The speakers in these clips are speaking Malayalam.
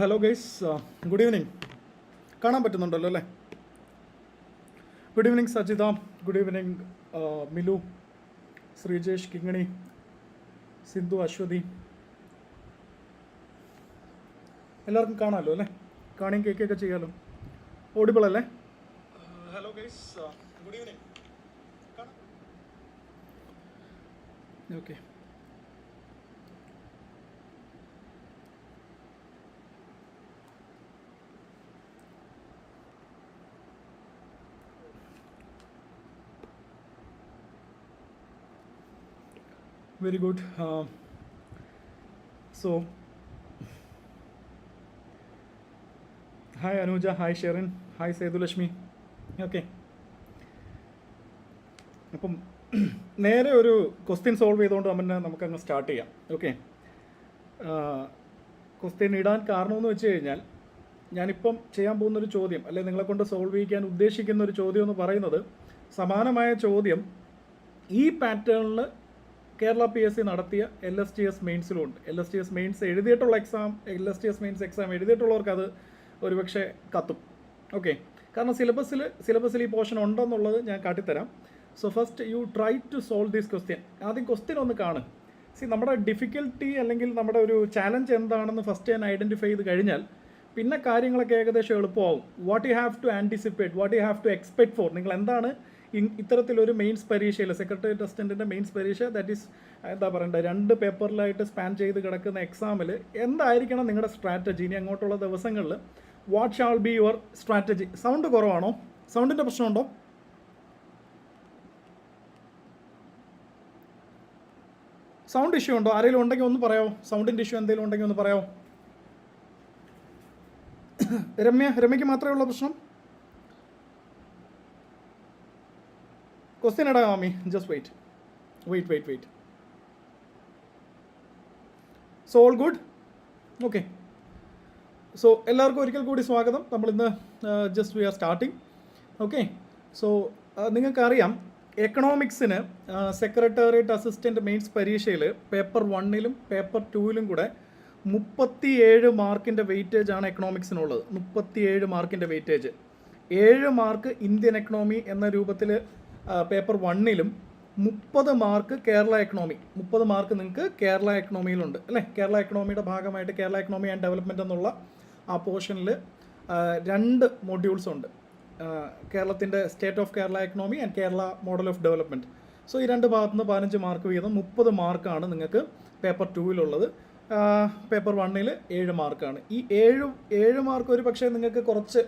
Hello guys, good evening. കാണാൻ പറ്റുന്നുണ്ടല്ലോ അല്ലേ? Good evening Sajitha, good evening Milu, Sreejesh, Kingini, Sindhu, Aswathy, എല്ലാവർക്കും കാണാമല്ലോ അല്ലേ? കാണുകയും കേൾക്കുകയൊക്കെ ചെയ്യാമല്ലോ. ഓഡിബിൾ അല്ലേ? Hello guys, good evening. Okay, very good. So, hi Anuja, hi Sharon, hi Sethulashmi. Okay. അപ്പം നേരെ ഒരു ക്വസ്റ്റ്യൻ സോൾവ് ചെയ്തുകൊണ്ട് നമുക്കങ്ങ് സ്റ്റാർട്ട് ചെയ്യാം. ഓക്കെ, ക്വസ്റ്റ്യൻ ഇടാൻ കാരണമെന്ന് വെച്ച് കഴിഞ്ഞാൽ ഞാനിപ്പം ചെയ്യാൻ പോകുന്നൊരു ചോദ്യം, അല്ലെങ്കിൽ നിങ്ങളെ കൊണ്ട് സോൾവ് ചെയ്യിക്കാൻ ഉദ്ദേശിക്കുന്ന ഒരു ചോദ്യം എന്ന് പറയുന്നത് സമാനമായ ചോദ്യം ഈ പാറ്റേണിൽ കേരള PSC നടത്തിയ LSTS മെയിൻസിലുണ്ട്. LSTS മെയിൻസ് എഴുതിയിട്ടുള്ള LSTS മെയിൻസ് എക്സാം എഴുതിയിട്ടുള്ളവർക്ക് അത് ഒരുപക്ഷെ കത്തും. ഓക്കെ, കാരണം സിലബസിൽ ഈ പോർഷൻ ഉണ്ടെന്നുള്ളത് ഞാൻ കാട്ടിത്തരാം. So first you try to solve this question. ആദ്യം ക്വസ്റ്റ്യൻ ഒന്ന് കാണും. നമ്മുടെ ഡിഫിക്കൽട്ടി അല്ലെങ്കിൽ നമ്മുടെ ഒരു ചാലഞ്ച് എന്താണെന്ന് ഫസ്റ്റ് ഞാൻ ഐഡൻറ്റിഫൈ ചെയ്ത് കഴിഞ്ഞാൽ പിന്നെ കാര്യങ്ങളൊക്കെ ഏകദേശം എളുപ്പമാവും. What you have to anticipate, what you have to expect for. നിങ്ങൾ എന്താണ് ഇത്തരത്തിലൊരു മെയിൻസ് പരീക്ഷയിൽ, സെക്രട്ടേറിയറ്റ് അസിസ്റ്റൻറ്റിൻ്റെ മെയിൻസ് പരീക്ഷ, ദാറ്റ് ഈസ് എന്താ പറയണ്ടത്, 2 പേപ്പറിലായിട്ട് സ്പാൻ ചെയ്ത് കിടക്കുന്ന എക്സാമിൽ എന്തായിരിക്കണം നിങ്ങളുടെ സ്ട്രാറ്റജി ഇനി അങ്ങോട്ടുള്ള ദിവസങ്ങളിൽ? What shall be your strategy? Sound കുറവാണോ? സൗണ്ടിൻ്റെ പ്രശ്നമുണ്ടോ? സൗണ്ട് ഇഷ്യൂ ഉണ്ടോ? ആരെങ്കിലും ഉണ്ടെങ്കിൽ ഒന്ന് പറയാമോ? സൗണ്ടിൻ്റെ ഇഷ്യൂ എന്തെങ്കിലും ഉണ്ടെങ്കിൽ ഒന്ന് പറയാമോ? രമ്യയ്ക്ക് മാത്രമേ ഉള്ള പ്രശ്നം? ക്വസ്റ്റ്യൻ ഇടാം മാമി, just wait. So all good? Okay, so എല്ലാവർക്കും ഒരിക്കൽ കൂടി സ്വാഗതം. നമ്മളിന്ന് just we are starting. Okay, so നിങ്ങൾക്കറിയാം എക്കണോമിക്സിന് സെക്രട്ടേറിയറ്റ് അസിസ്റ്റൻറ്റ് മെയിൻസ് പരീക്ഷയിൽ പേപ്പർ 1-ലും പേപ്പർ 2-ലും കൂടെ 37 മാർക്കിൻ്റെ വെയിറ്റേജ് ആണ് എക്കണോമിക്സിനുള്ളത്. 37 മാർക്കിൻ്റെ വെയിറ്റേജ്. 7 മാർക്ക് ഇന്ത്യൻ എക്കണോമി എന്ന രൂപത്തിൽ പേപ്പർ 1-ലും 30 മാർക്ക് കേരള എക്കണോമി. 30 മാർക്ക് നിങ്ങൾക്ക് കേരള എക്കണോമിയിലുണ്ട് അല്ലേ? കേരള എക്കണോമിയുടെ ഭാഗമായിട്ട് കേരള എക്കണോമി ആൻഡ് ഡെവലപ്മെൻറ്റ് എന്നുള്ള ആ പോർഷനിൽ 2 മൊഡ്യൂൾസ് ഉണ്ട്. കേരളത്തിൻ്റെ state of Kerala economy and Kerala model of development. So ഈ 2 ഭാഗത്തുനിന്ന് 15 മാർക്ക് വീതം 30 മാർക്കാണ് നിങ്ങൾക്ക് പേപ്പർ 2-ലുള്ളത്. പേപ്പർ 1-ൽ 7 മാർക്കാണ്. ഈ 7 മാർക്ക് ഒരു പക്ഷേ നിങ്ങൾക്ക് കുറച്ച്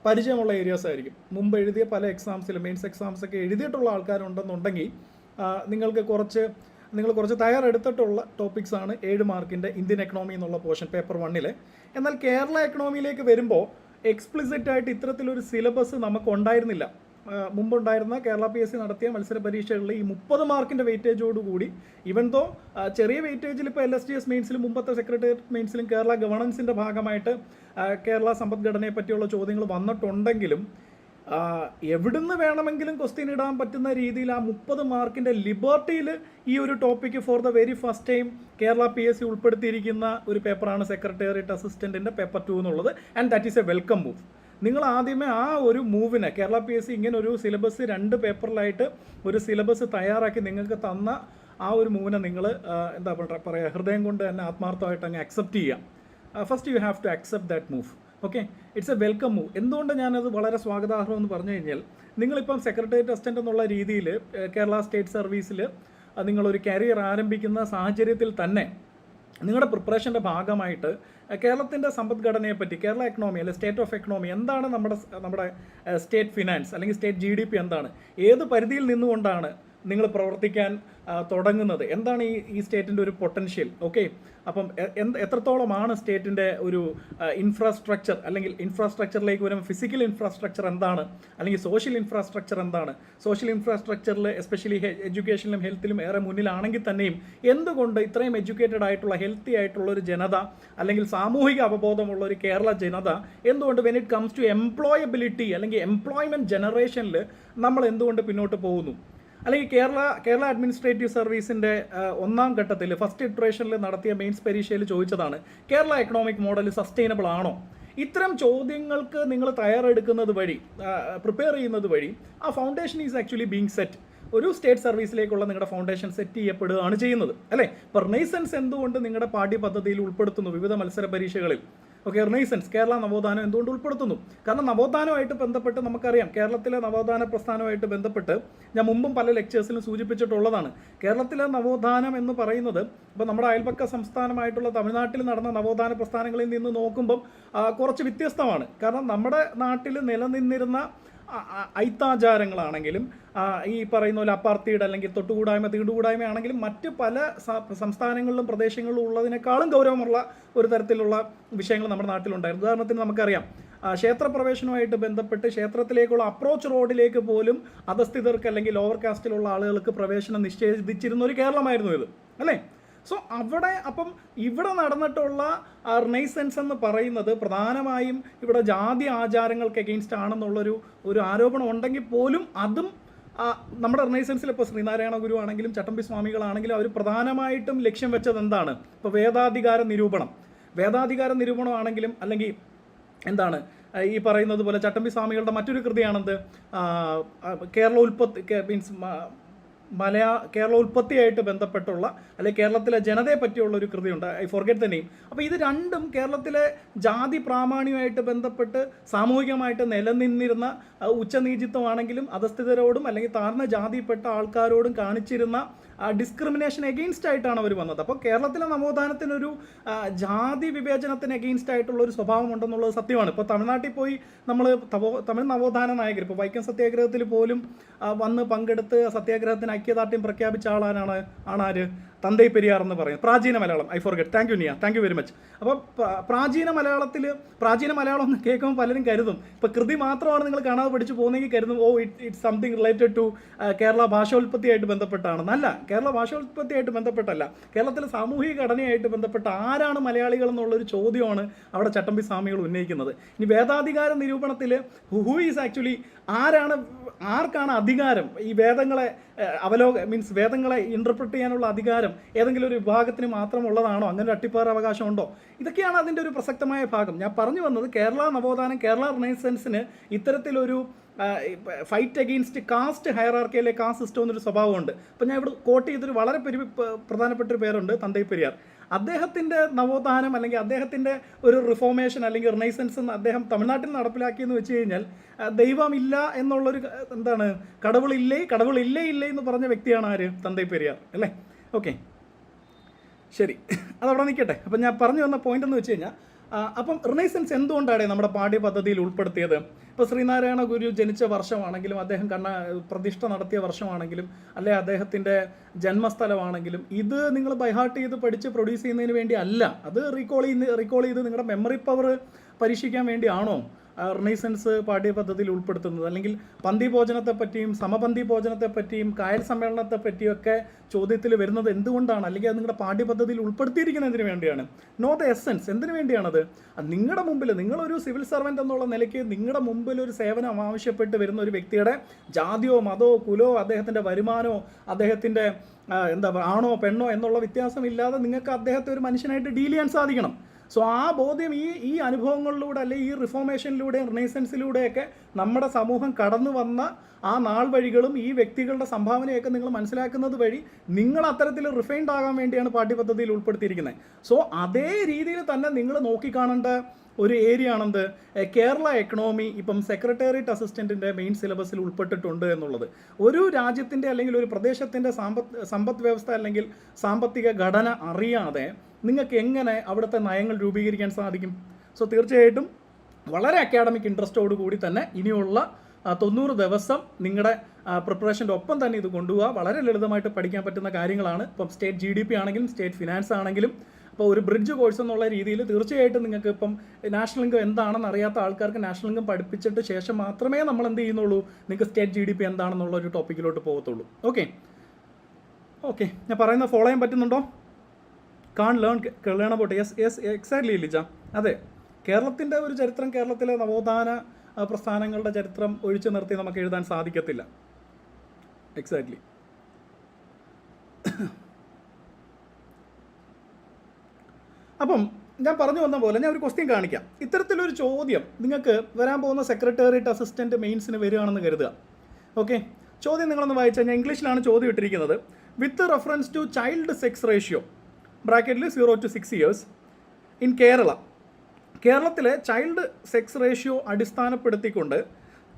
പരിചയമുള്ള ഏരിയാസ് ആയിരിക്കും. മുമ്പ് എഴുതിയ പല എക്സാംസിലും മെയിൻസ് എക്സാംസൊക്കെ എഴുതിയിട്ടുള്ള ആൾക്കാരുണ്ടെന്നുണ്ടെങ്കിൽ നിങ്ങൾ കുറച്ച് തയ്യാറെടുത്തിട്ടുള്ള ടോപ്പിക്സാണ് 7 മാർക്കിൻ്റെ ഇന്ത്യൻ എക്കണോമി എന്നുള്ള പോർഷൻ പേപ്പർ 1-ലെ. എന്നാൽ കേരള എക്കണോമിയിലേക്ക് വരുമ്പോൾ എക്സ്പ്ലിസിറ്റ് ആയിട്ട് ഇത്തരത്തിലൊരു സിലബസ് നമുക്ക് ഉണ്ടായിരുന്നില്ല. മുമ്പുണ്ടായിരുന്ന കേരള PSC നടത്തിയ മത്സര പരീക്ഷകളിൽ ഈ 30 മാർക്കിൻ്റെ വെയിറ്റേജോടുകൂടി, ഇവൻ ദോ ചെറിയ വെയിറ്റേജിൽ ഇപ്പോൾ LSTS മെയിൻസിലും മുമ്പത്തെ സെക്രട്ടേറിയറ്റ് മെയിൻസിലും കേരള ഗവർണൻസിൻ്റെ ഭാഗമായിട്ട് കേരള സമ്പദ്ഘടനയെ പറ്റിയുള്ള ചോദ്യങ്ങൾ വന്നിട്ടുണ്ടെങ്കിലും എവിടുന്ന് വേണമെങ്കിലും ക്വസ്റ്റ്യൻ ഇടാൻ പറ്റുന്ന രീതിയിൽ ആ 30 മാർക്കിൻ്റെ ലിബർട്ടിയിൽ ഈ ഒരു topic for the very first time Kerala PSC ഉൾപ്പെടുത്തിയിരിക്കുന്ന ഒരു പേപ്പറാണ് സെക്രട്ടേറിയറ്റ് അസിസ്റ്റൻറ്റിൻ്റെ പേപ്പർ 2 എന്നുള്ളത്. And that is A welcome move. നിങ്ങൾ ആദ്യമേ ആ ഒരു മൂവിനെ, കേരള PSC ഇങ്ങനെ ഒരു സിലബസ് 2 പേപ്പറിലായിട്ട് ഒരു സിലബസ് തയ്യാറാക്കി നിങ്ങൾക്ക് തന്ന ആ ഒരു മൂവിനെ നിങ്ങൾ എന്താ പറയുക, ഹൃദയം കൊണ്ട് തന്നെ ആത്മാർത്ഥമായിട്ട് അങ്ങ് അക്സെപ്റ്റ് ചെയ്യാം. First you have to accept that move. Okay, it's a welcome move. എന്തുകൊണ്ട് ഞാനത് വളരെ സ്വാഗതാർഹം എന്ന് പറഞ്ഞു കഴിഞ്ഞാൽ, നിങ്ങളിപ്പം സെക്രട്ടേറിയറ്റ് അസിസ്റ്റൻ്റ് എന്നുള്ള രീതിയിൽ കേരള സ്റ്റേറ്റ് സർവീസിൽ നിങ്ങളൊരു കരിയർ ആരംഭിക്കുന്ന സാഹചര്യത്തിൽ തന്നെ നിങ്ങളുടെ പ്രിപ്പറേഷൻ്റെ ഭാഗമായിട്ട് കേരളത്തിൻ്റെ സമ്പദ്ഘടനയെപ്പറ്റി, കേരള എക്കണോമി അല്ലെങ്കിൽ സ്റ്റേറ്റ് ഓഫ് എക്കണോമി എന്താണ്, നമ്മുടെ സ്റ്റേറ്റ് ഫിനാൻസ് അല്ലെങ്കിൽ സ്റ്റേറ്റ് GDP എന്താണ്, ഏത് പരിധിയിൽ നിന്നുകൊണ്ടാണ് നിങ്ങൾ പ്രവർത്തിക്കാൻ തുടങ്ങുന്നത്, എന്താണ് ഈ സ്റ്റേറ്റിൻ്റെ ഒരു പൊട്ടൻഷ്യൽ. ഓക്കെ, അപ്പം എത്രത്തോളമാണ് സ്റ്റേറ്റിൻ്റെ ഒരു ഇൻഫ്രാസ്ട്രക്ചർ, അല്ലെങ്കിൽ ഇൻഫ്രാസ്ട്രക്ചറിലേക്ക് വരുമ്പോൾ ഫിസിക്കൽ ഇൻഫ്രാസ്ട്രക്ചർ എന്താണ്, അല്ലെങ്കിൽ സോഷ്യൽ ഇൻഫ്രാസ്ട്രക്ചർ എന്താണ്. സോഷ്യൽ ഇൻഫ്രാസ്ട്രക്ചറിൽ എസ്പെഷ്യലി എഡ്യൂക്കേഷനിലും ഹെൽത്തിലും ഏറെ മുന്നിലാണെങ്കിൽ തന്നെയും എന്തുകൊണ്ട് ഇത്രയും എഡ്യൂക്കേറ്റഡ് ആയിട്ടുള്ള ഹെൽത്തി ആയിട്ടുള്ള ഒരു ജനത, അല്ലെങ്കിൽ സാമൂഹിക അവബോധമുള്ള ഒരു കേരള ജനത എന്തുകൊണ്ട് when it comes to employability അല്ലെങ്കിൽ എംപ്ലോയ്മെൻറ്റ് ജനറേഷനിൽ നമ്മൾ എന്തുകൊണ്ട് പിന്നോട്ട് പോകുന്നു? അല്ലെങ്കിൽ കേരള അഡ്മിനിസ്ട്രേറ്റീവ് സർവീസിൻ്റെ ഒന്നാം ഘട്ടത്തിൽ ഫസ്റ്റ് ഇറ്ററേഷനിൽ നടത്തിയ മെയിൻസ് പരീക്ഷയിൽ ചോദിച്ചതാണ് കേരള എക്കണോമിക് മോഡൽ സസ്റ്റൈനബിൾ ആണോ. ഇത്തരം ചോദ്യങ്ങൾക്ക് നിങ്ങൾ തയ്യാറെടുക്കുന്നത് വഴി, പ്രിപ്പയർ ചെയ്യുന്നത് വഴി ആ foundation is actually being set. ഒരു സ്റ്റേറ്റ് സർവീസിലേക്കുള്ള നിങ്ങളുടെ ഫൗണ്ടേഷൻ സെറ്റ് ചെയ്യപ്പെടുകയാണ് ചെയ്യുന്നത് അല്ലേ. ഇപ്പോൾ റിനൈസൻസ് എന്തുകൊണ്ട് നിങ്ങളുടെ പാഠ്യപദ്ധതിയിൽ ഉൾപ്പെടുത്തുന്നു വിവിധ മത്സര പരീക്ഷകളിൽ? ഓക്കെ, റിനൈസൻസ് കേരള നവോത്ഥാനം എന്തുകൊണ്ട് ഉൾപ്പെടുത്തുന്നു? കാരണം നവോത്ഥാനമായിട്ട് ബന്ധപ്പെട്ട് നമുക്കറിയാം, കേരളത്തിലെ നവോത്ഥാന പ്രസ്ഥാനമായിട്ട് ബന്ധപ്പെട്ട് ഞാൻ മുമ്പും പല ലെക്ചേഴ്സിലും സൂചിപ്പിച്ചിട്ടുള്ളതാണ്. കേരളത്തിലെ നവോത്ഥാനം എന്ന് പറയുന്നത് ഇപ്പോൾ നമ്മുടെ അയൽപക്ക സംസ്ഥാനമായിട്ടുള്ള തമിഴ്നാട്ടിൽ നടന്ന നവോത്ഥാന പ്രസ്ഥാനങ്ങളിൽ നിന്ന് നോക്കുമ്പം കുറച്ച് വ്യത്യസ്തമാണ്. കാരണം നമ്മുടെ നാട്ടിൽ നിലനിന്നിരുന്ന ഐത്താചാരങ്ങളാണെങ്കിലും ഈ പറയുന്ന പോലെ അപ്പാർത്തീഡ് അല്ലെങ്കിൽ തൊട്ടുകൂടായ്മ തീണ്ടുകൂടായ്മ ആണെങ്കിലും മറ്റ് പല സംസ്ഥാനങ്ങളിലും പ്രദേശങ്ങളിലും ഉള്ളതിനേക്കാളും ഗൗരവമുള്ള ഒരു തരത്തിലുള്ള വിഷയങ്ങൾ നമ്മുടെ നാട്ടിലുണ്ടായിരുന്നു. ഉദാഹരണത്തിന് നമുക്കറിയാം, ക്ഷേത്രപ്രവേശനവുമായിട്ട് ബന്ധപ്പെട്ട് ക്ഷേത്രത്തിലേക്കുള്ള അപ്രോച്ച് റോഡിലേക്ക് പോലും അധസ്ഥിതർക്ക് അല്ലെങ്കിൽ ലോവർ കാസ്റ്റിലുള്ള ആളുകൾക്ക് പ്രവേശനം നിഷേധിച്ചിരുന്ന ഒരു കേരളമായിരുന്നു ഇത് അല്ലേ. സോ ഇവിടെ നടന്നിട്ടുള്ള റിനൈസൻസ് എന്ന് പറയുന്നത് പ്രധാനമായും ഇവിടെ ജാതി ആചാരങ്ങൾക്ക് എഗെയിൻസ്റ്റ് ആണെന്നുള്ളൊരു ആരോപണം ഉണ്ടെങ്കിൽ പോലും അതും നമ്മുടെ റിനൈസൻസിൽ ഇപ്പോൾ ശ്രീനാരായണ ഗുരു ആണെങ്കിലും ചട്ടമ്പി സ്വാമികളാണെങ്കിലും അവർ പ്രധാനമായിട്ടും ലക്ഷ്യം വെച്ചത് എന്താണ്? ഇപ്പോൾ വേദാധികാര നിരൂപണമാണെങ്കിലും അല്ലെങ്കിൽ എന്താണ് ഈ പറയുന്നത് പോലെ ചട്ടമ്പി സ്വാമികളുടെ മറ്റൊരു കൃതിയാണെന്ത്, കേരള ഉൽപ്പത്തിയായിട്ട് ബന്ധപ്പെട്ടുള്ള അല്ലെങ്കിൽ കേരളത്തിലെ ജനതയെ പറ്റിയുള്ള ഒരു കൃതിയുണ്ട്, ഐ ഫോർഗെറ്റ് ദ നെയിം. അപ്പോൾ ഇത് രണ്ടും കേരളത്തിലെ ജാതി പ്രാമാണ്യമായിട്ട് ബന്ധപ്പെട്ട് സാമൂഹികമായിട്ട് നിലനിന്നിരുന്ന ഉച്ചനീചിത്വമാണെങ്കിലും അധസ്ഥിതരോടും അല്ലെങ്കിൽ താഴ്ന്ന ജാതിപ്പെട്ട ആൾക്കാരോടും കാണിച്ചിരുന്ന ഡിസ്ക്രിമിനേഷൻ എഗെയിൻസ്റ്റ് ആയിട്ടാണ് അവർ വന്നത്. അപ്പോൾ കേരളത്തിലെ നവോത്ഥാനത്തിനൊരു ജാതി വിവേചനത്തിന് എഗെയിൻസ്റ്റ് ആയിട്ടുള്ള ഒരു സ്വഭാവം ഉണ്ടെന്നുള്ളത് സത്യമാണ്. ഇപ്പോൾ തമിഴ്നാട്ടിൽ പോയി നമ്മൾ തമിഴ് നവോത്ഥാന നായകർ ഇപ്പോൾ വൈക്കം സത്യാഗ്രഹത്തിൽ പോലും വന്ന് പങ്കെടുത്ത് സത്യാഗ്രഹത്തിന് ഐക്യദാർഢ്യം പ്രഖ്യാപിച്ച ആണാര്? തന്തൈ പെരിയാർ എന്ന് പറയുന്നത്. പ്രാചീന Malayalam, I forget. Thank you നിയ, താങ്ക് യു വെരി മച്ച്. അപ്പോൾ പ്രാചീന മലയാളം എന്ന് കേൾക്കുമ്പോൾ പലരും കരുതും ഇപ്പോൾ കൃതി മാത്രമാണ് നിങ്ങൾ കാണാതെ പഠിച്ചു പോകുന്നെങ്കിൽ കരുതും it's something related to Kerala ഭാഷോൽപ്പത്തിയായിട്ട് ബന്ധപ്പെട്ടാണെന്നല്ല. കേരള ഭാഷോൽപ്പത്തിയായിട്ട് ബന്ധപ്പെട്ടല്ല, കേരളത്തിലെ സാമൂഹിക ഘടനയായിട്ട് ബന്ധപ്പെട്ട ആരാണ് മലയാളികൾ എന്നുള്ളൊരു ചോദ്യമാണ് അവിടെ ചട്ടമ്പി സ്വാമികൾ ഉന്നയിക്കുന്നത്. ഇനി വേദാധികാര നിരൂപണത്തിൽ ഹൂ ഈസ് ആക്ച്വലി ആർക്കാണ് അധികാരം? ഈ വേദങ്ങളെ വേദങ്ങളെ ഇൻ്റർപ്രറ്റ് ചെയ്യാനുള്ള അധികാരം ഏതെങ്കിലും ഒരു വിഭാഗത്തിന് മാത്രമുള്ളതാണോ? അങ്ങനെ ഒരു അട്ടിപ്പാറ അവകാശമുണ്ടോ? ഇതൊക്കെയാണ് അതിൻ്റെ ഒരു പ്രസക്തമായ ഭാഗം. ഞാൻ പറഞ്ഞു വന്നത് കേരള നവോത്ഥാനം, കേരള റിനൈസൻസിന് ഇത്തരത്തിലൊരു ഫൈറ്റ് അഗെയിൻസ്റ്റ് കാസ്റ്റ് ഹയറാർക്കിയിലെ കാസ്റ്റ് സിസ്റ്റം എന്നൊരു സ്വഭാവമുണ്ട്. അപ്പോൾ ഞാൻ ഇവിടെ കോട്ട് ചെയ്തൊരു വളരെ പ്രധാനപ്പെട്ടൊരു പേരുണ്ട്, തന്തൈ പെരിയാർ. അദ്ദേഹത്തിൻ്റെ നവോത്ഥാനം അല്ലെങ്കിൽ അദ്ദേഹത്തിൻ്റെ ഒരു റിഫോർമേഷൻ അല്ലെങ്കിൽ റിനൈസൻസ് അദ്ദേഹം തമിഴ്നാട്ടിൽ നടപ്പിലാക്കിയെന്ന് വെച്ച് കഴിഞ്ഞാൽ ദൈവമില്ല എന്നുള്ളൊരു കടവുളില്ലേ എന്ന് പറഞ്ഞ വ്യക്തിയാണ് ആര്? തന്തൈ പെരിയാർ അല്ലേ. ഓക്കെ, ശരി, അതവിടെ നിൽക്കട്ടെ. അപ്പം ഞാൻ പറഞ്ഞു വന്ന പോയിന്റ് എന്ന് വെച്ച് കഴിഞ്ഞാൽ അപ്പം റിനൈസൻസ് എന്തുകൊണ്ടാണ് നമ്മുടെ പാഠ്യപദ്ധതിയിൽ ഉൾപ്പെടുത്തിയത്? ഇപ്പോൾ ശ്രീനാരായണ ഗുരു ജനിച്ച വർഷമാണെങ്കിലും അദ്ദേഹം പ്രതിഷ്ഠ നടത്തിയ വർഷമാണെങ്കിലും അല്ലെ അദ്ദേഹത്തിൻ്റെ ജന്മസ്ഥലമാണെങ്കിലും ഇത് നിങ്ങൾ ബൈഹാർട്ട് ചെയ്ത് പഠിച്ച് പ്രൊഡ്യൂസ് ചെയ്യുന്നതിന് വേണ്ടി അല്ല. അത് റീകോൾ ചെയ്ത് നിങ്ങളുടെ മെമ്മറി പവർ പരീക്ഷിക്കാൻ വേണ്ടിയാണോ റിനൈസൻസ് പാഠ്യപദ്ധതിയിൽ ഉൾപ്പെടുത്തുന്നത്? അല്ലെങ്കിൽ പന്തി ഭോജനത്തെപ്പറ്റിയും സമപന്തി ഭോജനത്തെപ്പറ്റിയും കായൽ സമ്മേളനത്തെപ്പറ്റിയൊക്കെ ചോദ്യത്തിൽ വരുന്നത് എന്തുകൊണ്ടാണ്? അല്ലെങ്കിൽ അത് നിങ്ങളുടെ പാഠ്യപദ്ധതിയിൽ ഉൾപ്പെടുത്തിയിരിക്കുന്നതിന് വേണ്ടിയാണ്. Know the essence. എന്തിനു വേണ്ടിയാണത്? നിങ്ങളുടെ മുമ്പിൽ നിങ്ങളൊരു സിവിൽ സർവൻ്റ് എന്നുള്ള നിലയ്ക്ക് നിങ്ങളുടെ മുമ്പിൽ ഒരു സേവനം ആവശ്യപ്പെട്ട് വരുന്ന ഒരു വ്യക്തിയുടെ ജാതിയോ മതമോ കുലോ അദ്ദേഹത്തിൻ്റെ വരുമാനമോ അദ്ദേഹത്തിൻ്റെ ആണോ പെണ്ണോ എന്നുള്ള വ്യത്യാസമില്ലാതെ നിങ്ങൾക്ക് അദ്ദേഹത്തെ ഒരു മനുഷ്യനായിട്ട് ഡീൽ ചെയ്യാൻ സാധിക്കണം. സോ ആ ബോധ്യം ഈ അനുഭവങ്ങളിലൂടെ അല്ലെങ്കിൽ ഈ റിഫോർമേഷനിലൂടെയും റിനൈസൻസിലൂടെയൊക്കെ നമ്മുടെ സമൂഹം കടന്നു വന്ന ആ നാൾ വഴികളും ഈ വ്യക്തികളുടെ സംഭാവനയൊക്കെ നിങ്ങൾ മനസ്സിലാക്കുന്നത് വഴി നിങ്ങൾ അത്തരത്തിൽ റിഫൈൻഡ് ആകാൻ വേണ്ടിയാണ് പാഠ്യപദ്ധതിയിൽ ഉൾപ്പെടുത്തിയിരിക്കുന്നത്. സോ അതേ രീതിയിൽ തന്നെ നിങ്ങൾ നോക്കിക്കാണേണ്ട ഒരു ഏരിയ ആണെന്ത് കേരള എക്കണോമി. ഇപ്പം സെക്രട്ടേറിയറ്റ് അസിസ്റ്റൻറ്റിൻ്റെ മെയിൻ സിലബസിൽ ഉൾപ്പെട്ടിട്ടുണ്ട് എന്നുള്ളത്. ഒരു രാജ്യത്തിൻ്റെ അല്ലെങ്കിൽ ഒരു പ്രദേശത്തിൻ്റെ സമ്പദ് വ്യവസ്ഥ അല്ലെങ്കിൽ സാമ്പത്തിക ഘടന അറിയാതെ നിങ്ങൾക്ക് എങ്ങനെ അവിടുത്തെ നയങ്ങൾ രൂപീകരിക്കാൻ സാധിക്കും? സോ തീർച്ചയായിട്ടും വളരെ അക്കാഡമിക് ഇൻട്രസ്റ്റോട് കൂടി തന്നെ ഇനിയുള്ള 90 ദിവസം നിങ്ങളുടെ പ്രിപ്പറേഷൻ്റെ ഒപ്പം തന്നെ ഇത് കൊണ്ടുപോകുക. വളരെ ലളിതമായിട്ട് പഠിക്കാൻ പറ്റുന്ന കാര്യങ്ങളാണ്. ഇപ്പം സ്റ്റേറ്റ് GDP ആണെങ്കിലും സ്റ്റേറ്റ് ഫിനാൻസ് ആണെങ്കിലും അപ്പോൾ ഒരു ബ്രിഡ്ജ് കോഴ്സ് എന്നുള്ള രീതിയിൽ തീർച്ചയായിട്ടും നിങ്ങൾക്ക് ഇപ്പം നാഷണൽ ഇൻകം എന്താണെന്ന് അറിയാത്ത ആൾക്കാർക്ക് നാഷണൽ ഇൻകം പഠിപ്പിച്ചിട്ട് ശേഷം മാത്രമേ നമ്മൾ എന്ത് ചെയ്യുന്നുള്ളൂ, നിങ്ങൾക്ക് സ്റ്റേറ്റ് GDP എന്താണെന്നുള്ള ഒരു ടോപ്പിക്കിലോട്ട് പോകത്തുള്ളൂ. ഓക്കെ ഞാൻ പറയുന്നത് ഫോളോ ചെയ്യാൻ പറ്റുന്നുണ്ടോ? Can learn about yes exactly Lija. അതെ, കേരളത്തിൻ്റെ ഒരു ചരിത്രം, കേരളത്തിലെ നവോത്ഥാന പ്രസ്ഥാനങ്ങളുടെ ചരിത്രം ഒഴിച്ചു നിർത്തി നമുക്ക് എഴുതാൻ സാധിക്കത്തില്ല. എക്സാക്ട്ലി. അപ്പം ഞാൻ പറഞ്ഞു വന്ന പോലെ ഞാൻ ഒരു ക്വസ്റ്റ്യൻ കാണിക്കാം. ഇത്തരത്തിലൊരു ചോദ്യം നിങ്ങൾക്ക് വരാൻ പോകുന്ന സെക്രട്ടേറിയറ്റ് അസിസ്റ്റൻറ്റ് മെയിൻസിന് വരികയാണെന്ന് കരുതുക. ഓക്കെ, ചോദ്യം നിങ്ങളൊന്ന് വായിച്ചാൽ, ഞാൻ ഇംഗ്ലീഷിലാണ് ചോദ്യം ഇട്ടിരിക്കുന്നത്. With reference to child sex ratio ബ്രാക്കറ്റിൽ 0 to 6 years ഇൻ കേരള. കേരളത്തിലെ ചൈൽഡ് സെക്സ് റേഷ്യോ അടിസ്ഥാനപ്പെടുത്തിക്കൊണ്ട്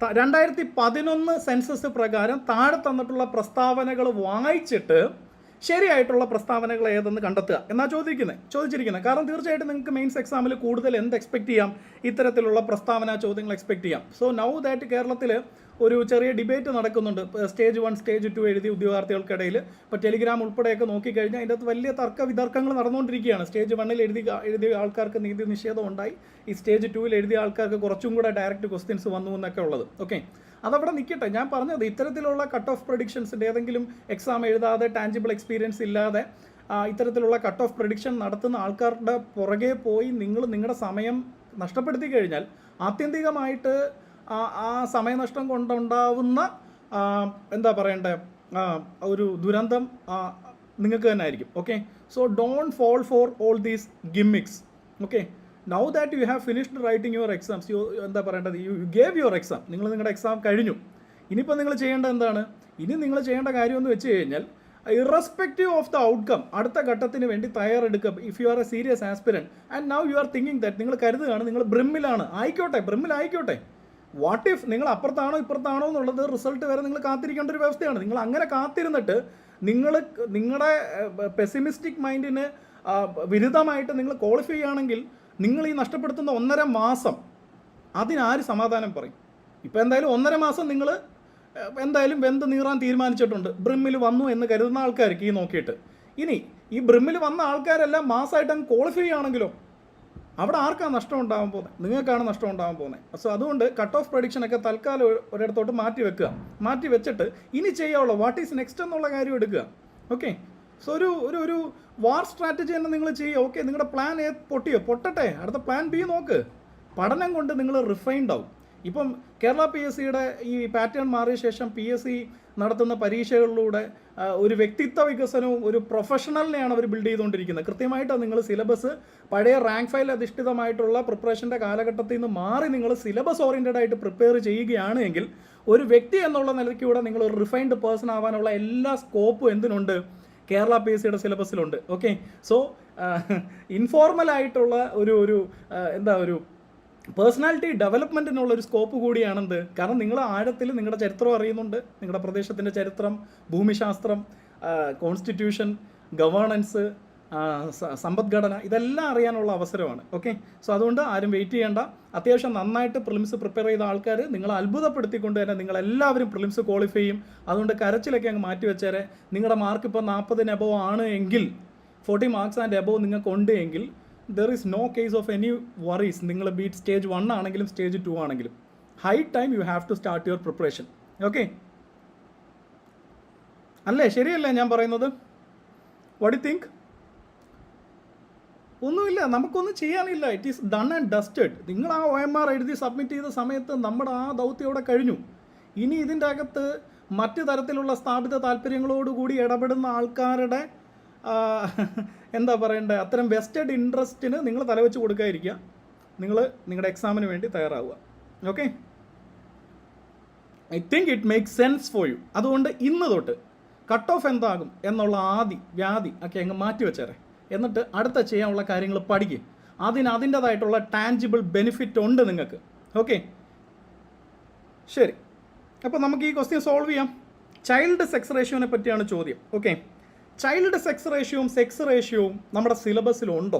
2011 സെൻസസ് പ്രകാരം താഴെ തന്നിട്ടുള്ള പ്രസ്താവനകൾ വായിച്ചിട്ട് ശരിയായിട്ടുള്ള പ്രസ്താവനകൾ ഏതെന്ന് കണ്ടെത്തുക എന്നാ ചോദിച്ചിരിക്കുന്നത്. കാരണം തീർച്ചയായിട്ടും നിങ്ങൾക്ക് മെയിൻസ് എക്സാമിൽ കൂടുതൽ എന്ത് എക്സ്പെക്ട് ചെയ്യാം? ഇത്തരത്തിലുള്ള പ്രസ്താവന ചോദ്യങ്ങൾ എക്സ്പെക്ട് ചെയ്യാം. സോ നൗ ദാറ്റ് കേരളത്തിൽ ഒരു ചെറിയ ഡിബേറ്റ് നടക്കുന്നുണ്ട്. സ്റ്റേജ് 1 സ്റ്റേജ് 2 എഴുതിയ ഉദ്യോഗാർത്ഥികൾക്കിടയിൽ. ഇപ്പോൾ ടെലിഗ്രാം ഉൾപ്പെടെയൊക്കെ നോക്കിക്കഴിഞ്ഞാൽ അതിൻ്റെ അകത്ത് വലിയ വിതർക്കങ്ങൾ നടന്നുകൊണ്ടിരിക്കുകയാണ്. സ്റ്റേജ് 1 എഴുതിയ ആൾക്കാർക്ക് നീതി നിഷേധം ഉണ്ടായി, ഈ സ്റ്റേജ് 2 എഴുതിയ ആൾക്കാർക്ക് കുറച്ചും കൂടെ ഡയറക്റ്റ് ക്വസ്റ്റ്യൻസ് വന്നു എന്നൊക്കെ ഉള്ളത്. ഓക്കെ, അതവിടെ നിൽക്കട്ടെ. ഞാൻ പറഞ്ഞത് ഇത്തരത്തിലുള്ള കട്ട് ഓഫ് പ്രഡിക്ഷൻസിൻ്റെ ഏതെങ്കിലും എക്സാം എഴുതാതെ ടാഞ്ചിബിൾ എക്സ്പീരിയൻസ് ഇല്ലാതെ ഇത്തരത്തിലുള്ള കട്ട് ഓഫ് പ്രഡിക്ഷൻ നടത്തുന്ന ആൾക്കാരുടെ പുറകെ പോയി നിങ്ങളുടെ സമയം നഷ്ടപ്പെടുത്തി കഴിഞ്ഞാൽ ആത്യന്തികമായിട്ട് ആ സമയനഷ്ടം കൊണ്ടുണ്ടാവുന്ന എന്താ പറയണ്ടേ ഒരു ദുരന്തം നിങ്ങൾക്ക് തന്നെ ആയിരിക്കും. Okay, so don't fall for all these gimmicks. Okay, now that you have finished writing your exams, എന്താ പറയേണ്ടത്, യു ഗേവ് യുവർ എക്സാം, നിങ്ങളുടെ എക്സാം കഴിഞ്ഞു. ഇനിയിപ്പോൾ നിങ്ങൾ ചെയ്യേണ്ടത് എന്താണ്? ഇനി നിങ്ങൾ ചെയ്യേണ്ട കാര്യമെന്ന് വെച്ച് കഴിഞ്ഞാൽ ഇറസ്പെക്റ്റീവ് ഓഫ് ദ ഔട്ട്കം അടുത്ത ഘട്ടത്തിന് വേണ്ടി തയ്യാറെടുക്കുക. If you are a serious aspirant and now you are thinking that, നിങ്ങൾ കരുതുകയാണ് നിങ്ങൾ ബ്രിമ്മിലാണ്, ബ്രിമ്മിലായിക്കോട്ടെ. വാട്ട് ഇഫ് നിങ്ങൾ അപ്പുറത്താണോ ഇപ്പുറത്താണോ എന്നുള്ളത് റിസൾട്ട് വരെ നിങ്ങൾ കാത്തിരിക്കേണ്ട ഒരു വ്യവസ്ഥയാണ്. നിങ്ങൾ അങ്ങനെ കാത്തിരുന്നിട്ട് നിങ്ങളുടെ പെസിമിസ്റ്റിക് മൈൻഡിന് വിരുദ്ധമായിട്ട് നിങ്ങൾ ക്വാളിഫൈ ചെയ്യുകയാണെങ്കിൽ നിങ്ങൾ ഈ നഷ്ടപ്പെടുത്തുന്ന 1.5 മാസം അതിനാര് സമാധാനം പറയും? ഇപ്പോൾ എന്തായാലും 1.5 മാസം നിങ്ങൾ എന്തായാലും വെന്ത് നീറാൻ തീരുമാനിച്ചിട്ടുണ്ട്, ബ്രിമ്മിൽ വന്നു എന്ന് കരുതുന്ന ആൾക്കാർക്ക് ഈ നോക്കിയിട്ട്. ഇനി ഈ ബ്രിമ്മിൽ വന്ന ആൾക്കാരെല്ലാം മാസമായിട്ട് അങ്ങ് ക്വാളിഫൈ ചെയ്യുകയാണെങ്കിലോ അവിടെ ആർക്കാണ് നഷ്ടം ഉണ്ടാകാൻ പോകുന്നത്? നിങ്ങൾക്കാണ് നഷ്ടം ഉണ്ടാകാൻ പോകുന്നത്. സോ അതുകൊണ്ട് കട്ട് ഓഫ് പ്രഡിക്ഷനൊക്കെ തൽക്കാലം ഒരിടത്തോട്ട് മാറ്റി വെച്ചിട്ട് ഇനി ചെയ്യാവുള്ളൂ വാട്ട് ഈസ് നെക്സ്റ്റ് എന്നുള്ള കാര്യം എടുക്കുക. ഓക്കെ, സോ ഒരു വാർ സ്ട്രാറ്റജി തന്നെ നിങ്ങൾ ചെയ്യുക. ഓക്കെ, നിങ്ങളുടെ പ്ലാൻ എ പൊട്ടട്ടെ, അടുത്ത പ്ലാൻ ബി നോക്ക്. പഠനം കൊണ്ട് നിങ്ങൾ റിഫൈൻഡ് ആവും. ഇപ്പം കേരള PSCയുടെ ഈ പാറ്റേൺ മാറിയ ശേഷം PSC നടത്തുന്ന പരീക്ഷകളിലൂടെ ഒരു വ്യക്തിത്വ വികസനവും ഒരു പ്രൊഫഷണലിനെയാണ് അവർ ബിൽഡ് ചെയ്തുകൊണ്ടിരിക്കുന്നത്. കൃത്യമായിട്ടാണ് നിങ്ങൾ സിലബസ് പഴയ റാങ്ക് ഫയൽ അധിഷ്ഠിതമായിട്ടുള്ള പ്രിപ്പറേഷൻ്റെ കാലഘട്ടത്തിൽ നിന്ന് മാറി നിങ്ങൾ സിലബസ് ഓറിയൻറ്റഡ് ആയിട്ട് പ്രിപ്പയർ ചെയ്യുകയാണ് എങ്കിൽ ഒരു വ്യക്തി എന്നുള്ള നിലയ്ക്കൂടെ നിങ്ങൾ ഒരു റിഫൈൻഡ് പേഴ്സൺ ആവാനുള്ള എല്ലാ സ്കോപ്പും എന്തിനുണ്ട്? കേരള PSCയുടെ സിലബസിലുണ്ട്. ഓക്കെ, സോ ഇൻഫോർമലായിട്ടുള്ള ഒരു പേഴ്സണാലിറ്റി ഡെവലപ്മെൻറ്റിനുള്ളൊരു സ്കോപ്പ് കൂടിയാണെന്ത്. കാരണം നിങ്ങൾ ആഴത്തിൽ നിങ്ങളുടെ ചരിത്രം അറിയുന്നുണ്ട്, നിങ്ങളുടെ പ്രദേശത്തിൻ്റെ ചരിത്രം, ഭൂമിശാസ്ത്രം, കോൺസ്റ്റിറ്റ്യൂഷൻ, ഗവേണൻസ്, സമ്പദ്ഘടന, ഇതെല്ലാം അറിയാനുള്ള അവസരമാണ്. ഓക്കെ, സോ അതുകൊണ്ട് ആരും വെയിറ്റ് ചെയ്യേണ്ട. അത്യാവശ്യം നന്നായിട്ട് പ്രിലിംസ് പ്രിപ്പയർ ചെയ്ത ആൾക്കാർ നിങ്ങളെ അത്ഭുതപ്പെടുത്തിക്കൊണ്ട് തന്നെ നിങ്ങളെല്ലാവരും പ്രിലിംസ് ക്വാളിഫൈ ചെയ്യും. അതുകൊണ്ട് കരച്ചിലൊക്കെ അങ്ങ് മാറ്റി വെച്ചേരെ. നിങ്ങളുടെ മാർക്ക് ഇപ്പോൾ 40 എബവ് ആണ് എങ്കിൽ, 40 മാർക്സ് ആൻഡ് എബവ് നിങ്ങൾക്ക് ഉണ്ട് എങ്കിൽ there is no case of any worries. നിങ്ങൾ ബീറ്റ് സ്റ്റേജ് 1 ആണെങ്കിലും സ്റ്റേജ് 2 ആണെങ്കിലും high time you have to start your preparation. Okay അല്ലേ? ശരിയല്ലേ ഞാൻ പറയുന്നത്? What you think? ഒന്നുമില്ല, നമുക്കൊന്നും ചെയ്യാനില്ല. It is done and dusted. നിങ്ങൾ ആ OMR എഴുതി സബ്മിറ്റ് ചെയ്ത സമയത്ത് നമ്മുടെ ആ ദൗത്യം അവിടെ കഴിഞ്ഞു. ഇനി ഇതിൻ്റെ അകത്ത് മറ്റു തരത്തിലുള്ള സ്ഥാപിത താല്പര്യങ്ങളോടുകൂടി ഇടപെടുന്ന ആൾക്കാരുടെ എന്താ പറയണ്ടേ, അത്തരം വെസ്റ്റഡ് ഇൻട്രസ്റ്റിന് നിങ്ങൾ തലവെച്ച് കൊടുക്കാതിരിക്കുക. നിങ്ങൾ നിങ്ങളുടെ എക്സാമിന് വേണ്ടി തയ്യാറാവുക. Okay, I think it makes sense for you. അതുകൊണ്ട് ഇന്ന് തൊട്ട് കട്ട് ഓഫ് എന്താകും എന്നുള്ള വ്യാധി ഒക്കെ അങ്ങ് മാറ്റി വെച്ചേരെ. എന്നിട്ട് അടുത്ത ചെയ്യാനുള്ള കാര്യങ്ങൾ പഠിക്കുക. അതിൻ്റേതായിട്ടുള്ള ടാഞ്ചിബിൾ ബെനിഫിറ്റ് ഉണ്ട് നിങ്ങൾക്ക്. ഓക്കെ, ശരി. അപ്പോൾ നമുക്ക് ഈ ക്വസ്റ്റ്യൻ സോൾവ് ചെയ്യാം. ചൈൽഡ് സെക്സ് റേഷ്യോനെ പറ്റിയാണ് ചോദ്യം. ഓക്കെ, ചൈൽഡ് സെക്സ് റേഷ്യോവും നമ്മുടെ സിലബസിലുണ്ടോ?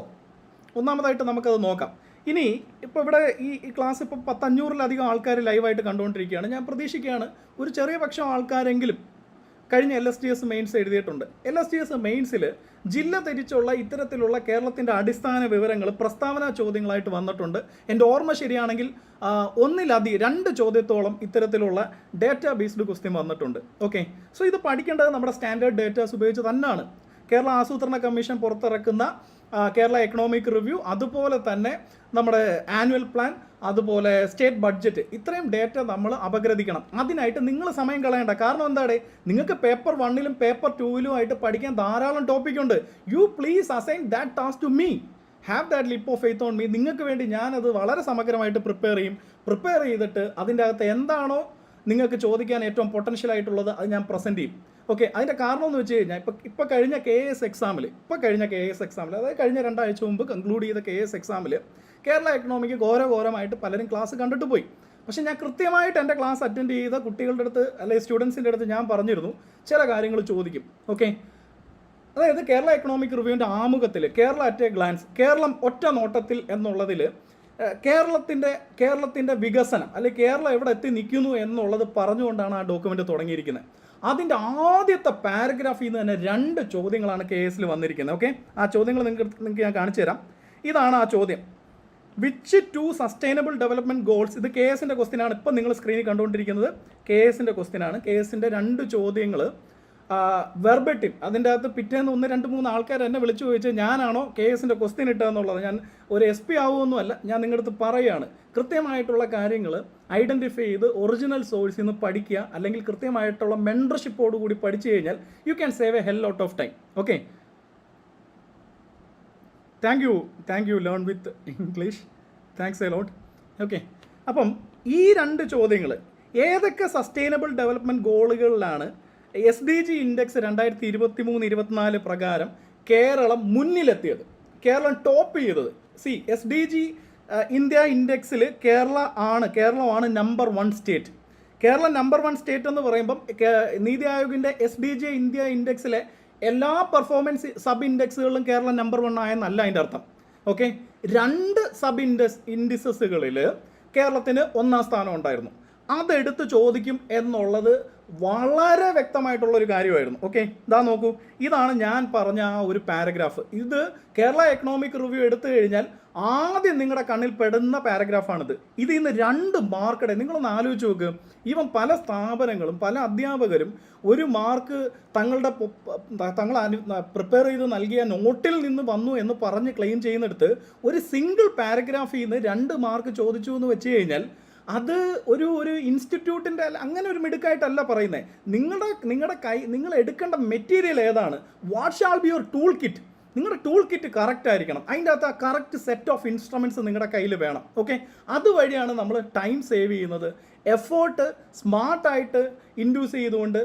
ഒന്നാമതായിട്ട് നമുക്കത് നോക്കാം. ഇനി ഇപ്പോൾ ഇവിടെ ഈ ക്ലാസ് ഇപ്പോൾ 500-ലധികം ആൾക്കാർ ലൈവായിട്ട് കണ്ടുകൊണ്ടിരിക്കുകയാണ്. ഞാൻ പ്രതീക്ഷിക്കുകയാണ് ഒരു ചെറിയ പക്ഷം ആൾക്കാരെങ്കിലും കഴിഞ്ഞ LSTS മെയിൻസ് എഴുതിയിട്ടുണ്ട്. LSTS മെയിൻസിൽ ജില്ല തിരിച്ചുള്ള ഇത്തരത്തിലുള്ള കേരളത്തിൻ്റെ അടിസ്ഥാന വിവരങ്ങൾ പ്രസ്താവന ചോദ്യങ്ങളായിട്ട് വന്നിട്ടുണ്ട്. എൻ്റെ ഓർമ്മ ശരിയാണെങ്കിൽ 2 ചോദ്യത്തോളം ഇത്തരത്തിലുള്ള ഡേറ്റാ ബേസ്ഡ് ക്വസ്റ്റ്യൻ വന്നിട്ടുണ്ട്. ഓക്കെ, സോ ഇത് പഠിക്കേണ്ടത് നമ്മുടെ സ്റ്റാൻഡേർഡ് ഡേറ്റാസ് ഉപയോഗിച്ച് തന്നെയാണ്. കേരള ആസൂത്രണ കമ്മീഷൻ പുറത്തിറക്കുന്ന കേരള എക്കണോമിക് റിവ്യൂ, അതുപോലെ തന്നെ നമ്മുടെ ആനുവൽ പ്ലാൻ, അതുപോലെ സ്റ്റേറ്റ് ബഡ്ജറ്റ്, ഇത്രയും ഡേറ്റ നമ്മൾ അപഗ്രഥിക്കണം. അതിനായിട്ട് നിങ്ങൾ സമയം കളയണ്ട. കാരണം എന്താണ്, നിങ്ങൾക്ക് പേപ്പർ 1-ലും പേപ്പർ 2-ലും ആയിട്ട് പഠിക്കാൻ ധാരാളം ടോപ്പിക്കുണ്ട്. You please assign that task to me. Have that leap of faith on me. നിങ്ങൾക്ക് വേണ്ടി ഞാനത് വളരെ സമഗ്രമായിട്ട് പ്രിപ്പയർ ചെയ്തിട്ട് അതിൻ്റെ അകത്ത് എന്താണോ നിങ്ങൾക്ക് ചോദിക്കാൻ ഏറ്റവും പൊട്ടൻഷ്യൽ ആയിട്ടുള്ളത് അത് ഞാൻ പ്രസൻറ്റ് ചെയ്യും. ഓക്കെ, അതിൻ്റെ കാരണം എന്ന് വെച്ച് കഴിഞ്ഞാൽ ഇപ്പോൾ കഴിഞ്ഞ KS എക്സാമിൽ, അതായത് കഴിഞ്ഞ 2 ആഴ്ച മുമ്പ് കൺക്ലൂഡ് ചെയ്ത KS എക്സാമിൽ കേരള എക്കണോമിക്ക് ഘോരമായിട്ട് പലരും ക്ലാസ് കണ്ടിട്ട് പോയി. പക്ഷേ ഞാൻ കൃത്യമായിട്ട് എൻ്റെ ക്ലാസ് അറ്റൻഡ് ചെയ്ത കുട്ടികളുടെ അടുത്ത് അല്ലെങ്കിൽ സ്റ്റുഡൻസിൻ്റെ അടുത്ത് ഞാൻ പറഞ്ഞിരുന്നു ചില കാര്യങ്ങൾ ചോദിക്കും. ഓക്കെ, അതായത് കേരള എക്കണോമിക് റിവ്യൂവിൻ്റെ ആമുഖത്തിൽ Kerala at a glance, Kerala ഒറ്റ നോട്ടത്തിൽ എന്നുള്ളതിൽ കേരളത്തിൻ്റെ വികസനം അല്ലെങ്കിൽ കേരളം എവിടെ എത്തി നിൽക്കുന്നു എന്നുള്ളത് പറഞ്ഞുകൊണ്ടാണ് ആ ഡോക്യുമെൻ്റ് തുടങ്ങിയിരിക്കുന്നത്. അതിൻ്റെ ആദ്യത്തെ പാരഗ്രാഫിൽ നിന്ന് തന്നെ 2 ചോദ്യങ്ങളാണ് KSൽ വന്നിരിക്കുന്നത്. ഓക്കെ, ആ ചോദ്യങ്ങൾ നിങ്ങൾക്ക് ഞാൻ കാണിച്ചു തരാം. ഇതാണ് ആ ചോദ്യം. വിച്ച് 2 സസ്റ്റൈനബിൾ ഡെവലപ്മെൻറ്റ് ഗോൾസ്, ഇത് KSൻ്റെ ക്വസ്റ്റ്യനാണ്. ഇപ്പം നിങ്ങൾ സ്ക്രീനിൽ കണ്ടുകൊണ്ടിരിക്കുന്നത് KSൻ്റെ ക്വസ്റ്റ്യനാണ്. KSൻ്റെ 2 ചോദ്യങ്ങൾ വെർബറ്റിം, അതിൻ്റെ അകത്ത് പിറ്റേന്ന് 1, 2, 3 ആൾക്കാർ എന്നെ വിളിച്ചു ചോദിച്ച് ഞാനാണോ KSൻ്റെ ക്വസ്റ്റ്യൻ ഇട്ടതെന്നുള്ളത്. ഞാൻ ഒരു SP ആവുമൊന്നുമല്ല, ഞാൻ നിങ്ങളുടെ അടുത്ത് പറയുകയാണ്. കൃത്യമായിട്ടുള്ള കാര്യങ്ങൾ ഐഡൻറ്റിഫൈ ചെയ്ത് ഒറിജിനൽ സോഴ്സിൽ നിന്ന് പഠിക്കുക, അല്ലെങ്കിൽ കൃത്യമായിട്ടുള്ള മെൻറ്റർഷിപ്പോട് കൂടി പഠിച്ചു കഴിഞ്ഞാൽ you can save a hell lot of time. Okay, thank you learn with English, thanks a lot. Okay, അപ്പം ഈ 2 ചോദ്യങ്ങൾ ഏതൊക്കെ സസ്റ്റൈനബിൾ ഡെവലപ്മെൻറ്റ് ഗോളുകളിലാണ് SDG ഇൻഡെക്സ് 2023-24 പ്രകാരം കേരളം മുന്നിലെത്തിയത്, കേരളം ടോപ്പ് ചെയ്തത്. SDG ഇന്ത്യ ഇൻഡെക്സിൽ കേരളമാണ് number 1 state. Kerala number 1 state എന്ന് പറയുമ്പം നീതി ആയോഗിൻ്റെ SDG ഇന്ത്യ ഇൻഡെക്സിലെ എല്ലാ പെർഫോമൻസ് സബ് ഇൻഡെക്സുകളിലും കേരളം നമ്പർ 1 ആയെന്നല്ല അതിൻ്റെ അർത്ഥം. ഓക്കെ, 2 സബ് ഇൻഡിസസുകളിൽ കേരളത്തിന് 1-ാം സ്ഥാനം ഉണ്ടായിരുന്നു. അതെടുത്ത് ചോദിക്കും എന്നുള്ളത് വളരെ വ്യക്തമായിട്ടുള്ളൊരു കാര്യമായിരുന്നു. ഓക്കെ, ഇതാ നോക്കൂ, ഇതാണ് ഞാൻ പറഞ്ഞ ആ ഒരു പാരഗ്രാഫ്. ഇത് കേരള എക്കണോമിക് റിവ്യൂ എടുത്തു കഴിഞ്ഞാൽ ആദ്യം നിങ്ങളുടെ കണ്ണിൽ പെടുന്ന പാരഗ്രാഫാണിത്. ഇതിൽ നിന്ന് 2 മാർക്കടെ നിങ്ങളൊന്ന് ആലോചിച്ച് നോക്ക്. ഈവൻ പല സ്ഥാപനങ്ങളും പല അധ്യാപകരും ഒരു മാർക്ക് തങ്ങൾ പ്രിപ്പയർ ചെയ്ത് നൽകിയ നോട്ടിൽ നിന്ന് വന്നു എന്ന് പറഞ്ഞ് ക്ലെയിം ചെയ്യുന്നിടത്ത് ഒരു സിംഗിൾ പാരഗ്രാഫിൽ നിന്ന് 2 മാർക്ക് ചോദിച്ചു എന്ന് വെച്ച് കഴിഞ്ഞാൽ അത് ഒരു ഇൻസ്റ്റിറ്റ്യൂട്ടിൻ്റെ അങ്ങനെ ഒരു മിടുക്കായിട്ടല്ല പറയുന്നത്. നിങ്ങൾ എടുക്കേണ്ട മെറ്റീരിയൽ ഏതാണ്, what shall be your tool kit. നിങ്ങളുടെ ടൂൾ കിറ്റ് കറക്റ്റ് ആയിരിക്കണം. അതിൻ്റെ അകത്ത് ആ കറക്റ്റ് സെറ്റ് ഓഫ് ഇൻസ്ട്രുമെൻറ്റ്സ് നിങ്ങളുടെ കയ്യിൽ വേണം. ഓക്കെ, അതുവഴിയാണ് നമ്മൾ ടൈം സേവ് ചെയ്യുന്നത്. എഫേർട്ട് സ്മാർട്ടായിട്ട് ഇൻഡ്യൂസ് ചെയ്തുകൊണ്ട്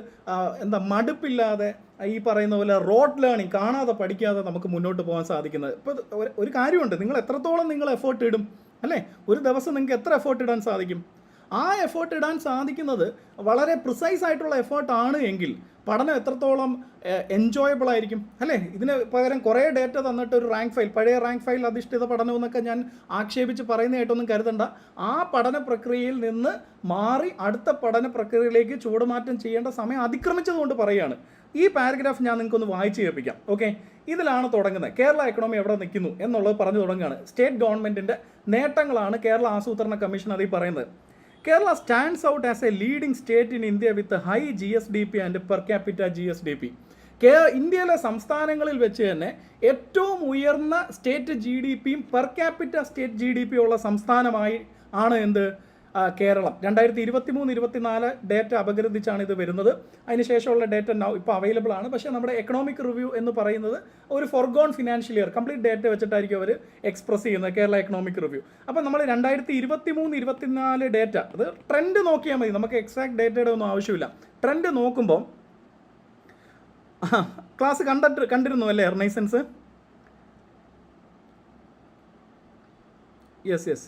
മടുപ്പില്ലാതെ ഈ പറയുന്ന പോലെ റോഡ് ലേണിംഗ്, കാണാതെ പഠിക്കാതെ നമുക്ക് മുന്നോട്ട് പോകാൻ സാധിക്കുന്നത്. ഇപ്പോൾ ഒരു കാര്യമുണ്ട്, നിങ്ങൾ എത്രത്തോളം നിങ്ങൾ എഫേർട്ട് ഇടും അല്ലേ, ഒരു ദിവസം നിങ്ങൾക്ക് എത്ര എഫേർട്ട് ഇടാൻ സാധിക്കും. ആ എഫേർട്ട് ഇടാൻ സാധിക്കുന്നത് വളരെ പ്രിസൈസ് ആയിട്ടുള്ള എഫേർട്ടാണ് എങ്കിൽ പഠനം എത്രത്തോളം എൻജോയബിൾ ആയിരിക്കും അല്ലേ. ഇതിന് പകരം കുറേ ഡേറ്റ തന്നിട്ട് ഒരു പഴയ റാങ്ക് ഫയൽ അധിഷ്ഠിത പഠനമെന്നൊക്കെ ഞാൻ ആക്ഷേപിച്ച് പറയുന്നതായിട്ടൊന്നും കരുതണ്ട. ആ പഠന പ്രക്രിയയിൽ നിന്ന് മാറി അടുത്ത പഠന പ്രക്രിയയിലേക്ക് ചുവടുമാറ്റം ചെയ്യേണ്ട സമയം അതിക്രമിച്ചതുകൊണ്ട് പറയുകയാണ്. ഈ പാരഗ്രാഫ് ഞാൻ നിങ്ങൾക്കൊന്ന് വായിച്ച് കേൾപ്പിക്കാം. ഓക്കെ, ഇതിലാണ് തുടങ്ങുന്നത്. കേരള എക്കണോമി എവിടെ നിൽക്കുന്നു എന്നുള്ളത് പറഞ്ഞു തുടങ്ങുകയാണ്. സ്റ്റേറ്റ് ഗവൺമെൻറ്റിൻ്റെ നേട്ടങ്ങളാണ് കേരള ആസൂത്രണ കമ്മീഷൻ അതിൽ പറയുന്നത്. Kerala stands out as a leading state in India with high GSDP and per capita GSDP. ഇന്ത്യയിലെ സംസ്ഥാനങ്ങളിൽ വെച്ച് തന്നെ ഏറ്റവും ഉയർന്ന സ്റ്റേറ്റ് GDPയും പെർ ക്യാപിറ്റ സ്റ്റേറ്റ് GDP ഉള്ള സംസ്ഥാനമായി ആണ് കേരളം. 2023-24 ഡേറ്റ അപഗ്രഥിച്ചാണ് ഇത് വരുന്നത്. അതിനുശേഷമുള്ള ഡേറ്റ ഇപ്പോൾ അവൈലബിൾ ആണ്. പക്ഷേ നമ്മുടെ എക്കണോമിക് റിവ്യൂ എന്ന് പറയുന്നത് ഒരു foregone financial year complete data വെച്ചിട്ടായിരിക്കും അവർ എക്സ്പ്രസ് ചെയ്യുന്നത്, കേരള എക്കണോമിക് റിവ്യൂ. അപ്പോൾ നമ്മൾ 2023-24 ഡേറ്റ, അത് ട്രെൻഡ് നോക്കിയാൽ മതി, നമുക്ക് എക്സാക്ട് ഡേറ്റയുടെ ഒന്നും ആവശ്യമില്ല. ട്രെൻഡ് നോക്കുമ്പോൾ ക്ലാസ് കണ്ടിരുന്നു അല്ലേ റിനൈസൻസ്? യെസ്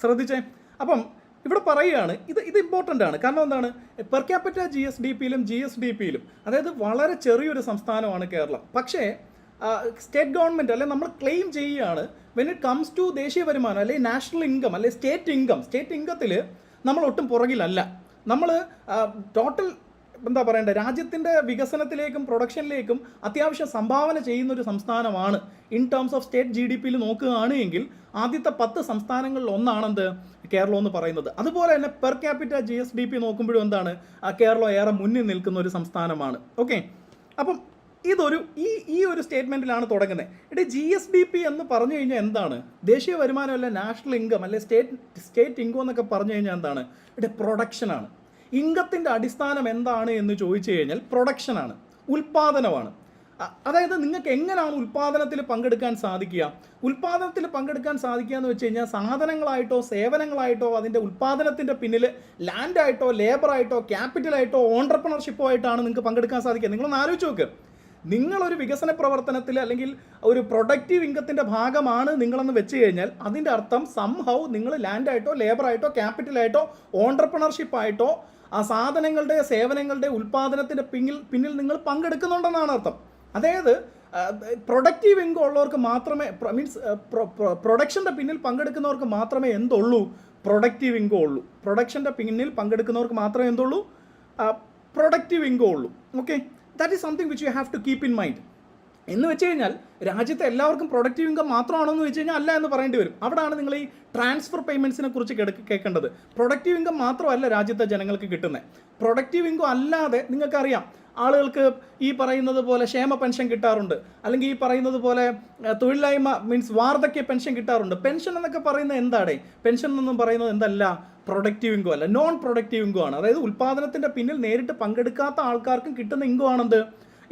ശ്രദ്ധിച്ചേ. അപ്പം ഇവിടെ പറയുകയാണ്, ഇത് ഇമ്പോർട്ടൻ്റ് ആണ്. കാരണം എന്താണ്, പെർ ക്യാപിറ്റ GSDPയിലും GSDPയിലും അതായത് വളരെ ചെറിയൊരു സംസ്ഥാനമാണ് കേരളം. പക്ഷേ സ്റ്റേറ്റ് ഗവൺമെൻറ് അല്ലെങ്കിൽ നമ്മൾ ക്ലെയിം ചെയ്യുകയാണ് വെൻ ഇറ്റ് കംസ് ടു ദേശീയ വരുമാനം അല്ലെങ്കിൽ നാഷണൽ ഇൻകം അല്ലെങ്കിൽ സ്റ്റേറ്റ് ഇൻകത്തിൽ നമ്മൾ ഒട്ടും പുറകിലല്ല. നമ്മൾ ടോട്ടൽ രാജ്യത്തിൻ്റെ വികസനത്തിലേക്കും പ്രൊഡക്ഷനിലേക്കും അത്യാവശ്യം സംഭാവന ചെയ്യുന്നൊരു സംസ്ഥാനമാണ്. ഇൻ ടേംസ് ഓഫ് സ്റ്റേറ്റ് GDPയിൽ നോക്കുകയാണ് എങ്കിൽ ആദ്യത്തെ 10 സംസ്ഥാനങ്ങളിൽ ഒന്നാണെന്ത് കേരളം എന്ന് പറയുന്നത്. അതുപോലെ തന്നെ പെർ ക്യാപിറ്റ GSDP നോക്കുമ്പോഴും കേരളം ഏറെ മുന്നിൽ നിൽക്കുന്ന ഒരു സംസ്ഥാനമാണ്. ഓക്കെ, അപ്പം ഇതൊരു ഈ ഒരു സ്റ്റേറ്റ്മെൻറ്റിലാണ് തുടങ്ങുന്നത്. ഇവിടെ GSDP എന്ന് പറഞ്ഞു കഴിഞ്ഞാൽ എന്താണ്? ദേശീയ വരുമാനം അല്ല, നാഷണൽ ഇൻകം അല്ലെ, സ്റ്റേറ്റ് ഇൻകം എന്നൊക്കെ പറഞ്ഞു കഴിഞ്ഞാൽ എന്താണ്? ഇവിടെ പ്രൊഡക്ഷനാണ്. ഇൻകത്തിൻ്റെ അടിസ്ഥാനം എന്താണ് എന്ന് ചോദിച്ചു കഴിഞ്ഞാൽ പ്രൊഡക്ഷനാണ്, ഉൽപ്പാദനമാണ്. അതായത് നിങ്ങൾക്ക് എങ്ങനെയാണ് ഉൽപ്പാദനത്തിൽ പങ്കെടുക്കാൻ സാധിക്കുക? ഉൽപ്പാദനത്തിൽ പങ്കെടുക്കാൻ സാധിക്കുക എന്ന് വെച്ച് കഴിഞ്ഞാൽ സാധനങ്ങളായിട്ടോ സേവനങ്ങളായിട്ടോ അതിൻ്റെ ഉൽപ്പാദനത്തിൻ്റെ പിന്നിൽ ലാൻഡായിട്ടോ ലേബറായിട്ടോ ക്യാപിറ്റലായിട്ടോ ഓൺട്രപ്രണർഷിപ്പോ ആയിട്ടാണ് നിങ്ങൾക്ക് പങ്കെടുക്കാൻ സാധിക്കുക. നിങ്ങളൊന്ന് ആലോചിച്ച് നോക്ക്. നിങ്ങളൊരു വികസന പ്രവർത്തനത്തിൽ അല്ലെങ്കിൽ ഒരു പ്രൊഡക്റ്റീവ് ഇൻകത്തിൻ്റെ ഭാഗമാണ് നിങ്ങളെന്ന് വെച്ച് കഴിഞ്ഞാൽ അതിൻ്റെ അർത്ഥം സംഹൗ നിങ്ങൾ ലാൻഡായിട്ടോ ലേബറായിട്ടോ ക്യാപിറ്റലായിട്ടോ ഓൺട്രപ്രണർഷിപ്പായിട്ടോ ആ സാധനങ്ങളുടെ സേവനങ്ങളുടെ ഉൽപ്പാദനത്തിൻ്റെ പിന്നിൽ നിങ്ങൾ പങ്കെടുക്കുന്നുണ്ടെന്നാണ് അർത്ഥം. അതായത് പ്രൊഡക്റ്റീവ് ഇൻകം ഉള്ളവർക്ക് മാത്രമേ മീൻസ് പ്രൊഡക്ഷൻ്റെ പിന്നിൽ പങ്കെടുക്കുന്നവർക്ക് മാത്രമേ എന്തുള്ളൂ? പ്രൊഡക്റ്റീവ് ഇൻകം ഉള്ളൂ. പ്രൊഡക്ഷൻ്റെ പിന്നിൽ പങ്കെടുക്കുന്നവർക്ക് മാത്രമേ എന്തുള്ളൂ? പ്രൊഡക്റ്റീവ് ഇൻകം ഉള്ളൂ. Okay, that is something which you have to keep in mind. എന്ന് വെച്ച് കഴിഞ്ഞാൽ രാജ്യത്തെ എല്ലാവർക്കും പ്രൊഡക്റ്റീവ് ഇൻകം മാത്രമാണോ എന്ന് വെച്ച് കഴിഞ്ഞാൽ അല്ല എന്ന് പറയേണ്ടി വരും. അവിടെയാണ് നിങ്ങൾ ഈ ട്രാൻസ്ഫർ പേയ്മെൻറ്റ്സിനെ കുറിച്ച് കേൾക്കേണ്ടത്. പ്രൊഡക്റ്റീവ് ഇൻകം മാത്രമല്ല രാജ്യത്തെ ജനങ്ങൾക്ക് കിട്ടുന്നത്. പ്രൊഡക്റ്റീവ് ഇൻകം അല്ലാതെ നിങ്ങൾക്കറിയാം ആളുകൾക്ക് ഈ പറയുന്നത് പോലെ ക്ഷേമ പെൻഷൻ കിട്ടാറുണ്ട്, അല്ലെങ്കിൽ ഈ പറയുന്നത് പോലെ തൊഴിലില്ലായ്മ മീൻസ് വാർദ്ധക്യ പെൻഷൻ കിട്ടാറുണ്ട്. പെൻഷൻ എന്നൊക്കെ പറയുന്നത് എന്താണ്? പെൻഷൻ എന്നൊന്നും പറയുന്നത് എന്തല്ല? പ്രൊഡക്റ്റീവ് ഇൻകം അല്ല, നോൺ പ്രൊഡക്റ്റീവ് ഇൻകം ആണ്. അതായത് ഉൽപ്പാദനത്തിൻ്റെ പിന്നിൽ നേരിട്ട് പങ്കെടുക്കാത്ത ആൾക്കാർക്കും കിട്ടുന്ന ഇൻകം ആണെന്ത്?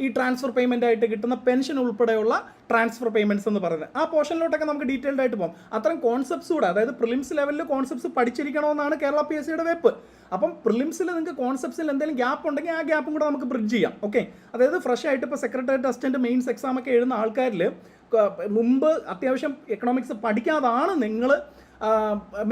ഈ ട്രാൻസ്ഫർ പേയ്മെൻ്റ് ആയിട്ട് കിട്ടുന്ന പെൻഷൻ ഉൾപ്പെടെയുള്ള ട്രാൻസ്ഫർ പേയ്മെൻറ്റ്സ് എന്ന് പറയുന്നത്. ആ പോർഷനിലോട്ടൊക്കെ നമുക്ക് ഡീറ്റെയിൽഡ് ആയിട്ട് പോകാം. അത്തരം കോൺസെപ്റ്റ്സ് കൂടെ, അതായത് പ്രിലിംസ് ലെവലിൽ കോൺസെപ്റ്റ്സ് പഠിച്ചിരിക്കണമെന്നാണ് കേരള PSCയുടെ വെപ്പ്. അപ്പം പ്രിലിംസിൽ നിങ്ങൾക്ക് കോൺസെപ്റ്റ്സിൽ എന്തെങ്കിലും ഗ്യാപ്പ് ഉണ്ടെങ്കിൽ ആ ഗ്യാപ്പും കൂടെ നമുക്ക് ബ്രിഡ്ജ് ചെയ്യാം. ഓക്കെ, അതായത് ഫ്രഷ് ആയിട്ട് ഇപ്പോൾ സെക്രട്ടേറിയറ്റ് അസിസ്റ്റൻറ്റ് മെയിൻസ് എക്സാം ഒക്കെ എഴുതുന്ന ആൾക്കാരിൽ മുമ്പ് അത്യാവശ്യം എക്കണോമിക്സ് പഠിക്കാതാണ് നിങ്ങൾ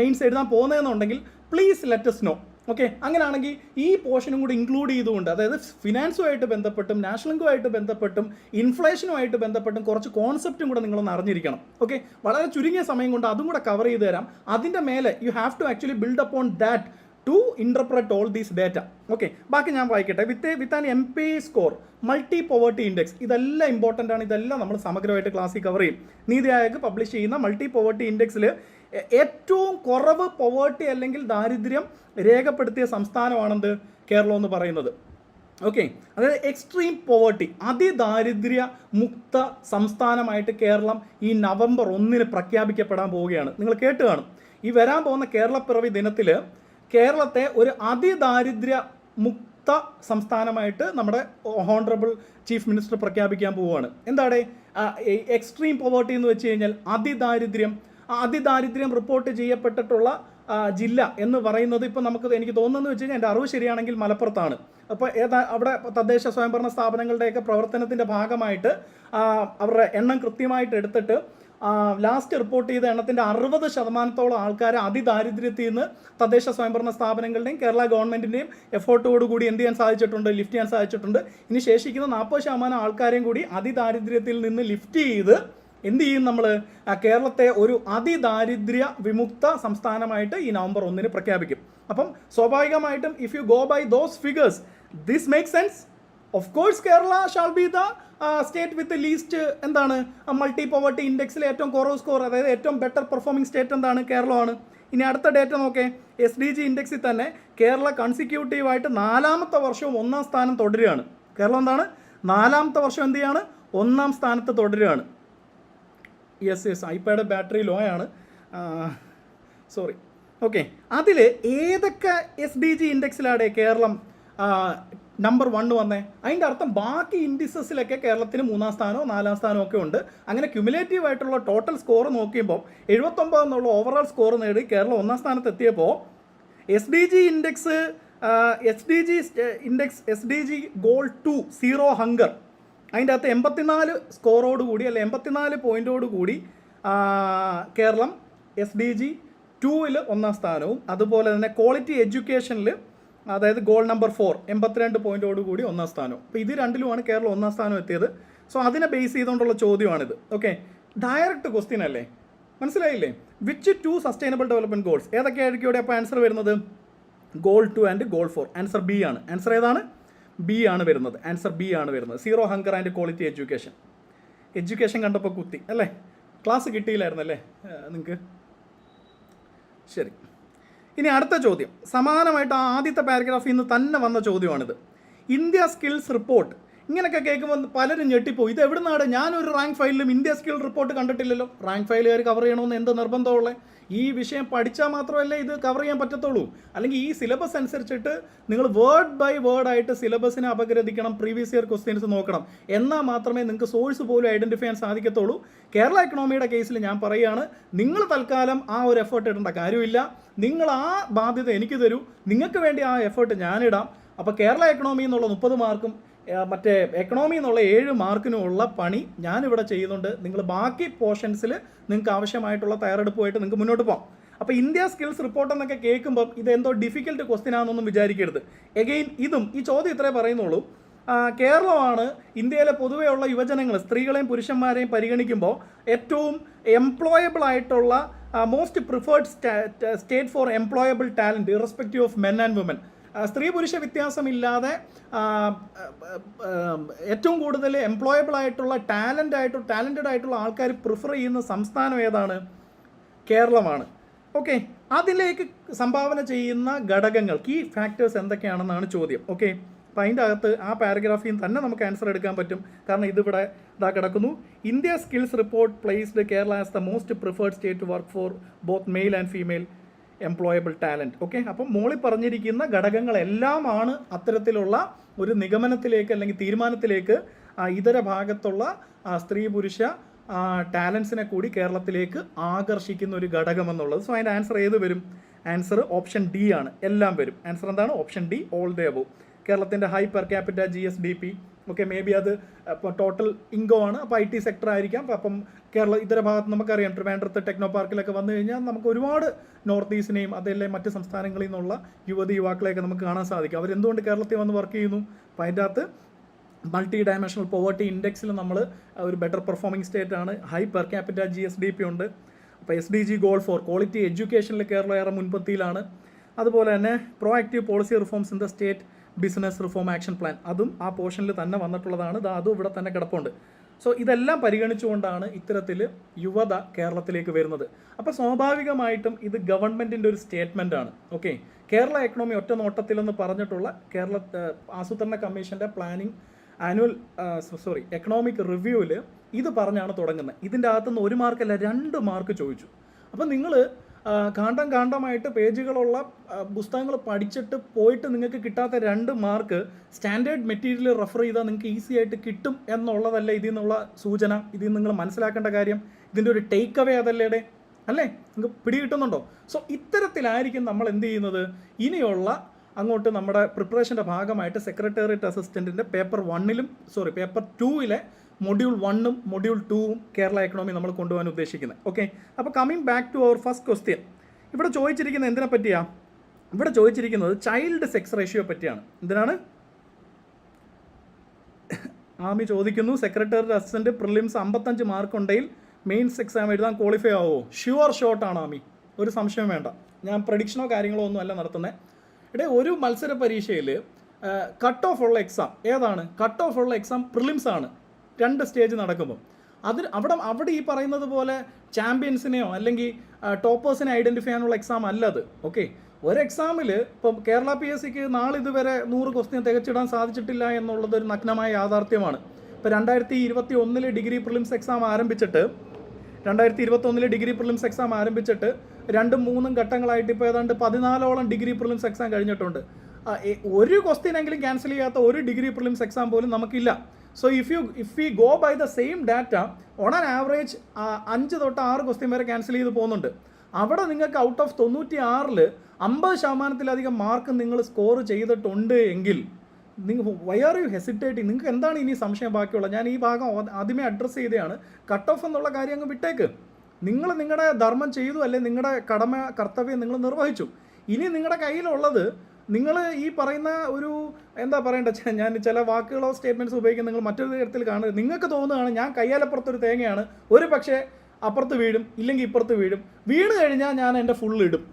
മെയിൻസ് എഴുതാൻ പോകുന്നതെന്നുണ്ടെങ്കിൽ പ്ലീസ് ലെറ്റ് us know. ഓക്കെ, അങ്ങനെയാണെങ്കിൽ ഈ പോർഷനും കൂടി ഇൻക്ലൂഡ് ചെയ്തുകൊണ്ട്, അതായത് ഫിനാൻസുമായിട്ട് ബന്ധപ്പെട്ടും നാഷണൽ ഇൻകവുമായിട്ട് ബന്ധപ്പെട്ടും ഇൻഫ്ലേഷനുമായിട്ട് ബന്ധപ്പെട്ടും കുറച്ച് കോൺസെപ്റ്റും കൂടെ നിങ്ങളൊന്ന് അറിഞ്ഞിരിക്കണം. ഓക്കെ, വളരെ ചുരുങ്ങിയ സമയം കൊണ്ട് അതും കൂടെ കവർ ചെയ്ത് തരാം. അതിൻ്റെ മേലെ you have to actually build upon that to interpret all these data. Okay, ബാക്കി ഞാൻ വായിക്കട്ടെ. With an MP score, multi poverty index, ഇതെല്ലാം ഇമ്പോർട്ടൻ്റ് ആണ്. ഇതെല്ലാം നമ്മൾ സമഗ്രമായിട്ട് ക്ലാസ്സിൽ കവർ ചെയ്യും. നീതി ആയോഗ് പബ്ലിഷ് ചെയ്യുന്ന മൾട്ടി പോവർട്ടി ഇൻഡെക്സിൽ ഏറ്റവും കുറവ് പോവേർട്ടി അല്ലെങ്കിൽ ദാരിദ്ര്യം രേഖപ്പെടുത്തിയ സംസ്ഥാനമാണെന്ത്? കേരളം എന്ന് പറയുന്നത്. ഓക്കെ, അതായത് എക്സ്ട്രീം പോവേർട്ടി, അതിദാരിദ്ര്യ മുക്ത സംസ്ഥാനമായിട്ട് കേരളം ഈ November 1 പ്രഖ്യാപിക്കപ്പെടാൻ പോവുകയാണ്. നിങ്ങൾ കേട്ട് കാണും, ഈ വരാൻ പോകുന്ന കേരളപ്പിറവി ദിനത്തിൽ കേരളത്തെ ഒരു അതിദാരിദ്ര്യ മുക്ത സംസ്ഥാനമായിട്ട് നമ്മുടെ ഹോണറബിൾ ചീഫ് മിനിസ്റ്റർ പ്രഖ്യാപിക്കാൻ പോവുകയാണ്. എന്താണ് എക്സ്ട്രീം പോവേർട്ടി എന്ന് വെച്ച് കഴിഞ്ഞാൽ? അതിദാരിദ്ര്യം റിപ്പോർട്ട് ചെയ്യപ്പെട്ടിട്ടുള്ള ജില്ല എന്ന് പറയുന്നത് ഇപ്പോൾ എനിക്ക് തോന്നുന്നത് വെച്ച് കഴിഞ്ഞാൽ എൻ്റെ അറിവ് ശരിയാണെങ്കിൽ മലപ്പുറത്താണ്. അപ്പോൾ അവിടെ തദ്ദേശ സ്വയംഭരണ സ്ഥാപനങ്ങളുടെയൊക്കെ പ്രവർത്തനത്തിൻ്റെ ഭാഗമായിട്ട് അവരുടെ എണ്ണം കൃത്യമായിട്ട് എടുത്തിട്ട് ലാസ്റ്റ് റിപ്പോർട്ട് ചെയ്ത എണ്ണത്തിൻ്റെ 60% ആൾക്കാരെ അതിദാരിദ്ര്യത്തിൽ നിന്ന് തദ്ദേശ സ്വയംഭരണ സ്ഥാപനങ്ങളുടെയും കേരള ഗവൺമെൻറ്റിൻ്റെയും എഫോർട്ടോടുകൂടി എന്ത് ചെയ്യാൻ സാധിച്ചിട്ടുണ്ട്? ലിഫ്റ്റ് ചെയ്യാൻ സാധിച്ചിട്ടുണ്ട്. ഇനി ശേഷിക്കുന്ന 40% ആൾക്കാരെയും കൂടി അതിദാരിദ്ര്യത്തിൽ നിന്ന് ലിഫ്റ്റ് ചെയ്ത് എന്ത് ചെയ്യും? നമ്മൾ കേരളത്തെ ഒരു അതിദാരിദ്ര്യ വിമുക്ത സംസ്ഥാനമായിട്ട് ഈ November 1 പ്രഖ്യാപിക്കും. അപ്പം സ്വാഭാവികമായിട്ടും if you go by those figures this make sense. Of course Kerala shall be the state with least എന്താണ് മൾട്ടി പോവർട്ടി ഇൻഡെക്സിൽ ഏറ്റവും കുറവ് സ്കോർ, അതായത് ഏറ്റവും ബെറ്റർ പെർഫോമിംഗ് സ്റ്റേറ്റ് എന്താണ്? കേരളമാണ്. ഇനി അടുത്ത ഡേറ്റ നോക്കേ. SDG ഇൻഡെക്സിൽ തന്നെ കേരള കൺസിക്യൂട്ടീവായിട്ട് 4ാമത്തെ വർഷവും 1ാം സ്ഥാനം തുടരുകയാണ്. കേരളം എന്താണ് 4ാമത്തെ വർഷം എന്ത് ചെയ്യാണ്? 1ാം സ്ഥാനത്ത് തുടരുകയാണ്. യെസ് ഐപാഡ് ബാറ്ററി ലോ ആണ്, സോറി. ഓക്കെ, അതിൽ ഏതൊക്കെ SDG ഇൻഡെക്സിലാണ് കേരളം നമ്പർ 1 വന്നേ? അതിൻ്റെ അർത്ഥം ബാക്കി ഇൻഡിസസിലൊക്കെ കേരളത്തിന് 3ാം സ്ഥാനമോ 4ാം സ്ഥാനമോ ഒക്കെ ഉണ്ട്. അങ്ങനെ ക്യുമുലേറ്റീവ് ആയിട്ടുള്ള ടോട്ടൽ സ്കോർ നോക്കിയപ്പോൾ 79 എന്നുള്ള ഓവറോൾ സ്കോർ നേടി കേരളം 1ാം സ്ഥാനത്ത് എത്തിയപ്പോൾ SDG ഗോൾ 2 സീറോ ഹങ്കർ അതിൻ്റെ അകത്ത് 84 സ്കോറോടുകൂടി അല്ലെ 84 പോയിൻറ്റോടുകൂടി കേരളം SDG 2 1ാം സ്ഥാനവും, അതുപോലെ തന്നെ ക്വാളിറ്റി എഡ്യൂക്കേഷനിൽ അതായത് ഗോൾ നമ്പർ 4 82 പോയിൻറ്റോടുകൂടി 1ാം സ്ഥാനവും. അപ്പോൾ ഇത് രണ്ടിലുമാണ് കേരളം 1ാം സ്ഥാനം എത്തിയത്. സോ അതിനെ ബേസ് ചെയ്തുകൊണ്ടുള്ള ചോദ്യമാണിത്. ഓക്കെ, ഡയറക്റ്റ് ക്വസ്റ്റ്യൻ അല്ലേ, മനസ്സിലായില്ലേ? വിച്ച് 2 സസ്റ്റൈനബിൾ ഡെവലപ്മെൻറ്റ് ഗോൾസ് ഏതൊക്കെയായിരിക്കും ഇവിടെ അപ്പോൾ ആൻസർ വരുന്നത്? Goal 2 and goal 4. Answer B ആണ്. ആൻസർ ഏതാണ്? B ആണ് വരുന്നത്. ആൻസർ B ആണ് വരുന്നത്. Zero hunger and quality education കണ്ടപ്പോൾ കുത്തി അല്ലേ? ക്ലാസ് കിട്ടിയില്ലായിരുന്നല്ലേ നിങ്ങൾക്ക്? ശരി, ഇനി അടുത്ത ചോദ്യം സമാനമായിട്ട് ആദ്യത്തെ പാരഗ്രാഫിൽ നിന്ന് തന്നെ വന്ന ചോദ്യമാണിത്. ഇന്ത്യ സ്കിൽസ് റിപ്പോർട്ട് ഇങ്ങനെയൊക്കെ കേൾക്കുമ്പോൾ പലരും ഞെട്ടിപ്പോയി. ഇത് എവിടെ നിന്നാണ്? ഞാനൊരു റാങ്ക് ഫയലിലും ഇന്ത്യ സ്കിൽ റിപ്പോർട്ട് കണ്ടിട്ടില്ലല്ലോ. റാങ്ക് ഫയലുകാർ കവർ ചെയ്യണമെന്ന് എന്ത് നിർബന്ധമുള്ളത്? ഈ വിഷയം പഠിച്ചാൽ മാത്രമല്ലേ ഇത് കവർ ചെയ്യാൻ പറ്റത്തുള്ളൂ. അല്ലെങ്കിൽ ഈ സിലബസ് അനുസരിച്ചിട്ട് നിങ്ങൾ വേർഡ് ബൈ വേർഡ് ആയിട്ട് സിലബസിനെ അപഗ്രഥിക്കണം, പ്രീവിയസ് ഇയർ ക്വസ്റ്റ്യൻസ് നോക്കണം. എന്നാൽ മാത്രമേ നിങ്ങൾക്ക് സോഴ്സ് പോലും ഐഡൻറ്റിഫൈ ചെയ്യാൻ സാധിക്കത്തുള്ളൂ. കേരള എക്കണോമിയുടെ കേസിൽ ഞാൻ പറയുകയാണ്, നിങ്ങൾ തൽക്കാലം ആ ഒരു എഫേർട്ട് ഇടേണ്ട കാര്യമില്ല. നിങ്ങൾ ആ ബാധ്യത എനിക്ക് തരൂ, നിങ്ങൾക്ക് വേണ്ടി ആ എഫേർട്ട് ഞാനിടാം. അപ്പോൾ കേരള എക്കണോമി എന്നുള്ള 30 മാർക്കും മറ്റേ എക്കണോമി എന്നുള്ള 7 മാർക്കിനുമുള്ള പണി ഞാനിവിടെ ചെയ്യുന്നുണ്ട്. നിങ്ങൾ ബാക്കി പോർഷൻസിൽ നിങ്ങൾക്ക് ആവശ്യമായിട്ടുള്ള തയ്യാറെടുപ്പുമായിട്ട് നിങ്ങൾക്ക് മുന്നോട്ട് പോകാം. അപ്പോൾ ഇന്ത്യ സ്കിൽസ് റിപ്പോർട്ട് എന്നൊക്കെ കേൾക്കുമ്പോൾ ഇതെന്തോ ഡിഫിക്കൽട്ട് ക്വസ്റ്റ്യൻ ആണെന്നൊന്നും വിചാരിക്കരുത്. എഗെയിൻ ഈ ചോദ്യം ഇത്രേ പറയുന്നുള്ളൂ. കേരളമാണ് ഇന്ത്യയിലെ പൊതുവെയുള്ള യുവജനങ്ങൾ, സ്ത്രീകളെയും പുരുഷന്മാരെയും പരിഗണിക്കുമ്പോൾ ഏറ്റവും എംപ്ലോയബിൾ ആയിട്ടുള്ള most preferred state for employable talent irrespective of men and women. സ്ത്രീ പുരുഷ വ്യത്യാസമില്ലാതെ ഏറ്റവും കൂടുതൽ എംപ്ലോയബിൾ ആയിട്ടുള്ള ടാലൻറ്റഡ് ആയിട്ടുള്ള ആൾക്കാർ പ്രിഫർ ചെയ്യുന്ന സംസ്ഥാനം ഏതാണ്? കേരളമാണ്. ഓക്കെ, അതിലേക്ക് സംഭാവന ചെയ്യുന്ന ഘടകങ്ങൾ, കീ ഫാക്ടേഴ്സ് എന്തൊക്കെയാണെന്നാണ് ചോദ്യം. ഓക്കെ, അപ്പോൾ അതിൻ്റെ അകത്ത് ആ പാരഗ്രാഫിൽ തന്നെ നമുക്ക് ആൻസർ എടുക്കാൻ പറ്റും. കാരണം ഇതിവിടെ കിടക്കുന്നു. India skills report placed Kerala as the most preferred state to work for both male and female employable talent. Okay, അപ്പം മോളിൽ പറഞ്ഞിരിക്കുന്ന ഘടകങ്ങളെല്ലാമാണ് അത്തരത്തിലുള്ള ഒരു നിഗമനത്തിലേക്ക് അല്ലെങ്കിൽ തീരുമാനത്തിലേക്ക് ഇതര ഭാഗത്തുള്ള സ്ത്രീ പുരുഷ ടാലൻസിനെ കൂടി കേരളത്തിലേക്ക് ആകർഷിക്കുന്ന ഒരു ഘടകമെന്നുള്ളത്. സോ അതിൻ്റെ ആൻസർ ഏത് വരും? ആൻസർ ഓപ്ഷൻ ഡി ആണ്. എല്ലാം വരും. ആൻസർ എന്താണ്? Option D, all the above. കേരളത്തിൻ്റെ high per capita GSDP, okay, may be അത് ഇപ്പോൾ ടോട്ടൽ ഇൻകം ആണ്. അപ്പോൾ IT സെക്ടർ ആയിരിക്കാം. അപ്പം കേരള ഇതര ഭാഗത്ത് നമുക്കറിയാം, ട്രിവാൻഡ്രത്ത് ടെക്നോ പാർക്കിലൊക്കെ വന്നു കഴിഞ്ഞാൽ നമുക്ക് ഒരുപാട് നോർത്ത് ഈസ്റ്റിനെയും അതല്ലേ മറ്റ് സംസ്ഥാനങ്ങളിൽ നിന്നുള്ള യുവാക്കളെയൊക്കെ നമുക്ക് കാണാൻ സാധിക്കും. അവരെന്തുകൊണ്ട് കേരളത്തിൽ വന്ന് വർക്ക് ചെയ്യുന്നു? അപ്പോൾ അതിൻ്റെ അകത്ത് മൾട്ടി ഡയമെൻഷണൽ പോവർട്ടി ഇൻഡെക്സിൽ നമ്മൾ ഒരു ബെറ്റർ പെർഫോമിംഗ് സ്റ്റേറ്റ് ആണ്. ഹൈ പെർ ക്യാപിറ്റ GSDP ഉണ്ട്. അപ്പോൾ SDG ഗോൾ ഫോർ ക്വാളിറ്റി എഡ്യൂക്കേഷനിൽ കേരളം ഏറെ മുൻപന്തിയിലാണ്. അതുപോലെ തന്നെ proactive policy reforms in the state business reform action plan, അതും ആ പോർഷനിൽ തന്നെ വന്നിട്ടുള്ളതാണ്. അതും ഇവിടെ തന്നെ കിടപ്പുണ്ട്. സോ ഇതെല്ലാം പരിഗണിച്ചുകൊണ്ടാണ് ഇത്തരത്തിൽ യുവത കേരളത്തിലേക്ക് വരുന്നത്. അപ്പോൾ സ്വാഭാവികമായിട്ടും ഇത് ഗവൺമെൻറ്റിൻ്റെ ഒരു സ്റ്റേറ്റ്മെൻ്റ് ആണ്. ഓക്കെ, കേരള എക്കണോമി ഒറ്റ നോട്ടത്തിലെന്ന് പറഞ്ഞിട്ടുള്ള കേരള ആസൂത്രണ കമ്മീഷൻ്റെ എക്കണോമിക് റിവ്യൂവിൽ ഇത് പറഞ്ഞാണ് തുടങ്ങുന്നത്. ഇതിൻ്റെ അകത്തുനിന്ന് 1 മാർക്കല്ല 2 മാർക്ക് ചോദിച്ചു. അപ്പം നിങ്ങൾ കാണ്ഡമായിട്ട് പേജുകളുള്ള പുസ്തകങ്ങൾ പഠിച്ചിട്ട് പോയിട്ട് നിങ്ങൾക്ക് കിട്ടാത്ത 2 മാർക്ക് സ്റ്റാൻഡേർഡ് മെറ്റീരിയൽ റെഫർ ചെയ്താൽ നിങ്ങൾക്ക് ഈസി ആയിട്ട് കിട്ടും എന്നുള്ളതല്ല ഇതിൽ നിന്നുള്ള സൂചന. ഇതിൽ നിങ്ങൾ മനസ്സിലാക്കേണ്ട കാര്യം, ഇതിൻ്റെ ഒരു ടേക്ക് അവേ അതല്ലേ അല്ലേ? നിങ്ങൾക്ക് പിടികിട്ടുന്നുണ്ടോ? സോ ഇത്തരത്തിലായിരിക്കും നമ്മൾ എന്ത് ചെയ്യുന്നത് ഇനിയുള്ള അങ്ങോട്ട് നമ്മുടെ പ്രിപ്പറേഷൻ്റെ ഭാഗമായിട്ട് സെക്രട്ടേറിയറ്റ് അസിസ്റ്റൻറ്റിൻ്റെ പേപ്പർ 2-ലെ മൊഡ്യൂൾ 1-ഉം മൊഡ്യൂൾ 2-ഉം കേരള എക്കണോമി നമ്മൾ കൊണ്ടുപോകാൻ ഉദ്ദേശിക്കുന്നത്. ഓക്കെ, അപ്പോൾ coming back to our first question. ഇവിടെ ചോദിച്ചിരിക്കുന്നത് എന്തിനെ പറ്റിയാണ്? ഇവിടെ ചോദിച്ചിരിക്കുന്നത് ചൈൽഡ് സെക്സ് റേഷ്യോ പറ്റിയാണ്. എന്തിനാണ്? ആമി ചോദിക്കുന്നു, സെക്രട്ടേറിയറ്റ് അസിസ്റ്റൻറ്റ് പ്രിലിംസ് 55 മാർക്ക് ഉണ്ടെങ്കിൽ മെയിൻസ് എക്സാം എഴുതാൻ ക്വാളിഫൈ ആവുമോ? ഷുവർ ഷോട്ടാണ് ആമി, ഒരു സംശയം വേണ്ട. ഞാൻ പ്രഡിക്ഷനോ കാര്യങ്ങളോ ഒന്നും അല്ല നടത്തുന്നത്. ഒരു മത്സര പരീക്ഷയിൽ കട്ട് ഓഫ് ഉള്ള എക്സാം ഏതാണ്? കട്ട് ഓഫ് ഉള്ള എക്സാം പ്രിലിംസ് ആണ്. 2 സ്റ്റേജ് നടക്കുമ്പോൾ അവിടെ ഈ പറയുന്നത് പോലെ ചാമ്പ്യൻസിനെയോ അല്ലെങ്കിൽ ടോപ്പേഴ്സിനെ ഐഡൻറ്റിഫൈ ചെയ്യാനുള്ള എക്സാം അല്ല അത്. ഓക്കെ, ഒരു എക്സാമിൽ ഇപ്പം കേരള PSCക്ക് നാളിതുവരെ 100 ക്വസ്റ്റ്യൻ തികച്ചിടാൻ സാധിച്ചിട്ടില്ല എന്നുള്ളത് ഒരു നഗ്നമായ യാഥാർത്ഥ്യമാണ്. ഇപ്പോൾ 2021 ഡിഗ്രി പ്രിലിംസ് എക്സാം ആരംഭിച്ചിട്ട് 2-3 ഘട്ടങ്ങളായിട്ട് ഇപ്പോൾ ഏതാണ്ട് 14ഓളം ഡിഗ്രി പ്രിലിംസ് എക്സാം കഴിഞ്ഞിട്ടുണ്ട്. ഒരു ക്വസ്റ്റ്യനെങ്കിലും ക്യാൻസൽ ചെയ്യാത്ത ഒരു ഡിഗ്രി പ്രിലിംസ് എക്സാം പോലും നമുക്കില്ല. So if we go by the same data on an average 5 തൊട്ട് 6 ക്വസ്റ്റ്യൻ വരെ ക്യാൻസൽ ചെയ്ത് പോകുന്നുണ്ട്. അവിടെ നിങ്ങൾക്ക് ഔട്ട് ഓഫ് 96-ൽ 50% മാർക്ക് നിങ്ങൾ സ്കോർ ചെയ്തിട്ടുണ്ട് എങ്കിൽ നിങ്ങൾ വൈ ആർ യു ഹെസിറ്റേറ്റിംഗ്? നിങ്ങൾക്ക് എന്താണ് ഇനി സംശയം ബാക്കിയുള്ളത്? ഞാൻ ഈ ഭാഗം ആദ്യമേ അഡ്രസ്സ് ചെയ്തതാണ്. കട്ട് ഓഫ് എന്നുള്ള കാര്യം അങ്ങ് വിട്ടേക്ക്. നിങ്ങൾ നിങ്ങളുടെ ധർമ്മം ചെയ്തു, അല്ലെ നിങ്ങളുടെ കർത്തവ്യം നിങ്ങൾ നിർവഹിച്ചു. ഇനി നിങ്ങളുടെ കയ്യിലുള്ളത് നിങ്ങൾ ഈ പറയുന്ന ഒരു എന്താ പറയേണ്ടത്, ഞാൻ ചില വാക്കുകളോ സ്റ്റേറ്റ്മെൻറ്റ്സ് ഉപയോഗിക്കുന്ന നിങ്ങൾ മറ്റൊരു തരത്തിൽ കാണുക. നിങ്ങൾക്ക് തോന്നുകയാണ് ഞാൻ കയ്യാലപ്പുറത്തൊരു തേങ്ങയാണ്, ഒരു പക്ഷേ അപ്പുറത്ത് വീഴും, ഇല്ലെങ്കിൽ ഇപ്പുറത്ത് വീണ് കഴിഞ്ഞാൽ ഞാൻ എൻ്റെ ഫുൾ ഇടും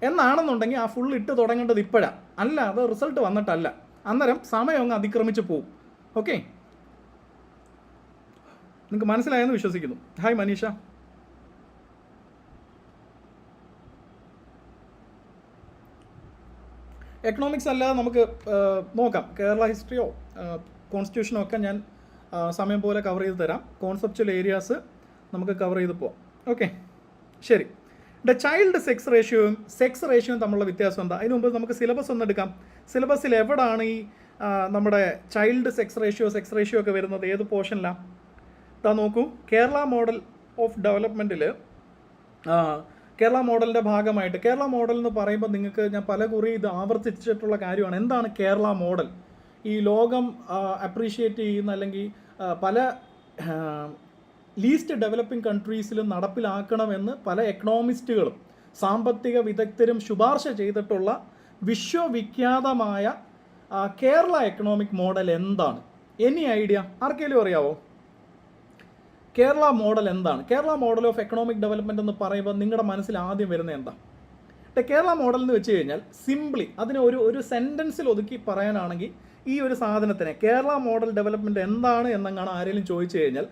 എന്നാണെന്നുണ്ടെങ്കിൽ ആ ഫുൾ ഇട്ട് തുടങ്ങേണ്ടത് ഇപ്പോഴാണ്, അല്ല അത് റിസൾട്ട് വന്നിട്ടല്ല. അന്നേരം സമയം അങ്ങ് അതിക്രമിച്ച് പോവും. ഓക്കെ, നിങ്ങൾക്ക് മനസ്സിലായെന്ന് വിശ്വസിക്കുന്നു. ഹായ് മനീഷ. എക്കണോമിക്സ് അല്ലാതെ നമുക്ക് നോക്കാം. കേരള ഹിസ്റ്ററിയോ കോൺസ്റ്റിറ്റ്യൂഷനും ഒക്കെ ഞാൻ സമയം പോലെ കവർ ചെയ്ത് തരാം. കോൺസെപ്ച്വൽ ഏരിയാസ് നമുക്ക് കവർ ചെയ്ത് പോവാം. ഓക്കെ, ശരി. ചൈൽഡ് സെക്സ് റേഷ്യോയും തമ്മിലുള്ള വ്യത്യാസം എന്താ? അതിന് മുമ്പ് നമുക്ക് സിലബസ് ഒന്ന് എടുക്കാം. സിലബസിൽ എവിടാണ് ഈ നമ്മുടെ ചൈൽഡ് സെക്സ് റേഷ്യോ ഒക്കെ വരുന്നത്? ഏത് പോർഷനിലാണ്? ഇതാ നോക്കൂ, കേരള മോഡൽ ഓഫ് ഡെവലപ്മെൻറ്റിൽ കേരള മോഡലിൻ്റെ ഭാഗമായിട്ട്, കേരള മോഡൽ എന്ന് പറയുമ്പോൾ നിങ്ങൾക്ക് ഞാൻ പല കുറി ഇത് ആവർത്തിച്ചിട്ടുള്ള കാര്യമാണ്. എന്താണ് കേരള മോഡൽ? ഈ ലോകം അപ്രീഷിയേറ്റ് ചെയ്യുന്ന അല്ലെങ്കിൽ പല ലീസ്റ്റ് ഡെവലപ്പിംഗ് കൺട്രീസിലും നടപ്പിലാക്കണമെന്ന് പല എക്കണോമിസ്റ്റുകളും സാമ്പത്തിക വിദഗ്ധരും ശുപാർശ ചെയ്തിട്ടുള്ള വിശ്വവിഖ്യാതമായ കേരള എക്കണോമിക് മോഡൽ എന്താണ്? Any idea? ആർക്കെങ്കിലും അറിയാവോ കേരള മോഡൽ എന്താണ്? Kerala model of economic development എന്ന് പറയുമ്പോൾ നിങ്ങളുടെ മനസ്സിൽ ആദ്യം വരുന്നത് എന്താ? കേരള മോഡൽ എന്ന് വെച്ച് കഴിഞ്ഞാൽ സിംപ്ലി അതിനെ ഒരു സെൻറ്റൻസിൽ ഒതുക്കി പറയാനാണെങ്കിൽ ഈ ഒരു സാധനത്തിനെ കേരള മോഡൽ ഡെവലപ്മെൻറ്റ് എന്താണ് എന്നങ്ങാണ് ആരെങ്കിലും ചോദിച്ചു കഴിഞ്ഞാൽ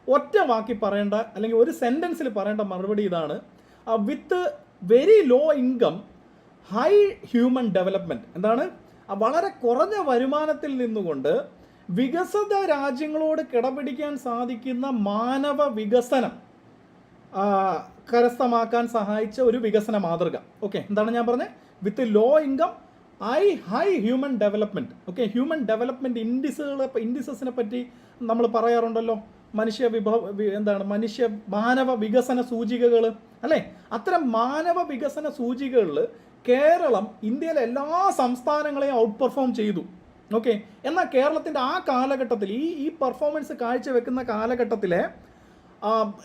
ഒറ്റ വാക്കി പറയേണ്ട അല്ലെങ്കിൽ ഒരു സെൻറ്റൻസിൽ പറയേണ്ട മറുപടി ഇതാണ്: with very low income high human development. എന്താണ്? വളരെ കുറഞ്ഞ വരുമാനത്തിൽ നിന്നുകൊണ്ട് വികസിത രാജ്യങ്ങളോട് കിടപിടിക്കാൻ സാധിക്കുന്ന മാനവ വികസനം കരസ്ഥമാക്കാൻ സഹായിച്ച ഒരു വികസന മാതൃക. ഓക്കെ, എന്താണ് ഞാൻ പറഞ്ഞത്? With low income high human development. Okay, human development ഇൻഡിസസിനെ പറ്റി നമ്മൾ പറയാറുണ്ടല്ലോ. മാനവ വികസന സൂചികകൾ അല്ലേ? അത്തരം മാനവ വികസന സൂചികകളിൽ കേരളം ഇന്ത്യയിലെ എല്ലാ സംസ്ഥാനങ്ങളെയും ഔട്ട് പെർഫോം ചെയ്തു. ഓക്കെ, എന്നാൽ കേരളത്തിൻ്റെ ആ കാലഘട്ടത്തിൽ ഈ പെർഫോമൻസ് കാഴ്ചവെക്കുന്ന കാലഘട്ടത്തിലെ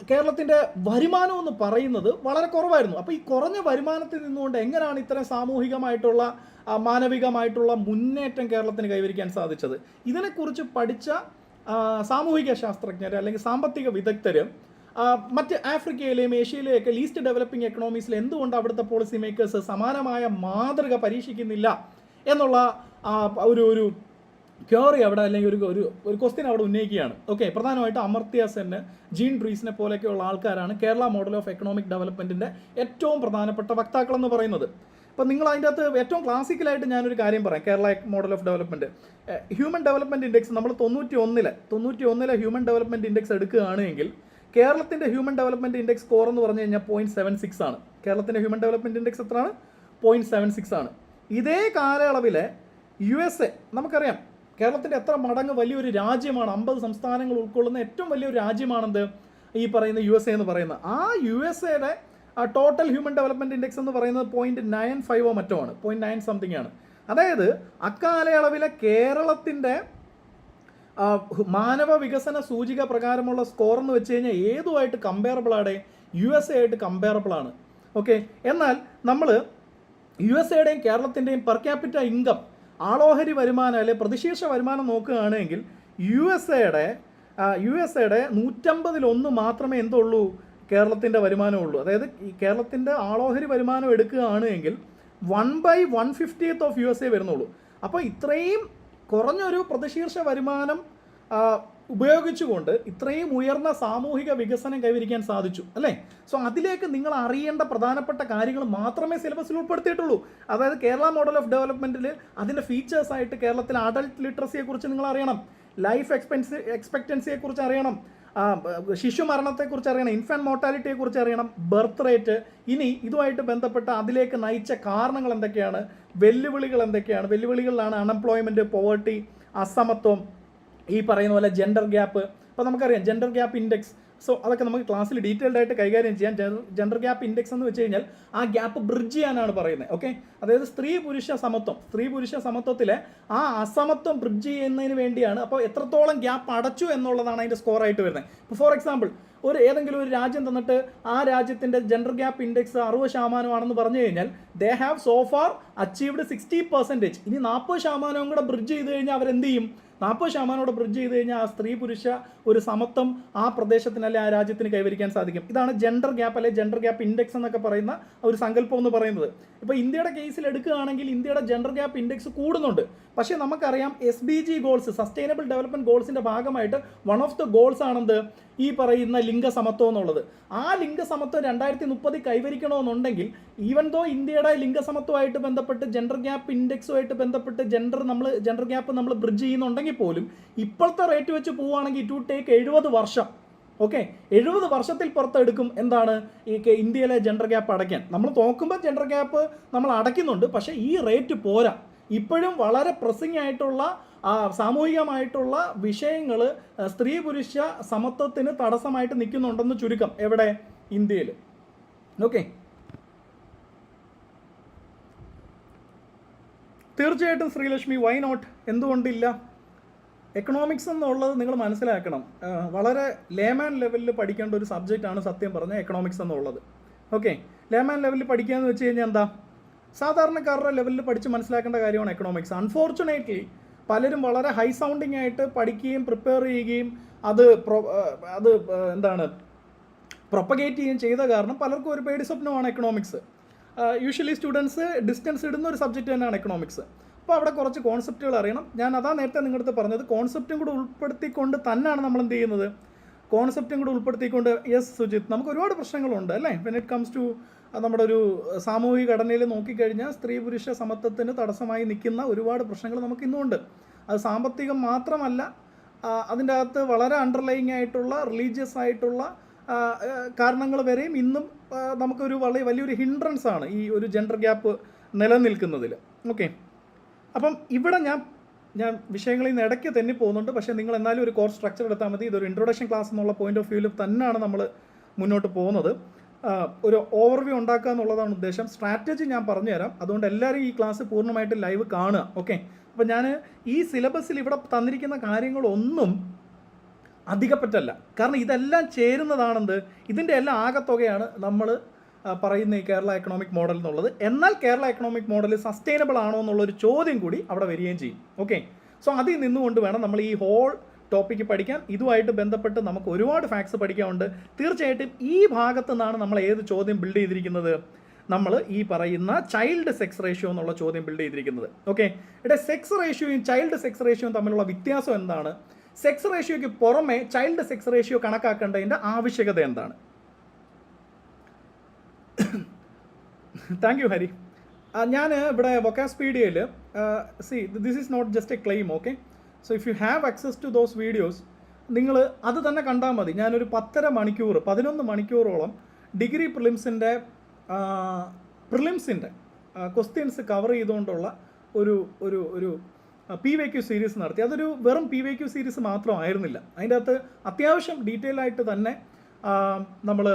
കേരളത്തിൻ്റെ വരുമാനം എന്ന് പറയുന്നത് വളരെ കുറവായിരുന്നു. അപ്പോൾ ഈ കുറഞ്ഞ വരുമാനത്തിൽ നിന്നുകൊണ്ട് എങ്ങനെയാണ് ഇത്തരം സാമൂഹികമായിട്ടുള്ള മാനവികമായിട്ടുള്ള മുന്നേറ്റം കേരളത്തിന് കൈവരിക്കാൻ സാധിച്ചത്? ഇതിനെക്കുറിച്ച് പഠിച്ച സാമൂഹിക ശാസ്ത്രജ്ഞർ അല്ലെങ്കിൽ സാമ്പത്തിക വിദഗ്ധർ മറ്റ് ആഫ്രിക്കയിലെയും ഏഷ്യയിലെയൊക്കെ ലീസ്റ്റ് ഡെവലപ്പിംഗ് എക്കണോമീസിൽ എന്തുകൊണ്ട് അവിടുത്തെ പോളിസി മേക്കേഴ്സ് സമാനമായ മാതൃക പരീക്ഷിക്കുന്നില്ല എന്നുള്ള ഒരു ക്യൂറി അവിടെ അല്ലെങ്കിൽ ഒരു ക്വസ്റ്റ്യൻ അവിടെ ഉന്നയിക്കുകയാണ്. ഓക്കെ, പ്രധാനമായിട്ട് അമർത്യ സെന്ന്, ജീൻ ഡ്രീസിനെ പോലെയൊക്കെയുള്ള ആൾക്കാരാണ് കേരള മോഡൽ ഓഫ് എക്കണോമിക് ഡെവലപ്മെൻറ്റിൻ്റെ ഏറ്റവും പ്രധാനപ്പെട്ട വക്താക്കളെന്ന് പറയുന്നത്. അപ്പോൾ നിങ്ങൾ അതിൻ്റെ അകത്ത് ഏറ്റവും ക്ലാസിക്കലായിട്ട് ഞാനൊരു കാര്യം പറയാം. Kerala model of development human development index നമ്മൾ 91 ഹ്യൂമൻ ഡെവലപ്മെൻറ്റ് ഇൻഡെക്സ് എടുക്കുകയാണെങ്കിൽ കേരളത്തിൻ്റെ ഹ്യൂമൻ ഡെവലപ്മെൻറ്റ് ഇൻഡെക്സ് സ്കോർ എന്ന് പറഞ്ഞു കഴിഞ്ഞാൽ 0.76 ആണ്. കേരളത്തിൻ്റെ ഹ്യൂമൻ ഡെവലപ്മെൻറ്റ് ഇൻഡെക്സ് എത്രയാണ്? 0.76 ആണ്. ഇതേ കാലയളവിലെ USA നമുക്കറിയാം കേരളത്തിൻ്റെ എത്ര മടങ്ങ് വലിയൊരു രാജ്യമാണ്. 50 സംസ്ഥാനങ്ങൾ ഉൾക്കൊള്ളുന്ന ഏറ്റവും വലിയൊരു രാജ്യമാണെന്ത് ഈ പറയുന്ന USA എന്ന് പറയുന്നത്. ആ USAയുടെ ടോട്ടൽ ഹ്യൂമൻ ഡെവലപ്മെൻറ്റ് ഇൻഡെക്സ് എന്ന് പറയുന്നത് 0.95 മറ്റോ ആണ്, 0.9 സംതിങ് ആണ്. അതായത് അക്കാലയളവിലെ കേരളത്തിൻ്റെ മാനവ വികസന സൂചിക പ്രകാരമുള്ള സ്കോർ എന്ന് വെച്ച് കഴിഞ്ഞാൽ ഏതുമായിട്ട് കമ്പയറബിൾ ആണ്? USA ആയിട്ട് കമ്പയറബിൾ ആണ്. ഓക്കെ, എന്നാൽ നമ്മൾ USAയുടെയും കേരളത്തിൻ്റെയും പെർ ക്യാപിറ്റ ഇൻകം ആളോഹരി വരുമാനം അല്ലെങ്കിൽ പ്രതിശീർഷ വരുമാനം നോക്കുകയാണെങ്കിൽ USAയുടെ 150-1 മാത്രമേ എന്തുള്ളൂ കേരളത്തിൻ്റെ വരുമാനമുള്ളൂ. അതായത് ഈ കേരളത്തിൻ്റെ ആളോഹരി വരുമാനം എടുക്കുകയാണെങ്കിൽ 1/150th ഓഫ് USA വരുന്നുള്ളൂ. അപ്പോൾ ഇത്രയും കുറഞ്ഞൊരു പ്രതിശീർഷ വരുമാനം ഉപയോഗിച്ചുകൊണ്ട് ഇത്രയും ഉയർന്ന സാമൂഹിക വികസനം കൈവരിക്കാൻ സാധിച്ചു അല്ലേ? സോ അതിലേക്ക് നിങ്ങൾ അറിയേണ്ട പ്രധാനപ്പെട്ട കാര്യങ്ങൾ മാത്രമേ സിലബസിൽ ഉൾപ്പെടുത്തിയിട്ടുള്ളൂ. അതായത് കേരള മോഡൽ ഓഫ് ഡെവലപ്മെൻറ്റിൽ അതിൻ്റെ ഫീച്ചേഴ്സായിട്ട് കേരളത്തിലെ അഡൽട്ട് ലിറ്ററസിയെക്കുറിച്ച് നിങ്ങൾ അറിയണം, ലൈഫ് എക്സ്പെക്റ്റൻസിയെക്കുറിച്ച് അറിയണം, ശിശു മരണത്തെക്കുറിച്ച് അറിയണം, ഇൻഫാൻറ്റ് മോർട്ടാലിറ്റിയെക്കുറിച്ച് അറിയണം, ബർത്ത് റേറ്റ്. ഇനി ഇതുമായിട്ട് ബന്ധപ്പെട്ട അതിലേക്ക് നയിച്ച കാരണങ്ങൾ എന്തൊക്കെയാണ്, വെല്ലുവിളികൾ എന്തൊക്കെയാണ്? വെല്ലുവിളികളിലാണ് അൺഎംപ്ലോയ്മെൻറ്റ്, പോവർട്ടി, അസമത്വം, ഈ പറയുന്ന പോലെ ജെൻഡർ ഗ്യാപ്പ്. അപ്പോൾ നമുക്കറിയാം ജെൻഡർ ഗ്യാപ്പ് ഇൻഡെക്സ്. സോ അതൊക്കെ നമുക്ക് ക്ലാസ്സിൽ ഡീറ്റെയിൽഡ് ആയിട്ട് കൈകാര്യം ചെയ്യാൻ. ജെൻഡർ ഗ്യാപ്പ് ഇൻഡെക്സ് എന്ന് വെച്ച് കഴിഞ്ഞാൽ ആ ഗ്യാപ്പ് ബ്രിഡ്ജ് ചെയ്യാനാണ് പറയുന്നത്. ഓക്കെ, അതായത് സ്ത്രീ പുരുഷ സമത്വത്തിലെ ആ അസമത്വം ബ്രിഡ്ജ് ചെയ്യുന്നതിന് വേണ്ടിയാണ്. അപ്പോൾ എത്രത്തോളം ഗ്യാപ്പ് അടച്ചു എന്നുള്ളതാണ് അതിൻ്റെ സ്കോറായിട്ട് വരുന്നത്. ഇപ്പോൾ ഫോർ എക്സാമ്പിൾ ഏതെങ്കിലും ഒരു രാജ്യം തന്നിട്ട് ആ രാജ്യത്തിൻ്റെ ജെൻഡർ ഗ്യാപ്പ് ഇൻഡെക്സ് 60% പറഞ്ഞു കഴിഞ്ഞാൽ they have so far achieved 60%. ഇനി 40% കൂടെ ബ്രിഡ്ജ് ചെയ്ത് കഴിഞ്ഞാൽ അവരെന്ത് ചെയ്യും? 40% ബ്രിഡ്ജ് ചെയ്ത് കഴിഞ്ഞാൽ ആ സ്ത്രീ പുരുഷ ഒരു സമത്വം ആ പ്രദേശത്തിന് അല്ലെങ്കിൽ ആ രാജ്യത്തിന് കൈവരിക്കാൻ സാധിക്കും. ഇതാണ് ജെൻഡർ ഗ്യാപ്പ് അല്ലെങ്കിൽ ജെൻഡർ ഗ്യാപ്പ് ഇൻഡെക്സ് എന്നൊക്കെ പറയുന്ന ഒരു സങ്കല്പം എന്ന് പറയുന്നത്. ഇപ്പോൾ ഇന്ത്യയുടെ കേസിൽ എടുക്കുകയാണെങ്കിൽ ഇന്ത്യയുടെ ജെൻഡർ ഗ്യാപ്പ് ഇൻഡെക്സ് കൂടുന്നുണ്ട്. പക്ഷേ നമുക്കറിയാം SDG ഗോൾസ്, സസ്റ്റൈനബിൾ ഡെവലപ്മെൻറ്റ് ഗോൾസിൻ്റെ ഭാഗമായിട്ട് വൺ ഓഫ് ദ ഗോൾസ് ആണെന്ത് ഈ പറയുന്ന ലിംഗസമത്വം എന്നുള്ളത്. ആ ലിംഗസമത്വം 2030 കൈവരിക്കണമെന്നുണ്ടെങ്കിൽ ഈവൻ ദോ ഇന്ത്യയുടെ ലിംഗസമത്വമായിട്ട് ബന്ധപ്പെട്ട് ജെൻഡർ ഗ്യാപ്പ് ഇൻഡെക്സുമായിട്ട് ബന്ധപ്പെട്ട് ജെൻഡർ ഗ്യാപ്പ് നമ്മൾ ബ്രിഡ്ജ് ചെയ്യുന്നുണ്ടെങ്കിൽ പോലും ഇപ്പോഴത്തെ റേറ്റ് വെച്ച് പോവുകയാണെങ്കിൽ ഇറ്റ് വുഡ് ടേക്ക് 70 വർഷം. ഓക്കെ, 70 വർഷത്തിൽ പുറത്തെടുക്കും എന്താണ് ഈ ഇന്ത്യയിലെ ജെൻഡർ ഗ്യാപ്പ് അടയ്ക്കാൻ. നമ്മൾ നോക്കുമ്പോൾ ജെൻഡർ ഗ്യാപ്പ് നമ്മൾ അടയ്ക്കുന്നുണ്ട്, പക്ഷേ ഈ റേറ്റ് പോരാ. ഇപ്പോഴും വളരെ പ്രസിംഗ് ആയിട്ടുള്ള സാമൂഹികമായിട്ടുള്ള വിഷയങ്ങൾ സ്ത്രീ പുരുഷ സമത്വത്തിന് തടസ്സമായിട്ട് നിൽക്കുന്നുണ്ടെന്ന് ചുരുക്കം. എവിടെ? ഇന്ത്യയിൽ. ഓക്കെ, തീർച്ചയായിട്ടും ശ്രീലക്ഷ്മി, വൈ നോട്ട്, എന്തുകൊണ്ടില്ല? എക്കണോമിക്സ് എന്നുള്ളത് നിങ്ങൾ മനസ്സിലാക്കണം, വളരെ ലേമാൻ ലെവലിൽ പഠിക്കേണ്ട ഒരു സബ്ജക്റ്റാണ് സത്യം പറഞ്ഞ എക്കണോമിക്സ് എന്നുള്ളത്. ഓക്കെ, ലേമാൻ ലെവലിൽ പഠിക്കുക എന്ന് വെച്ച് കഴിഞ്ഞാൽ എന്താ, സാധാരണക്കാരുടെ ലെവലിൽ പഠിച്ച് മനസ്സിലാക്കേണ്ട കാര്യമാണ് എക്കണോമിക്സ്. അൺഫോർച്ചുനേറ്റ്ലി പലരും വളരെ ഹൈ സൗണ്ടിങ് ആയിട്ട് പഠിക്കുകയും പ്രിപ്പയർ ചെയ്യുകയും അത് എന്താണ് പ്രൊപ്പഗേറ്റ് ചെയ്യുകയും ചെയ്ത കാരണം പലർക്കും ഒരു പേടി സ്വപ്നമാണ് എക്കണോമിക്സ്. യൂഷ്വലി സ്റ്റുഡൻസ് ഡിസ്റ്റൻസ് ഇടുന്ന ഒരു സബ്ജക്റ്റ് തന്നെയാണ് എക്കണോമിക്സ്. അപ്പോൾ അവിടെ കുറച്ച് കോൺസെപ്റ്റുകൾ അറിയണം. ഞാൻ അതാ നേരത്തെ നിങ്ങളുടെ പറഞ്ഞത്, കോൺസെപ്റ്റും കൂടെ ഉൾപ്പെടുത്തിക്കൊണ്ട് തന്നെയാണ് നമ്മൾ എന്ത് ചെയ്യുന്നത്, കോൺസെപ്റ്റും കൂടെ ഉൾപ്പെടുത്തിക്കൊണ്ട്. യെസ് സുജിത്ത്, നമുക്ക് ഒരുപാട് പ്രശ്നങ്ങളുണ്ട് അല്ലേ, വെൻ ഇറ്റ് കംസ് ടു നമ്മുടെ ഒരു സാമൂഹിക ഘടനയിൽ നോക്കിക്കഴിഞ്ഞാൽ സ്ത്രീ പുരുഷ സമത്വത്തിന് തടസ്സമായി നിൽക്കുന്ന ഒരുപാട് പ്രശ്നങ്ങൾ നമുക്ക് ഇന്നുമുണ്ട്. അത് സാമ്പത്തികം മാത്രമല്ല, അതിൻ്റെ അകത്ത് വളരെ അണ്ടർലൈങ് ആയിട്ടുള്ള റിലീജിയസ് ആയിട്ടുള്ള കാരണങ്ങൾ വരെയും ഇന്നും നമുക്കൊരു വലിയൊരു ഹിൻഡ്രൻസ് ആണ് ഈ ഒരു ജെൻഡർ ഗ്യാപ്പ് നിലനിൽക്കുന്നതിൽ. ഓക്കെ, അപ്പം ഇവിടെ ഞാൻ വിഷയങ്ങളിൽ നിന്ന് ഇടയ്ക്ക് തന്നെ പോകുന്നുണ്ട്. പക്ഷേ നിങ്ങൾ എന്നാലും ഒരു കോഴ്സ് സ്ട്രക്ചർ എടുത്താൽ മതി. ഇതൊരു ഇൻട്രൊഡക്ഷൻ ക്ലാസ് എന്നുള്ള പോയിന്റ് ഓഫ് വ്യൂവിൽ തന്നെയാണ് നമ്മൾ മുന്നോട്ട് പോകുന്നത്. ഒരു ഓവർവ്യൂ ഉണ്ടാക്കുക എന്നുള്ളതാണ് ഉദ്ദേശം. സ്ട്രാറ്റജി ഞാൻ പറഞ്ഞുതരാം, അതുകൊണ്ട് എല്ലാവരും ഈ ക്ലാസ് പൂർണ്ണമായിട്ട് ലൈവ് കാണുക. ഓക്കെ, അപ്പോൾ ഞാൻ ഈ സിലബസിൽ ഇവിടെ തന്നിരിക്കുന്ന കാര്യങ്ങളൊന്നും അധികപ്പറ്റല്ല, കാരണം ഇതെല്ലാം ചേരുന്നതാണെന്ത്, ഇതിൻ്റെ എല്ലാം ആകത്തുകയാണ് നമ്മൾ പറയുന്ന ഈ കേരള എക്കണോമിക് മോഡൽ എന്നുള്ളത്. എന്നാൽ കേരള എക്കണോമിക് മോഡൽ സസ്റ്റൈനബിൾ ആണോ എന്നുള്ളൊരു ചോദ്യം കൂടി അവിടെ വരികയും ചെയ്യും. ഓക്കെ, സോ അതിൽ നിന്നുകൊണ്ട് വേണം നമ്മൾ ഈ ഹോൾ ടോപ്പിക്ക് പഠിക്കാൻ. ഇതുമായിട്ട് ബന്ധപ്പെട്ട് നമുക്ക് ഒരുപാട് ഫാക്ട്സ് പഠിക്കാനുണ്ട്. തീർച്ചയായിട്ടും ഈ ഭാഗത്തു നിന്നാണ് നമ്മൾ ഏത് ചോദ്യം ബിൽഡ് ചെയ്തിരിക്കുന്നത്, നമ്മൾ ഈ പറയുന്ന ചൈൽഡ് സെക്സ് റേഷ്യോ എന്നുള്ള ചോദ്യം ബിൽഡ് ചെയ്തിരിക്കുന്നത്. ഓക്കെ, ഇവിടെ സെക്സ് റേഷ്യോയും ചൈൽഡ് സെക്സ് റേഷ്യോയും തമ്മിലുള്ള വ്യത്യാസം എന്താണ്, സെക്സ് റേഷ്യോയ്ക്ക് പുറമെ ചൈൽഡ് സെക്സ് റേഷ്യോ കണക്കാക്കേണ്ടതിൻ്റെ ആവശ്യകത എന്താണ്? Thank you Hari. ഞാൻ ഇവിടെ വൊക്കാസ്പീഡിയയിൽ this is not just a claim. Okay, so if you have access to those videos, നിങ്ങൾ അത് തന്നെ കണ്ടാൽ മതി. ഞാനൊരു 11 മണിക്കൂറോളം ഡിഗ്രി പ്രിലിംസിൻ്റെ ക്വസ്റ്റ്യൻസ് കവർ ചെയ്തുകൊണ്ടുള്ള ഒരു PYQ സീരീസ് നടത്തി. അതൊരു വെറും PYQ സീരീസ് മാത്രമായിരുന്നില്ല, അതിൻ്റെ അകത്ത് അത്യാവശ്യം ഡീറ്റെയിൽ ആയിട്ട് തന്നെ നമ്മൾ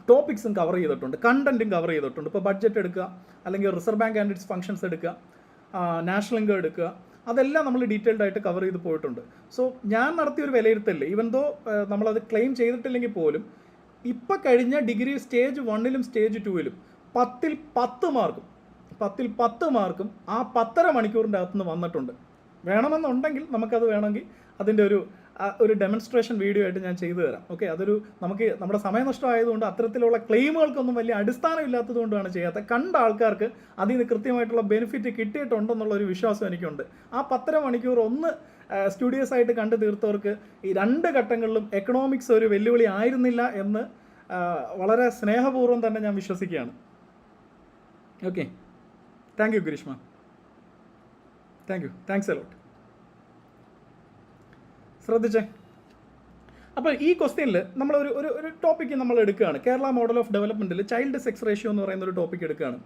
ടോപ്പിക്സും കവർ ചെയ്തിട്ടുണ്ട്, കണ്ടൻറ്റും കവർ ചെയ്തിട്ടുണ്ട്. ഇപ്പോൾ ബഡ്ജറ്റ് എടുക്കുക, അല്ലെങ്കിൽ reserve bank and it's functions എടുക്കുക, നാഷണൽ ഇൻകം എടുക്കുക, അതെല്ലാം നമ്മൾ ഡീറ്റെയിൽഡ് ആയിട്ട് കവർ ചെയ്ത് പോയിട്ടുണ്ട്. സോ ഞാൻ നടത്തിയൊരു വിലയിരുത്തൽ, ഈവൻ ദോ നമ്മളത് ക്ലെയിം ചെയ്തിട്ടില്ലെങ്കിൽ പോലും ഇപ്പം കഴിഞ്ഞ ഡിഗ്രി സ്റ്റേജ് 1ലും സ്റ്റേജ് 2ലും 10ൽ 10 മാർക്കും ആ 10.5 മണിക്കൂറിൻ്റെ അകത്തുനിന്ന് വന്നിട്ടുണ്ട്. വേണമെന്നുണ്ടെങ്കിൽ നമുക്കത് വേണമെങ്കിൽ അതിൻ്റെ ഒരു ഡെമോൺസ്ട്രേഷൻ വീഡിയോ ആയിട്ട് ഞാൻ ചെയ്തു തരാം. ഓക്കെ, നമുക്ക് നമ്മുടെ സമയനഷ്ടമായതുകൊണ്ട് അത്തരത്തിലുള്ള ക്ലെയിമുകൾക്കൊന്നും വലിയ അടിസ്ഥാനം ഇല്ലാത്തത് കൊണ്ടാണ് ചെയ്യാത്തത്. കണ്ട ആൾക്കാർക്ക് അതിൽ നിന്ന് കൃത്യമായിട്ടുള്ള ബെനിഫിറ്റ് കിട്ടിയിട്ടുണ്ടെന്നുള്ളൊരു വിശ്വാസം എനിക്കുണ്ട്. ആ 10.5 മണിക്കൂർ ഒന്ന് സ്റ്റുഡിയസ് ആയിട്ട് കണ്ടു തീർത്തവർക്ക് ഈ 2 ഘട്ടങ്ങളിലും എക്കണോമിക്സ് ഒരു വെല്ലുവിളി ആയിരുന്നില്ല എന്ന് വളരെ സ്നേഹപൂർവ്വം തന്നെ ഞാൻ വിശ്വസിക്കുകയാണ്. Okay, thank you Girishma, thanks a lot. ശ്രദ്ധിച്ചേ. അപ്പോൾ ഈ ക്വസ്റ്റ്യനിൽ നമ്മൾ ഒരു ടോപ്പിക്ക് നമ്മൾ എടുക്കുകയാണ്. കേരള മോഡൽ ഓഫ് ഡെവലപ്മെൻറ്റിൽ ചൈൽഡ് സെക്സ് റേഷ്യോ എന്ന് പറയുന്ന ഒരു ടോപ്പിക്ക് എടുക്കുകയാണ്.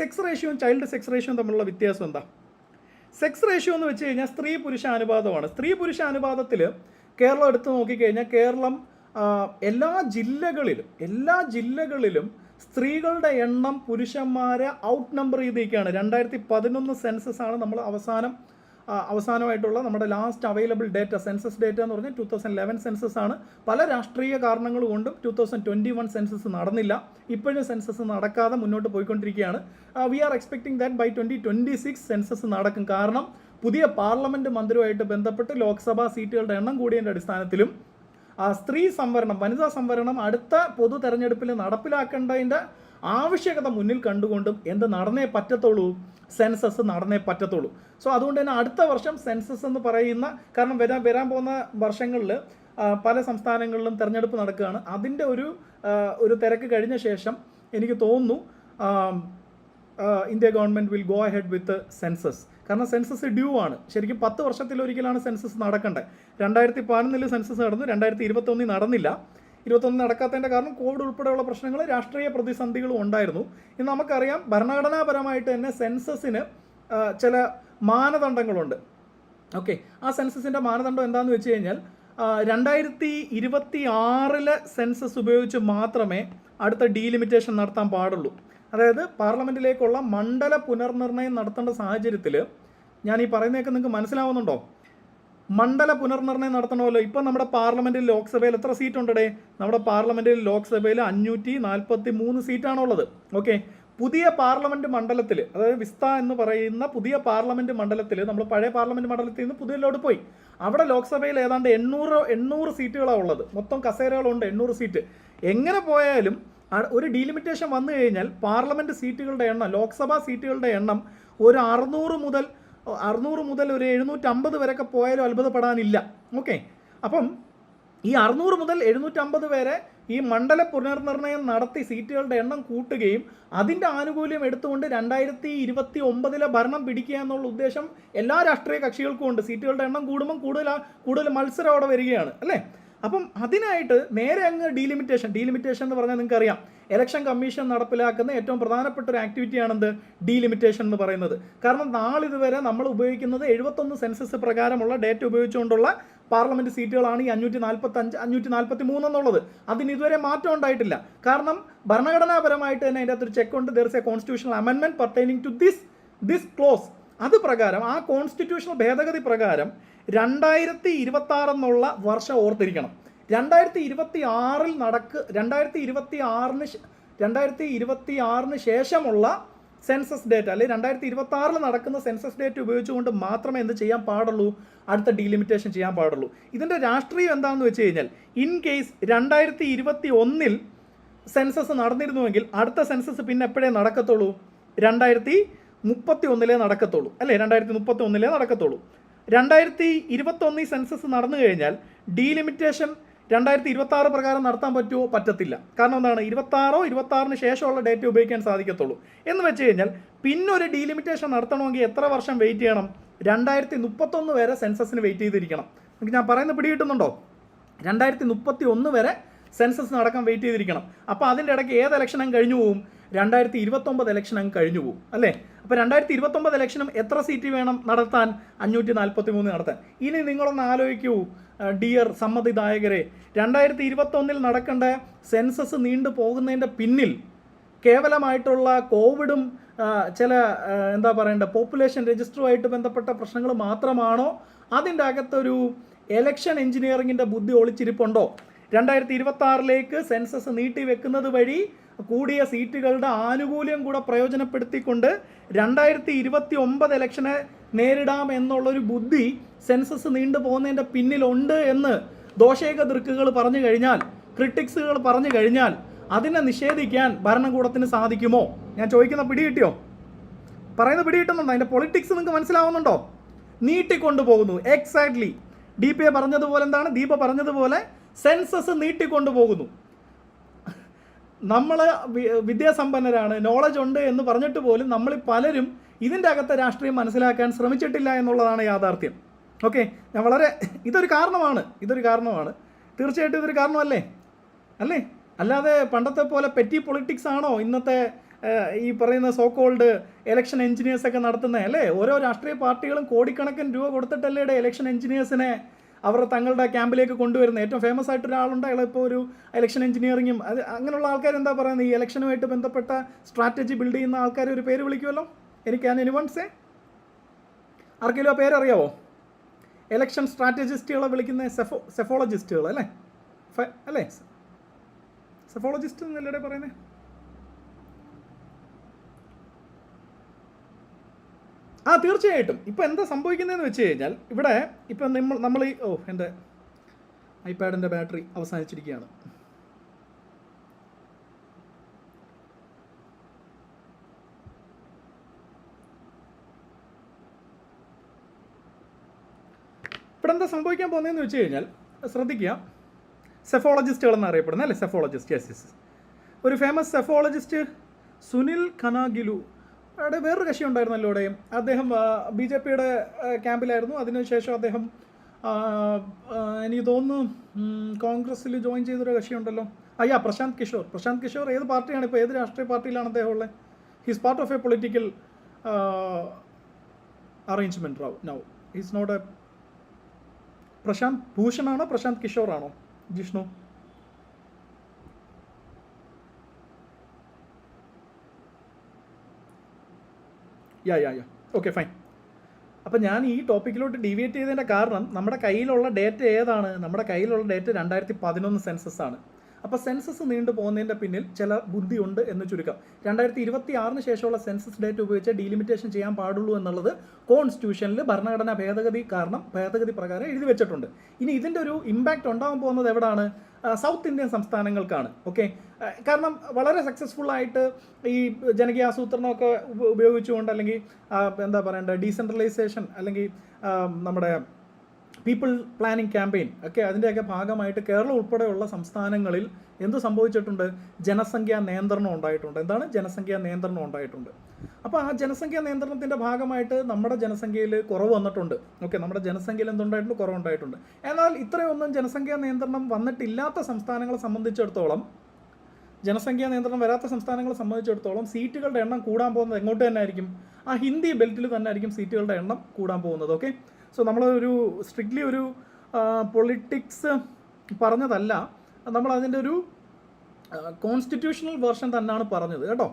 സെക്സ് റേഷ്യോയും ചൈൽഡ് സെക്സ് റേഷ്യോയും തമ്മിലുള്ള വ്യത്യാസം എന്താ? സെക്സ് റേഷ്യോ എന്ന് വെച്ച് കഴിഞ്ഞാൽ സ്ത്രീ പുരുഷ അനുപാതമാണ്. സ്ത്രീ പുരുഷ അനുപാതത്തിൽ കേരളം എടുത്ത് നോക്കിക്കഴിഞ്ഞാൽ കേരളം എല്ലാ ജില്ലകളിലും സ്ത്രീകളുടെ എണ്ണം പുരുഷന്മാരെ ഔട്ട് നമ്പർ ചെയ്തിരിക്കുകയാണ്. 2011 സെൻസസ് ആണ് നമ്മൾ അവസാനമായിട്ടുള്ള നമ്മുടെ last available data, census data എന്ന് പറഞ്ഞാൽ 2011 സെൻസസ് ആണ്. പല രാഷ്ട്രീയ കാരണങ്ങൾ കൊണ്ടും 2021 സെൻസസ് നടന്നില്ല. ഇപ്പോഴും സെൻസസ് നടക്കാതെ മുന്നോട്ട് പോയിക്കൊണ്ടിരിക്കുകയാണ്. We are expecting that by 2026 census നടക്കും. കാരണം പുതിയ പാർലമെൻറ്റ് മന്ദിരവുമായിട്ട് ബന്ധപ്പെട്ട് ലോക്സഭാ സീറ്റുകളുടെ എണ്ണം കൂടിയതിൻ്റെ അടിസ്ഥാനത്തിലും സ്ത്രീ സംവരണം, വനിതാ സംവരണം അടുത്ത പൊതു തെരഞ്ഞെടുപ്പിൽ നടപ്പിലാക്കേണ്ടതിൻ്റെ ആവശ്യകത മുന്നിൽ കണ്ടുകൊണ്ടും എന്ത് നടന്നേ പറ്റത്തുള്ളൂ, സെൻസസ് നടന്നേ പറ്റത്തുള്ളൂ. സോ അതുകൊണ്ട് തന്നെ അടുത്ത വർഷം സെൻസസ് എന്ന് പറയുന്ന, കാരണം വരാൻ പോകുന്ന വർഷങ്ങളിൽ പല സംസ്ഥാനങ്ങളിലും തെരഞ്ഞെടുപ്പ് നടക്കുകയാണ്. അതിൻ്റെ ഒരു തിരക്ക് കഴിഞ്ഞ ശേഷം എനിക്ക് തോന്നുന്നു India government will go ahead with census. കാരണം സെൻസസ് ഡ്യൂ ആണ്. ശരിക്കും 10 വർഷത്തിലൊരിക്കലാണ് സെൻസസ് നടക്കേണ്ടത്. 2011 സെൻസസ് നടന്നു, 2021 നടന്നില്ല. 21 നടക്കാത്തതിൻ്റെ കാരണം കോവിഡ് ഉൾപ്പെടെയുള്ള പ്രശ്നങ്ങൾ, രാഷ്ട്രീയ പ്രതിസന്ധികളും ഉണ്ടായിരുന്നു. ഇന്ന് നമുക്കറിയാം ഭരണഘടനാപരമായിട്ട് തന്നെ സെൻസസിന് ചില മാനദണ്ഡങ്ങളുണ്ട്. ഓക്കെ, ആ സെൻസസിൻ്റെ മാനദണ്ഡം എന്താണെന്ന് വെച്ച് കഴിഞ്ഞാൽ 2026 സെൻസസ് ഉപയോഗിച്ച് മാത്രമേ അടുത്ത ഡീലിമിറ്റേഷൻ നടത്താൻ പാടുള്ളൂ. അതായത് പാർലമെൻറ്റിലേക്കുള്ള മണ്ഡല പുനർനിർണ്ണയം നടത്തേണ്ട സാഹചര്യത്തിൽ, ഞാൻ ഈ പറയുന്നതൊക്കെ നിങ്ങൾക്ക് മനസ്സിലാവുന്നുണ്ടോ? മണ്ഡല പുനർനിർണ്ണയം നടത്തണമല്ലോ. ഇപ്പം നമ്മുടെ പാർലമെൻറ്റിൽ, ലോക്സഭയിൽ എത്ര സീറ്റുണ്ടേ? നമ്മുടെ പാർലമെൻറ്റിൽ ലോക്സഭയിൽ 543 സീറ്റാണുള്ളത്. ഓക്കെ, പുതിയ പാർലമെൻറ്റ് മണ്ഡലത്തിൽ, അതായത് വിസ്ത എന്ന് പറയുന്ന പുതിയ പാർലമെൻറ്റ് മണ്ഡലത്തിൽ, നമ്മൾ പഴയ പാർലമെൻറ്റ് മണ്ഡലത്തിൽ നിന്ന് പുതിയതിലോട്ട് പോയി. അവിടെ ലോക്സഭയിൽ ഏതാണ്ട് 800 സീറ്റുകളാണ് ഉള്ളത്. മൊത്തം കസേരകളുണ്ട് 800 സീറ്റ്. എങ്ങനെ പോയാലും ഒരു ഡീലിമിറ്റേഷൻ വന്നു കഴിഞ്ഞാൽ പാർലമെൻറ്റ് സീറ്റുകളുടെ എണ്ണം, ലോക്സഭാ സീറ്റുകളുടെ എണ്ണം ഒരു 600 മുതൽ ഒരു 750 വരെയൊക്കെ പോയാലും അത്ഭുതപ്പെടാനില്ല. ഓക്കെ, അപ്പം ഈ 600 മുതൽ 750 വരെ ഈ മണ്ഡല പുനർനിർണ്ണയം നടത്തി സീറ്റുകളുടെ എണ്ണം കൂട്ടുകയും അതിൻ്റെ ആനുകൂല്യം എടുത്തുകൊണ്ട് 2029 ഭരണം പിടിക്കുക എന്നുള്ള ഉദ്ദേശം എല്ലാ രാഷ്ട്രീയ കക്ഷികൾക്കും ഉണ്ട്. സീറ്റുകളുടെ എണ്ണം കൂടുമ്പം കൂടുതൽ മത്സരം അവിടെ വരികയാണ്, അല്ലേ? അപ്പം അതിനായിട്ട് നേരെ അങ്ങ് ഡീലിമിറ്റേഷൻ എന്ന് പറഞ്ഞാൽ നിങ്ങൾക്കറിയാം, ഇലക്ഷൻ കമ്മീഷൻ നടപ്പിലാക്കുന്ന ഏറ്റവും പ്രധാനപ്പെട്ട ഒരു ആക്ടിവിറ്റിയാണെന്ത്, ഡീലിമിറ്റേഷൻ എന്ന് പറയുന്നത്. കാരണം നാളിതുവരെ നമ്മൾ ഉപയോഗിക്കുന്നത് 71 സെൻസസ് പ്രകാരമുള്ള ഡേറ്റ ഉപയോഗിച്ചുകൊണ്ടുള്ള പാർലമെൻറ്റ് സീറ്റുകളാണ് ഈ 545, 543 എന്നുള്ളത്. അതിന് ഇതുവരെ മാറ്റം ഉണ്ടായിട്ടില്ല. കാരണം ഭരണഘടനാപരമായിട്ട് തന്നെ അതിൻ്റെ അകത്തൊരു ചെക്ക് ഉണ്ട്. There is a constitutional amendment pertaining to this clause. അത് പ്രകാരം, ആ കോൺസ്റ്റിറ്റ്യൂഷണൽ ഭേദഗതി പ്രകാരം 2026 എന്നുള്ള വർഷം ഓർത്തിരിക്കണം. 2026 ശേഷമുള്ള സെൻസസ് ഡേറ്റ, അല്ലെങ്കിൽ 2026 നടക്കുന്ന സെൻസസ് ഡേറ്റ് ഉപയോഗിച്ചുകൊണ്ട് മാത്രമേ എന്ത് ചെയ്യാൻ പാടുള്ളൂ, അടുത്ത ഡീലിമിറ്റേഷൻ ചെയ്യാൻ പാടുള്ളൂ. ഇതിൻ്റെ രാഷ്ട്രീയം എന്താണെന്ന് വെച്ച് കഴിഞ്ഞാൽ, ഇൻ കേസ് 2021 സെൻസസ് നടന്നിരുന്നുവെങ്കിൽ അടുത്ത സെൻസസ് പിന്നെ എപ്പോഴേ നടക്കത്തുള്ളൂ, 2031 നടക്കത്തുള്ളൂ, അല്ലേ? 2031 നടക്കത്തുള്ളൂ. 2021 സെൻസസ് നടന്നു കഴിഞ്ഞാൽ ഡീലിമിറ്റേഷൻ 2026 പ്രകാരം നടത്താൻ പറ്റുമോ? പറ്റത്തില്ല. കാരണം എന്താണ്, 26 ശേഷമുള്ള ഡേറ്റ് ഉപയോഗിക്കാൻ സാധിക്കത്തുള്ളൂ. എന്ന് വെച്ച് കഴിഞ്ഞാൽ പിന്നൊരു ഡീലിമിറ്റേഷൻ നടത്തണമെങ്കിൽ എത്ര വർഷം വെയിറ്റ് ചെയ്യണം? 2031 വരെ സെൻസസിന് വെയിറ്റ് ചെയ്തിരിക്കണം. നിങ്ങൾക്ക് ഞാൻ പറയുന്നത് പിടികിട്ടുന്നുണ്ടോ? 2031 വരെ സെൻസസ് നടക്കാൻ വെയിറ്റ് ചെയ്തിരിക്കണം. അപ്പോൾ അതിൻ്റെ ഇടയ്ക്ക് ഏത് ഇലക്ഷൻ അങ്ങ് കഴിഞ്ഞു പോകും? 2029 ഇലക്ഷൻ അങ്ങ് കഴിഞ്ഞു പോകും, അല്ലേ? അപ്പോൾ 2029 ഇലക്ഷനും എത്ര സീറ്റ് വേണം നടത്താൻ? 543 നടത്താൻ. ഇനി നിങ്ങളൊന്ന് ആലോചിക്കൂ ഡിയർ സമ്മതിദായകരെ, 2021 നടക്കേണ്ട സെൻസസ് നീണ്ടു പോകുന്നതിൻ്റെ പിന്നിൽ കേവലമായിട്ടുള്ള കോവിഡും ചില എന്താ പറയേണ്ട പോപ്പുലേഷൻ രജിസ്റ്ററുമായിട്ട് ബന്ധപ്പെട്ട പ്രശ്നങ്ങൾ മാത്രമാണോ? അതിൻ്റെ അകത്തൊരു എലക്ഷൻ എഞ്ചിനീയറിങ്ങിൻ്റെ ബുദ്ധി ഒളിച്ചിരിപ്പുണ്ടോ? 2026 സെൻസസ് നീട്ടി വെക്കുന്നത് വഴി കൂടിയ സീറ്റുകളുടെ ആനുകൂല്യം കൂടെ പ്രയോജനപ്പെടുത്തിക്കൊണ്ട് 2029 ഇലക്ഷനെ നേരിടാം എന്നുള്ളൊരു ബുദ്ധി സെൻസസ് നീണ്ടു പോകുന്നതിൻ്റെ പിന്നിലുണ്ട് എന്ന് ദോഷേക ദൃക്കുകൾ പറഞ്ഞു കഴിഞ്ഞാൽ, ക്രിട്ടിക്സുകൾ പറഞ്ഞു കഴിഞ്ഞാൽ അതിനെ നിഷേധിക്കാൻ ഭരണകൂടത്തിന് സാധിക്കുമോ? ഞാൻ ചോദിക്കുന്ന പിടികിട്ടിയോ? പറയുന്ന പിടികിട്ടുന്നുണ്ടോ? അതിൻ്റെ പൊളിറ്റിക്സ് നിങ്ങൾക്ക് മനസ്സിലാവുന്നുണ്ടോ? നീട്ടിക്കൊണ്ടുപോകുന്നു. എക്സാക്ട്ലി ദീപ പറഞ്ഞതുപോലെ സെൻസസ് നീട്ടിക്കൊണ്ടുപോകുന്നു. നമ്മൾ വിദ്യാസമ്പന്നരാണ്, നോളജ് ഉണ്ട് എന്ന് പറഞ്ഞിട്ട് പോലും നമ്മൾ പലരും ഇതിൻ്റെ അകത്തെ രാഷ്ട്രീയം മനസ്സിലാക്കാൻ ശ്രമിച്ചിട്ടില്ല എന്നുള്ളതാണ് യാഥാർത്ഥ്യം. ഓക്കെ, ഇതൊരു കാരണമാണ്. തീർച്ചയായിട്ടും ഇതൊരു കാരണമല്ലേ? അല്ലാതെ പണ്ടത്തെ പോലെ പെറ്റി പൊളിറ്റിക്സ് ആണോ ഇന്നത്തെ ഈ പറയുന്ന സോ കോൾഡ് ഇലക്ഷൻ എഞ്ചിനീയേഴ്സൊക്കെ നടത്തുന്നത്, അല്ലേ? ഓരോ രാഷ്ട്രീയ പാർട്ടികളും കോടിക്കണക്കിന് രൂപ കൊടുത്തിട്ടല്ലേ ഇലക്ഷൻ എഞ്ചിനീയേഴ്സിനെ അവർ തങ്ങളുടെ ക്യാമ്പിലേക്ക് കൊണ്ടുവരുന്നത്. ഏറ്റവും ഫേമസ് ആയിട്ട് ഒരാളുണ്ട്, അയാൾ ഇപ്പോൾ ഒരു ഇലക്ഷൻ എഞ്ചിനീയറിങ്ങും അങ്ങനെയുള്ള ആൾക്കാർ എന്താ പറയുന്നത്, ഈ ഇലക്ഷനുമായിട്ട് ബന്ധപ്പെട്ട സ്ട്രാറ്റജി ബിൽഡ് ചെയ്യുന്ന ആൾക്കാർ ഒരു പേര് വിളിക്കുമല്ലോ. എനിവൺസേ ആർക്കെങ്കിലും ആ പേരറിയാവോ? ഇലക്ഷൻ സ്ട്രാറ്റജിസ്റ്റുകളെ വിളിക്കുന്ന സെഫോളജിസ്റ്റുകൾ, അല്ലേ? സെഫോളജിസ്റ്റ് എന്നല്ലേ പറയുന്നത്? തീർച്ചയായിട്ടും. ഇപ്പോൾ എന്താ സംഭവിക്കുന്നതെന്ന് വെച്ച് കഴിഞ്ഞാൽ, ഇവിടെ ഇപ്പം നമ്മൾ എൻ്റെ ഐപാഡിൻ്റെ ബാറ്ററി അവസാനിച്ചിരിക്കുകയാണ്. ഇവിടെ എന്താ സംഭവിക്കാൻ പോകുന്നതെന്ന് വെച്ച് കഴിഞ്ഞാൽ ശ്രദ്ധിക്കുക, സെഫോളജിസ്റ്റുകളെന്ന് അറിയപ്പെടുന്നത് അല്ലേ, സെഫോളജിസ്റ്റ്, യെസ്. ഒരു ഫേമസ് സെഫോളജിസ്റ്റ് സുനിൽ ഖനാഗിലു അവിടെ വേറൊരു കക്ഷി ഉണ്ടായിരുന്നല്ലോ ഇവിടെ. അദ്ദേഹം BJPയുടെ ക്യാമ്പിലായിരുന്നു. അതിനുശേഷം അദ്ദേഹം എനിക്ക് തോന്നുന്നു കോൺഗ്രസ്സിൽ ജോയിൻ ചെയ്തൊരു കക്ഷി ഉണ്ടല്ലോ, പ്രശാന്ത് കിഷോർ ഏത് പാർട്ടിയാണ് ഇപ്പോൾ, ഏത് രാഷ്ട്രീയ പാർട്ടിയിലാണ് അദ്ദേഹം ഉള്ളത്? His part of a political arrangement now. Is not a Prashant ഭൂഷണാണോ പ്രശാന്ത് കിഷോറാണോ ജിഷ്ണു? Yeah okay fine. അപ്പം ഞാൻ ഈ ടോപ്പിക്കിലോട്ട് ഡീവിയേറ്റ് ചെയ്തതിൻ്റെ കാരണം നമ്മുടെ കയ്യിലുള്ള ഡേറ്റ ഏതാണ്? നമ്മുടെ കയ്യിലുള്ള ഡേറ്റ 2011 സെൻസസ് ആണ്. അപ്പോൾ സെൻസസ് നീണ്ടു പോകുന്നതിൻ്റെ പിന്നിൽ ചില ബുദ്ധിയുണ്ട് എന്ന് ചുരുക്കം. 2026 ശേഷമുള്ള സെൻസസ് ഡേറ്റ ഉപയോഗിച്ച് ഡീലിമിറ്റേഷൻ ചെയ്യാൻ പാടുള്ളൂ എന്നുള്ളത് കോൺസ്റ്റിറ്റ്യൂഷനിൽ ഭരണഘടനാ ഭേദഗതി പ്രകാരം എഴുതി വെച്ചിട്ടുണ്ട്. ഇനി ഇതിൻ്റെ ഒരു ഇമ്പാക്റ്റ് ഉണ്ടാകാൻ പോകുന്നത് എവിടെയാണ്? South Indian സംസ്ഥാനങ്ങൾക്കാണ്. ഓക്കെ, കാരണം വളരെ സക്സസ്ഫുള്ളായിട്ട് ഈ ജനകീയ ആസൂത്രണമൊക്കെ ഉപയോഗിച്ചുകൊണ്ട്, അല്ലെങ്കിൽ എന്താ പറയേണ്ടത്, ഡീസെൻട്രലൈസേഷൻ അല്ലെങ്കിൽ നമ്മുടെ പീപ്പിൾ പ്ലാനിങ് ക്യാമ്പയിൻ ഒക്കെ അതിൻ്റെയൊക്കെ ഭാഗമായിട്ട് കേരളം ഉൾപ്പെടെയുള്ള സംസ്ഥാനങ്ങളിൽ എന്ത് സംഭവിച്ചിട്ടുണ്ട്? ജനസംഖ്യാ നിയന്ത്രണം ഉണ്ടായിട്ടുണ്ട്. എന്താണ് ജനസംഖ്യാ നിയന്ത്രണം ഉണ്ടായിട്ടുണ്ട്? അപ്പോൾ ആ ജനസംഖ്യാ നിയന്ത്രണത്തിൻ്റെ ഭാഗമായിട്ട് നമ്മുടെ ജനസംഖ്യയിൽ കുറവ് വന്നിട്ടുണ്ട്. ഓക്കെ, നമ്മുടെ ജനസംഖ്യയിൽ എന്തുണ്ടായിട്ടുണ്ട്? കുറവുണ്ടായിട്ടുണ്ട്. എന്നാൽ ഇത്രയൊന്നും ജനസംഖ്യാ നിയന്ത്രണം വന്നിട്ടില്ലാത്ത സംസ്ഥാനങ്ങളെ സംബന്ധിച്ചിടത്തോളം, ജനസംഖ്യാ നിയന്ത്രണം വരാത്ത സംസ്ഥാനങ്ങളെ സംബന്ധിച്ചിടത്തോളം സീറ്റുകളുടെ എണ്ണം കൂടാൻ പോകുന്നത് എങ്ങോട്ട് തന്നെ ആയിരിക്കും? ആ ഹിന്ദി ബെൽറ്റിൽ തന്നെ ആയിരിക്കും സീറ്റുകളുടെ എണ്ണം കൂടാൻ പോകുന്നത്. ഓക്കെ, സോ നമ്മളൊരു സ്ട്രിക്ട്ലി ഒരു പൊളിറ്റിക്സ് പറഞ്ഞതല്ല, നമ്മൾ അതിൻ്റെ ഒരു കോൺസ്റ്റിറ്റ്യൂഷണൽ വേർഷൻ തന്നെയാണ് പറഞ്ഞത് കേട്ടോ.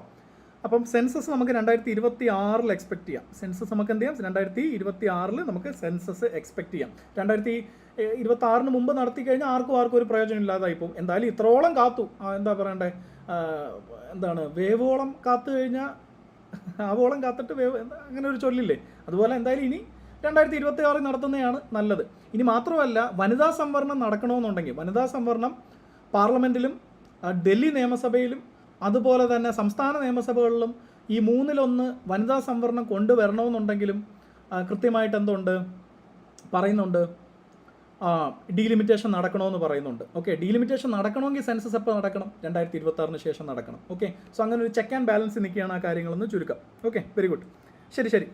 അപ്പം സെൻസസ് നമുക്ക് 2026 എക്സ്പെക്ട് ചെയ്യാം. സെൻസസ് നമുക്ക് എന്ത് ചെയ്യാം? 2026 നമുക്ക് സെൻസസ് എക്സ്പെക്ട് ചെയ്യാം. 2026 മുമ്പ് നടത്തി കഴിഞ്ഞാൽ ആർക്കും ഒരു പ്രയോജനം ഇല്ലാതായി പോകും. എന്തായാലും ഇത്രോളം കാത്തു, എന്താ പറയണ്ടേ, എന്താണ്, വേവോളം കാത്തു കഴിഞ്ഞാൽ ആവോളം കാത്തിട്ട് അങ്ങനെ ഒരു ചൊല്ലില്ലേ, അതുപോലെ എന്തായാലും ഇനി 2026 നടത്തുന്നതാണ് നല്ലത്. ഇനി മാത്രമല്ല, വനിതാ സംവരണം നടക്കണമെന്നുണ്ടെങ്കിൽ, വനിതാ സംവരണം പാർലമെൻറ്റിലും ഡൽഹി നിയമസഭയിലും അതുപോലെ തന്നെ സംസ്ഥാന നിയമസഭകളിലും ഈ 1/3 വനിതാ സംവരണം കൊണ്ടുവരണമെന്നുണ്ടെങ്കിലും കൃത്യമായിട്ട് എന്തുണ്ട് പറയുന്നുണ്ട്, ഡീലിമിറ്റേഷൻ നടക്കണമെന്ന് പറയുന്നുണ്ട്. ഓക്കെ, ഡീലിമിറ്റേഷൻ നടക്കണമെങ്കിൽ സെൻസസ് എപ്പോൾ നടക്കണം? 2026 ശേഷം നടക്കണം. ഓക്കെ, സോ അങ്ങനെ ഒരു ചെക്ക് ആൻഡ് ബാലൻസ് നിൽക്കുകയാണ് ആ കാര്യങ്ങളെന്ന് ചുരുക്കം. Okay, very good. ശരി,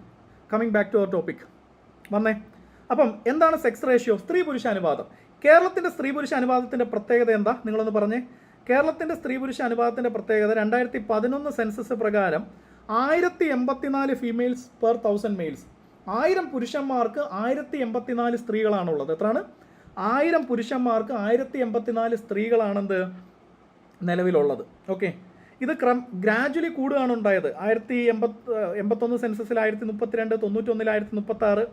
coming back to our topic വന്നേ. അപ്പം എന്താണ് സെക്സ് റേഷ്യോ, സ്ത്രീ പുരുഷ അനുപാതം? കേരളത്തിൻ്റെ സ്ത്രീ പുരുഷ അനുപാതത്തിൻ്റെ പ്രത്യേകത എന്താ? നിങ്ങളൊന്ന് പറഞ്ഞേ. കേരളത്തിൻ്റെ സ്ത്രീ പുരുഷ അനുപാതത്തിൻ്റെ പ്രത്യേകത 2011 സെൻസസ് പ്രകാരം 1084 ഫീമെയിൽസ് പെർ 1000 മെയിൽസ്. 1000 പുരുഷന്മാർക്ക് 1084 സ്ത്രീകളാണുള്ളത്. എത്രയാണ്? 1000 പുരുഷന്മാർക്ക് 1084 സ്ത്രീകളാണെന്ത് നിലവിലുള്ളത്. ഓക്കെ, ഇത് ഗ്രാജുവലി കൂടുകയാണ് ഉണ്ടായത്. 1981 സെൻസസിൽ 1032, 91 1036,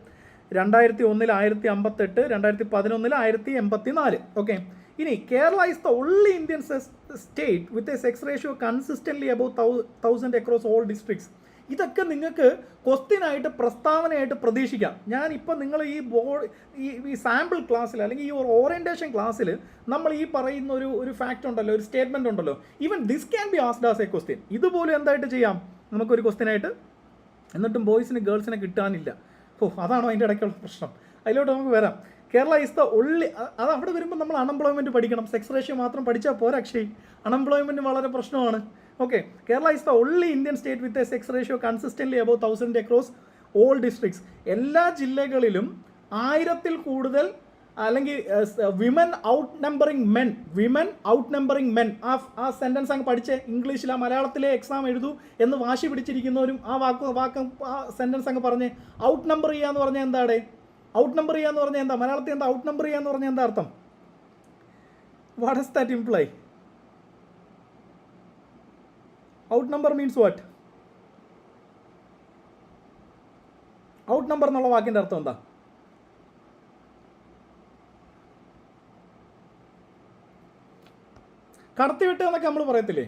2001 1058, 2011 1084. ഓക്കെ, ഇനി Kerala is the only Indian state with a sex ratio consistently above 1000 across all districts. ഇതൊക്കെ നിങ്ങൾക്ക് ക്വസ്റ്റ്യനായിട്ട് പ്രസ്താവനയായിട്ട് പ്രതീക്ഷിക്കാം. ഞാനിപ്പോൾ നിങ്ങൾ ഈ സാമ്പിൾ ക്ലാസ്സിൽ അല്ലെങ്കിൽ ഈ ഒരു ഓറിയൻറ്റേഷൻ ക്ലാസ്സിൽ നമ്മൾ ഈ പറയുന്ന ഒരു ഫാക്റ്റ് ഉണ്ടല്ലോ, ഒരു സ്റ്റേറ്റ്മെൻറ്റ് ഉണ്ടല്ലോ, even this can be asked as a question. ഇതുപോലും എന്തായിട്ട് ചെയ്യാം നമുക്കൊരു ക്വസ്റ്റ്യനായിട്ട്. എന്നിട്ടും ബോയ്സിന് ഗേൾസിനെ കിട്ടാനില്ല. അതാണോ അതിൻ്റെ ഇടയ്ക്കുള്ള പ്രശ്നം? അതിലോട്ട് നമുക്ക് വരാം. കേരള ഈസ് ദ ഒള്ളി, അത് അവിടെ വരുമ്പോൾ നമ്മൾ അൺഎംപ്ലോയ്മെൻറ്റ് പഠിക്കണം. സെക്സ് റേഷ്യോ മാത്രം പഠിച്ചാൽ പോരാ അക്ഷയ്, അൺഎംപ്ലോയ്മെൻറ്റ് വളരെ പ്രശ്നമാണ്. Okay, Kerala is the only Indian state with a sex ratio consistently above 1000 across all districts. എല്ലാ ജില്ലകളിലും 1000-ൽ കൂടുതൽ അല്ലെങ്കിൽ വിമൻ ഔട്ട് നമ്പറിങ് മെൻ. ആ സെൻറ്റൻസ് അങ്ങ് പഠിച്ചേ. ഇംഗ്ലീഷിൽ ആ മലയാളത്തിലെ എക്സാം എഴുതൂ എന്ന് വാശി പിടിച്ചിരിക്കുന്നവരും ആ ആ സെൻറ്റൻസ് അങ്ങ് പറഞ്ഞേ. ഔട്ട് നമ്പർ ചെയ്യാന്ന് പറഞ്ഞാൽ എന്താണ്? ഔട്ട് നമ്പർ ചെയ്യാന്ന് പറഞ്ഞാൽ എന്താ? മലയാളത്തിൽ എന്താ ഔട്ട് നമ്പർ ചെയ്യാന്ന് പറഞ്ഞാൽ എന്താ അർത്ഥം? What does that imply? Out number means what? Out number എന്നുള്ള വാക്കിൻ്റെ അർത്ഥം എന്താ? കടത്തിവിട്ട് എന്നൊക്കെ നമ്മൾ പറയത്തില്ലേ?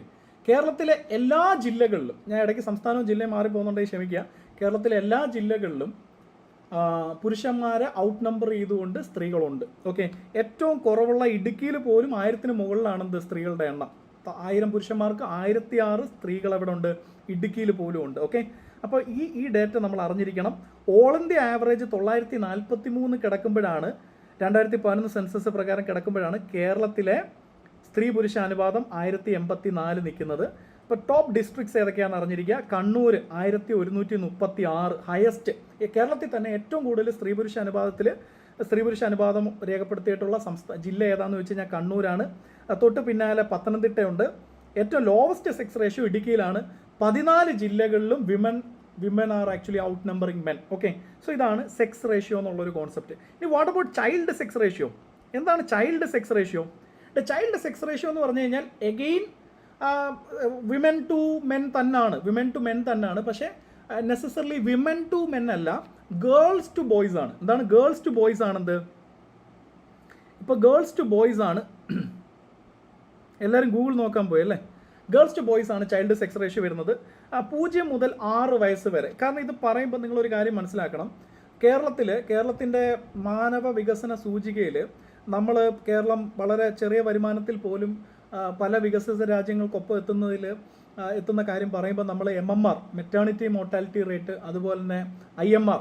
കേരളത്തിലെ എല്ലാ ജില്ലകളിലും, ഞാൻ ഇടയ്ക്ക് സംസ്ഥാനവും ജില്ലയും മാറി പോകുന്നുണ്ടെങ്കിൽ ക്ഷമിക്കുക, കേരളത്തിലെ എല്ലാ ജില്ലകളിലും പുരുഷന്മാരെ ഔട്ട് നമ്പർ ചെയ്തുകൊണ്ട് സ്ത്രീകളുണ്ട്. ഓക്കെ, ഏറ്റവും കുറവുള്ള ഇടുക്കിയിൽ പോലും 1000-ന് മുകളിലാണെന്ത് സ്ത്രീകളുടെ എണ്ണം. 1000 പുരുഷന്മാർക്ക് 1006 സ്ത്രീകൾ എവിടെ ഉണ്ട്? ഇടുക്കിയിൽ പോലും ഉണ്ട്. ഓക്കെ, അപ്പോൾ ഈ ഡേറ്റ നമ്മൾ അറിഞ്ഞിരിക്കണം. ഓൾ ഇന്ത്യ ആവറേജ് 943 കിടക്കുമ്പോഴാണ് 2011 സെൻസസ് പ്രകാരം കിടക്കുമ്പോഴാണ് കേരളത്തിലെ സ്ത്രീ പുരുഷ അനുപാതം 1084 നിൽക്കുന്നത്. ഇപ്പോൾ ടോപ്പ് ഡിസ്ട്രിക്ട്സ് ഏതൊക്കെയാണെന്ന് അറിഞ്ഞിരിക്കുക. കണ്ണൂർ 1136 ഹയസ്റ്റ്, കേരളത്തിൽ തന്നെ ഏറ്റവും കൂടുതൽ സ്ത്രീ പുരുഷ അനുപാതം രേഖപ്പെടുത്തിയിട്ടുള്ള ജില്ല ഏതാണെന്ന് വെച്ച് കഴിഞ്ഞാൽ കണ്ണൂരാണ്. തൊട്ട് പിന്നാലെ പത്തനംതിട്ടയുണ്ട്. ഏറ്റവും ലോവസ്റ്റ് സെക്സ് റേഷ്യോ ഇടുക്കിയിലാണ്. 14 ജില്ലകളിലും women are actually outnumbering men. Okay, so ഇതാണ് സെക്സ് റേഷ്യോ എന്നുള്ളൊരു കോൺസെപ്റ്റ്. ഇനി what about child sex ratio? എന്താണ് child sex ratio? Child sex ratio എന്ന് പറഞ്ഞു കഴിഞ്ഞാൽ എഗെയിൻ വിമൻ ടു മെൻ തന്നെയാണ്. പക്ഷേ നെസസറിലി വിമൻ ടു മെൻ അല്ല, ഗേൾസ് ടു ബോയ്സ് ആണ്. എന്താണ് ഗേൾസ് ടു ബോയ്സ് ആണെന്ത്? ഇപ്പോൾ ഗേൾസ് ടു ബോയ്സ് ആണ്. എല്ലാവരും ഗൂഗിൾ നോക്കാൻ പോയി അല്ലേ? ഗേൾസ് ടു ബോയ്സ് ആണ് ചൈൽഡ് സെക്സ് റേഷ്യോ വരുന്നത് 0 മുതൽ 6 വയസ്സ് വരെ. കാരണം ഇത് പറയുമ്പോൾ നിങ്ങളൊരു കാര്യം മനസ്സിലാക്കണം. കേരളത്തിൻ്റെ മാനവ വികസന സൂചികയിൽ കേരളം വളരെ ചെറിയ വരുമാനത്തിൽ പോലും പല വികസിത രാജ്യങ്ങൾക്കൊപ്പം എത്തുന്ന കാര്യം പറയുമ്പോൾ നമ്മൾ MMR മെറ്റേണിറ്റി മോർട്ടാലിറ്റി റേറ്റ്, അതുപോലെ തന്നെ IMR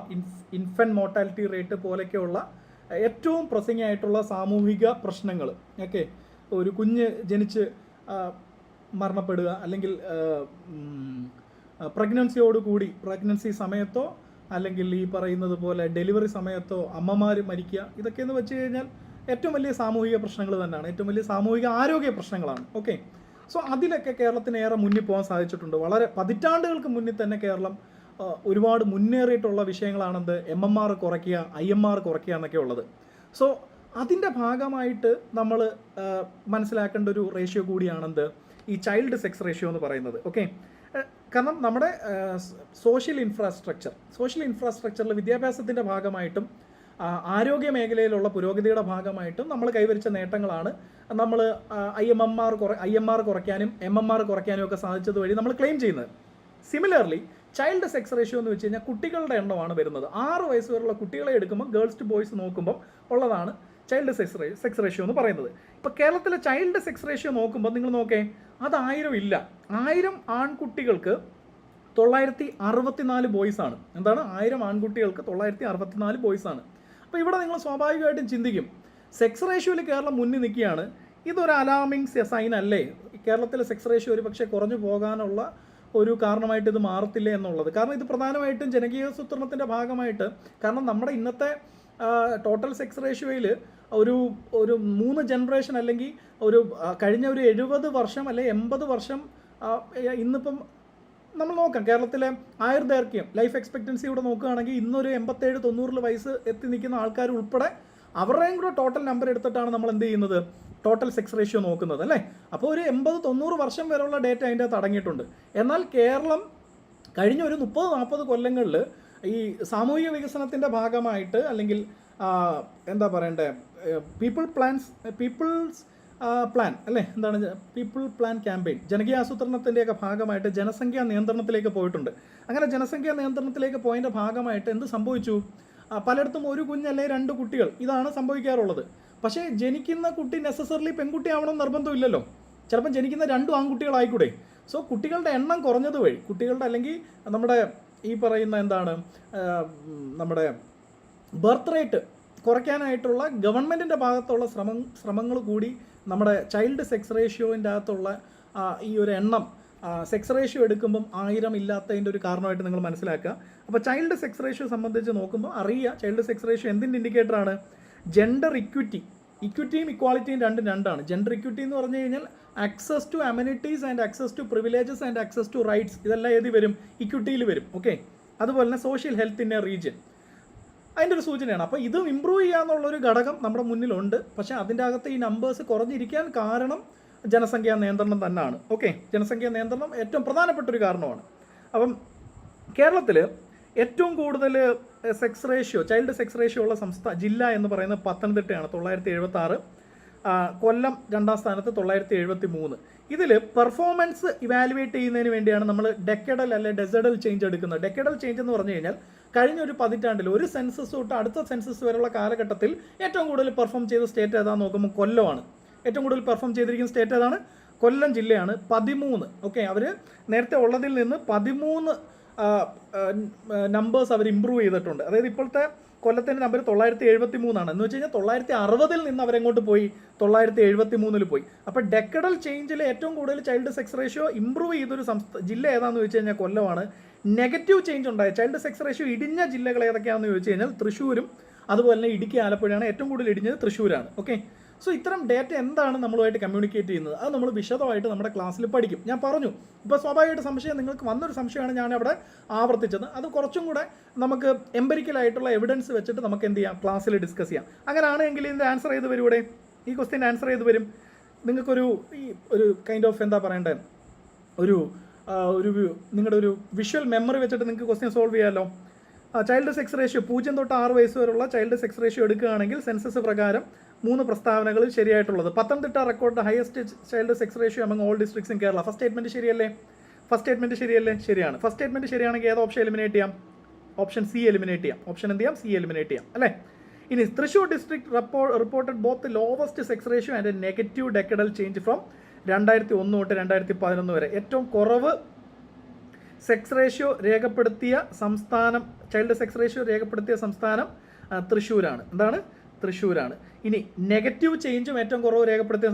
ഇൻഫൻറ്റ് മോർട്ടാലിറ്റി റേറ്റ് പോലെയൊക്കെയുള്ള ഏറ്റവും പ്രസംഗം ആയിട്ടുള്ള സാമൂഹിക പ്രശ്നങ്ങൾ, ഓക്കെ, ഒരു കുഞ്ഞ് ജനിച്ച് മരണപ്പെടുക, അല്ലെങ്കിൽ പ്രഗ്നൻസി സമയത്തോ അല്ലെങ്കിൽ ഈ പറയുന്നത് പോലെ ഡെലിവറി സമയത്തോ അമ്മമാർ മരിക്കുക, ഇതൊക്കെയെന്ന് വെച്ച് കഴിഞ്ഞാൽ ഏറ്റവും വലിയ സാമൂഹിക പ്രശ്നങ്ങൾ തന്നെയാണ്, ഏറ്റവും വലിയ സാമൂഹിക ആരോഗ്യ പ്രശ്നങ്ങളാണ്. ഓക്കെ, സോ അതിലൊക്കെ കേരളത്തിന് ഏറെ മുന്നിൽ പോകാൻ സാധിച്ചിട്ടുണ്ട്. വളരെ പതിറ്റാണ്ടുകൾക്ക് മുന്നിൽ തന്നെ കേരളം ഒരുപാട് മുന്നേറിയിട്ടുള്ള വിഷയങ്ങളാണെന്ത് MMR കുറയ്ക്കുക, IMR കുറയ്ക്കുക എന്നൊക്കെ ഉള്ളത്. സോ അതിൻ്റെ ഭാഗമായിട്ട് നമ്മൾ മനസ്സിലാക്കേണ്ട ഒരു റേഷ്യോ കൂടിയാണെന്ത് ഈ ചൈൽഡ് സെക്സ് റേഷ്യോ എന്ന് പറയുന്നത്. ഓക്കെ, കാരണം നമ്മുടെ സോഷ്യൽ ഇൻഫ്രാസ്ട്രക്ചറിൽ വിദ്യാഭ്യാസത്തിൻ്റെ ഭാഗമായിട്ടും ആരോഗ്യ മേഖലയിലുള്ള പുരോഗതിയുടെ ഭാഗമായിട്ടും നമ്മൾ കൈവരിച്ച നേട്ടങ്ങളാണ് നമ്മൾ IMR കുറയ്ക്കാനും MMR കുറയ്ക്കാനും ഒക്കെ സാധിച്ചത് വഴി നമ്മൾ ക്ലെയിം ചെയ്യുന്നത്. സിമിലർലി ചൈൽഡ് സെക്സ് റേഷ്യോ എന്ന് വെച്ച് കഴിഞ്ഞാൽ കുട്ടികളുടെ എണ്ണമാണ് വരുന്നത്. 6 വയസ്സ് വരെയുള്ള കുട്ടികളെ എടുക്കുമ്പോൾ ഗേൾസ് ടു ബോയ്സ് നോക്കുമ്പോൾ ഉള്ളതാണ് ചൈൽഡ് സെക്സ് റേഷ്യോ എന്ന് പറയുന്നത്. ഇപ്പോൾ കേരളത്തിലെ ചൈൽഡ് സെക്സ് റേഷ്യോ നോക്കുമ്പോൾ നിങ്ങൾ നോക്കേ, അത് 1000 ഇല്ല. 1000 ആൺകുട്ടികൾക്ക് 964 ബോയ്സ് ആണ്. എന്താണ്? 1000 ആൺകുട്ടികൾക്ക് 964 ബോയ്സ് ആണ്. അപ്പോൾ ഇവിടെ നിങ്ങൾ സ്വാഭാവികമായിട്ടും ചിന്തിക്കും, സെക്സ് റേഷ്യോയിൽ കേരളം മുന്നിൽ നിൽക്കുകയാണ്, ഇതൊരു അലാമിങ് സൈൻ അല്ലേ? കേരളത്തിലെ സെക്സ് റേഷ്യോ ഒരു പക്ഷേ കുറഞ്ഞു പോകാനുള്ള ഒരു കാരണമായിട്ട് ഇത് മാറത്തില്ലേ എന്നുള്ളത്. കാരണം ഇത് പ്രധാനമായിട്ടും ജനകീയാസൂത്രണത്തിൻ്റെ ഭാഗമായിട്ട്, കാരണം നമ്മുടെ ഇന്നത്തെ ടോട്ടൽ സെക്സ് റേഷ്യോയിൽ ഒരു 3 ജനറേഷൻ അല്ലെങ്കിൽ കഴിഞ്ഞ ഒരു 70 വർഷം അല്ലെങ്കിൽ 80 വർഷം ഇന്നിപ്പം നമ്മൾ നോക്കാം കേരളത്തിലെ ആയുർദൈർഘ്യം, ലൈഫ് എക്സ്പെക്റ്റൻസി ഇവിടെ നോക്കുകയാണെങ്കിൽ ഇന്നൊരു 87-90 വയസ്സ് എത്തി നിൽക്കുന്ന ആൾക്കാർ ഉൾപ്പെടെ അവരുടെയും കൂടെ ടോട്ടൽ നമ്പർ എടുത്തിട്ടാണ് നമ്മൾ എന്ത് ചെയ്യുന്നത്, ടോട്ടൽ സെക്സ് റേഷ്യോ നോക്കുന്നത് അല്ലേ. അപ്പോൾ ഒരു 80-90 വർഷം വരെയുള്ള ഡേറ്റ അതിൻ്റെ അകത്ത് അടങ്ങിയിട്ടുണ്ട്. എന്നാൽ കേരളം കഴിഞ്ഞ ഒരു 30-40 കൊല്ലങ്ങളിൽ ഈ സാമൂഹിക വികസനത്തിൻ്റെ ഭാഗമായിട്ട്, അല്ലെങ്കിൽ എന്താ പറയണ്ടേ, പീപ്പിൾസ് പ്ലാൻ അല്ലേ, എന്താണ് പീപ്പിൾ പ്ലാൻ ക്യാമ്പയിൻ, ജനകീയ ആസൂത്രണത്തിൻ്റെയൊക്കെ ഭാഗമായിട്ട് ജനസംഖ്യാ നിയന്ത്രണത്തിലേക്ക് പോയിട്ടുണ്ട്. അങ്ങനെ ജനസംഖ്യാ നിയന്ത്രണത്തിലേക്ക് പോയതിൻ്റെ ഭാഗമായിട്ട് എന്ത് സംഭവിച്ചു? പലയിടത്തും ഒരു കുഞ്ഞല്ലേ 2 കുട്ടികൾ, ഇതാണ് സംഭവിക്കാറുള്ളത്. പക്ഷേ ജനിക്കുന്ന കുട്ടി നെസസറിലി പെൺകുട്ടി ആവണമെന്ന് നിർബന്ധമില്ലല്ലോ. ചിലപ്പം ജനിക്കുന്ന 2 ആൺകുട്ടികളായിക്കൂടെ. സോ കുട്ടികളുടെ എണ്ണം കുറഞ്ഞത് വഴി, കുട്ടികളുടെ അല്ലെങ്കിൽ നമ്മുടെ ഈ പറയുന്ന എന്താണ് നമ്മുടെ ബർത്ത് റേറ്റ് കുറയ്ക്കാനായിട്ടുള്ള ഗവൺമെൻറ്റിൻ്റെ ഭാഗത്തുള്ള ശ്രമങ്ങൾ കൂടി നമ്മുടെ ചൈൽഡ് സെക്സ് റേഷ്യോൻ്റെ അകത്തുള്ള ഈ ഒരു എണ്ണം സെക്സ് റേഷ്യോ എടുക്കുമ്പം 1000 ഇല്ലാത്തതിൻ്റെ ഒരു കാരണമായിട്ട് നിങ്ങൾ മനസ്സിലാക്കുക. അപ്പോൾ ചൈൽഡ് സെക്സ് റേഷ്യോ സംബന്ധിച്ച് നോക്കുമ്പോൾ അറിയുക, ചൈൽഡ് സെക്സ് റേഷ്യോ എന്തിൻ്റെ ഇൻഡിക്കേറ്ററാണ്? ജെൻഡർ ഇക്വിറ്റിയും ഇക്വാളിറ്റിയും രണ്ടാണ്. ജെൻഡർ ഇക്വിറ്റി എന്ന് പറഞ്ഞു കഴിഞ്ഞാൽ access to amenities and access to privileges and access to rights, ഇതെല്ലാം ഏതി വരും? ഇക്വിറ്റിയിൽ വരും. ഓക്കെ, അതുപോലെ തന്നെ social health in a region, അതിൻ്റെ ഒരു സൂചനയാണ്. അപ്പോൾ ഇത് ഇമ്പ്രൂവ് ചെയ്യാന്നുള്ളൊരു ഘടകം നമ്മുടെ മുന്നിലുണ്ട്. പക്ഷേ അതിൻ്റെ അകത്ത് ഈ നമ്പേഴ്സ് കുറഞ്ഞിരിക്കാൻ കാരണം ജനസംഖ്യാ നിയന്ത്രണം തന്നെയാണ്. ഓക്കെ, ജനസംഖ്യാ നിയന്ത്രണം ഏറ്റവും പ്രധാനപ്പെട്ടൊരു കാരണമാണ്. അപ്പം കേരളത്തിൽ ഏറ്റവും കൂടുതൽ sex ratio, child sex ratio ഉള്ള ജില്ല എന്ന് പറയുന്നത് പത്തനംതിട്ടയാണ്, 976. കൊല്ലം 2ാം സ്ഥാനത്ത് 973. ഇതിൽ പെർഫോമൻസ് ഇവാലുവേറ്റ് ചെയ്യുന്നതിന് വേണ്ടിയാണ് നമ്മൾ ഡെക്കഡൽ അല്ലെ ഡെസഡൽ ചേഞ്ച് എടുക്കുന്നത്. ഡെക്കഡൽ ചേഞ്ച് എന്ന് പറഞ്ഞു കഴിഞ്ഞാൽ കഴിഞ്ഞ ഒരു പതിറ്റാണ്ടിൽ ഒരു സെൻസസ് തൊട്ട് അടുത്ത സെൻസസ് വരെയുള്ള കാലഘട്ടത്തിൽ ഏറ്റവും കൂടുതൽ പെർഫോം ചെയ്ത സ്റ്റേറ്റ് ഏതാണെന്ന് നോക്കുമ്പോൾ കൊല്ലമാണ്. ഏറ്റവും കൂടുതൽ പെർഫോം ചെയ്തിരിക്കുന്ന സ്റ്റേറ്റ് ഏതാണ്? കൊല്ലം ജില്ലയാണ്, 13. ഓക്കെ, അവർ നേരത്തെ ഉള്ളതിൽ നിന്ന് 13 നമ്പേഴ്സ് അവർ ഇമ്പ്രൂവ് ചെയ്തിട്ടുണ്ട്. അതായത് ഇപ്പോഴത്തെ കൊല്ലത്തിൻ്റെ നമ്പർ 973 എന്ന് വെച്ച് കഴിഞ്ഞാൽ 960 നിന്ന് അവരെങ്ങോട്ട് പോയി, 973 പോയി. അപ്പോൾ ഡെക്കഡൽ ചേഞ്ചിൽ ഏറ്റവും കൂടുതൽ ചൈൽഡ് സെക്സ് റേഷ്യോ ഇമ്പ്രൂവ് ചെയ്തൊരു ജില്ല ഏതാണെന്ന് ചോദിച്ചു കഴിഞ്ഞാൽ കൊല്ലമാണ്. നെഗറ്റീവ് ചേഞ്ച് ഉണ്ടായ ചൈൽഡ് സെക്സ് റേഷ്യോ ഇടിഞ്ഞ ജില്ലകൾ ഏതൊക്കെയാണെന്ന് ചോദിച്ചു കഴിഞ്ഞാൽ തൃശ്ശൂരും അതുപോലെ തന്നെ ഇടുക്കി, ആലപ്പുഴയാണ്. ഏറ്റവും കൂടുതൽ ഇടിഞ്ഞത് തൃശ്ശൂരാണ്. ഓക്കെ, സോ ഇത്തരം ഡേറ്റ എന്താണ് നമ്മളുമായിട്ട് കമ്മ്യൂണിക്കേറ്റ് ചെയ്യുന്നത്, അത് നമ്മൾ വിശദമായിട്ട് നമ്മുടെ ക്ലാസ്സിൽ പഠിക്കും. ഞാൻ പറഞ്ഞു, ഇപ്പോൾ സ്വാഭാവികമായിട്ട് സംശയം നിങ്ങൾക്ക് വന്നൊരു സംശയമാണ് ഞാൻ അവിടെ ആവർത്തിച്ചത്. അത് കുറച്ചും കൂടെ നമുക്ക് എംപെരിക്കലായിട്ടുള്ള എവിഡൻസ് വെച്ചിട്ട് നമുക്ക് എന്ത് ചെയ്യാം, ക്ലാസ്സിൽ ഡിസ്കസ് ചെയ്യാം. അങ്ങനെയാണെങ്കിൽ ഇതിൻ്റെ ആൻസർ ചെയ്ത് വരും. ഇവിടെ ഈ ക്വസ്റ്റ്യൻ്റെ ആൻസർ ചെയ്ത് വരും. നിങ്ങൾക്കൊരു ഒരു കൈൻഡ് ഓഫ് എന്താ പറയേണ്ടത്, ഒരു നിങ്ങളുടെ ഒരു വിഷ്വൽ മെമ്മറി വെച്ചിട്ട് നിങ്ങൾക്ക് ക്വസ്റ്റ്യൻ സോൾവ് ചെയ്യാമല്ലോ. ചൈൽഡ് സെക്സ് റേഷ്യോ 0 തൊട്ട് 6 വയസ്സ് വരെയുള്ള ചൈൽഡ് സെക്സ് റേഷ്യോ എടുക്കുകയാണെങ്കിൽ സെൻസസ് പ്രകാരം 3 പ്രസ്താവനകളിൽ ശരിയായിട്ടുള്ളത്. Pathanamthitta record highest child sex ratio among all districts in Kerala. First statement ശരിയല്ലേ? ശരിയാണ്. ഫസ്റ്റ് സ്റ്റേറ്റ്മെന്റ് ശരിയാണെങ്കിൽ ഏത് ഓപ്ഷൻ എലിമിനേറ്റ് ചെയ്യാം? ഓപ്ഷൻ സി എലിമിനേറ്റ് ചെയ്യാം. ഓപ്ഷൻ എന്ത് ചെയ്യാം? സി എലിമിനേറ്റ് ചെയ്യാം അല്ലേ? ഇനി Thrissur district reported both lowest sex ratio and negative decadal change from 2001 തൊട്ട് 2011 വരെ. ഏറ്റവും കുറവ് സെക്സ് റേഷ്യോ രേഖപ്പെടുത്തിയ സംസ്ഥാനം, ചൈൽഡ് സെക്സ് റേഷ്യോ രേഖപ്പെടുത്തിയ സംസ്ഥാനം തൃശ്ശൂരാണ്. എന്താണ്? തൃശ്ശൂരാണ്. ഇനി നെഗറ്റീവ് ചേഞ്ചും ഏറ്റവും കുറവ് രേഖപ്പെടുത്തിയ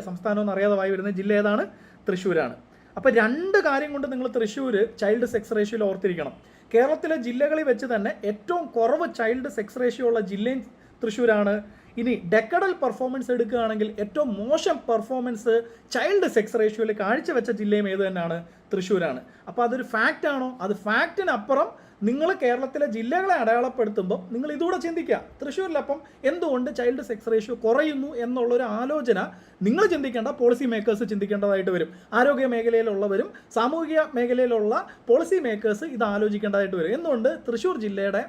സംസ്ഥാനം എന്നറിയാതെ വായി വരുന്ന ജില്ല ഏതാണ്? തൃശ്ശൂരാണ്. അപ്പോൾ 2 കാര്യം കൊണ്ട് നിങ്ങൾ തൃശ്ശൂർ ചൈൽഡ് സെക്സ് റേഷ്യോയിൽ ഓർത്തിരിക്കണം. കേരളത്തിലെ ജില്ലകളിൽ വെച്ച് തന്നെ ഏറ്റവും കുറവ് ചൈൽഡ് സെക്സ് റേഷ്യോ ഉള്ള ജില്ലയും തൃശ്ശൂരാണ്. ഇനി ഡെക്കഡൽ പെർഫോമൻസ് എടുക്കുകയാണെങ്കിൽ ഏറ്റവും മോശം പെർഫോമൻസ് ചൈൽഡ് സെക്സ് റേഷ്യോയിൽ കാഴ്ചവെച്ച ജില്ലയും ഏത് തന്നെയാണ്? തൃശ്ശൂരാണ്. അപ്പോൾ അതൊരു ഫാക്റ്റ് ആണോ? അത് ഫാക്റ്റിനപ്പുറം നിങ്ങൾ കേരളത്തിലെ ജില്ലകളെ അടയാളപ്പെടുത്തുമ്പോൾ നിങ്ങൾ ഇതുകൂടെ ചിന്തിക്കുക, തൃശ്ശൂരിലപ്പം എന്തുകൊണ്ട് ചൈൽഡ് സെക്സ് റേഷ്യോ കുറയുന്നു എന്നുള്ളൊരു ആലോചന നിങ്ങൾ ചിന്തിക്കേണ്ട, പോളിസി മേക്കേഴ്സ് ചിന്തിക്കേണ്ടതായിട്ട് വരും. ആരോഗ്യ മേഖലയിലുള്ളവരും സാമൂഹിക മേഖലയിലുള്ള പോളിസി മേക്കേഴ്സ് ഇത് ആലോചിക്കേണ്ടതായിട്ട് വരും. എന്തുകൊണ്ട് തൃശ്ശൂർ ജില്ലയുടെ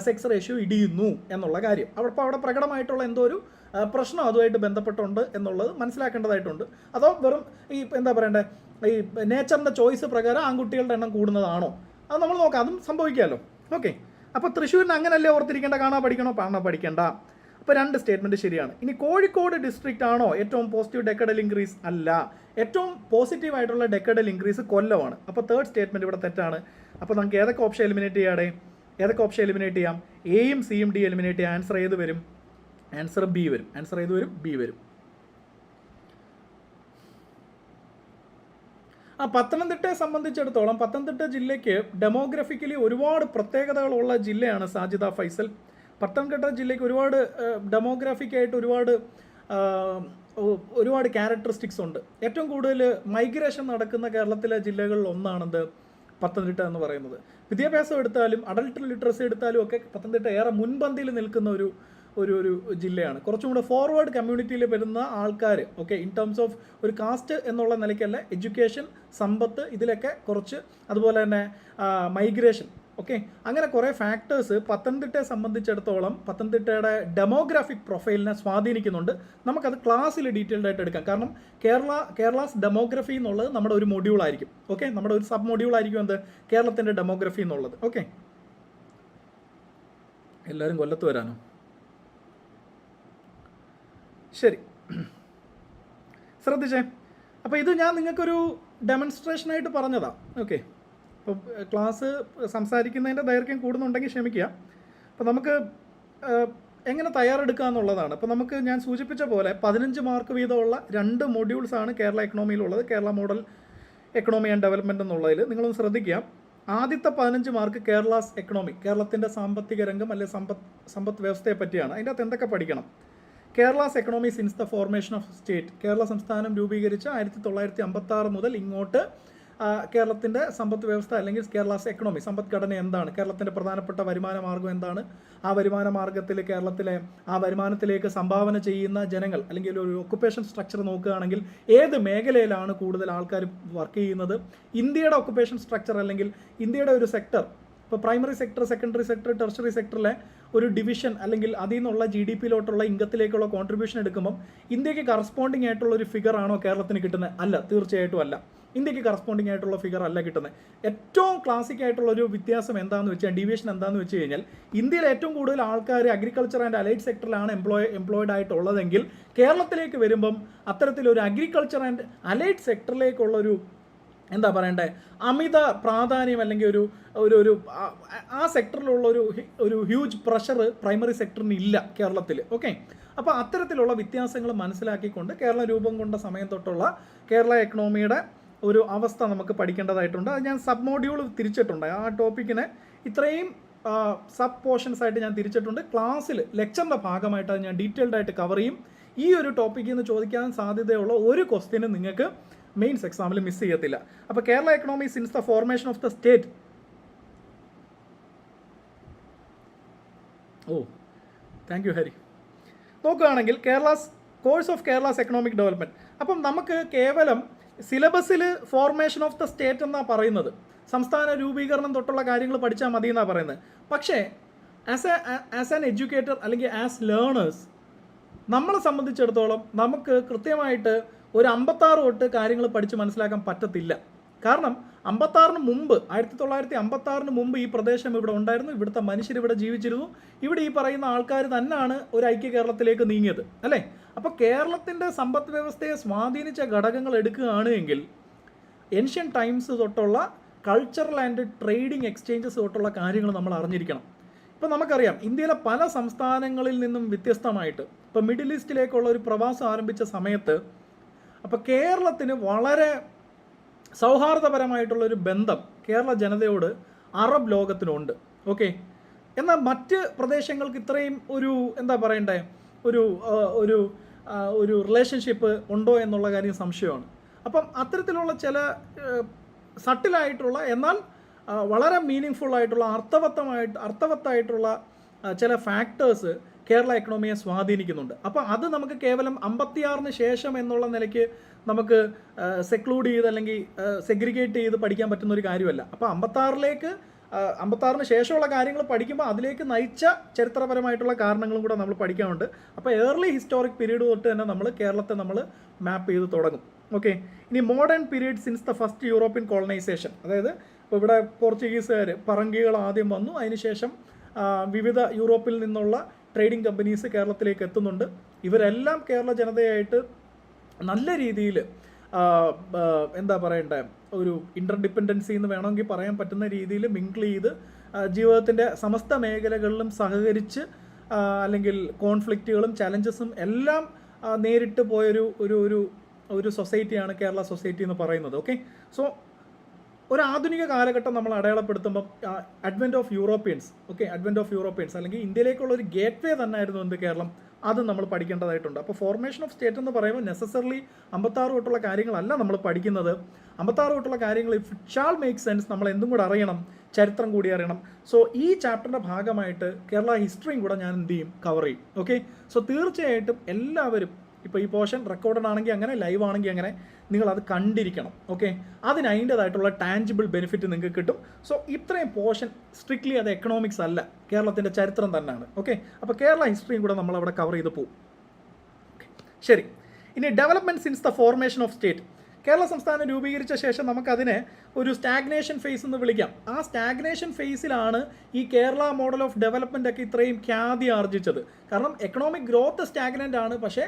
സെക്സ് റേഷ്യോ ഇടിയുന്നു എന്നുള്ള കാര്യം. അവിടെ പ്രകടമായിട്ടുള്ള എന്തോ ഒരു പ്രശ്നം അതുമായിട്ട് ബന്ധപ്പെട്ടുണ്ട് എന്നുള്ളത് മനസ്സിലാക്കേണ്ടതായിട്ടുണ്ട്. അതോ വെറും ഈ എന്താ പറയണ്ടേ, ഈ നേച്ചറിൻ്റെ ചോയ്സ് പ്രകാരം ആൺകുട്ടികളുടെ എണ്ണം കൂടുന്നതാണോ? അത് നമ്മൾ നോക്കാം, അതും സംഭവിക്കാമല്ലോ. ഓക്കെ, അപ്പോൾ തൃശ്ശൂരിന് അങ്ങനല്ലേ ഓർത്തിരിക്കേണ്ട? കാണാൻ പഠിക്കേണ്ട. അപ്പോൾ 2 സ്റ്റേറ്റ്മെൻറ്റ് ശരിയാണ്. ഇനി കോഴിക്കോട് ഡിസ്ട്രിക്റ്റ് ആണോ ഏറ്റവും പോസിറ്റീവ് ഡെക്കഡൽ ഇൻക്രീസ്? അല്ല, ഏറ്റവും പോസിറ്റീവ് ആയിട്ടുള്ള ഡെക്കഡൽ ഇൻക്രീസ് കൊല്ലമാണ്. അപ്പോൾ 3rd സ്റ്റേറ്റ്മെൻറ്റ് ഇവിടെ തെറ്റാണ്. അപ്പോൾ നമുക്ക് ഏതൊക്കെ ഓപ്ഷൻ എലിമിനേറ്റ് ചെയ്യാം? എയും സിയും ഡി എലിമിനേറ്റ് ചെയ്യാം. ആൻസർ ഏത് വരും? ആൻസർ ബി വരും. ബി വരും. പത്തനംതിട്ടയെ സംബന്ധിച്ചിടത്തോളം പത്തനംതിട്ട ജില്ലയ്ക്ക് ഡെമോഗ്രഫിക്കലി ഒരുപാട് പ്രത്യേകതകളുള്ള ജില്ലയാണ് സാജിദ ഫൈസൽ. പത്തനംതിട്ട ജില്ലയ്ക്ക് ഒരുപാട് ഡെമോഗ്രാഫിക്കായിട്ട് ഒരുപാട് ക്യാരക്ടറിസ്റ്റിക്സ് ഉണ്ട്. ഏറ്റവും കൂടുതൽ മൈഗ്രേഷൻ നടക്കുന്ന കേരളത്തിലെ ജില്ലകളിൽ ഒന്നാണെന്ത്? പത്തനംതിട്ട എന്ന് പറയുന്നത്. വിദ്യാഭ്യാസം എടുത്താലും അഡൽട്ട് ലിറ്ററസി എടുത്താലും ഒക്കെ പത്തനംതിട്ട ഏറെ മുൻപന്തിയിൽ നിൽക്കുന്ന ഒരു ജില്ലയാണ്. കുറച്ചും കൂടെ ഫോർവേഡ് കമ്മ്യൂണിറ്റിയിൽ വരുന്ന ആൾക്കാർ, ഓക്കെ, ഇൻ ടേംസ് ഓഫ് ഒരു കാസ്റ്റ് എന്നുള്ള നിലയ്ക്കല്ല, എഡ്യൂക്കേഷൻ, സമ്പത്ത്, ഇതിലൊക്കെ കുറച്ച്, അതുപോലെ തന്നെ മൈഗ്രേഷൻ, ഓക്കെ, അങ്ങനെ കുറേ ഫാക്ടേഴ്സ് പത്തനംതിട്ടയെ സംബന്ധിച്ചിടത്തോളം പത്തനംതിട്ടയുടെ ഡെമോഗ്രാഫിക് പ്രൊഫൈലിനെ സ്വാധീനിക്കുന്നുണ്ട്. നമുക്കത് ക്ലാസ്സിൽ ഡീറ്റെയിൽഡ് ആയിട്ട് എടുക്കാം. കാരണം കേരളാസ് ഡെമോഗ്രഫി എന്നുള്ളത് നമ്മുടെ ഒരു മൊഡ്യൂൾ ആയിരിക്കും. ഓക്കെ, നമ്മുടെ ഒരു സബ് മൊഡ്യൂൾ ആയിരിക്കും എന്ത്? കേരളത്തിൻ്റെ ഡെമോഗ്രഫി എന്നുള്ളത്. ഓക്കെ, എല്ലാവരും കൊല്ലത്ത് വരാനോ? ശരി, ശ്രദ്ധിച്ചേ. അപ്പോൾ ഇത് ഞാൻ നിങ്ങൾക്കൊരു ഡെമോൺസ്ട്രേഷനായിട്ട് പറഞ്ഞതാണ്. ഓക്കെ, അപ്പോൾ ക്ലാസ് സംസാരിക്കുന്നതിൻ്റെ ദൈർഘ്യം കൂടുന്നുണ്ടെങ്കിൽ ക്ഷമിക്കുക. അപ്പോൾ നമുക്ക് എങ്ങനെ തയ്യാറെടുക്കുക എന്നുള്ളതാണ്. അപ്പോൾ നമുക്ക് ഞാൻ സൂചിപ്പിച്ച പോലെ 15 മാർക്ക് വീതമുള്ള 2 മൊഡ്യൂൾസാണ് കേരള എക്കണോമിയിലുള്ളത്. Kerala model economy and development എന്നുള്ളതിൽ നിങ്ങളൊന്ന് ശ്രദ്ധിക്കുക. ആദ്യത്തെ 15 മാർക്ക് കേരളാസ് എക്കണോമി, കേരളത്തിൻ്റെ സാമ്പത്തിക രംഗം അല്ലെങ്കിൽ സമ്പദ് വ്യവസ്ഥയെ പറ്റിയാണ്. അതിൻ്റെ അകത്ത് എന്തൊക്കെ പഠിക്കണം? Kerala's economy since the formation of state, Kerala സംസ്ഥാനം രൂപീകരിച്ച 1956 മുതൽ ഇങ്ങോട്ട് കേരളത്തിൻ്റെ സമ്പദ് വ്യവസ്ഥ അല്ലെങ്കിൽ കേരളാസ് എക്കണോമി, സമ്പദ്ഘടന എന്താണ്? കേരളത്തിൻ്റെ പ്രധാനപ്പെട്ട വരുമാന മാർഗ്ഗം എന്താണ്? ആ വരുമാന മാർഗ്ഗത്തിൽ കേരളത്തിലെ ആ വരുമാനത്തിലേക്ക് സംഭാവന ചെയ്യുന്ന ജനങ്ങൾ അല്ലെങ്കിൽ ഒരു ഒക്കുപ്പേഷൻ സ്ട്രക്ചർ നോക്കുകയാണെങ്കിൽ ഏത് മേഖലയിലാണ് കൂടുതൽ ആൾക്കാർ വർക്ക് ചെയ്യുന്നത്? ഇന്ത്യയുടെ ഒക്കുപ്പേഷൻ സ്ട്രക്ചർ അല്ലെങ്കിൽ ഇന്ത്യയുടെ ഒരു സെക്ടർ, ഇപ്പോൾ primary sector, secondary sector, tertiary സെക്ടറിലെ ഒരു ഡിവിഷൻ അല്ലെങ്കിൽ അതിൽ നിന്നുള്ള GDP-ലോട്ടുള്ള ഇൻകത്തിലേക്കുള്ള കോൺട്രിബ്യൂഷൻ എടുക്കുമ്പം ഇന്ത്യക്ക് കറസ്പോണ്ടിങ് ആയിട്ടുള്ള ഒരു ഫിഗർ ആണോ കേരളത്തിന് കിട്ടുന്നത്? അല്ല, തീർച്ചയായിട്ടും അല്ല. ഇന്ത്യക്ക് കറസ്പോണ്ടിങ് ആയിട്ടുള്ള ഫിഗർ അല്ല കിട്ടുന്നത്. ഏറ്റവും ക്ലാസിക് ആയിട്ടുള്ള ഒരു വ്യത്യാസം എന്താണെന്ന് വെച്ചാൽ, ഡീവിയേഷൻ എന്താണെന്ന് വെച്ച് കഴിഞ്ഞാൽ, ഇന്ത്യയിൽ ഏറ്റവും കൂടുതൽ ആൾക്കാർ അഗ്രികൾച്ചർ ആൻഡ് അലൈഡ് സെക്ടറിലാണ് എംപ്ലോയിഡ് ആയിട്ടുള്ളതെങ്കിൽ കേരളത്തിലേക്ക് വരുമ്പം അത്തരത്തിലൊരു അഗ്രികൾച്ചർ ആൻഡ് അലൈഡ് സെക്ടറിലേക്കുള്ളൊരു എന്താ പറയണ്ടേ, അമിത പ്രാധാന്യം അല്ലെങ്കിൽ ഒരു ഒരു ഒരു ആ സെക്ടറിലുള്ള ഒരു ഹ്യൂജ് പ്രഷർ പ്രൈമറി സെക്ടറിന് ഇല്ല കേരളത്തിൽ. ഓക്കെ, അപ്പോൾ അത്തരത്തിലുള്ള വ്യത്യാസങ്ങൾ മനസ്സിലാക്കിക്കൊണ്ട് കേരളം രൂപം കൊണ്ട സമയം തൊട്ടുള്ള കേരള എക്കണോമിയുടെ ഒരു അവസ്ഥ നമുക്ക് പഠിക്കേണ്ടതായിട്ടുണ്ട്. അത് ഞാൻ സബ് മോഡ്യൂൾ തിരിച്ചിട്ടുണ്ട്. ആ ടോപ്പിക്കിനെ ഇത്രയും സബ് പോർഷൻസ് ആയിട്ട് ഞാൻ തിരിച്ചിട്ടുണ്ട്. ക്ലാസ്സിൽ ലെക്ചറിൻ്റെ ഭാഗമായിട്ട് അത് ഞാൻ ഡീറ്റെയിൽഡ് ആയിട്ട് കവർ ചെയ്യും. ഈ ഒരു ടോപ്പിക്കിൽ നിന്ന് ചോദിക്കാൻ സാധ്യതയുള്ള ഒരു ക്വസ്റ്റ്യനും നിങ്ങൾക്ക് മെയിൻസ് എക്സാമിൽ മിസ് ചെയ്യത്തില്ല. അപ്പോൾ Kerala economy since the formation of the state. Thank you Hari. നോക്കുകയാണെങ്കിൽ course of Kerala's economic development. അപ്പം നമുക്ക് കേവലം സിലബസിൽ ഫോർമേഷൻ ഓഫ് ദ സ്റ്റേറ്റ് എന്നാണ് പറയുന്നത്, സംസ്ഥാന രൂപീകരണം തൊട്ടുള്ള കാര്യങ്ങൾ പഠിച്ചാൽ മതി എന്നാണ് പറയുന്നത്. പക്ഷേ ആസ് ആൻ എഡ്യൂക്കേറ്റർ അല്ലെങ്കിൽ ആസ് ലേണേഴ്സ് നമ്മളെ സംബന്ധിച്ചിടത്തോളം നമുക്ക് കൃത്യമായിട്ട് ഒരു 56 തൊട്ട് കാര്യങ്ങൾ പഠിച്ച് മനസ്സിലാക്കാൻ പറ്റത്തില്ല. കാരണം 56 മുമ്പ് 1956 മുമ്പ് ഈ പ്രദേശം ഇവിടെ ഉണ്ടായിരുന്നു, ഇവിടുത്തെ മനുഷ്യർ ഇവിടെ ജീവിച്ചിരുന്നു, ഇവിടെ ഈ പറയുന്ന ആൾക്കാർ തന്നെയാണ് ഒരു ഐക്യ കേരളത്തിലേക്ക് നീങ്ങിയത്, അല്ലേ? അപ്പോൾ കേരളത്തിൻ്റെ സമ്പദ് വ്യവസ്ഥയെ സ്വാധീനിച്ച ഘടകങ്ങൾ എടുക്കുകയാണ് എങ്കിൽ ഏൻഷ്യൻ ടൈംസ് തൊട്ടുള്ള കൾച്ചറൽ ആൻഡ് ട്രേഡിംഗ് എക്സ്ചേഞ്ചസ് തൊട്ടുള്ള കാര്യങ്ങൾ നമ്മൾ അറിഞ്ഞിരിക്കണം. ഇപ്പോൾ നമുക്കറിയാം ഇന്ത്യയിലെ പല സംസ്ഥാനങ്ങളിൽ നിന്നും വ്യത്യസ്തമായിട്ട് ഇപ്പോൾ മിഡിൽ ഈസ്റ്റിലേക്കുള്ള ഒരു പ്രവാസം ആരംഭിച്ച സമയത്ത് അപ്പോൾ കേരളത്തിന് വളരെ സൗഹാർദ്ദപരമായിട്ടുള്ളൊരു ബന്ധം കേരള ജനതയോട് അറബ് ലോകത്തിനുണ്ട്. ഓക്കെ, എന്നാൽ മറ്റ് പ്രദേശങ്ങൾക്ക് ഇത്രയും ഒരു എന്താ പറയണ്ടേ ഒരു ഒരു ഒരു റിലേഷൻഷിപ്പ് ഉണ്ടോ എന്നുള്ള കാര്യം സംശയമാണ്. അപ്പം അത്തരത്തിലുള്ള ചില സട്ടിലായിട്ടുള്ള എന്നാൽ വളരെ മീനിങ് ഫുൾ ആയിട്ടുള്ള അർത്ഥവത്തായിട്ടുള്ള ചില ഫാക്ടേഴ്സ് കേരള എക്കണോമിയെ സ്വാധീനിക്കുന്നുണ്ട്. അപ്പോൾ അത് നമുക്ക് കേവലം 56 ശേഷം എന്നുള്ള നിലയ്ക്ക് നമുക്ക് സെക്ലൂഡ് ചെയ്ത് അല്ലെങ്കിൽ സെഗ്രിഗേറ്റ് ചെയ്ത് പഠിക്കാൻ പറ്റുന്ന ഒരു കാര്യമല്ല. അപ്പോൾ 56 ശേഷമുള്ള കാര്യങ്ങൾ പഠിക്കുമ്പോൾ അതിലേക്ക് നയിച്ച ചരിത്രപരമായിട്ടുള്ള കാരണങ്ങളും കൂടെ നമ്മൾ പഠിക്കാനുണ്ട്. അപ്പോൾ ഏർലി ഹിസ്റ്റോറിക് പീരീഡ് തൊട്ട് തന്നെ നമ്മൾ കേരളത്തെ നമ്മൾ മാപ്പ് ചെയ്ത് തുടങ്ങും. ഓക്കെ, ഇനി modern period since the first European colonisation, അതായത് ഇപ്പോൾ ഇവിടെ പോർച്ചുഗീസുകാർ പറങ്കികൾ ആദ്യം വന്നു, അതിനുശേഷം വിവിധ യൂറോപ്പിൽ നിന്നുള്ള ട്രേഡിംഗ് കമ്പനീസ് കേരളത്തിലേക്ക് എത്തുന്നുണ്ട്. ഇവരെല്ലാം കേരള ജനതയായിട്ട് നല്ല രീതിയിൽ എന്താ പറയണ്ടേ ഒരു ഇൻ്റർഡിപ്പെൻഡൻസി എന്ന് വേണമെങ്കിൽ പറയാൻ പറ്റുന്ന രീതിയിൽ മിങ്കിൾ ചെയ്ത് ജീവിതത്തിൻ്റെ സമസ്ത മേഖലകളിലും സഹകരിച്ച് അല്ലെങ്കിൽ കോൺഫ്ലിക്റ്റുകളും ചലഞ്ചസും എല്ലാം നേരിട്ട് പോയൊരു ഒരു ഒരു ഒരു സൊസൈറ്റിയാണ് കേരള സൊസൈറ്റി എന്ന് പറയുന്നത്. ഓക്കെ, സോ ഒരു ആധുനിക കാലഘട്ടം നമ്മൾ അടയാളപ്പെടുത്തുമ്പം അഡ്വെൻറ്റ് ഓഫ് യൂറോപ്യൻസ് അല്ലെങ്കിൽ ഇന്ത്യയിലേക്കുള്ള ഒരു ഗേറ്റ് വേ തന്നെ ആയിരുന്നു എന്ത് കേരളം, അത് നമ്മൾ പഠിക്കേണ്ടതായിട്ടുണ്ട്. അപ്പോൾ ഫോർമേഷൻ ഓഫ് സ്റ്റേറ്റ് എന്ന് പറയുമ്പോൾ നെസസറിലി 56 തൊട്ടുള്ള കാര്യങ്ങളല്ല നമ്മൾ പഠിക്കുന്നത്. 56 തൊട്ടുള്ള കാര്യങ്ങൾ if it shall make sense നമ്മൾ എന്തും കൂടെ അറിയണം, ചരിത്രം കൂടി അറിയണം. സോ ഈ ചാപ്റ്ററിൻ്റെ ഭാഗമായിട്ട് കേരള ഹിസ്റ്ററിയും കൂടെ ഞാൻ എന്ത് ചെയ്യും, കവർ ചെയ്യും. ഓക്കെ, സോ തീർച്ചയായിട്ടും എല്ലാവരും ഇപ്പോൾ ഈ പോർഷൻ റെക്കോർഡഡ് ആണെങ്കിൽ അങ്ങനെ, ലൈവ് ആണെങ്കിൽ അങ്ങനെ, നിങ്ങളത് കണ്ടിരിക്കണം. ഓക്കെ, അതിന് അതിൻ്റേതായിട്ടുള്ള ടാഞ്ചിബിൾ ബെനിഫിറ്റ് നിങ്ങൾക്ക് കിട്ടും. സോ ഇത്രയും പോർഷൻ സ്ട്രിക്ട്ലി അത് എക്കണോമിക്സ് അല്ല, കേരളത്തിൻ്റെ ചരിത്രം തന്നെയാണ്. ഓക്കെ, അപ്പോൾ കേരള ഹിസ്റ്ററിയും കൂടെ നമ്മളവിടെ കവർ ചെയ്ത് പോകും. ശരി, ഇനി development since the formation of state. Kerala സംസ്ഥാനം രൂപീകരിച്ച ശേഷം നമുക്കതിനെ ഒരു സ്റ്റാഗ്നേഷൻ ഫേസ് എന്ന് വിളിക്കാം. ആ സ്റ്റാഗ്നേഷൻ ഫേസിലാണ് ഈ കേരള മോഡൽ ഓഫ് ഡെവലപ്മെൻ്റ് ഒക്കെ ഇത്രയും ഖ്യാതി ആർജിച്ചത്. കാരണം എക്കണോമിക് ഗ്രോത്ത് സ്റ്റാഗ്നൻ്റ് ആണ്, പക്ഷേ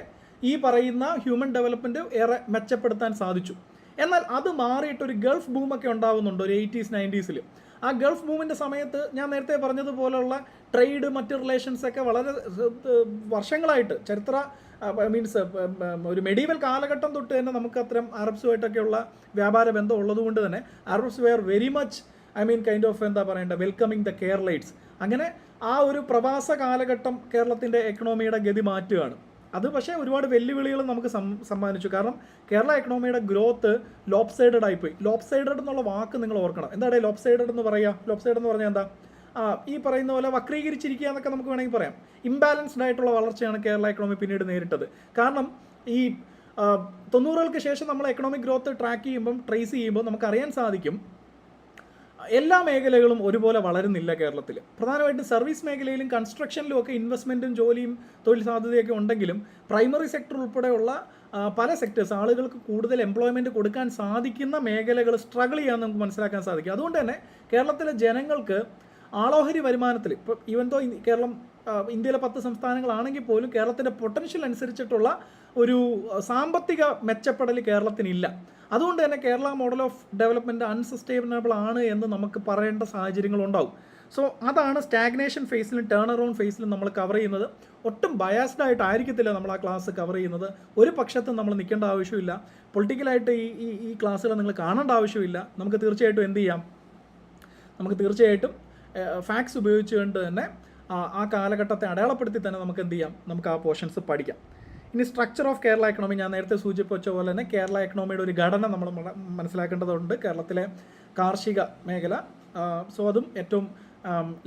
ഈ പറയുന്ന ഹ്യൂമൻ ഡെവലപ്മെൻറ്റ് ഏറെ മെച്ചപ്പെടുത്താൻ സാധിച്ചു. എന്നാൽ അത് മാറിയിട്ടൊരു ഗൾഫ് ബൂമൊക്കെ ഉണ്ടാകുന്നുണ്ട് ഒരു 80s 90s. ആ ഗൾഫ് ബൂമിൻ്റെ സമയത്ത് ഞാൻ നേരത്തെ പറഞ്ഞതുപോലെയുള്ള ട്രേഡ് മറ്റ് റിലേഷൻസൊക്കെ വളരെ വർഷങ്ങളായിട്ട് ചരിത്ര മീൻസ് ഒരു മെഡീവൽ കാലഘട്ടം തൊട്ട് തന്നെ നമുക്ക് അത്തരം അറബ്സുമായിട്ടൊക്കെയുള്ള വ്യാപാര ബന്ധം ഉള്ളതുകൊണ്ട് തന്നെ Arabs wear very much kind of എന്താ പറയേണ്ടത് വെൽക്കമിങ് ദ കേരളൈറ്റ്സ്. അങ്ങനെ ആ ഒരു പ്രവാസ കാലഘട്ടം കേരളത്തിൻ്റെ എക്കണോമിയുടെ ഗതി മാറ്റുകയാണ്. അത് പക്ഷേ ഒരുപാട് വെല്ലുവിളികൾ നമുക്ക് സമ്മാനിച്ചു. കാരണം കേരള എക്കണോമിയുടെ ഗ്രോത്ത് ലോപ്പ് സൈഡഡ് ആയിപ്പോയി. ലോപ്പ് സൈഡഡ് എന്നുള്ള വാക്ക് നിങ്ങൾ ഓർക്കണം. എന്താണ് ലോപ്പ് സൈഡഡ് എന്ന് പറയുക? ലോപ്പ് സൈഡ് എന്ന് പറഞ്ഞാൽ എന്താ? ഈ പറയുന്ന പോലെ വക്രീകരിച്ചിരിക്കുക എന്നൊക്കെ നമുക്ക് വേണമെങ്കിൽ പറയാം. ഇംബാലൻസ്ഡ് ആയിട്ടുള്ള വളർച്ചയാണ് കേരള എക്കണോമി പിന്നീട് നേരിട്ടത്. കാരണം ഈ 90-കൾക്ക് ശേഷം നമ്മൾ എക്കണോമിക് ഗ്രോത്ത് ട്രേസ് ചെയ്യുമ്പോൾ നമുക്കറിയാൻ സാധിക്കും എല്ലാ മേഖലകളും ഒരുപോലെ വളരുന്നില്ല കേരളത്തിൽ. പ്രധാനമായിട്ടും സർവീസ് മേഖലയിലും കൺസ്ട്രക്ഷനിലും ഒക്കെ ഇൻവെസ്റ്റ്മെൻറ്റും ജോലിയും തൊഴിൽ സാധ്യതയൊക്കെ ഉണ്ടെങ്കിലും പ്രൈമറി സെക്ടർ ഉൾപ്പെടെയുള്ള പല സെക്ടേഴ്സ് ആളുകൾക്ക് കൂടുതൽ എംപ്ലോയ്മെൻറ്റ് കൊടുക്കാൻ സാധിക്കുന്ന മേഖലകൾ സ്ട്രഗിൾ ചെയ്യാൻ നമുക്ക് മനസ്സിലാക്കാൻ സാധിക്കും. അതുകൊണ്ട് തന്നെ കേരളത്തിലെ ജനങ്ങൾക്ക് ആളോഹരി വരുമാനത്തിൽ ഇപ്പോൾ ഈവൻ തോ കേരളം ഇന്ത്യയിലെ 10 സംസ്ഥാനങ്ങളാണെങ്കിൽ പോലും കേരളത്തിൻ്റെ പൊട്ടൻഷ്യൽ അനുസരിച്ചിട്ടുള്ള ഒരു സാമ്പത്തിക മെച്ചപ്പെടൽ കേരളത്തിനില്ല. അതുകൊണ്ട് തന്നെ Kerala model of development unsustainable ആണ് എന്ന് നമുക്ക് പറയേണ്ട സാഹചര്യങ്ങളുണ്ടാവും. സോ അതാണ് സ്റ്റാഗ്നേഷൻ ഫേസിലും ടേൺ അറൗണ്ട് ഫേസിലും നമ്മൾ കവർ ചെയ്യുന്നത്. ഒട്ടും ബയാസ്ഡ് ആയിട്ടായിരിക്കത്തില്ല നമ്മൾ ആ ക്ലാസ് കവർ ചെയ്യുന്നത്. ഒരു പക്ഷത്തും നമ്മൾ നിൽക്കേണ്ട ആവശ്യമില്ല. പൊളിറ്റിക്കലായിട്ട് ഈ ക്ലാസ്സുകൾ നിങ്ങൾ കാണേണ്ട ആവശ്യമില്ല. നമുക്ക് തീർച്ചയായിട്ടും എന്ത് ചെയ്യാം, നമുക്ക് തീർച്ചയായിട്ടും ഫാക്ട്സ് ഉപയോഗിച്ചുകൊണ്ട് തന്നെ ആ കാലഘട്ടത്തെ അടയാളപ്പെടുത്തി തന്നെ നമുക്ക് എന്ത് ചെയ്യാം, നമുക്ക് ആ പോർഷൻസ് പഠിക്കാം. ഇനി സ്ട്രക്ചർ ഓഫ് കേരള എക്കണോമി, ഞാൻ നേരത്തെ സൂചിപ്പിച്ച പോലെ തന്നെ കേരള എക്കണോമിയുടെ ഒരു ഘടന നമ്മൾ മനസ്സിലാക്കേണ്ടതുണ്ട്. കേരളത്തിലെ കാർഷിക മേഖല, സോ അതും ഏറ്റവും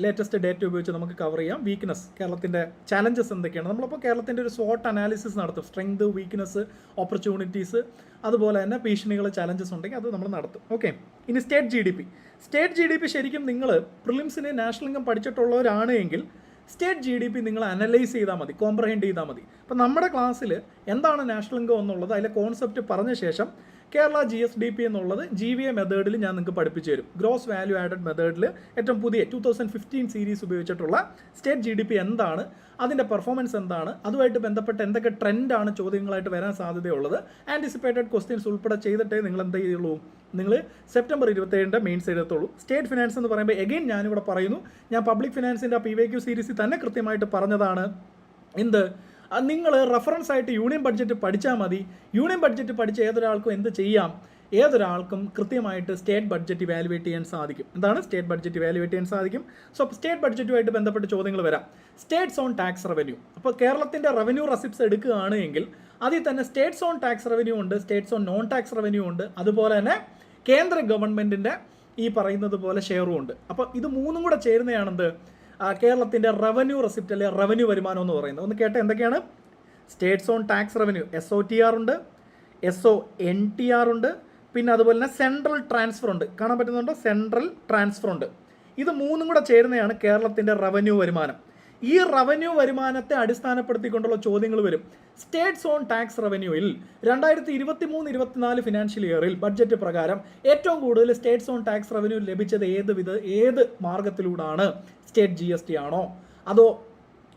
ലേറ്റസ്റ്റ് ഡേറ്റ ഉപയോഗിച്ച് നമുക്ക് കവർ ചെയ്യാം. വീക്ക്നെസ്, കേരളത്തിൻ്റെ ചാലഞ്ചസ് എന്തൊക്കെയാണ്, നമ്മളിപ്പോൾ കേരളത്തിൻ്റെ ഒരു SWOT അനാലിസിസ് നടത്തും. സ്ട്രെങ്ത്, വീക്ക്നെസ്, ഓപ്പർച്യൂണിറ്റീസ്, അതുപോലെ തന്നെ ഭീഷണികൾ, ചാലഞ്ചസ് ഉണ്ടെങ്കിൽ അത് നമ്മൾ നടത്തും. ഓക്കെ, ഇനി സ്റ്റേറ്റ് ജി ഡി പി ശരിക്കും നിങ്ങൾ പ്രിലിംസിന് നാഷണൽ ഇൻകം പഠിച്ചിട്ടുള്ളവരാണ് എങ്കിൽ സ്റ്റേറ്റ് ജി ഡി പി നിങ്ങൾ അനലൈസ് ചെയ്താൽ മതി, കോംപ്രഹെൻഡ് ചെയ്താൽ മതി. അപ്പോൾ നമ്മുടെ ക്ലാസ്സിൽ എന്താണ് നാഷണൽ ഇൻകം എന്നുള്ളത് അതിലെ കോൺസെപ്റ്റ് പറഞ്ഞ ശേഷം കേരള GSDP എന്നുള്ളത് GVA മെത്തേഡിൽ ഞാൻ നിങ്ങൾക്ക് പഠിപ്പിച്ചു തരും. ഗ്രോസ് വാല്യൂ ആഡഡ് മെത്തേഡിൽ ഏറ്റവും പുതിയ 2015 സീരീസ് ഉപയോഗിച്ചിട്ടുള്ള സ്റ്റേറ്റ് GDP എന്താണ്, അതിൻ്റെ പെർഫോമൻസ് എന്താണ്, അതുമായിട്ട് ബന്ധപ്പെട്ട് എന്തൊക്കെ ട്രെൻഡാണ് ചോദ്യങ്ങളായിട്ട് വരാൻ സാധ്യതയുള്ളത്, ആൻറ്റിസിപ്പേറ്റഡ് ക്വസ്റ്റ്യൻസ് ഉൾപ്പെടെ ചെയ്തിട്ടേ നിങ്ങൾ എന്ത് ചെയ്യുള്ളൂ, നിങ്ങൾ സെപ്റ്റംബർ 27 മെയിൻസ് എഴുതത്തുള്ളൂ. സ്റ്റേറ്റ് ഫിനാൻസ് എന്ന് പറയുമ്പോൾ എഗെയിൻ ഞാനിവിടെ പറയുന്നു, ഞാൻ പബ്ലിക് ഫിനാൻസിൻ്റെ PYQ സീരീസിൽ തന്നെ കൃത്യമായിട്ട് പറഞ്ഞതാണ്. എന്ത്, നിങ്ങൾ റെഫറൻസ് ആയിട്ട് യൂണിയൻ ബഡ്ജറ്റ് പഠിച്ചാൽ മതി. യൂണിയൻ ബഡ്ജറ്റ് പഠിച്ച ഏതൊരാൾക്കും എന്ത് ചെയ്യാം, ഏതൊരാൾക്കും കൃത്യമായിട്ട് സ്റ്റേറ്റ് ബഡ്ജറ്റ് ഇവാലുവേറ്റ് ചെയ്യാൻ സാധിക്കും. എന്താണ് സ്റ്റേറ്റ് ബഡ്ജറ്റ് ഇവാലുവേറ്റ് ചെയ്യാൻ സാധിക്കും? സോ സ്റ്റേറ്റ് ബഡ്ജറ്റുമായിട്ട് ബന്ധപ്പെട്ട് ചോദ്യങ്ങൾ വരാം. സ്റ്റേറ്റ്സ് ഓൺ ടാക്സ് റവന്യൂ, അപ്പോൾ കേരളത്തിൻ്റെ റവന്യൂ റെസിപ്റ്റ്സ് എടുക്കുകയാണ് എങ്കിൽ അതിൽ തന്നെ സ്റ്റേറ്റ്സ് ഓൺ ടാക്സ് റവന്യൂ ഉണ്ട്, state's own non tax revenue ഉണ്ട്, അതുപോലെ തന്നെ കേന്ദ്ര ഗവൺമെൻറ്റിൻ്റെ ഈ പറയുന്നത് പോലെ ഷെയറും ഉണ്ട്. അപ്പോൾ ഇത് മൂന്നും കൂടെ ചേരുന്നതാണെന്ത്, കേരളത്തിൻ്റെ റവന്യൂ റെസിപ്റ്റ് അല്ലെങ്കിൽ റവന്യൂ വരുമാനം എന്ന് പറയുന്നത്. ഒന്ന് കേട്ടെ എന്തൊക്കെയാണ്? States own tax revenue, SOTR ഉണ്ട്, SONTR ഉണ്ട്, പിന്നെ അതുപോലെ തന്നെ സെൻട്രൽ ട്രാൻസ്ഫർ ഉണ്ട്. കാണാൻ പറ്റുന്നുണ്ടോ? സെൻട്രൽ ട്രാൻസ്ഫർ ഉണ്ട്. ഇത് മൂന്നും കൂടെ ചേരുന്നതാണ് കേരളത്തിൻ്റെ റവന്യൂ വരുമാനം. ഈ റവന്യൂ വരുമാനത്തെ അടിസ്ഥാനപ്പെടുത്തിക്കൊണ്ടുള്ള ചോദ്യങ്ങൾ വരും. സ്റ്റേറ്റ്സ് ഓൺ ടാക്സ് റവന്യൂയിൽ 2023-24 ഫിനാൻഷ്യൽ ഇയറിൽ ബഡ്ജറ്റ് പ്രകാരം ഏറ്റവും കൂടുതൽ സ്റ്റേറ്റ്സ് ഓൺ ടാക്സ് റവന്യൂ ലഭിച്ചത് ഏത് മാർഗത്തിലൂടെയാണ്? സ്റ്റേറ്റ് GST ആണോ, അതോ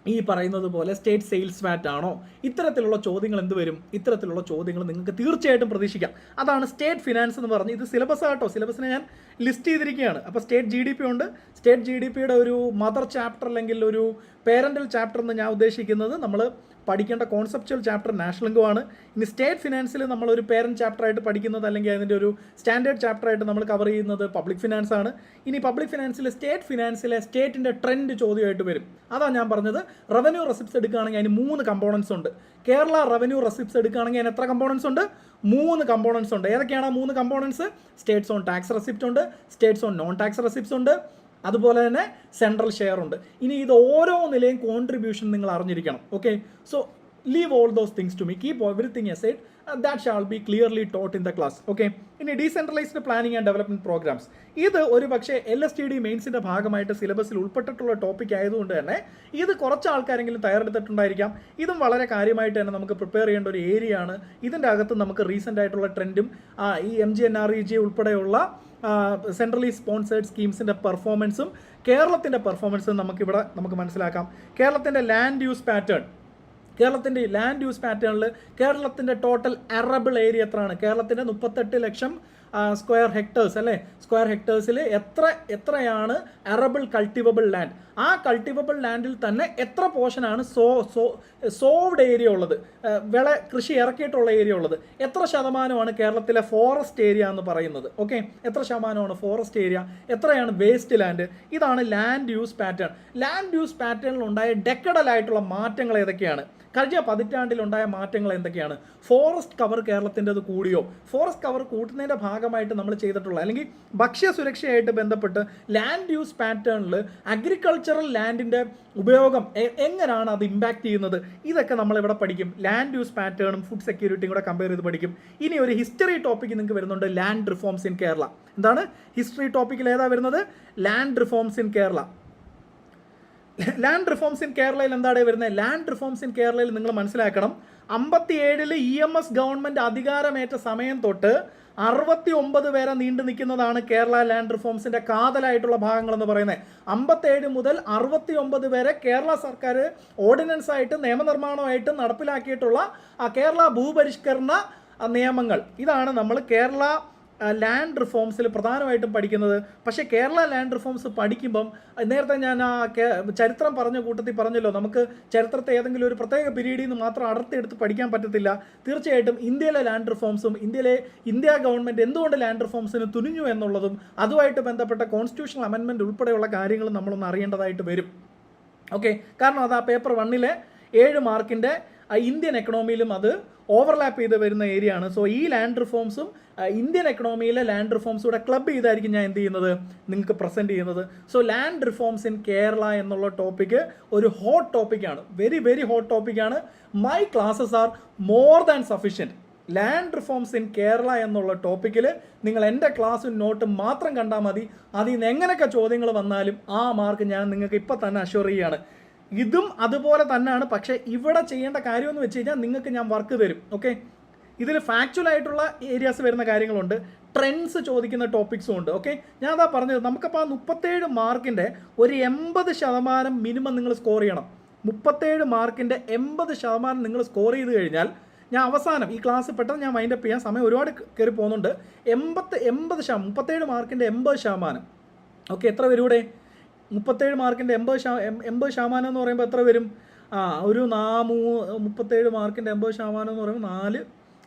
ഈ പറയുന്നത് പോലെ സ്റ്റേറ്റ് സെയിൽസ് വാറ്റ് ആണോ? ഇത്തരത്തിലുള്ള ചോദ്യങ്ങൾ എന്ത് വരും? ഇത്തരത്തിലുള്ള ചോദ്യങ്ങൾ നിങ്ങൾക്ക് തീർച്ചയായിട്ടും പ്രതീക്ഷിക്കാം. അതാണ് സ്റ്റേറ്റ് ഫിനാൻസ് എന്ന് പറഞ്ഞ്, ഇത് സിലബസ് ആട്ടോ, സിലബസിനെ ഞാൻ ലിസ്റ്റ് ചെയ്തിരിക്കുകയാണ്. അപ്പോൾ സ്റ്റേറ്റ് GDP ഉണ്ട്. സ്റ്റേറ്റ് GDPയുടെ ഒരു മദർ ചാപ്റ്റർ അല്ലെങ്കിൽ ഒരു പേരൻ്റൽ ചാപ്റ്റർ എന്ന് ഞാൻ ഉദ്ദേശിക്കുന്നത് നമ്മൾ പഠിക്കേണ്ട കോൺസെപ്ച്വൽ ചാപ്റ്റർ നാഷണൽ ഇൻകം ആണ്. ഇനി സ്റ്റേറ്റ് ഫിനാൻസിൽ നമ്മളൊരു പേരൻറ്റ് ചാപ്റ്ററായിട്ട് പഠിക്കുന്നത് അല്ലെങ്കിൽ അതിൻ്റെ ഒരു സ്റ്റാൻഡേർഡ് ചാപ്റ്ററായിട്ട് നമ്മൾ കവർ ചെയ്യുന്നത് പബ്ലിക് ഫിനാൻസ് ആണ്. ഇനി പബ്ലിക് ഫിനാൻസിൽ സ്റ്റേറ്റിൻ്റെ ട്രെൻഡ് ചോദ്യമായിട്ട് വരും. അതാണ് ഞാൻ പറഞ്ഞത്. റവന്യൂ റെസിപ്റ്റ്സ് എടുക്കുകയാണെങ്കിൽ അതിന് 3 കമ്പോണൻസ് ഉണ്ട്. കേരള റവന്യൂ റെസിപ്റ്റ്സ് എടുക്കുകയാണെങ്കിൽ അതിന് എത്ര കമ്പോണൻസ് ഉണ്ട്? 3 കമ്പോണൻസ് ഉണ്ട്. ഏതൊക്കെയാണ് 3 components? State's own tax receipt ഉണ്ട്, state's own non tax receipts ഉണ്ട്, അതുപോലെ തന്നെ സെൻട്രൽ ഷെയർ ഉണ്ട്. ഇനി ഇത് ഓരോ നിലയും കോൺട്രിബ്യൂഷൻ നിങ്ങൾ അറിഞ്ഞിരിക്കണം. Okay, so leave all those things to me, keep everything aside, that shall be clearly taught in the class. Okay, ഇനി decentralised planning and development programmes, ഇത് ഒരു പക്ഷേ LSTD മെയിൻസിൻ്റെ ഭാഗമായിട്ട് സിലബസിൽ ഉൾപ്പെട്ടിട്ടുള്ള ടോപ്പിക് ആയതുകൊണ്ട് തന്നെ ഇത് കുറച്ച് ആൾക്കാരെങ്കിലും തയ്യാറെടുത്തിട്ടുണ്ടായിരിക്കാം. ഇതും വളരെ കാര്യമായിട്ട് തന്നെ നമുക്ക് പ്രിപ്പയർ ചെയ്യേണ്ട ഒരു ഏരിയ ആണ്. ഇതിൻ്റെ അകത്ത് നമുക്ക് റീസെൻ്റ് ആയിട്ടുള്ള ട്രെൻഡും ഈ MGNREG ഉൾപ്പെടെയുള്ള സെൻട്രലി സ്പോൺസേഡ് സ്കീംസിൻ്റെ പെർഫോമൻസും കേരളത്തിൻ്റെ പെർഫോമൻസും നമുക്ക് മനസ്സിലാക്കാം. കേരളത്തിൻ്റെ ലാൻഡ് യൂസ് പാറ്റേണിൽ കേരളത്തിൻ്റെ ടോട്ടൽ അറബിൾ ഏരിയ എത്രയാണ്? കേരളത്തിൻ്റെ 38 ലക്ഷം സ്ക്വയർ ഹെക്ടേഴ്സ് അല്ലേ? സ്ക്വയർ ഹെക്ടേഴ്സിൽ എത്രയാണ് അറബിൾ കൾട്ടിവബിൾ ലാൻഡ്? ആ കൾട്ടിവബിൾ ലാൻഡിൽ തന്നെ എത്ര പോർഷനാണ് സോവ്ഡ് ഏരിയ ഉള്ളത്, കൃഷി ഇറക്കിയിട്ടുള്ള ഏരിയ ഉള്ളത്? എത്ര ശതമാനമാണ് കേരളത്തിലെ ഫോറസ്റ്റ് ഏരിയ എന്ന് പറയുന്നത്? ഓക്കെ, എത്ര ശതമാനമാണ് ഫോറസ്റ്റ് ഏരിയ, എത്രയാണ് വേസ്റ്റ് ലാൻഡ്? ഇതാണ് land use pattern. Land use പാറ്റേണിൽ ഉണ്ടായ ഡെക്കഡലായിട്ടുള്ള മാറ്റങ്ങൾ ഏതൊക്കെയാണ്? കഴിഞ്ഞ പതിറ്റാണ്ടിലുണ്ടായ മാറ്റങ്ങൾ എന്തൊക്കെയാണ്? ഫോറസ്റ്റ് കവർ കേരളത്തിൻ്റെത് കൂടിയോ? ഫോറസ്റ്റ് കവർ കൂട്ടുന്നതിൻ്റെ ഭാഗമായിട്ട് നമ്മൾ ചെയ്തിട്ടുള്ള അല്ലെങ്കിൽ ഭക്ഷ്യസുരക്ഷയായിട്ട് ബന്ധപ്പെട്ട് ലാൻഡ് യൂസ് പാറ്റേണിൽ അഗ്രികൾച്ചറൽ ലാൻഡിൻ്റെ ഉപയോഗം എങ്ങനെയാണ് അത് ഇമ്പാക്ട് ചെയ്യുന്നത്? ഇതൊക്കെ നമ്മളിവിടെ പഠിക്കും. ലാൻഡ് യൂസ് പാറ്റേണും ഫുഡ് സെക്യൂരിറ്റിയും കൂടെ കമ്പയർ ചെയ്ത് പഠിക്കും. ഇനി ഒരു ഹിസ്റ്ററി ടോപ്പിക്ക് നിങ്ങൾക്ക് വരുന്നുണ്ട്, ലാൻഡ് റിഫോംസ് ഇൻ കേരള. എന്താണ് ഹിസ്റ്ററി ടോപ്പിക്കിൽ ഏതാ വരുന്നത്? Land reforms in Kerala. Land reforms in കേരളയിൽ എന്താണ് വരുന്നത്? ലാൻഡ് റിഫോംസ് ഇൻ കേരളയിൽ നിങ്ങൾ മനസ്സിലാക്കണം, 57 EMS ഗവൺമെൻറ് അധികാരമേറ്റ സമയം തൊട്ട് 69 വരെ നീണ്ടു നിൽക്കുന്നതാണ് കേരള ലാൻഡ് റിഫോംസിൻ്റെ കാതലായിട്ടുള്ള ഭാഗങ്ങളെന്ന് പറയുന്നത്. 57 മുതൽ 69 വരെ കേരള സർക്കാർ ഓർഡിനൻസായിട്ട് നിയമനിർമ്മാണമായിട്ട് നടപ്പിലാക്കിയിട്ടുള്ള ആ കേരള ഭൂപരിഷ്കരണ നിയമങ്ങൾ, ഇതാണ് നമ്മൾ കേരള ലാൻഡ് റിഫോംസിൽ പ്രധാനമായിട്ടും പഠിക്കുന്നത്. പക്ഷേ കേരള ലാൻഡ് റിഫോംസ് പഠിക്കുമ്പം നേരത്തെ ഞാൻ ആ ചരിത്രം പറഞ്ഞ കൂട്ടത്തിൽ പറഞ്ഞല്ലോ, നമുക്ക് ചരിത്രത്തെ ഏതെങ്കിലും ഒരു പ്രത്യേക പീരീഡിൽ നിന്ന് മാത്രം അടർത്തിയെടുത്ത് പഠിക്കാൻ പറ്റത്തില്ല. തീർച്ചയായിട്ടും ഇന്ത്യയിലെ ലാൻഡ് റിഫോംസും ഇന്ത്യ ഗവൺമെൻറ് എന്തുകൊണ്ട് ലാൻഡ് റിഫോംസിന് തുനിഞ്ഞു എന്നുള്ളതും അതുമായിട്ട് ബന്ധപ്പെട്ട കോൺസ്റ്റിറ്റ്യൂഷണൽ അമെൻമെൻറ്റ് ഉൾപ്പെടെയുള്ള കാര്യങ്ങൾ നമ്മളൊന്ന് അറിയേണ്ടതായിട്ട് വരും. ഓക്കെ, കാരണം അത് ആ പേപ്പർ 1-ലെ 7 മാർക്കിൻ്റെ ഇന്ത്യൻ എക്കണോമിയിലും അത് ഓവർലാപ്പ് ചെയ്ത് വരുന്ന ഏരിയ ആണ്. സോ ഈ ലാൻഡ് റിഫോംസും ഇന്ത്യൻ എക്കണോമിയിലെ ലാൻഡ് റിഫോംസും കൂടെ ക്ലബ് ചെയ്തായിരിക്കും ഞാൻ എന്ത് ചെയ്യുന്നത്, നിങ്ങൾക്ക് പ്രസൻറ്റ് ചെയ്യുന്നത്. So land reforms in Kerala എന്നുള്ള ടോപ്പിക്ക് ഒരു ഹോട്ട് ടോപ്പിക്കാണ്, വെരി വെരി ഹോട്ട് ടോപ്പിക്കാണ്. My classes are more than sufficient. Land reforms in Kerala എന്നുള്ള ടോപ്പിക്കിൽ നിങ്ങൾ എൻ്റെ ക്ലാസ്സും നോട്ടും മാത്രം കണ്ടാൽ മതി. അതിൽ നിന്ന് എങ്ങനെയൊക്കെ ചോദ്യങ്ങൾ വന്നാലും ആ മാർക്ക് ഞാൻ നിങ്ങൾക്ക് ഇപ്പം തന്നെ അഷ്വർ ചെയ്യുകയാണ്. ഇതും അതുപോലെ തന്നെയാണ്. പക്ഷേ ഇവിടെ ചെയ്യേണ്ട കാര്യമെന്ന് വെച്ച് കഴിഞ്ഞാൽ നിങ്ങൾക്ക് ഞാൻ വർക്ക് തരും. ഓക്കെ, ഇതിൽ ഫാക്ച്വലായിട്ടുള്ള ഏരിയാസ് വരുന്ന കാര്യങ്ങളുണ്ട്, ട്രെൻഡ്സ് ചോദിക്കുന്ന ടോപ്പിക്സും ഉണ്ട്. ഓക്കെ, ഞാൻ അതാ പറഞ്ഞത്, നമുക്കപ്പോൾ ആ 37 മാർക്കിൻ്റെ ഒരു 80% മിനിമം നിങ്ങൾ സ്കോർ ചെയ്യണം. 37 മാർക്കിൻ്റെ 80% നിങ്ങൾ സ്കോർ ചെയ്ത് കഴിഞ്ഞാൽ ഞാൻ അവസാനം ഈ ക്ലാസ് പെട്ടെന്ന് ഞാൻ വൈൻഡപ്പ് ചെയ്യാൻ സമയം ഒരുപാട് കയറി പോകുന്നുണ്ട്. 37 മാർക്കിൻ്റെ 80%. ഓക്കെ, എത്ര വരും ഇവിടെ? 37 മാർക്കിൻ്റെ 80% എന്ന് പറയുമ്പോൾ എത്ര വരും? ഒരു 37 മാർക്കിൻ്റെ 80% എന്ന് പറയുമ്പോൾ 4,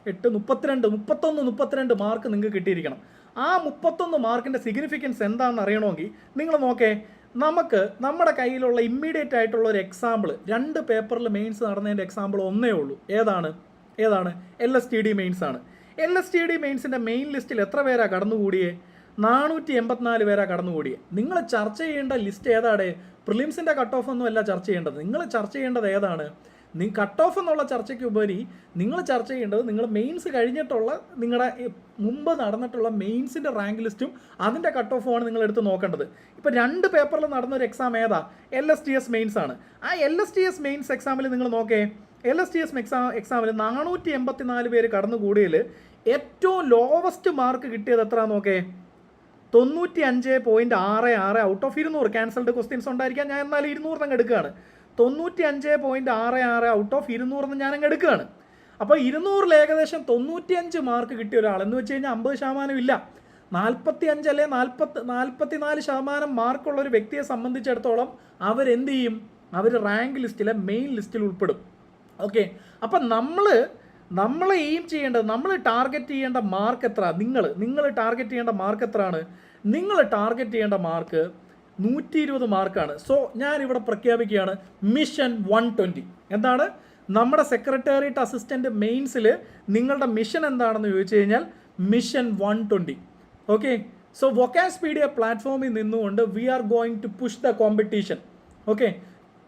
8, 32 മാർക്ക് നിങ്ങൾക്ക് കിട്ടിയിരിക്കണം. ആ 31 മാർക്കിൻ്റെ സിഗ്നിഫിക്കൻസ് എന്താണെന്ന് അറിയണമെങ്കിൽ നിങ്ങൾ നോക്കേ, നമ്മുടെ കയ്യിലുള്ള ഇമ്മീഡിയറ്റ് ആയിട്ടുള്ള ഒരു എക്സാമ്പിൾ, 2 പേപ്പറിൽ മെയിൻസ് നടന്നതിൻ്റെ എക്സാമ്പിൾ ഒന്നേ ഉള്ളൂ. ഏതാണ്? LSTD മെയിൻസ് ആണ്. LSTD മെയിൻസിൻ്റെ മെയിൻ ലിസ്റ്റിൽ എത്ര പേരാണ് കടന്നുകൂടിയേ? 484 പേരാണ് കടന്നുകൂടിയേ. നിങ്ങൾ ചർച്ച ചെയ്യേണ്ട ലിസ്റ്റ് ഏതാണ്? പ്രിലിംസിൻ്റെ കട്ട് ഓഫ് ഒന്നും അല്ല ചർച്ച ചെയ്യേണ്ടത്. നിങ്ങൾ ചർച്ച ചെയ്യേണ്ടത് ഏതാണ്? കട്ട് ഓഫ് എന്നുള്ള ചർച്ചയ്ക്ക് ഉപരി നിങ്ങൾ ചർച്ച ചെയ്യേണ്ടത് നിങ്ങൾ മെയിൻസ് കഴിഞ്ഞിട്ടുള്ള നിങ്ങളുടെ മുമ്പ് നടന്നിട്ടുള്ള മെയിൻസിൻ്റെ റാങ്ക് ലിസ്റ്റും അതിൻ്റെ കട്ട് ഓഫുമാണ് നിങ്ങൾ എടുത്ത് നോക്കേണ്ടത്. ഇപ്പോൾ 2 പേപ്പറിൽ നടന്നൊരു എക്സാം ഏതാ? LSTS മെയിൻസ് ആണ്. ആ LSTS മെയിൻസ് എക്സാമിൽ നിങ്ങൾ നോക്കേ, LSTS എക്സാമിൽ 484 പേര് കടന്നുകൂടിയതിൽ ഏറ്റവും ലോവസ്റ്റ് മാർക്ക് കിട്ടിയത് എത്ര നോക്കേ? 95.66 ഔട്ട് ഓഫ് 200. ക്യാൻസൽഡ് ക്വസ്റ്റ്യൻസ് ഉണ്ടായിരിക്കാം, ഞാൻ എന്നാലും 200 അങ്ങ് എടുക്കുകയാണ്. 95.66 ഔട്ട് ഓഫ് 200 ഞാനങ്ങ് എടുക്കുകയാണ്. അപ്പോൾ 200 ഏകദേശം 95 മാർക്ക് കിട്ടിയ ഒരാൾ എന്ന് വെച്ച് കഴിഞ്ഞാൽ 50% ഇല്ല, 45 അല്ലെ 44% മാർക്കുള്ള ഒരു വ്യക്തിയെ സംബന്ധിച്ചിടത്തോളം അവരെന്ത് ചെയ്യും? അവർ റാങ്ക് ലിസ്റ്റിലെ മെയിൻ ലിസ്റ്റിൽ ഉൾപ്പെടും. ഓക്കെ, അപ്പം നമ്മൾ എയിം ചെയ്യേണ്ടത്, നമ്മൾ ടാർഗറ്റ് ചെയ്യേണ്ട മാർക്ക് എത്ര? നിങ്ങൾ ടാർഗറ്റ് ചെയ്യേണ്ട മാർക്ക് എത്രയാണ്? നിങ്ങൾ ടാർഗറ്റ് ചെയ്യേണ്ട മാർക്ക് 120 മാർക്കാണ്. സോ ഞാനിവിടെ പ്രഖ്യാപിക്കുകയാണ് മിഷൻ 120. എന്താണ്? നമ്മുടെ സെക്രട്ടേറിയറ്റ് അസിസ്റ്റൻ്റ് മെയിൻസിൽ നിങ്ങളുടെ മിഷൻ എന്താണെന്ന് ചോദിച്ചു കഴിഞ്ഞാൽ മിഷൻ 120. ഓക്കെ, സോ വൊക്കാസ്പീഡിയ പ്ലാറ്റ്ഫോമിൽ നിന്നുകൊണ്ട് we are going to push the competition. Okay,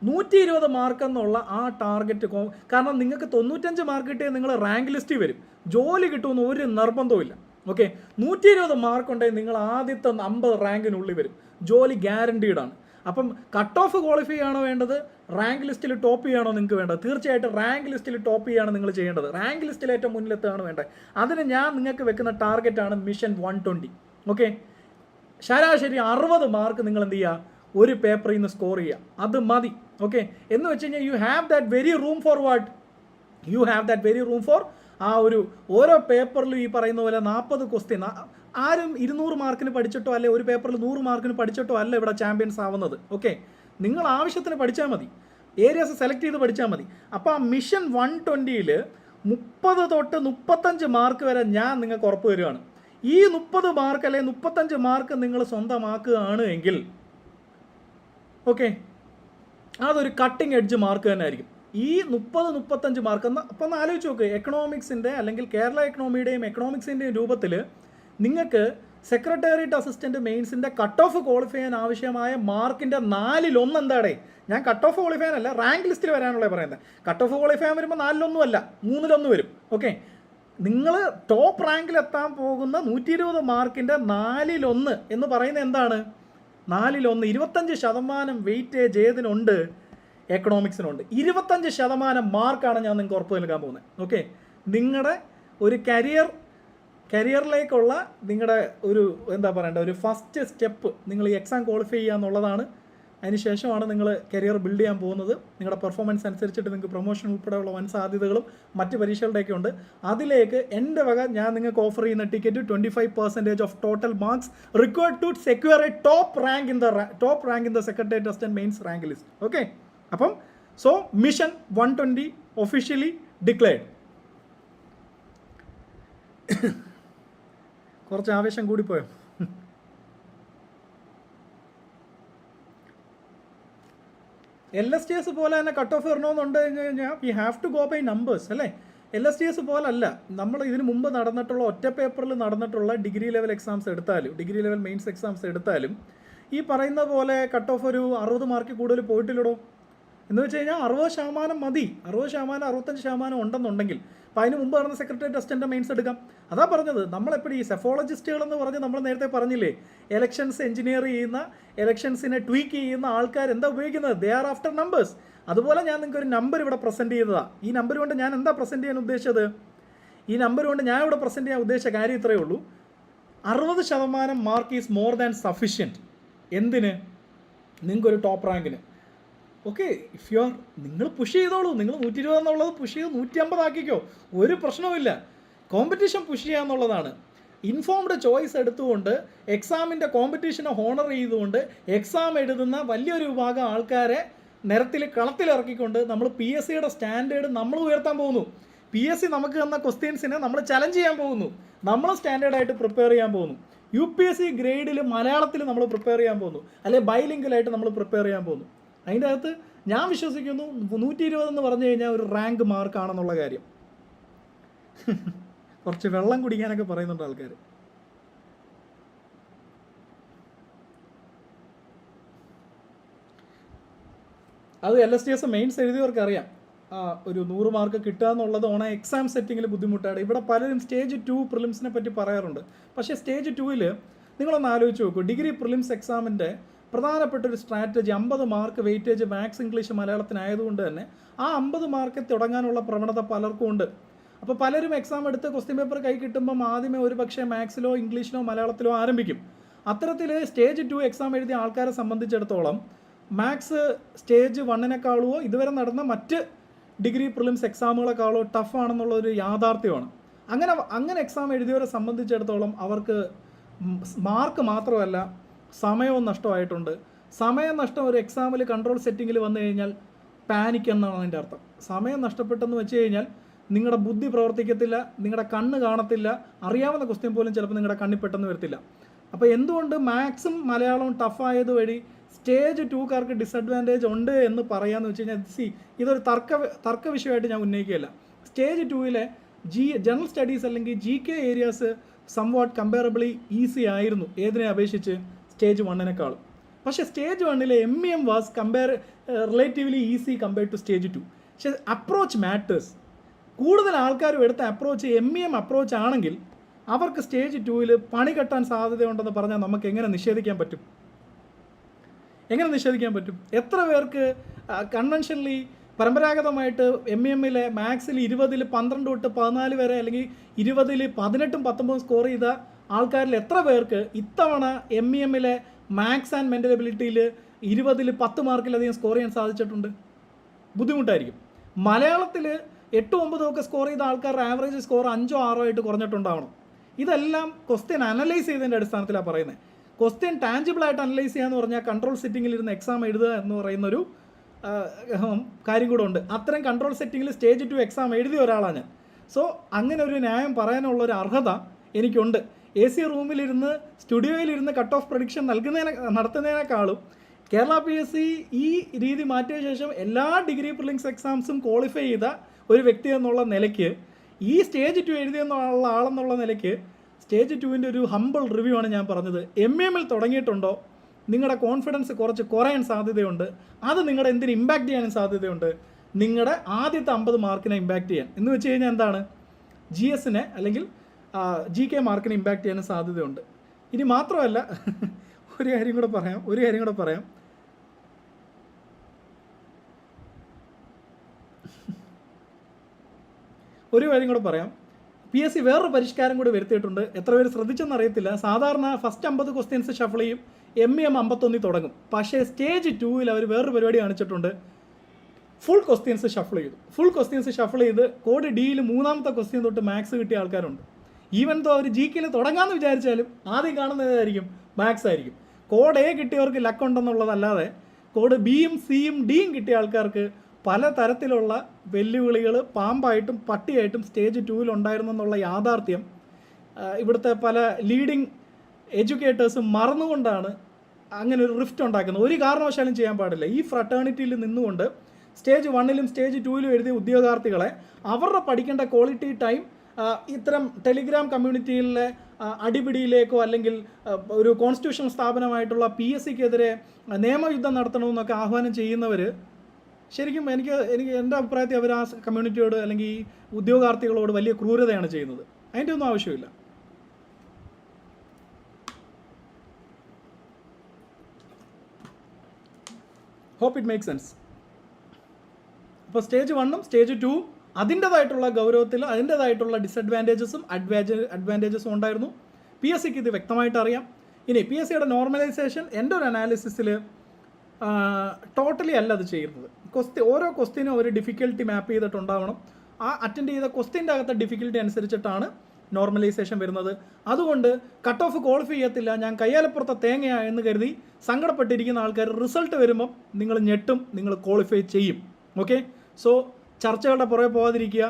120 mark എന്നുള്ള ആ ടാർഗറ്റ്, കാരണം നിങ്ങൾക്ക് 95 മാർക്ക് കിട്ടിയാൽ നിങ്ങൾ റാങ്ക് ലിസ്റ്റിൽ വരും, ജോലി കിട്ടുമെന്ന് ഒരു നിർബന്ധവുമില്ല. ഓക്കെ, 120 മാർക്ക് ഉണ്ടെങ്കിൽ നിങ്ങൾ ആദ്യത്തെ 50 റാങ്കിനുള്ളിൽ വരും, ജോലി ഗ്യാരണ്ടീഡാണ്. അപ്പം കട്ട് ഓഫ് ക്വാളിഫൈ ആണോ വേണ്ടത്? റാങ്ക് ലിസ്റ്റിൽ ടോപ്പ് ചെയ്യാണോ നിങ്ങൾക്ക് വേണ്ടത്? തീർച്ചയായിട്ടും റാങ്ക് ലിസ്റ്റിൽ ടോപ്പ് ചെയ്യാണ് നിങ്ങൾ ചെയ്യേണ്ടത്. റാങ്ക് ലിസ്റ്റിൽ ഏറ്റവും മുന്നിലെത്തുകയാണ് വേണ്ടത്. അതിന് ഞാൻ നിങ്ങൾക്ക് വെക്കുന്ന ടാർഗറ്റാണ് മിഷൻ 120. ഓക്കെ, ശരാശരി 60 മാർക്ക് നിങ്ങൾ എന്ത് ചെയ്യുക? ഒരു പേപ്പറിൽ നിന്ന് സ്കോർ ചെയ്യുക, അത് മതി. ഓക്കെ, എന്ന് വെച്ച് കഴിഞ്ഞാൽ you have that very room for what? You have that very room for ആ ഒരു ഓരോ പേപ്പറിലും ഈ പറയുന്ന പോലെ 40 ക്വസ്റ്റ്യൻ. ആരും 200 മാർക്കിന് പഠിച്ചിട്ടോ അല്ലെ ഒരു പേപ്പറിൽ 100 മാർക്കിന് പഠിച്ചിട്ടോ അല്ല ഇവിടെ ചാമ്പ്യൻസ് ആവുന്നത്. ഓക്കെ, നിങ്ങൾ ആവശ്യത്തിന് പഠിച്ചാൽ മതി, ഏരിയാസ് സെലക്ട് ചെയ്ത് പഠിച്ചാൽ മതി. അപ്പോൾ ആ മിഷൻ 120ൽ 30 തൊട്ട് 35 മാർക്ക് വരെ ഞാൻ നിങ്ങൾക്ക് ഉറപ്പ് തരുവാണ്. ഈ 30 മാർക്ക് അല്ലെങ്കിൽ 35 മാർക്ക് നിങ്ങൾ സ്വന്തമാക്കുകയാണ് എങ്കിൽ ഓക്കെ, അതൊരു കട്ടിങ് എഡ്ജ് മാർക്ക് തന്നെ ആയിരിക്കും. ഈ 30-35 മാർക്ക് അപ്പോൾ ഒന്ന് ആലോചിച്ച് നോക്ക്, എക്കണോമിക്സിൻ്റെ അല്ലെങ്കിൽ കേരള എക്കണോമിയുടെയും എക്കണോമിക്സിൻ്റെയും രൂപത്തിൽ നിങ്ങൾക്ക് സെക്രട്ടേറിയറ്റ് അസിസ്റ്റൻറ്റ് മെയിൻസിൻ്റെ കട്ട് ഓഫ് ക്വാളിഫൈ ചെയ്യാൻ ആവശ്യമായ മാർക്കിൻ്റെ 4/1 എന്താടേ? ഞാൻ കട്ട് ഓഫ് ക്വാളിഫൈ ചെയ്യാനല്ല, റാങ്ക് ലിസ്റ്റിൽ വരാനുള്ള പറയുന്നത്. കട്ട് ഓഫ് ക്വാളിഫൈ ചെയ്യാൻ വരുമ്പോൾ 4/1 അല്ല, 3/1 വരും. ഓക്കെ, നിങ്ങൾ ടോപ്പ് റാങ്കിലെത്താൻ പോകുന്ന 120 മാർക്കിൻ്റെ 4/1 എന്ന് പറയുന്നത് എന്താണ്? 4/1 25% വെയിറ്റേജ് ഏതിനുണ്ട്? എക്കണോമിക്സിനുണ്ട്. 25% മാർക്കാണ് ഞാൻ നിങ്ങൾക്ക് ഉറപ്പ് നൽകാൻ പോകുന്നത്. ഓക്കെ, നിങ്ങളുടെ ഒരു കരിയറിലേക്കുള്ള നിങ്ങളുടെ ഒരു എന്താ പറയേണ്ട ഒരു ഫസ്റ്റ് സ്റ്റെപ്പ് നിങ്ങൾ ഈ എക്സാം ക്വാളിഫൈ ചെയ്യുക എന്നുള്ളതാണ്. അതിനുശേഷമാണ് നിങ്ങൾ കരിയർ ബിൽഡ് ചെയ്യാൻ പോകുന്നത്. നിങ്ങളുടെ പെർഫോമൻസ് അനുസരിച്ചിട്ട് നിങ്ങൾക്ക് പ്രൊമോഷൻ ഉൾപ്പെടെയുള്ള വൻ സാധ്യതകളും മറ്റ് പരീക്ഷകളുടെയൊക്കെ ഉണ്ട്. അതിലേക്ക് എൻ്റെ വക ഞാൻ നിങ്ങൾക്ക് ഓഫർ ചെയ്യുന്ന ticket 25% off total marks required to secure a top rank in the secretariat test and mains rank list. Okay, അപ്പം സോ മിഷൻ 120 ഒഫീഷ്യലി ഡിക്ലെയർഡ്. കുറച്ച് ആവേശം കൂടിപ്പോയോ? LSTS പോലെ തന്നെ കട്ട് ഓഫ് വരണമെന്നുണ്ട് കഴിഞ്ഞാൽ we have to go by numbers അല്ലേ. LSTS പോലല്ല, നമ്മൾ ഇതിന് മുമ്പ് നടന്നിട്ടുള്ള ഒറ്റ പേപ്പറിൽ നടന്നിട്ടുള്ള ഡിഗ്രി ലെവൽ എക്സാംസ് എടുത്താലും ഡിഗ്രി ലെവൽ മെയിൻസ് എക്സാംസ് എടുത്താലും ഈ പറയുന്ന പോലെ കട്ട് ഓഫ് ഒരു 60 മാർക്ക് കൂടുതൽ പോയിട്ടില്ലടോ. എന്ന് വെച്ച് കഴിഞ്ഞാൽ 60% മതി. 60%, 65% ഉണ്ടെന്നുണ്ടെങ്കിൽ അപ്പോൾ അതിന് മുമ്പ് നടന്ന സെക്രട്ടറി ടെസ്റ്റിൻ്റെ മെയിൻസ് എടുക്കാം. അതാ പറഞ്ഞത്, നമ്മളെപ്പോഴും ഈ സെഫോളജിസ്റ്റുകളെന്ന് പറഞ്ഞ് നമ്മൾ നേരത്തെ പറഞ്ഞില്ലേ, എലക്ഷൻസ് എഞ്ചിനീയർ ചെയ്യുന്ന, എലക്ഷൻസിനെ ട്വീക്ക് ചെയ്യുന്ന ആൾക്കാർ എന്താ ഉപയോഗിക്കുന്നത്? They are after numbers. അതുപോലെ ഞാൻ നിങ്ങൾക്ക് ഒരു നമ്പർ ഇവിടെ പ്രസൻറ്റ് ചെയ്തതാണ്. ഈ നമ്പർ കൊണ്ട് ഞാൻ എന്താ പ്രസൻറ്റ് ചെയ്യാൻ ഉദ്ദേശിച്ചത്? ഈ നമ്പർ കൊണ്ട് ഞാൻ ഇവിടെ പ്രസൻറ്റ് ചെയ്യാൻ ഉദ്ദേശിച്ച കാര്യം ഇത്രയേ ഉള്ളൂ. 60% mark is more than sufficient. എന്തിന്? നിങ്ങൾക്കൊരു ടോപ്പ് റാങ്കിന്. ഓക്കെ, ഇഫ് യു ആർ, നിങ്ങൾ പുഷ് ചെയ്തോളൂ. നിങ്ങൾ 120 എന്നുള്ളത് പുഷ് ചെയ്ത് 150 ആക്കിക്കോ, ഒരു പ്രശ്നവുമില്ല. കോമ്പറ്റീഷൻ പുഷ് ചെയ്യാന്നുള്ളതാണ്. ഇൻഫോംഡ് ചോയ്സ് എടുത്തുകൊണ്ട് എക്സാമിൻ്റെ കോമ്പറ്റീഷനെ ഹോണർ ചെയ്തുകൊണ്ട് എക്സാം എഴുതുന്ന വലിയൊരു വിഭാഗം ആൾക്കാരെ കളത്തിലിറക്കിക്കൊണ്ട് നമ്മൾ PSCയുടെ സ്റ്റാൻഡേർഡ് നമ്മൾ ഉയർത്താൻ പോകുന്നു. PSC നമുക്ക് തന്ന ക്വസ്റ്റ്യൻസിനെ നമ്മൾ ചലഞ്ച് ചെയ്യാൻ പോകുന്നു. നമ്മൾ സ്റ്റാൻഡേർഡായിട്ട് പ്രിപ്പയർ ചെയ്യാൻ പോകുന്നു. UPSC ഗ്രേഡിൽ മലയാളത്തിൽ നമ്മൾ പ്രിപ്പയർ ചെയ്യാൻ പോകുന്നു, അല്ലെങ്കിൽ ബൈലിംഗലായിട്ട് നമ്മൾ പ്രിപ്പയർ ചെയ്യാൻ പോകുന്നു. അതിൻ്റെ അകത്ത് ഞാൻ വിശ്വസിക്കുന്നു 120 എന്ന് പറഞ്ഞു കഴിഞ്ഞാൽ ഒരു റാങ്ക് മാർക്കാണെന്നുള്ള കാര്യം. കുറച്ച് വെള്ളം കുടിക്കാനൊക്കെ പറയുന്നുണ്ട് ആൾക്കാർ. അത് LSTS മെയിൻസ് എഴുതിയവർക്ക് അറിയാം. ഒരു 100 മാർക്ക് കിട്ടുക എന്നുള്ളത് ഓണ എക്സാം സെറ്റിങ്ങിൽ ബുദ്ധിമുട്ടാണ്. ഇവിടെ പലരും സ്റ്റേജ് 2 പ്രിലിംസിനെ പറ്റി പറയാറുണ്ട്. പക്ഷേ സ്റ്റേജ് 2-ൽ നിങ്ങളൊന്ന് ആലോചിച്ച് നോക്കൂ. ഡിഗ്രി പ്രിലിംസ് എക്സാമിൻ്റെ പ്രധാനപ്പെട്ട ഒരു strategy 50 mark weightage maths English മലയാളത്തിനായതുകൊണ്ട് തന്നെ ആ 50 മാർക്ക് തുടങ്ങാനുള്ള പ്രവണത പലർക്കും ഉണ്ട്. അപ്പോൾ പലരും എക്സാം എടുത്ത് ക്വസ്റ്റ്യൻ പേപ്പർ കൈ കിട്ടുമ്പം ആദ്യമേ ഒരു പക്ഷേ മാത്സിലോ ഇംഗ്ലീഷിലോ മലയാളത്തിലോ ആരംഭിക്കും. അത്തരത്തിൽ സ്റ്റേജ് 2 എക്സാം എഴുതിയ ആൾക്കാരെ സംബന്ധിച്ചിടത്തോളം മാത്സ് സ്റ്റേജ് 1-നെക്കാളോ ഇതുവരെ നടന്ന മറ്റ് ഡിഗ്രി പ്രിലിംസ് എക്സാമുകളെക്കാളോ ടഫാണെന്നുള്ളൊരു യാഥാർത്ഥ്യമാണ്. അങ്ങനെ എക്സാം എഴുതിയവരെ സംബന്ധിച്ചിടത്തോളം അവർക്ക് മാർക്ക് മാത്രമല്ല സമയവും നഷ്ടമായിട്ടുണ്ട്. സമയം നഷ്ടം ഒരു എക്സാമിൽ കൺട്രോൾ സെറ്റിങ്ങിൽ വന്നു കഴിഞ്ഞാൽ പാനിക് എന്നാണ് അതിൻ്റെ അർത്ഥം. സമയം നഷ്ടപ്പെട്ടെന്ന് വെച്ച് കഴിഞ്ഞാൽ നിങ്ങളുടെ ബുദ്ധി പ്രവർത്തിക്കത്തില്ല, നിങ്ങളുടെ കണ്ണ് കാണത്തില്ല, അറിയാവുന്ന ക്വസ്റ്റ്യൻ പോലും ചിലപ്പോൾ നിങ്ങളുടെ കണ്ണിൽ പെട്ടെന്ന് വരത്തില്ല. അപ്പോൾ എന്തുകൊണ്ട് മാത്സും മലയാളവും ടഫായത് വഴി സ്റ്റേജ് 2-കാർക്ക് ഡിസഡ്വാൻറ്റേജ് ഉണ്ട് എന്ന് പറയാമെന്ന് വെച്ച് കഴിഞ്ഞാൽ ഇതൊരു തർക്ക വിഷയമായിട്ട് ഞാൻ ഉന്നയിക്കുകയല്ല. സ്റ്റേജ് 2-ലെ ജനറൽ സ്റ്റഡീസ് അല്ലെങ്കിൽ GK areas somewhat comparably easy ആയിരുന്നു ഏതിനെ അപേക്ഷിച്ച് സ്റ്റേജ് 1-നെക്കാളും. പക്ഷേ സ്റ്റേജ് 1-ലെ MEM was relatively easy compared to stage 2. പക്ഷേ അപ്രോച്ച് മാറ്റേഴ്സ്. കൂടുതൽ ആൾക്കാരും എടുത്ത അപ്രോച്ച് MEM അപ്രോച്ച് ആണെങ്കിൽ അവർക്ക് സ്റ്റേജ് 2-ൽ പണി കെട്ടാൻ സാധ്യതയുണ്ടെന്ന് പറഞ്ഞാൽ നമുക്ക് എങ്ങനെ നിഷേധിക്കാൻ പറ്റും? എത്ര പേർക്ക് കൺവെൻഷനലി പരമ്പരാഗതമായിട്ട് MEM-ലെ മാത്സിൽ 20-ൽ 12 തൊട്ട് 14 വരെ അല്ലെങ്കിൽ 20-ൽ 18-ഉം 19-ഉം സ്കോർ ചെയ്ത ആൾക്കാരിൽ എത്ര പേർക്ക് ഇത്തവണ MEM-ലെ മാത്സ് ആൻഡ് മെൻ്റൽ എബിലിറ്റിയിൽ 20-ൽ 10 മാർക്കിലധികം സ്കോർ ചെയ്യാൻ സാധിച്ചിട്ടുണ്ട്? ബുദ്ധിമുട്ടായിരിക്കും. മലയാളത്തിൽ 8-9 ഒക്കെ സ്കോർ ചെയ്ത ആൾക്കാരുടെ ആവറേജ് സ്കോർ 5-6 ആയിട്ട് കുറഞ്ഞിട്ടുണ്ടാവണം. ഇതെല്ലാം ക്വസ്റ്റ്യൻ അനലൈസ് ചെയ്തതിൻ്റെ അടിസ്ഥാനത്തിലാണ് പറയുന്നത്. ക്വസ്റ്റ്യൻ ടാഞ്ചിബിളായിട്ട് അനലൈസ് ചെയ്യുക എന്ന് പറഞ്ഞാൽ കൺട്രോൾ സെറ്റിങ്ങിൽ ഇരുന്ന് എക്സാം എഴുതുക എന്ന് പറയുന്നൊരു കാര്യം കൂടെ ഉണ്ട്. അത്തരം കൺട്രോൾ സെറ്റിങ്ങിൽ സ്റ്റേജ് 2 എക്സാം എഴുതിയ ഒരാളാണ് ഞാൻ. സോ അങ്ങനെ ഒരു ന്യായം പറയാനുള്ളൊരു അർഹത എനിക്കുണ്ട്. AC റൂമിലിരുന്ന് സ്റ്റുഡിയോയിലിരുന്ന് കട്ട് ഓഫ് പ്രഡിക്ഷൻ നടത്തുന്നതിനേക്കാളും കേരള PSC ഈ രീതി മാറ്റിയ ശേഷം എല്ലാ ഡിഗ്രി പ്രിലിംസ് എക്സാംസും ക്വാളിഫൈ ചെയ്ത ഒരു വ്യക്തി എന്നുള്ള നിലയ്ക്ക്, ഈ സ്റ്റേജ് 2 എഴുതിയെന്നുള്ള ആളെന്നുള്ള നിലയ്ക്ക് സ്റ്റേജ് 2-ൻ്റെ ഒരു ഹമ്പിൾ റിവ്യൂ ആണ് ഞാൻ പറഞ്ഞത്. MEM-ൽ തുടങ്ങിയിട്ടുണ്ടോ നിങ്ങളുടെ കോൺഫിഡൻസ് കുറച്ച് കുറയാൻ സാധ്യതയുണ്ട്. അത് നിങ്ങളുടെ എന്തിന് ഇമ്പാക്റ്റ് ചെയ്യാനും സാധ്യതയുണ്ട്? നിങ്ങളുടെ ആദ്യത്തെ 50 മാർക്കിനെ ഇമ്പാക്റ്റ് ചെയ്യാൻ. എന്ന് വെച്ച് കഴിഞ്ഞാൽ എന്താണ്? GS-നെ അല്ലെങ്കിൽ GK മാർക്കിനെ ഇമ്പാക്റ്റ് ചെയ്യാനും സാധ്യതയുണ്ട്. ഇനി മാത്രമല്ല ഒരു കാര്യം കൂടെ പറയാം. PSC വേറൊരു പരിഷ്കാരം കൂടി വരുത്തിയിട്ടുണ്ട്. എത്ര പേര് ശ്രദ്ധിച്ചെന്ന് അറിയത്തില്ല. സാധാരണ ഫസ്റ്റ് 50 ക്വസ്റ്റ്യൻസ് ഷഫിൾ ചെയ്യും, MEM 51 തുടങ്ങും. പക്ഷേ സ്റ്റേജ് 2-ൽ അവർ വേറൊരു പരിപാടി കാണിച്ചിട്ടുണ്ട്. ഫുൾ ക്വസ്റ്റ്യൻസ് ഷഫിൾ ചെയ്തു. ഫുൾ ക്വസ്റ്റ്യൻസ് ഷഫിൾ ചെയ്ത് കോഡ് ഡിയിൽ 3ാമത്തെ ക്വസ്റ്റ്യൻ തൊട്ട് മാത്സ് കിട്ടിയ ആൾക്കാരുണ്ട്. ഈവൻ തോ അവർ GK-യിൽ തുടങ്ങാമെന്ന് വിചാരിച്ചാലും ആദ്യം കാണുന്നതായിരിക്കും മാത്സ് ആയിരിക്കും. കോഡ് A കിട്ടിയവർക്ക് ലക്ക് ഉണ്ടെന്നുള്ളതല്ലാതെ കോഡ് Bയും Cയും Dയും കിട്ടിയ ആൾക്കാർക്ക് പല തരത്തിലുള്ള വെല്ലുവിളികൾ പാമ്പായിട്ടും പട്ടിയായിട്ടും സ്റ്റേജ് 2-ൽ ഉണ്ടായിരുന്നെന്നുള്ള യാഥാർത്ഥ്യം ഇവിടുത്തെ പല ലീഡിങ് എഡ്യൂക്കേറ്റേഴ്സും മറന്നുകൊണ്ടാണ് അങ്ങനെ ഒരു റിഫ്റ്റ് ഉണ്ടാക്കുന്നത്. ഒരു കാരണവശാലും ചെയ്യാൻ പാടില്ല. ഈ ഫ്രട്ടേണിറ്റിയിൽ നിന്നുകൊണ്ട് സ്റ്റേജ് 1-ലും സ്റ്റേജ് 2-ലും എഴുതിയ ഉദ്യോഗാർത്ഥികളെ അവരുടെ പഠിക്കേണ്ട ക്വാളിറ്റി ടൈം ഇത്തരം ടെലിഗ്രാം കമ്മ്യൂണിറ്റിയിലെ അടിപിടിയിലേക്കോ അല്ലെങ്കിൽ ഒരു കോൺസ്റ്റിറ്റ്യൂഷണൽ സ്ഥാപനമായിട്ടുള്ള PSCക്കെതിരെ നിയമയുദ്ധം നടത്തണമെന്നൊക്കെ ആഹ്വാനം ചെയ്യുന്നവർ ശരിക്കും എനിക്ക് എൻ്റെ അഭിപ്രായത്തിൽ അവർ ആ കമ്മ്യൂണിറ്റിയോട് അല്ലെങ്കിൽ ഈ ഉദ്യോഗാർത്ഥികളോട് വലിയ ക്രൂരതയാണ് ചെയ്യുന്നത്. അതിൻ്റെ ഒന്നും ആവശ്യമില്ല. Hope it make sense. അപ്പോൾ സ്റ്റേജ് 1-ഉം സ്റ്റേജ് 2-ഉം അതിൻ്റേതായിട്ടുള്ള ഗൗരവത്തിൽ അതിൻ്റേതായിട്ടുള്ള ഡിസഡ്വാൻറ്റേജസും അഡ്വാൻറ്റേജസും ഉണ്ടായിരുന്നു. PSCക്ക് ഇത് വ്യക്തമായിട്ട് അറിയാം. ഇനി PSCയുടെ നോർമലൈസേഷൻ എൻ്റെ ഒരു അനാലിസിസിൽ ടോട്ടലി അല്ല അത് ചെയ്യുന്നത്. ഓരോ ക്വസ്റ്റ്യനും ഒരു ഡിഫിക്കൽട്ടി മാപ്പ് ചെയ്തിട്ടുണ്ടാവണം. ആ അറ്റൻഡ് ചെയ്ത ക്വസ്റ്റ്യൻ്റെ അകത്തെ ഡിഫിക്കൽട്ടി അനുസരിച്ചിട്ടാണ് നോർമലൈസേഷൻ വരുന്നത്. അതുകൊണ്ട് കട്ട് ഓഫ് ക്വാളിഫൈ ചെയ്യത്തില്ല, ഞാൻ കയ്യാലപ്പുറത്തെ തേങ്ങയാ എന്ന് കരുതി സങ്കടപ്പെട്ടിരിക്കുന്ന ആൾക്കാർ റിസൾട്ട് വരുമ്പം നിങ്ങൾ ഞെട്ടും, നിങ്ങൾ ക്വാളിഫൈ ചെയ്യും. ഓക്കെ, സോ ചർച്ചകളുടെ പുറകെ പോകാതിരിക്കുക,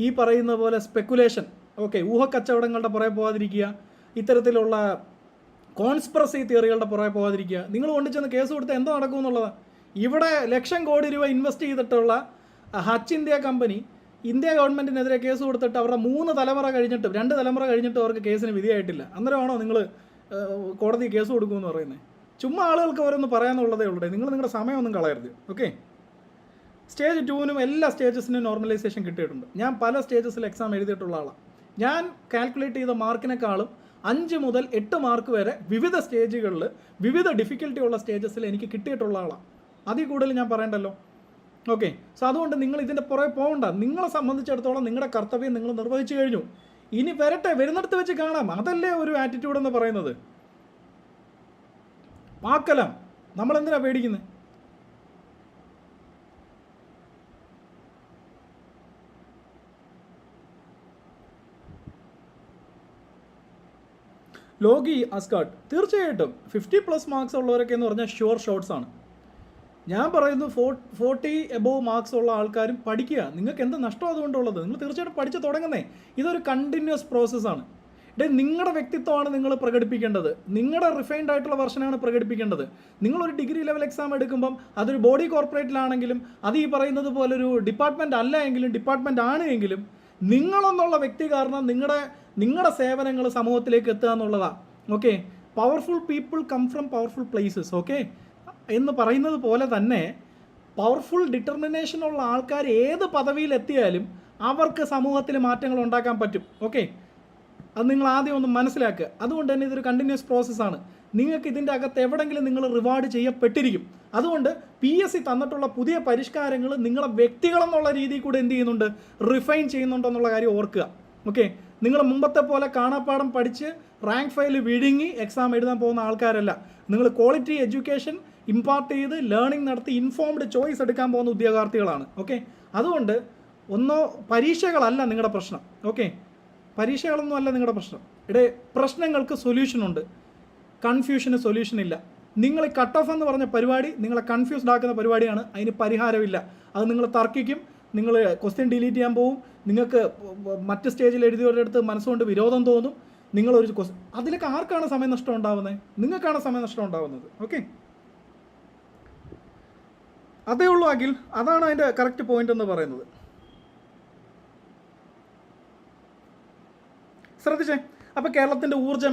ഈ പറയുന്ന പോലെ സ്പെക്കുലേഷൻ, ഊഹക്കച്ചവടങ്ങളുടെ പുറകെ പോകാതിരിക്കുക, ഇത്തരത്തിലുള്ള കോൺസ്പിറസി തിയറികളുടെ പുറകെ പോകാതിരിക്കുക. നിങ്ങൾ കൊണ്ടുചെന്ന് കേസ് കൊടുത്താൽ എന്തോ നടക്കുമെന്നുള്ളതാണ്. ഇവിടെ ലക്ഷം കോടി രൂപ ഇൻവെസ്റ്റ് ചെയ്തിട്ടുള്ള ഹച്ച് ഇന്ത്യ കമ്പനി ഇന്ത്യ ഗവൺമെൻറ്റിനെതിരെ കേസ് കൊടുത്തിട്ട് അവരുടെ 2 തലമുറ കഴിഞ്ഞിട്ടും അവർക്ക് കേസിന് വിധിയായിട്ടില്ല. അന്നേരമാണോ നിങ്ങൾ കോടതി കേസ് കൊടുക്കുമെന്ന് പറയുന്നത്? ചുമ്മാ ആളുകൾക്ക് ഓരോന്ന് പറയാനുള്ളതേ ഉള്ളൂ. നിങ്ങൾ നിങ്ങളുടെ സമയമൊന്നും കളയരുത്. ഓക്കെ, സ്റ്റേജ് 2-നും എല്ലാ സ്റ്റേജസിനും നോർമലൈസേഷൻ കിട്ടിയിട്ടുണ്ട്. ഞാൻ പല സ്റ്റേജസിൽ എക്സാം എഴുതിയിട്ടുള്ള ആളാണ്. ഞാൻ കാൽക്കുലേറ്റ് ചെയ്ത മാർക്കിനേക്കാളും 5 മുതൽ 8 മാർക്ക് വരെ വിവിധ സ്റ്റേജുകളിൽ വിവിധ ഡിഫിക്കൽട്ടി ഉള്ള സ്റ്റേജസിൽ എനിക്ക് കിട്ടിയിട്ടുള്ള ആളാണ്. അതിൽ കൂടുതൽ ഞാൻ പറയണ്ടല്ലോ. ഓക്കെ, സോ അതുകൊണ്ട് നിങ്ങൾ ഇതിൻ്റെ പുറകെ പോകണ്ട. നിങ്ങളെ സംബന്ധിച്ചിടത്തോളം നിങ്ങളുടെ കർത്തവ്യം നിങ്ങൾ നിർവഹിച്ചു കഴിഞ്ഞു. ഇനി വരട്ടെ, വരുന്നിടത്ത് വെച്ച് കാണാം. അതല്ലേ ഒരു ആറ്റിറ്റ്യൂഡ് എന്ന് പറയുന്നത്. പാക്കലം, നമ്മളെന്തിനാ പേടിക്കുന്നത്? ലോഗി അസ്കാട്ട്, തീർച്ചയായിട്ടും 50+ മാർക്സ് ഉള്ളവരൊക്കെ എന്ന് പറഞ്ഞാൽ ഷുവർ ഷോട്ട്സ് ആണ്. ഞാൻ പറയുന്നു 40 എബോവ് മാർക്സ് ഉള്ള ആൾക്കാരും പഠിക്കുക. നിങ്ങൾക്ക് എന്ത് നഷ്ടം അതുകൊണ്ടുള്ളത്? നിങ്ങൾ തീർച്ചയായിട്ടും പഠിച്ച് തുടങ്ങുന്നേ. ഇതൊരു കണ്ടിന്യൂസ് പ്രോസസ്സാണ്. നിങ്ങളുടെ വ്യക്തിത്വമാണ് നിങ്ങൾ പ്രകടിപ്പിക്കേണ്ടത്. നിങ്ങളുടെ റിഫൈൻഡ് ആയിട്ടുള്ള വെർഷനാണ് പ്രകടിപ്പിക്കേണ്ടത്. നിങ്ങളൊരു ഡിഗ്രി ലെവൽ എക്സാം എടുക്കുമ്പം അതൊരു ബോഡി കോർപ്പറേറ്റിലാണെങ്കിലും അത് ഈ പറയുന്നത് പോലൊരു ഡിപ്പാർട്ട്മെൻറ്റ് അല്ല എങ്കിലും ഡിപ്പാർട്ട്മെൻറ്റ് ആണ് എങ്കിലും നിങ്ങളെന്നുള്ള വ്യക്തി കാരണം നിങ്ങളുടെ സേവനങ്ങൾ സമൂഹത്തിലേക്ക് എത്തുക എന്നുള്ളതാണ്. Okay, powerful people come from powerful places. Okay എന്ന് പറയുന്നത് പോലെ തന്നെ പവർഫുൾ ഡിറ്റർമിനേഷനുള്ള ആൾക്കാർ ഏത് പദവിയിലെത്തിയാലും അവർക്ക് സമൂഹത്തിൽ മാറ്റങ്ങൾ ഉണ്ടാക്കാൻ പറ്റും. ഓക്കെ, അത് നിങ്ങൾ ആദ്യം ഒന്ന് മനസ്സിലാക്കുക. അതുകൊണ്ട് തന്നെ ഇതൊരു കണ്ടിന്യൂസ് പ്രോസസ്സാണ്. നിങ്ങൾക്ക് ഇതിൻ്റെ അകത്ത് എവിടെയെങ്കിലും നിങ്ങൾ റിവാർഡ് ചെയ്യപ്പെട്ടിരിക്കും. അതുകൊണ്ട് PSC തന്നിട്ടുള്ള പുതിയ പരിഷ്കാരങ്ങൾ നിങ്ങളെ വ്യക്തികളെന്നുള്ള രീതിയിൽ കൂടെ എന്ത് ചെയ്യുന്നുണ്ട്, റിഫൈൻ ചെയ്യുന്നുണ്ടെന്നുള്ള കാര്യം ഓർക്കുക. ഓക്കെ, നിങ്ങൾ മുമ്പത്തെ പോലെ കാണാപ്പാടം പഠിച്ച് റാങ്ക് ഫയൽ വിഴുങ്ങി എക്സാം എഴുതാൻ പോകുന്ന ആൾക്കാരല്ല. നിങ്ങൾ ക്വാളിറ്റി എഡ്യൂക്കേഷൻ ഇമ്പാർട്ട് ചെയ്ത് ലേണിംഗ് നടത്തി ഇൻഫോംഡ് ചോയ്സ് എടുക്കാൻ പോകുന്ന ഉദ്യോഗാർത്ഥികളാണ്. ഓക്കെ, അതുകൊണ്ട് പരീക്ഷകളല്ല നിങ്ങളുടെ പ്രശ്നം. ഓക്കെ, പരീക്ഷകളൊന്നും അല്ല നിങ്ങളുടെ പ്രശ്നം. പ്രശ്നങ്ങൾക്ക് സൊല്യൂഷനുണ്ട്, കൺഫ്യൂഷന് സൊല്യൂഷൻ ഇല്ല. നിങ്ങൾ കട്ട് ഓഫ് എന്ന് പറഞ്ഞ പരിപാടി നിങ്ങളെ കൺഫ്യൂസ്ഡ് ആക്കുന്ന പരിപാടിയാണ്. അതിന് പരിഹാരമില്ല. അത് നിങ്ങൾ തർക്കിക്കും, നിങ്ങൾ ക്വസ്റ്റ്യൻ ഡിലീറ്റ് ചെയ്യാൻ പോകും, നിങ്ങൾക്ക് മറ്റ് സ്റ്റേജിൽ എഴുതിയവരുടെ അടുത്ത് മനസ്സുകൊണ്ട് വിരോധം തോന്നും. നിങ്ങളൊരു അതിലൊക്കെ ആർക്കാണ് സമയനഷ്ടം ഉണ്ടാവുന്നത്? നിങ്ങൾക്കാണ് സമയനഷ്ടം ഉണ്ടാവുന്നത്. ഓക്കെ, അതേ ഉള്ളൂ അഖിൽ. അതാണ് അതിൻ്റെ കറക്റ്റ് പോയിന്റ് എന്ന് പറയുന്നത്. ശ്രദ്ധിച്ചേ. അപ്പോൾ കേരളത്തിൻ്റെ ഊർജ്ജ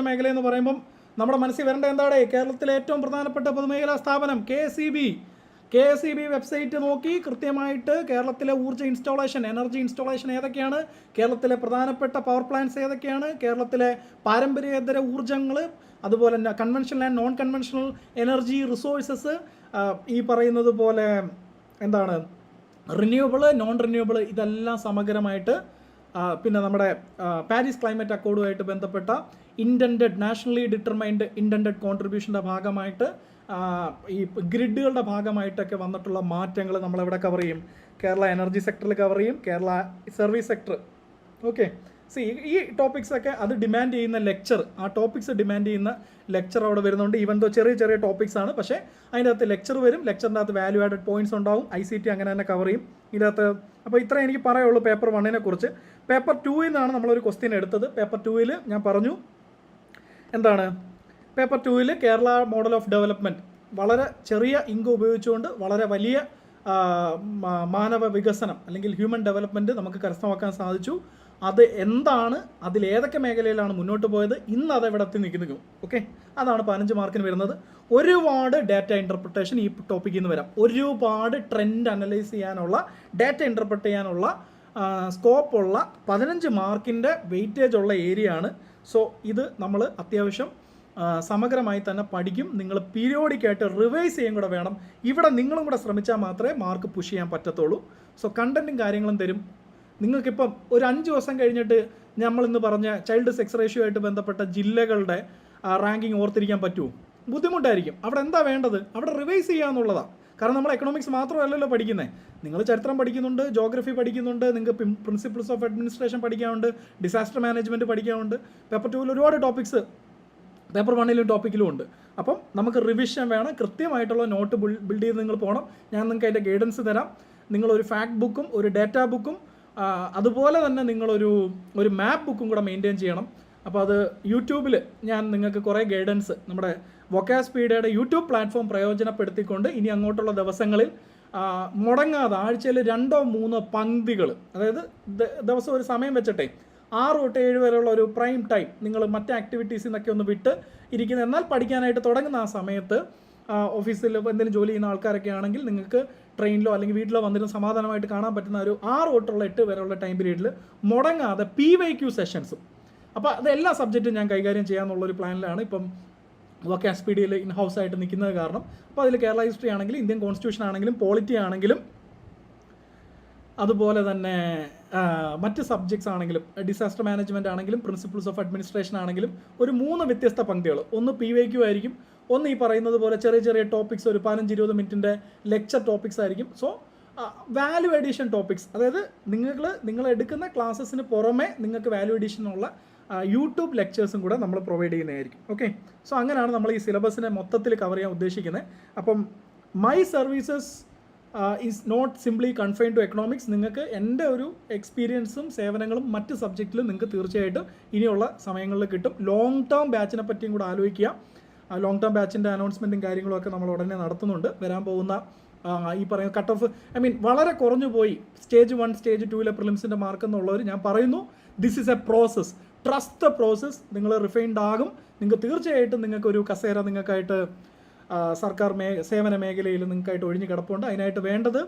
മേഖല എന്ന് പറയുമ്പം നമ്മുടെ മനസ്സിൽ വരേണ്ട എന്താണ്? കേരളത്തിലെ ഏറ്റവും പ്രധാനപ്പെട്ട പൊതുമേഖലാ സ്ഥാപനം KSEB വെബ്സൈറ്റ് നോക്കി കൃത്യമായിട്ട് കേരളത്തിലെ ഊർജ്ജ ഇൻസ്റ്റാളേഷൻ, എനർജി ഇൻസ്റ്റാളേഷൻ ഏതൊക്കെയാണ്, കേരളത്തിലെ പ്രധാനപ്പെട്ട പവർ പ്ലാന്റ്സ് ഏതൊക്കെയാണ്, കേരളത്തിലെ പാരമ്പര്യേതര ഊർജ്ജങ്ങൾ, അതുപോലെ തന്നെ conventional and non conventional energy resources, ഈ പറയുന്നത് പോലെ എന്താണ് റിന്യൂവബിൾ, നോൺ റിന്യൂവബിൾ, ഇതെല്ലാം സമഗ്രമായിട്ട് പിന്നെ നമ്മുടെ പാരീസ് ക്ലൈമറ്റ് അക്കോർഡുമായിട്ട് ബന്ധപ്പെട്ട നാഷണലി ഡിറ്റർമൈൻഡ് ഇൻറ്റൻഡഡ് കോൺട്രിബ്യൂഷൻ്റെ ഭാഗമായിട്ട് ഈ ഗ്രിഡുകളുടെ ഭാഗമായിട്ടൊക്കെ വന്നിട്ടുള്ള മാറ്റങ്ങൾ നമ്മളെവിടെ കവർ ചെയ്യും? കേരള എനർജി സെക്ടറിൽ കവർ ചെയ്യും, കേരള സർവീസ് സെക്ടർ. ഓക്കെ, ഈ ടോപ്പിക്സൊക്കെ അത് ഡിമാൻഡ് ചെയ്യുന്ന ലെക്ചർ, ആ ടോപ്പിക്സ് ഡിമാൻഡ് ചെയ്യുന്ന ലെക്ചർ അവിടെ വരുന്നുണ്ട്. ഈവൻ ദോ ചെറിയ ചെറിയ ടോപ്പിക്സ് ആണ്, പക്ഷേ അതിൻ്റെ അകത്ത് ലെക്ചർ വരും. ലെക്ചറിൻ്റെ അകത്ത് വാല്യൂ ആഡഡ് പോയിന്റ്സ് ഉണ്ടാവും. ICT അങ്ങനെ തന്നെ കവർ ചെയ്യും ഇതിനകത്ത്. അപ്പോൾ ഇത്രയും എനിക്ക് പറയുള്ളൂ പേപ്പർ 1 കുറിച്ച്. പേപ്പർ 2 നിന്നാണ് നമ്മളൊരു ക്വസ്റ്റ്യൻ എടുത്തത്. പേപ്പർ 2 ഞാൻ പറഞ്ഞു എന്താണ് paper 2 Kerala model of development വളരെ ചെറിയ ഇങ്ക് ഉപയോഗിച്ചുകൊണ്ട് വളരെ വലിയ മാനവ വികസനം അല്ലെങ്കിൽ ഹ്യൂമൻ ഡെവലപ്മെൻറ്റ് നമുക്ക് കരസ്ഥമാക്കാൻ സാധിച്ചു. അത് എന്താണ്, അതിലേതൊക്കെ മേഖലയിലാണ് മുന്നോട്ട് പോയത്, ഇന്ന് അത് എവിടെ എത്തി നിൽക്കുന്നു. ഓക്കെ, അതാണ് 15 മാർക്കിന് വരുന്നത്. ഒരുപാട് ഡാറ്റ ഇൻ്റർപ്രിട്ടേഷൻ ഈ ടോപ്പിക്കിൽ നിന്ന് വരാം. ഒരുപാട് ട്രെൻഡ് അനലൈസ് ചെയ്യാനുള്ള, ഡാറ്റ ഇൻ്റർപ്രിറ്റ് ചെയ്യാനുള്ള സ്കോപ്പുള്ള 15 മാർക്കിൻ്റെ വെയിറ്റേജ് ഉള്ള ഏരിയ ആണ്. സോ ഇത് നമ്മൾ അത്യാവശ്യം സമഗ്രമായി തന്നെ പഠിക്കും. നിങ്ങൾ പീരിയോഡിക്കായിട്ട് റിവൈസ് ചെയ്യും കൂടെ വേണം. ഇവിടെ നിങ്ങളും കൂടെ ശ്രമിച്ചാൽ മാത്രമേ മാർക്ക് പുഷ് ചെയ്യാൻ പറ്റത്തുള്ളൂ. സോ കണ്ടൻറ്റും കാര്യങ്ങളും തരും. നിങ്ങൾക്കിപ്പം ഒരു 5 ദിവസം കഴിഞ്ഞിട്ട് നമ്മളിന്ന് പറഞ്ഞ ചൈൽഡ് സെക്സ് റേഷ്യോ ആയിട്ട് ബന്ധപ്പെട്ട ജില്ലകളുടെ റാങ്കിങ് ഓർത്തിരിക്കാൻ പറ്റുമോ? ബുദ്ധിമുട്ടായിരിക്കും. അവിടെ എന്താ വേണ്ടത്? അവിടെ റിവൈസ് ചെയ്യുക എന്നുള്ളതാണ്. കാരണം നമ്മൾ എക്കണോമിക്സ് മാത്രമല്ലല്ലോ പഠിക്കുന്നത്. നിങ്ങൾ ചരിത്രം പഠിക്കുന്നുണ്ട്, ജോഗ്രഫി പഠിക്കുന്നുണ്ട്, നിങ്ങൾക്ക് പ്രിൻസിപ്പിൾസ് ഓഫ് അഡ്മിനിസ്ട്രേഷൻ പഠിക്കാനുണ്ട്, ഡിസാസ്റ്റർ മാനേജ്മെൻറ്റ് പഠിക്കാനുണ്ട്. പേപ്പർ 2 ഒരുപാട് ടോപ്പിക്സ് പേപ്പർ 1 ടോപ്പിക്കിലും ഉണ്ട്. അപ്പം നമുക്ക് റിവിഷൻ വേണം. കൃത്യമായിട്ടുള്ള നോട്ട് ബിൽഡ് ചെയ്ത് നിങ്ങൾ പോകണം. ഞാൻ നിങ്ങൾക്ക് അതിൻ്റെ ഗൈഡൻസ് തരാം. നിങ്ങളൊരു ഫാക്ട് ബുക്കും ഒരു ഡാറ്റ ബുക്കും അതുപോലെ തന്നെ നിങ്ങളൊരു മാപ്പ് ബുക്കും കൂടെ മെയിൻറ്റെയിൻ ചെയ്യണം. അപ്പോൾ അത് യൂട്യൂബിൽ ഞാൻ നിങ്ങൾക്ക് കുറേ ഗൈഡൻസ് നമ്മുടെ വൊക്കാസ്പീഡിയയുടെ യൂട്യൂബ് പ്ലാറ്റ്ഫോം പ്രയോജനപ്പെടുത്തിക്കൊണ്ട് ഇനി അങ്ങോട്ടുള്ള ദിവസങ്ങളിൽ മുടങ്ങാതെ ആഴ്ചയിൽ 2-3 പങ്ക്തികൾ, അതായത് ദിവസം ഒരു സമയം വെച്ചിട്ടേ 6 തൊട്ട് 7 വരെയുള്ള ഒരു പ്രൈം ടൈം നിങ്ങൾ മറ്റ് ആക്ടിവിറ്റീസിൽ നിന്നൊക്കെ ഒന്ന് വിട്ട് ഇരിക്കുന്നത്, എന്നാൽ പഠിക്കാനായിട്ട് തുടങ്ങുന്ന ആ സമയത്ത് ഓഫീസിൽ എന്തെങ്കിലും ജോലി ചെയ്യുന്ന ആൾക്കാരൊക്കെ ആണെങ്കിൽ നിങ്ങൾക്ക് ട്രെയിനിലോ അല്ലെങ്കിൽ വീട്ടിലോ വന്നിട്ട് സമാധാനമായിട്ട് കാണാൻ പറ്റുന്ന ഒരു 6 തൊട്ടുള്ള 8 വരെയുള്ള ടൈം പീരീഡിൽ മുടങ്ങാതെ PYQ സെഷൻസും. അപ്പോൾ അത് എല്ലാ സബ്ജക്റ്റും ഞാൻ കൈകാര്യം ചെയ്യാമെന്നുള്ളൊരു പ്ലാനിലാണ് ഇപ്പം വൊക്കാസ്പീഡിയയിൽ ഇൻ ഹൗസ് ആയിട്ട് നിൽക്കുന്നത്. കാരണം അപ്പോൾ അതിൽ കേരള ഹിസ്റ്ററി ആണെങ്കിലും ഇന്ത്യൻ കോൺസ്റ്റിറ്റ്യൂഷൻ ആണെങ്കിലും പോളിറ്റി ആണെങ്കിലും അതുപോലെ തന്നെ മറ്റ് സബ്ജക്ട്സ് ആണെങ്കിലും ഡിസാസ്റ്റർ മാനേജ്മെൻറ്റ് ആണെങ്കിലും പ്രിൻസിപ്പിൾസ് ഓഫ് അഡ്മിനിസ്ട്രേഷൻ ആണെങ്കിലും ഒരു 3 വ്യത്യസ്ത പങ്ക്തികൾ. ഒന്ന് PYQ ആയിരിക്കും, ഒന്ന് ഈ പറയുന്നത് പോലെ ചെറിയ ചെറിയ ടോപ്പിക്സ്, ഒരു 15-20 മിനിറ്റിൻ്റെ ലെക്ചർ ടോപ്പിക്സ് ആയിരിക്കും. സോ വാല്യൂ എഡീഷൻ ടോപ്പിക്സ്, അതായത് നിങ്ങൾ എടുക്കുന്ന ക്ലാസ്സസിന് പുറമെ നിങ്ങൾക്ക് വാല്യൂ എഡീഷനുള്ള യൂട്യൂബ് ലെക്ചേഴ്സും കൂടെ നമ്മൾ പ്രൊവൈഡ് ചെയ്യുന്നതായിരിക്കും. ഓക്കെ, സോ അങ്ങനെയാണ് നമ്മൾ ഈ സിലബസിനെ മൊത്തത്തിൽ കവർ ചെയ്യാൻ ഉദ്ദേശിക്കുന്നത്. അപ്പം my services is not simply confined to economics. നിങ്ങൾക്ക് എൻ്റെ ഒരു എക്സ്പീരിയൻസും സേവനങ്ങളും മറ്റ് സബ്ജക്റ്റിലും നിങ്ങൾക്ക് തീർച്ചയായിട്ടും ഇനിയുള്ള സമയങ്ങളിൽ കിട്ടും. ലോങ് ടേം ബാച്ചിനെ പറ്റിയും കൂടെ ആലോചിക്കുക. ലോങ് ടേം ബാച്ചിൻ്റെ അനൗൺസ്മെൻറ്റും കാര്യങ്ങളുമൊക്കെ നമ്മൾ ഉടനെ നടത്തുന്നുണ്ട്. വരാൻ പോകുന്ന ഈ പറയുന്ന കട്ട് ഓഫ് വളരെ കുറഞ്ഞു പോയി സ്റ്റേജ് 1 സ്റ്റേജ് 2 പ്രിലിംസിൻ്റെ മാർക്ക് എന്നുള്ളവർ ഞാൻ പറയുന്നു, this is A process. Trust the process. നിങ്ങൾ റിഫൈൻഡ് ആകും. നിങ്ങൾക്ക് തീർച്ചയായിട്ടും നിങ്ങൾക്കൊരു കസേര നിങ്ങൾക്കായിട്ട് സർക്കാർ സേവന മേഖലയിൽ നിങ്ങൾക്കായിട്ട് ഒഴിഞ്ഞു കിടപ്പുണ്ട്. അതിനായിട്ട് വേണ്ടത്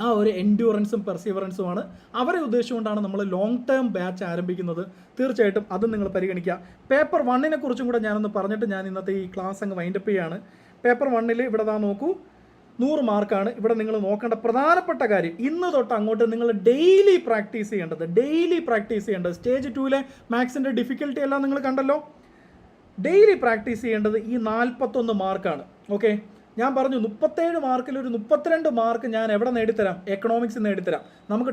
ആ ഒരു എൻഡ്യൂറൻസും പെർസീവറൻസുമാണ്. അവരെ ഉദ്ദേശിച്ചുകൊണ്ടാണ് നമ്മൾ ലോങ് ടേം ബാച്ച് ആരംഭിക്കുന്നത്. തീർച്ചയായിട്ടും അതും നിങ്ങൾ പരിഗണിക്കുക. പേപ്പർ 1 കുറിച്ചും കൂടെ ഞാനൊന്ന് പറഞ്ഞിട്ട് ഞാൻ ഇന്നത്തെ ഈ ക്ലാസ് അങ്ങ് വൈൻഡപ്പ് ചെയ്യുകയാണ്. പേപ്പർ 1 ഇവിടെ നോക്കൂ, 100 മാർക്കാണ്. ഇവിടെ നിങ്ങൾ നോക്കേണ്ട പ്രധാനപ്പെട്ട കാര്യം, ഇന്ന് തൊട്ട് അങ്ങോട്ട് നിങ്ങൾ ഡെയിലി പ്രാക്ടീസ് ചെയ്യേണ്ടത് സ്റ്റേജ് 2 മാത്സിൻ്റെ ഡിഫിക്കൽട്ടി എല്ലാം നിങ്ങൾ കണ്ടല്ലോ. ഡെയിലി പ്രാക്ടീസ് ചെയ്യേണ്ടത് ഈ 41 മാർക്കാണ്. ഓക്കെ, ഞാൻ പറഞ്ഞു 37 മാർക്കിൽ ഒരു 32 മാർക്ക് ഞാൻ എവിടെ നേടിത്തരാം? എക്കണോമിക്സ് നേടിത്തരാം. നമുക്ക്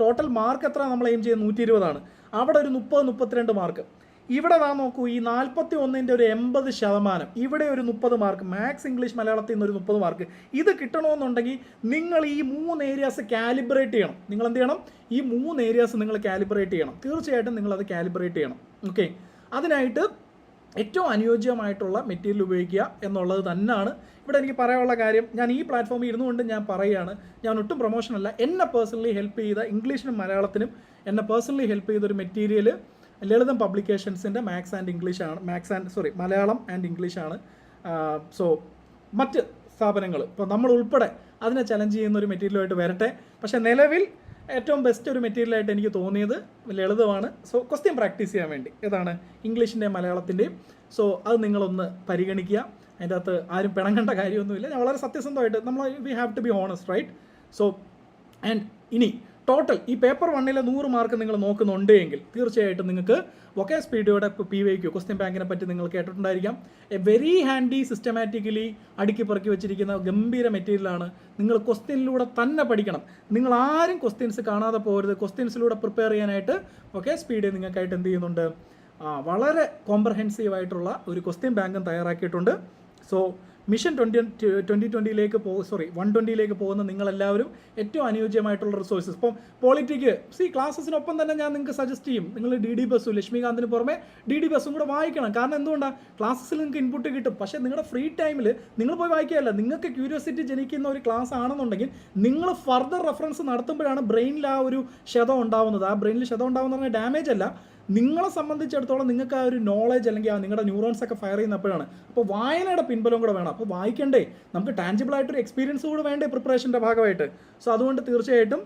ടോട്ടൽ മാർക്ക് എത്ര നമ്മൾ എയിം ചെയ്യുന്നത്? 120 അവിടെ ഒരു 30-32 മാർക്ക്. ഇവിടെ നോക്കൂ, ഈ 41-ൻ്റെ ഒരു 80%, ഇവിടെ ഒരു 30 മാർക്ക്, മാത്സ് ഇംഗ്ലീഷ് മലയാളത്തിൽ നിന്ന് ഒരു 30 മാർക്ക്. ഇത് കിട്ടണമെന്നുണ്ടെങ്കിൽ നിങ്ങൾ ഈ 3 ഏരിയാസ് കാലിബ്രേറ്റ് ചെയ്യണം. നിങ്ങൾ എന്ത് ചെയ്യണം? ഈ 3 ഏരിയാസ് നിങ്ങൾ കാലിബ്രേറ്റ് ചെയ്യണം. തീർച്ചയായിട്ടും നിങ്ങളത് കാലിബ്രേറ്റ് ചെയ്യണം. ഓക്കെ, അതിനായിട്ട് ഏറ്റവും അനുയോജ്യമായിട്ടുള്ള മെറ്റീരിയൽ ഉപയോഗിക്കുക എന്നുള്ളത് തന്നെയാണ് ഇവിടെ എനിക്ക് പറയാനുള്ള കാര്യം. ഞാൻ ഈ പ്ലാറ്റ്ഫോമിൽ ഇരുന്നുകൊണ്ട് ഞാൻ പറയുകയാണ്, ഞാൻ ഒട്ടും പ്രൊമോഷനല്ല. എന്നെ പേഴ്സണലി ഹെൽപ്പ് ചെയ്ത, ഇംഗ്ലീഷിനും മലയാളത്തിനും എന്നെ പേഴ്സണലി ഹെൽപ്പ് ചെയ്തൊരു മെറ്റീരിയൽ ലളിതം പബ്ലിക്കേഷൻസിൻ്റെ മലയാളം ആൻഡ് ഇംഗ്ലീഷാണ്. സോ മറ്റ് സ്ഥാപനങ്ങൾ ഇപ്പോൾ നമ്മൾ ഉൾപ്പെടെ അതിനെ ചലഞ്ച് ചെയ്യുന്ന ഒരു മെറ്റീരിയലുമായിട്ട് വരട്ടെ. പക്ഷേ നിലവിൽ ഏറ്റവും ബെസ്റ്റ് ഒരു മെറ്റീരിയലായിട്ട് എനിക്ക് തോന്നിയത് ലളിതമാണ്. സോ ക്വസ്റ്റ്യൻ പ്രാക്ടീസ് ചെയ്യാൻ വേണ്ടി ഏതാണ്? ഇംഗ്ലീഷിൻ്റെയും മലയാളത്തിൻ്റെയും. സോ അത് നിങ്ങളൊന്ന് പരിഗണിക്കുക. അതിൻ്റെ അകത്ത് ആരും പിണങ്ങേണ്ട കാര്യമൊന്നുമില്ല. ഞാൻ വളരെ സത്യസന്ധമായിട്ട് we have to be honest, right? So and ഇനി ടോട്ടൽ ഈ പേപ്പർ 1-ലെ 100 മാർക്ക് നിങ്ങൾ നോക്കുന്നുണ്ടെങ്കിൽ തീർച്ചയായിട്ടും നിങ്ങൾക്ക് വൊക്കേഷണൽ പീഡിയോയുടെ PYQ ക്വസ്റ്റ്യൻ ബാങ്കിനെ പറ്റി നിങ്ങൾ കേട്ടിട്ടുണ്ടായിരിക്കാം. എ വെരി ഹാൻഡി സിസ്റ്റമാറ്റിക്കലി അടുക്കി പെറുക്കി വെച്ചിരിക്കുന്ന ഗംഭീര മെറ്റീരിയലാണ്. നിങ്ങൾ ക്വസ്റ്റ്യനിലൂടെ തന്നെ പഠിക്കണം. നിങ്ങൾ ആരും ക്വസ്റ്റ്യൻസ് കാണാതെ പോകരുത്. ക്വസ്റ്റ്യൻസിലൂടെ പ്രിപ്പയർ ചെയ്യാനായിട്ട് വൊക്കേഷണൽ പീഡിയ നിങ്ങൾക്കായിട്ട് എന്ത് ചെയ്യുന്നുണ്ട്, വളരെ കോംപ്രഹെൻസീവ് ആയിട്ടുള്ള ഒരു ക്വസ്റ്റ്യൻ ബാങ്കും തയ്യാറാക്കിയിട്ടുണ്ട്. സോ മിഷൻ 2020-ലേക്ക് 120-ലേക്ക് പോകുന്ന നിങ്ങളെല്ലാവരും ഏറ്റവും അനുയോജ്യമായിട്ടുള്ള റിസോഴ്സസ്. ഇപ്പം പോളിറ്റിക്ക് ക്ലാസ്സിനൊപ്പം തന്നെ ഞാൻ നിങ്ങൾക്ക് സജസ്റ്റ് ചെയ്യും, നിങ്ങൾ DD ബസ്സും ലക്ഷ്മികാന്തിന് പുറമെ DD ബസ്സും കൂടെ വായിക്കണം. കാരണം എന്തുകൊണ്ടാണ്, ക്ലാസ്സിൽ നിങ്ങൾക്ക് ഇൻപുട്ട് കിട്ടും. പക്ഷേ നിങ്ങളുടെ ഫ്രീ ടൈമിൽ നിങ്ങൾ പോയി വായിക്കുകയല്ല, നിങ്ങൾക്ക് ക്യൂരിയോസിറ്റി ജനിക്കുന്ന ഒരു ക്ലാസ് ആണെന്നുണ്ടെങ്കിൽ നിങ്ങൾ ഫർദർ റെഫറൻസ് നടത്തുമ്പോഴാണ് ബ്രെയിനിൽ ആ ഒരു ക്ഷതം ഉണ്ടാവുന്നത്. ആ ബ്രെയിനിൽ ക്ഷതം ഉണ്ടാവുന്ന പറഞ്ഞാൽ ഡാമേജ് അല്ല, നിങ്ങളെ സംബന്ധിച്ചിടത്തോളം നിങ്ങൾക്ക് ആ ഒരു നോളജ് അല്ലെങ്കിൽ ആ നിങ്ങളുടെ ന്യൂറോൺസ് ഒക്കെ ഫയർ ചെയ്യുന്നപ്പോഴാണ്. അപ്പോൾ വായനയുടെ പിൻബലം കൂടെ വേണം. അപ്പോൾ വായിക്കണ്ടേ, നമുക്ക് ടാഞ്ചിബിൾ ആയിട്ടൊരു എക്സ്പീരിയൻസ് കൂടെ വേണ്ടേ പ്രിപ്പറേഷൻ്റെ ഭാഗമായിട്ട്. സോ അതുകൊണ്ട് തീർച്ചയായിട്ടും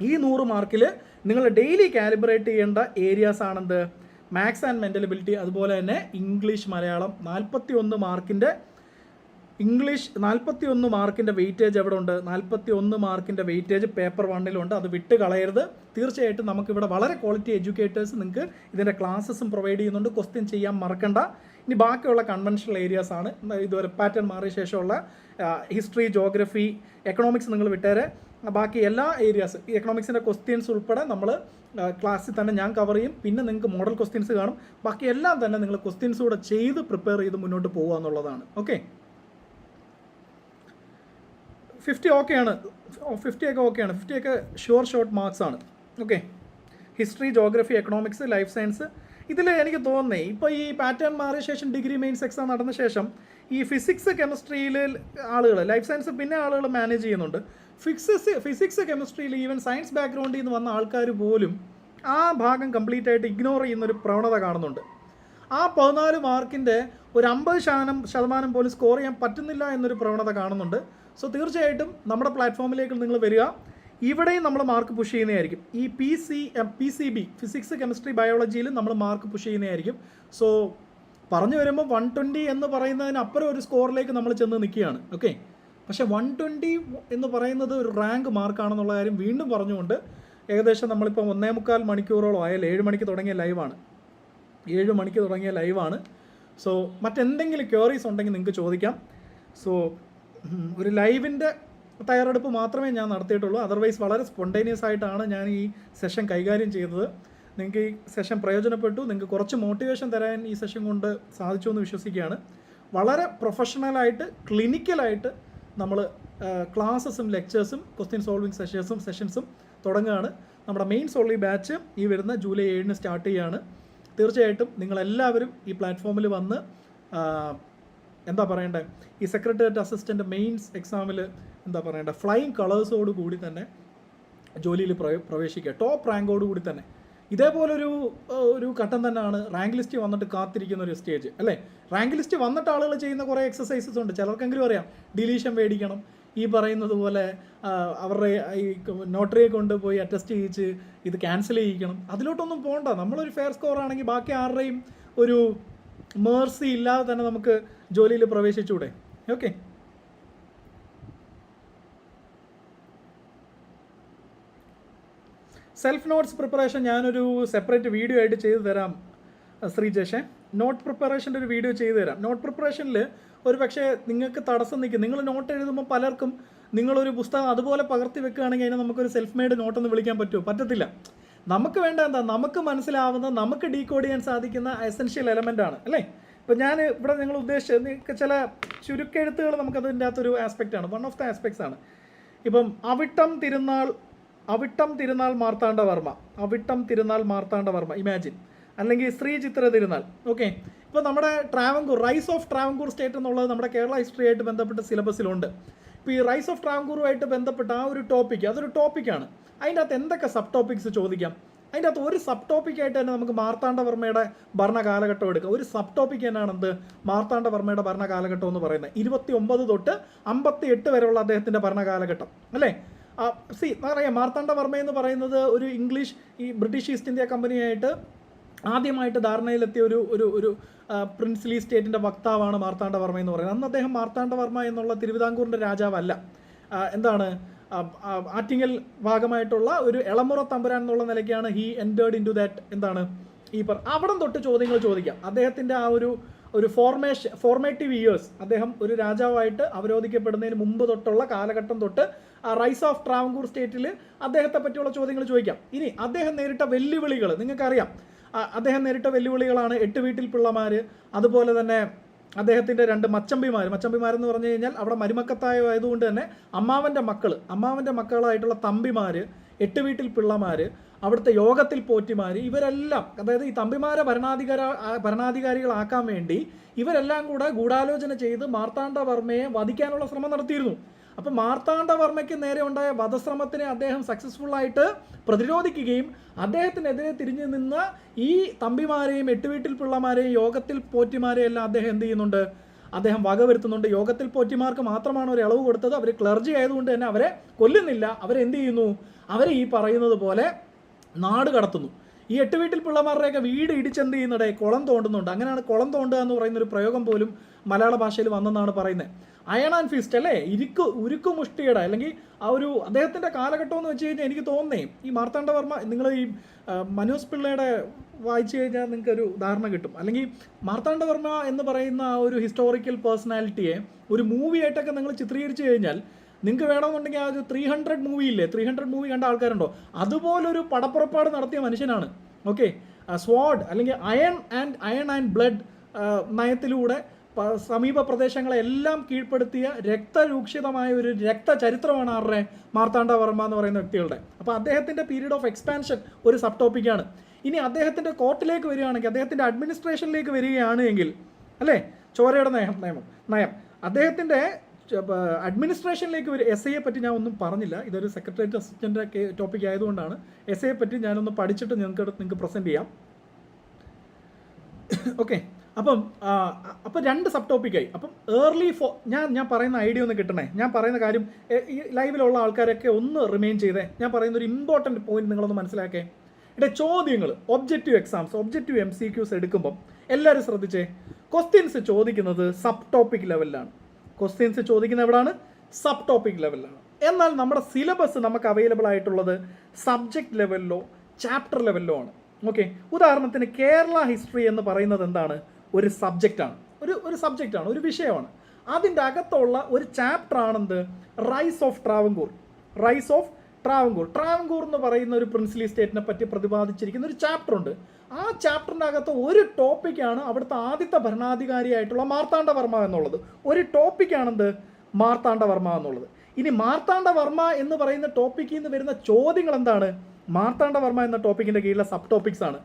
ഈ 100 മാർക്കിൽ നിങ്ങൾ ഡെയിലി കാലിബ്രേറ്റ് ചെയ്യേണ്ട ഏരിയാസ് ആണെന്ത്, മാത്സ് ആൻഡ് മെൻ്റൽ എബിലിറ്റി, അതുപോലെ തന്നെ ഇംഗ്ലീഷ് മലയാളം 41 മാർക്കിൻ്റെ ഇംഗ്ലീഷ് 41 മാർക്കിൻ്റെ വെയിറ്റേജ് എവിടെ ഉണ്ട്, 41 മാർക്കിൻ്റെ വെയിറ്റേജ് പേപ്പർ 1-ലുണ്ട്. അത് വിട്ട് കളയരുത്. തീർച്ചയായിട്ടും നമുക്കിവിടെ വളരെ ക്വാളിറ്റി എഡ്യൂക്കേറ്റേഴ്സ് നിങ്ങൾക്ക് ഇതിൻ്റെ ക്ലാസ്സസും പ്രൊവൈഡ് ചെയ്യുന്നുണ്ട്. ക്വസ്റ്റ്യൻ ചെയ്യാൻ മറക്കണ്ട. ഇനി ബാക്കിയുള്ള കൺവെൻഷണൽ ഏരിയാസ് ആണ്. ഇതുവരെ പാറ്റേൺ മാറിയ ശേഷമുള്ള ഹിസ്റ്ററി, ജോഗ്രഫി, എക്കണോമിക്സ് നിങ്ങൾ വിട്ടേരെ. ബാക്കി എല്ലാ ഏരിയാസ് ഈ എക്കണോമിക്സിൻ്റെ ക്വസ്റ്റ്യൻസ് ഉൾപ്പെടെ നമ്മൾ ക്ലാസ്സിൽ തന്നെ ഞാൻ കവർ ചെയ്യും. പിന്നെ നിങ്ങൾക്ക് മോഡൽ ക്വസ്റ്റ്യൻസ് കാണും. ബാക്കി എല്ലാം തന്നെ നിങ്ങൾ ക്വസ്റ്റ്യൻസ് കൂടെ ചെയ്ത് പ്രിപ്പയർ ചെയ്ത് മുന്നോട്ട് പോകുക എന്നുള്ളതാണ്. ഓക്കെ, 50 ഓക്കെയാണ്, 50 ഒക്കെ ഓക്കെയാണ്. 50 ഒക്കെ ഷോർട്ട് മാർക്സ് ആണ്. Okay, history, geography, economics, life science ഇതിൽ എനിക്ക് തോന്നുന്നേ ഇപ്പോൾ ഈ പാറ്റേൺ മാറിയ ശേഷം ഡിഗ്രി മെയിൻസ് എക്സാം നടന്ന ശേഷം ഈ ഫിസിക്സ്, കെമിസ്ട്രിയിൽ ആളുകൾ, ലൈഫ് സയൻസ് പിന്നെ ആളുകൾ മാനേജ് ചെയ്യുന്നുണ്ട്. ഫിസിക്സ് കെമിസ്ട്രിയിൽ ഈവൻ സയൻസ് ബാക്ക്ഗ്രൗണ്ടിൽ നിന്ന് വന്ന ആൾക്കാർ പോലും ആ ഭാഗം കംപ്ലീറ്റ് ആയിട്ട് ഇഗ്നോർ ചെയ്യുന്നൊരു പ്രവണത കാണുന്നുണ്ട്. ആ 14 മാർക്കിൻ്റെ ഒരു 50% പോലും സ്കോർ ചെയ്യാൻ പറ്റുന്നില്ല എന്നൊരു പ്രവണത കാണുന്നുണ്ട്. സോ തീർച്ചയായിട്ടും നമ്മുടെ പ്ലാറ്റ്ഫോമിലേക്ക് നിങ്ങൾ വരിക. ഇവിടെയും നമ്മൾ മാർക്ക് പുഷ് ചെയ്യുന്നതായിരിക്കും. ഈ PCB ഫിസിക്സ്, കെമിസ്ട്രി, ബയോളജിയിൽ നമ്മൾ മാർക്ക് പുഷ് ചെയ്യുന്നതായിരിക്കും. സോ പറഞ്ഞു വരുമ്പോൾ 120 എന്ന് പറയുന്നതിനപ്പുറം ഒരു സ്കോറിലേക്ക് നമ്മൾ ചെന്ന് നിൽക്കുകയാണ്. ഓക്കെ, പക്ഷേ 120 എന്ന് പറയുന്നത് ഒരു റാങ്ക് മാർക്കാണെന്നുള്ള കാര്യം വീണ്ടും പറഞ്ഞുകൊണ്ട് ഏകദേശം നമ്മളിപ്പോൾ 1.25 മണിക്കൂറോളം ആയാലും 7 മണിക്ക് തുടങ്ങിയ ലൈവാണ്. 7 മണിക്ക് തുടങ്ങിയ ലൈവാണ്. സോ മറ്റെന്തെങ്കിലും ക്വയറീസ് ഉണ്ടെങ്കിൽ നിങ്ങൾക്ക് ചോദിക്കാം. സോ ഒരു ലൈവിൻ്റെ തയ്യാറെടുപ്പ് മാത്രമേ ഞാൻ നടത്തിയിട്ടുള്ളൂ. അതർവൈസ് വളരെ സ്പോണ്ടേനിയസ് ആയിട്ടാണ് ഞാൻ ഈ സെഷൻ കൈകാര്യം ചെയ്തത്. നിങ്ങൾക്ക് ഈ സെഷൻ പ്രയോജനപ്പെട്ടു, നിങ്ങൾക്ക് കുറച്ച് മോട്ടിവേഷൻ തരാൻ ഈ സെഷൻ കൊണ്ട് സാധിച്ചു എന്ന് വിശ്വസിക്കുകയാണ്. വളരെ പ്രൊഫഷണലായിട്ട് ക്ലിനിക്കലായിട്ട് നമ്മൾ ക്ലാസ്സസും ലെക്ചേഴ്സും ക്വസ്റ്റ്യൻ സോൾവിങ് സെഷൻസും തുടങ്ങുകയാണ്. നമ്മുടെ മെയിൻ സോൾവി ബാച്ച് ഈ വരുന്ന ജൂലൈ 7-ന് സ്റ്റാർട്ട് ചെയ്യുകയാണ്. തീർച്ചയായിട്ടും നിങ്ങളെല്ലാവരും ഈ പ്ലാറ്റ്ഫോമിൽ വന്ന് എന്താ പറയണ്ടേ, ഈ സെക്രട്ടേറിയറ്റ് അസിസ്റ്റൻ്റ് മെയിൻസ് എക്സാമിൽ എന്താ പറയണ്ടേ ഫ്ലൈയിങ് കളേഴ്സോട് കൂടി തന്നെ ജോലിയിൽ പ്രവേശിക്കുക, ടോപ്പ് റാങ്കോട് കൂടി തന്നെ. ഇതേപോലൊരു ഘട്ടം തന്നെയാണ് റാങ്ക് ലിസ്റ്റ് വന്നിട്ട് കാത്തിരിക്കുന്ന ഒരു സ്റ്റേജ് അല്ലേ. റാങ്ക് ലിസ്റ്റ് വന്നിട്ട് ആളുകൾ ചെയ്യുന്ന കുറേ എക്സസൈസസ് ഉണ്ട്. ചിലർക്കെങ്കിലും അറിയാം ഡിലീഷൻ മേടിക്കണം, ഈ പറയുന്നത് പോലെ അവരുടെ ഈ നോട്ടറിയെ കൊണ്ടുപോയി അറ്റസ്റ്റ് ചെയ്യിച്ച് ഇത് ക്യാൻസൽ ചെയ്യിക്കണം. അതിലോട്ടൊന്നും പോകണ്ട. നമ്മളൊരു ഫെയർ സ്കോർ ആണെങ്കിൽ ബാക്കി ആരുടെയും ഒരു മേഴ്സി ഇല്ലാതെ തന്നെ നമുക്ക് ജോലിയിൽ പ്രവേശിച്ചൂടെ. ഓക്കെ, സെൽഫ് നോട്ട്സ് പ്രിപ്പറേഷൻ ഞാനൊരു സെപ്പറേറ്റ് വീഡിയോ ആയിട്ട് ചെയ്തു തരാം ശ്രീജേഷേ. നോട്ട് പ്രിപ്പറേഷൻ്റെ ഒരു വീഡിയോ ചെയ്തു തരാം. നോട്ട് പ്രിപ്പറേഷനിൽ ഒരു പക്ഷേ നിങ്ങൾക്ക് തടസ്സം നിൽക്കും. നിങ്ങൾ നോട്ട് എഴുതുമ്പോൾ പലർക്കും നിങ്ങളൊരു പുസ്തകം അതുപോലെ പകർത്തി വെക്കുകയാണെങ്കിൽ അതിനെ നമുക്കൊരു സെൽഫ് മെയ്ഡ് നോട്ടെന്ന് വിളിക്കാൻ പറ്റുമോ? പറ്റത്തില്ല. നമുക്ക് വേണ്ട എന്താ, നമുക്ക് മനസ്സിലാവുന്ന, നമുക്ക് ഡീകോഡ് ചെയ്യാൻ സാധിക്കുന്ന എസെൻഷ്യൽ എലമെൻ്റാണ് അല്ലേ. ഇപ്പോൾ ഞാൻ ഇവിടെ നിങ്ങൾ ഉദ്ദേശിച്ച ചില ചുരുക്കെഴുത്തുകൾ നമുക്കതിൻ്റെ അകത്തൊരു ആസ്പെക്റ്റാണ്, വൺ ഓഫ് ദ ആസ്പെക്ട്സ് ആണ്. ഇപ്പം അവിട്ടം തിരുനാൾ മാർത്താണ്ഡ വർമ്മ ഇമാജിൻ, അല്ലെങ്കിൽ ശ്രീ ചിത്ര തിരുനാൾ. ഓക്കെ, ഇപ്പോൾ നമ്മുടെ Travancore, rise of Travancore state എന്നുള്ളത് നമ്മുടെ കേരള ഹിസ്റ്ററിയായിട്ട് ബന്ധപ്പെട്ട സിലബസിലുണ്ട്. ഇപ്പോൾ ഈ റൈസ് ഓഫ് ട്രാവൻകൂറുമായിട്ട് ബന്ധപ്പെട്ട ആ ഒരു ടോപ്പിക്ക് അതൊരു ടോപ്പിക്കാണ്. അതിൻ്റെ അകത്ത് എന്തൊക്കെ സബ് ടോപ്പിക്സ് ചോദിക്കാം? അതിൻ്റെ അകത്ത് ഒരു സബ് ടോപ്പിക്കായിട്ട് തന്നെ നമുക്ക് മാർത്താണ്ഡവർമ്മയുടെ ഭരണകാലഘട്ടം എടുക്കാം. ഒരു സബ് ടോപ്പിക്ക് തന്നെയാണ് എന്ത്, മാർത്താണ്ഡവർമ്മയുടെ ഭരണകാലഘട്ടം എന്ന് പറയുന്നത്. 29 തൊട്ട് 58 വരെയുള്ള അദ്ദേഹത്തിൻ്റെ ഭരണകാലഘട്ടം അല്ലേ. അറിയാം, മാർത്താണ്ഡവർമ്മ എന്ന് പറയുന്നത് ഒരു ഇംഗ്ലീഷ്, ഈ ബ്രിട്ടീഷ് ഈസ്റ്റ് ഇന്ത്യ കമ്പനിയായിട്ട് ആദ്യമായിട്ട് ധാരണയിലെത്തിയ ഒരു പ്രിൻസ്ലി സ്റ്റേറ്റിൻ്റെ വക്താവാണ് മാർത്താണ്ഡവർമ്മ എന്ന് പറയുന്നത്. അന്ന് അദ്ദേഹം മാർത്താണ്ഡവർമ്മ എന്നുള്ള തിരുവിതാംകൂറിൻ്റെ രാജാവല്ല. എന്താണ്, ആറ്റിങ്ങൽ ഭാഗമായിട്ടുള്ള ഒരു എളമുറ തമ്പുരാൻ എന്നുള്ള നിലയ്ക്കാണ് he entered into that എന്താണ് അവിടം തൊട്ട് ചോദ്യങ്ങൾ ചോദിക്കാം. അദ്ദേഹത്തിൻ്റെ ആ ഒരു ഫോർമേറ്റീവ് ഇയേഴ്സ്, അദ്ദേഹം ഒരു രാജാവായിട്ട് അവരോധിക്കപ്പെടുന്നതിന് മുമ്പ് തൊട്ടുള്ള കാലഘട്ടം തൊട്ട് റൈസ് ഓഫ് ട്രാവൻകൂർ സ്റ്റേറ്റിൽ അദ്ദേഹത്തെ പറ്റിയുള്ള ചോദ്യങ്ങൾ ചോദിക്കാം. ഇനി അദ്ദേഹം നേരിട്ട വെല്ലുവിളികൾ നിങ്ങൾക്കറിയാം. അദ്ദേഹം നേരിട്ട വെല്ലുവിളികളാണ് 8 വീട്ടിൽ പിള്ളമാർ, അതുപോലെ തന്നെ അദ്ദേഹത്തിൻ്റെ 2 മച്ചമ്പിമാരെന്ന് പറഞ്ഞു കഴിഞ്ഞാൽ അവിടെ മരുമക്കത്തായതുകൊണ്ട് തന്നെ അമ്മാവൻ്റെ മക്കളായിട്ടുള്ള തമ്പിമാർ, 8 വീട്ടിൽ പിള്ളമാർ, അവിടുത്തെ യോഗത്തിൽ പോറ്റിമാർ, ഇവരെല്ലാം, അതായത് ഈ തമ്പിമാരെ ഭരണാധികാരികളാക്കാൻ വേണ്ടി ഇവരെല്ലാം കൂടെ ഗൂഢാലോചന ചെയ്ത് മാർത്താണ്ഡവർമ്മയെ വധിക്കാനുള്ള ശ്രമം നടത്തിയിരുന്നു. അപ്പം മാർത്താണ്ഡവർമ്മയ്ക്ക് നേരെ ഉണ്ടായ വധശ്രമത്തിനെ അദ്ദേഹം സക്സസ്ഫുള്ളായിട്ട് പ്രതിരോധിക്കുകയും അദ്ദേഹത്തിനെതിരെ തിരിഞ്ഞു നിന്ന ഈ തമ്പിമാരെയും 8 വീട്ടിൽ പിള്ളമാരെയും യോഗത്തിൽ പോറ്റിമാരെയും എല്ലാം അദ്ദേഹം എന്ത് ചെയ്യുന്നുണ്ട്, അദ്ദേഹം വകവരുത്തുന്നുണ്ട്. യോഗത്തിൽ പോറ്റിമാർക്ക് മാത്രമാണ് ഒരു ഇളവ് കൊടുത്തത്. അവർ ക്ലർജി ആയതുകൊണ്ട് തന്നെ അവരെ കൊല്ലുന്നില്ല. അവരെന്ത് ചെയ്യുന്നു, അവരെ ഈ പറയുന്നത് പോലെ നാട് കടത്തുന്നു. ഈ 8 വീട്ടിൽ പിള്ളമാരുടെയൊക്കെ വീട് ഇടിച്ചെന്ത് ചെയ്യുന്നുണ്ട്, കുളം തോണ്ടുന്നുണ്ട്. അങ്ങനെയാണ് കുളം തോണ്ടുക എന്ന് പറയുന്നൊരു പ്രയോഗം പോലും മലയാള ഭാഷയിൽ വന്നെന്നാണ് പറയുന്നത്. അയൺ ആൻഡ് ഫിസ്റ്റ് അല്ലേ, ഉരുക്കുമുഷ്ടിയുടെ അല്ലെങ്കിൽ ആ ഒരു അദ്ദേഹത്തിൻ്റെ കാലഘട്ടം എന്ന് വെച്ച് കഴിഞ്ഞാൽ എനിക്ക് തോന്നുന്നേ ഈ മാർത്താണ്ഡവർമ്മ, നിങ്ങൾ ഈ മനോജ് പിള്ളയുടെ വായിച്ചു കഴിഞ്ഞാൽ നിങ്ങൾക്കൊരു ധാരണ കിട്ടും. അല്ലെങ്കിൽ മാർത്താണ്ഡവർമ്മ എന്ന് പറയുന്ന ആ ഒരു ഹിസ്റ്റോറിക്കൽ പേഴ്സണാലിറ്റിയെ ഒരു മൂവിയായിട്ടൊക്കെ നിങ്ങൾ ചിത്രീകരിച്ചു കഴിഞ്ഞാൽ നിങ്ങൾക്ക് വേണമെന്നുണ്ടെങ്കിൽ ആ ഒരു 300 മൂവി ഇല്ലേ, 300 മൂവി കണ്ട ആൾക്കാരുണ്ടോ, അതുപോലൊരു പടപ്പുറപ്പാട് നടത്തിയ മനുഷ്യനാണ്. ഓക്കെ, സ്വാഡ് അല്ലെങ്കിൽ അയൺ ആൻഡ് ബ്ലഡ് നയത്തിലൂടെ സമീപ പ്രദേശങ്ങളെല്ലാം കീഴ്പ്പെടുത്തിയ രക്തരൂക്ഷിതമായ ഒരു രക്തചരിത്രമാണ് ആരുടെ, മാർത്താണ്ഡവർമ്മ എന്ന് പറയുന്ന വ്യക്തികളുടെ. അപ്പോൾ അദ്ദേഹത്തിൻ്റെ പീരീഡ് ഓഫ് എക്സ്പാൻഷൻ ഒരു സബ് ടോപ്പിക്കാണ്. ഇനി അദ്ദേഹത്തിൻ്റെ കോർട്ടിലേക്ക് വരികയാണെങ്കിൽ, അദ്ദേഹത്തിൻ്റെ അഡ്മിനിസ്ട്രേഷനിലേക്ക് വരികയാണ് എങ്കിൽ അല്ലേ, ചോരയുടെ നയം അദ്ദേഹത്തിൻ്റെ അഡ്മിനിസ്ട്രേഷനിലേക്ക് ഒരു SIയെ പറ്റി ഞാൻ ഒന്നും പറഞ്ഞില്ല. ഇതൊരു സെക്രട്ടേറിയറ്റ് അസിസ്റ്റൻ്റ് ടോപ്പിക് ആയതുകൊണ്ടാണ്. SIയെ പറ്റി ഞാനൊന്ന് പഠിച്ചിട്ട് നിങ്ങൾക്ക് പ്രസൻറ്റ് ചെയ്യാം. ഓക്കെ, അപ്പം 2 സബ് ടോപ്പിക്കായി. അപ്പം ഞാൻ പറയുന്ന ഐഡിയ ഒന്ന് കിട്ടണേ. ഞാൻ പറയുന്ന കാര്യം ഈ ലൈവിലുള്ള ആൾക്കാരൊക്കെ ഒന്ന് റിമെയിൻ ചെയ്തേ. ഞാൻ പറയുന്ന ഒരു ഇമ്പോർട്ടൻറ്റ് പോയിന്റ് നിങ്ങളൊന്ന് മനസ്സിലാക്കേ. ഇവിടെ ചോദ്യങ്ങൾ, ഒബ്ജക്റ്റീവ് എക്സാംസ്, ഒബ്ജക്റ്റീവ് MCQs എടുക്കുമ്പം എല്ലാവരും ശ്രദ്ധിച്ചേ, ക്വസ്റ്റ്യൻസ് ചോദിക്കുന്നത് സബ് ടോപ്പിക് ലെവലിലാണ്. ക്വസ്റ്റ്യൻസ് ചോദിക്കുന്ന എവിടെയാണ്, സബ് ടോപ്പിക് ലെവലിലാണ്. എന്നാൽ നമ്മുടെ സിലബസ് നമുക്ക് അവൈലബിൾ ആയിട്ടുള്ളത് സബ്ജക്റ്റ് ലെവലിലോ ചാപ്റ്റർ ലെവലിലോ ആണ്. ഓക്കെ, ഉദാഹരണത്തിന് കേരള ഹിസ്റ്ററി എന്ന് പറയുന്നത് എന്താണ്, ഒരു സബ്ജക്റ്റാണ്, ഒരു സബ്ജക്റ്റാണ്, ഒരു വിഷയമാണ്. അതിൻ്റെ അകത്തുള്ള ഒരു ചാപ്റ്റർ ആണെന്ത്, റൈസ് ഓഫ് ട്രാവൻകൂർ എന്ന് പറയുന്ന ഒരു പ്രിൻസ്ലി സ്റ്റേറ്റിനെ പറ്റി പ്രതിപാദിച്ചിരിക്കുന്ന ഒരു ചാപ്റ്റർ ഉണ്ട്. ആ ചാപ്റ്ററിൻ്റെ അകത്ത് ഒരു ടോപ്പിക്കാണ് അവിടുത്തെ ആദ്യത്തെ ഭരണാധികാരിയായിട്ടുള്ള മാർത്താണ്ഡവർമ്മ എന്നുള്ളത്. ഒരു ടോപ്പിക്കാണെന്ത്, മാർത്താണ്ഡവർമ്മ എന്നുള്ളത്. ഇനി മാർത്താണ്ഡവർമ്മ എന്ന് പറയുന്ന ടോപ്പിക്കിൽ നിന്ന് വരുന്ന ചോദ്യങ്ങൾ എന്താണ്, മാർത്താണ്ഡവർമ്മ എന്ന ടോപ്പിക്കിൻ്റെ കീഴിലെ സബ് ടോപ്പിക്സ് ആണ്.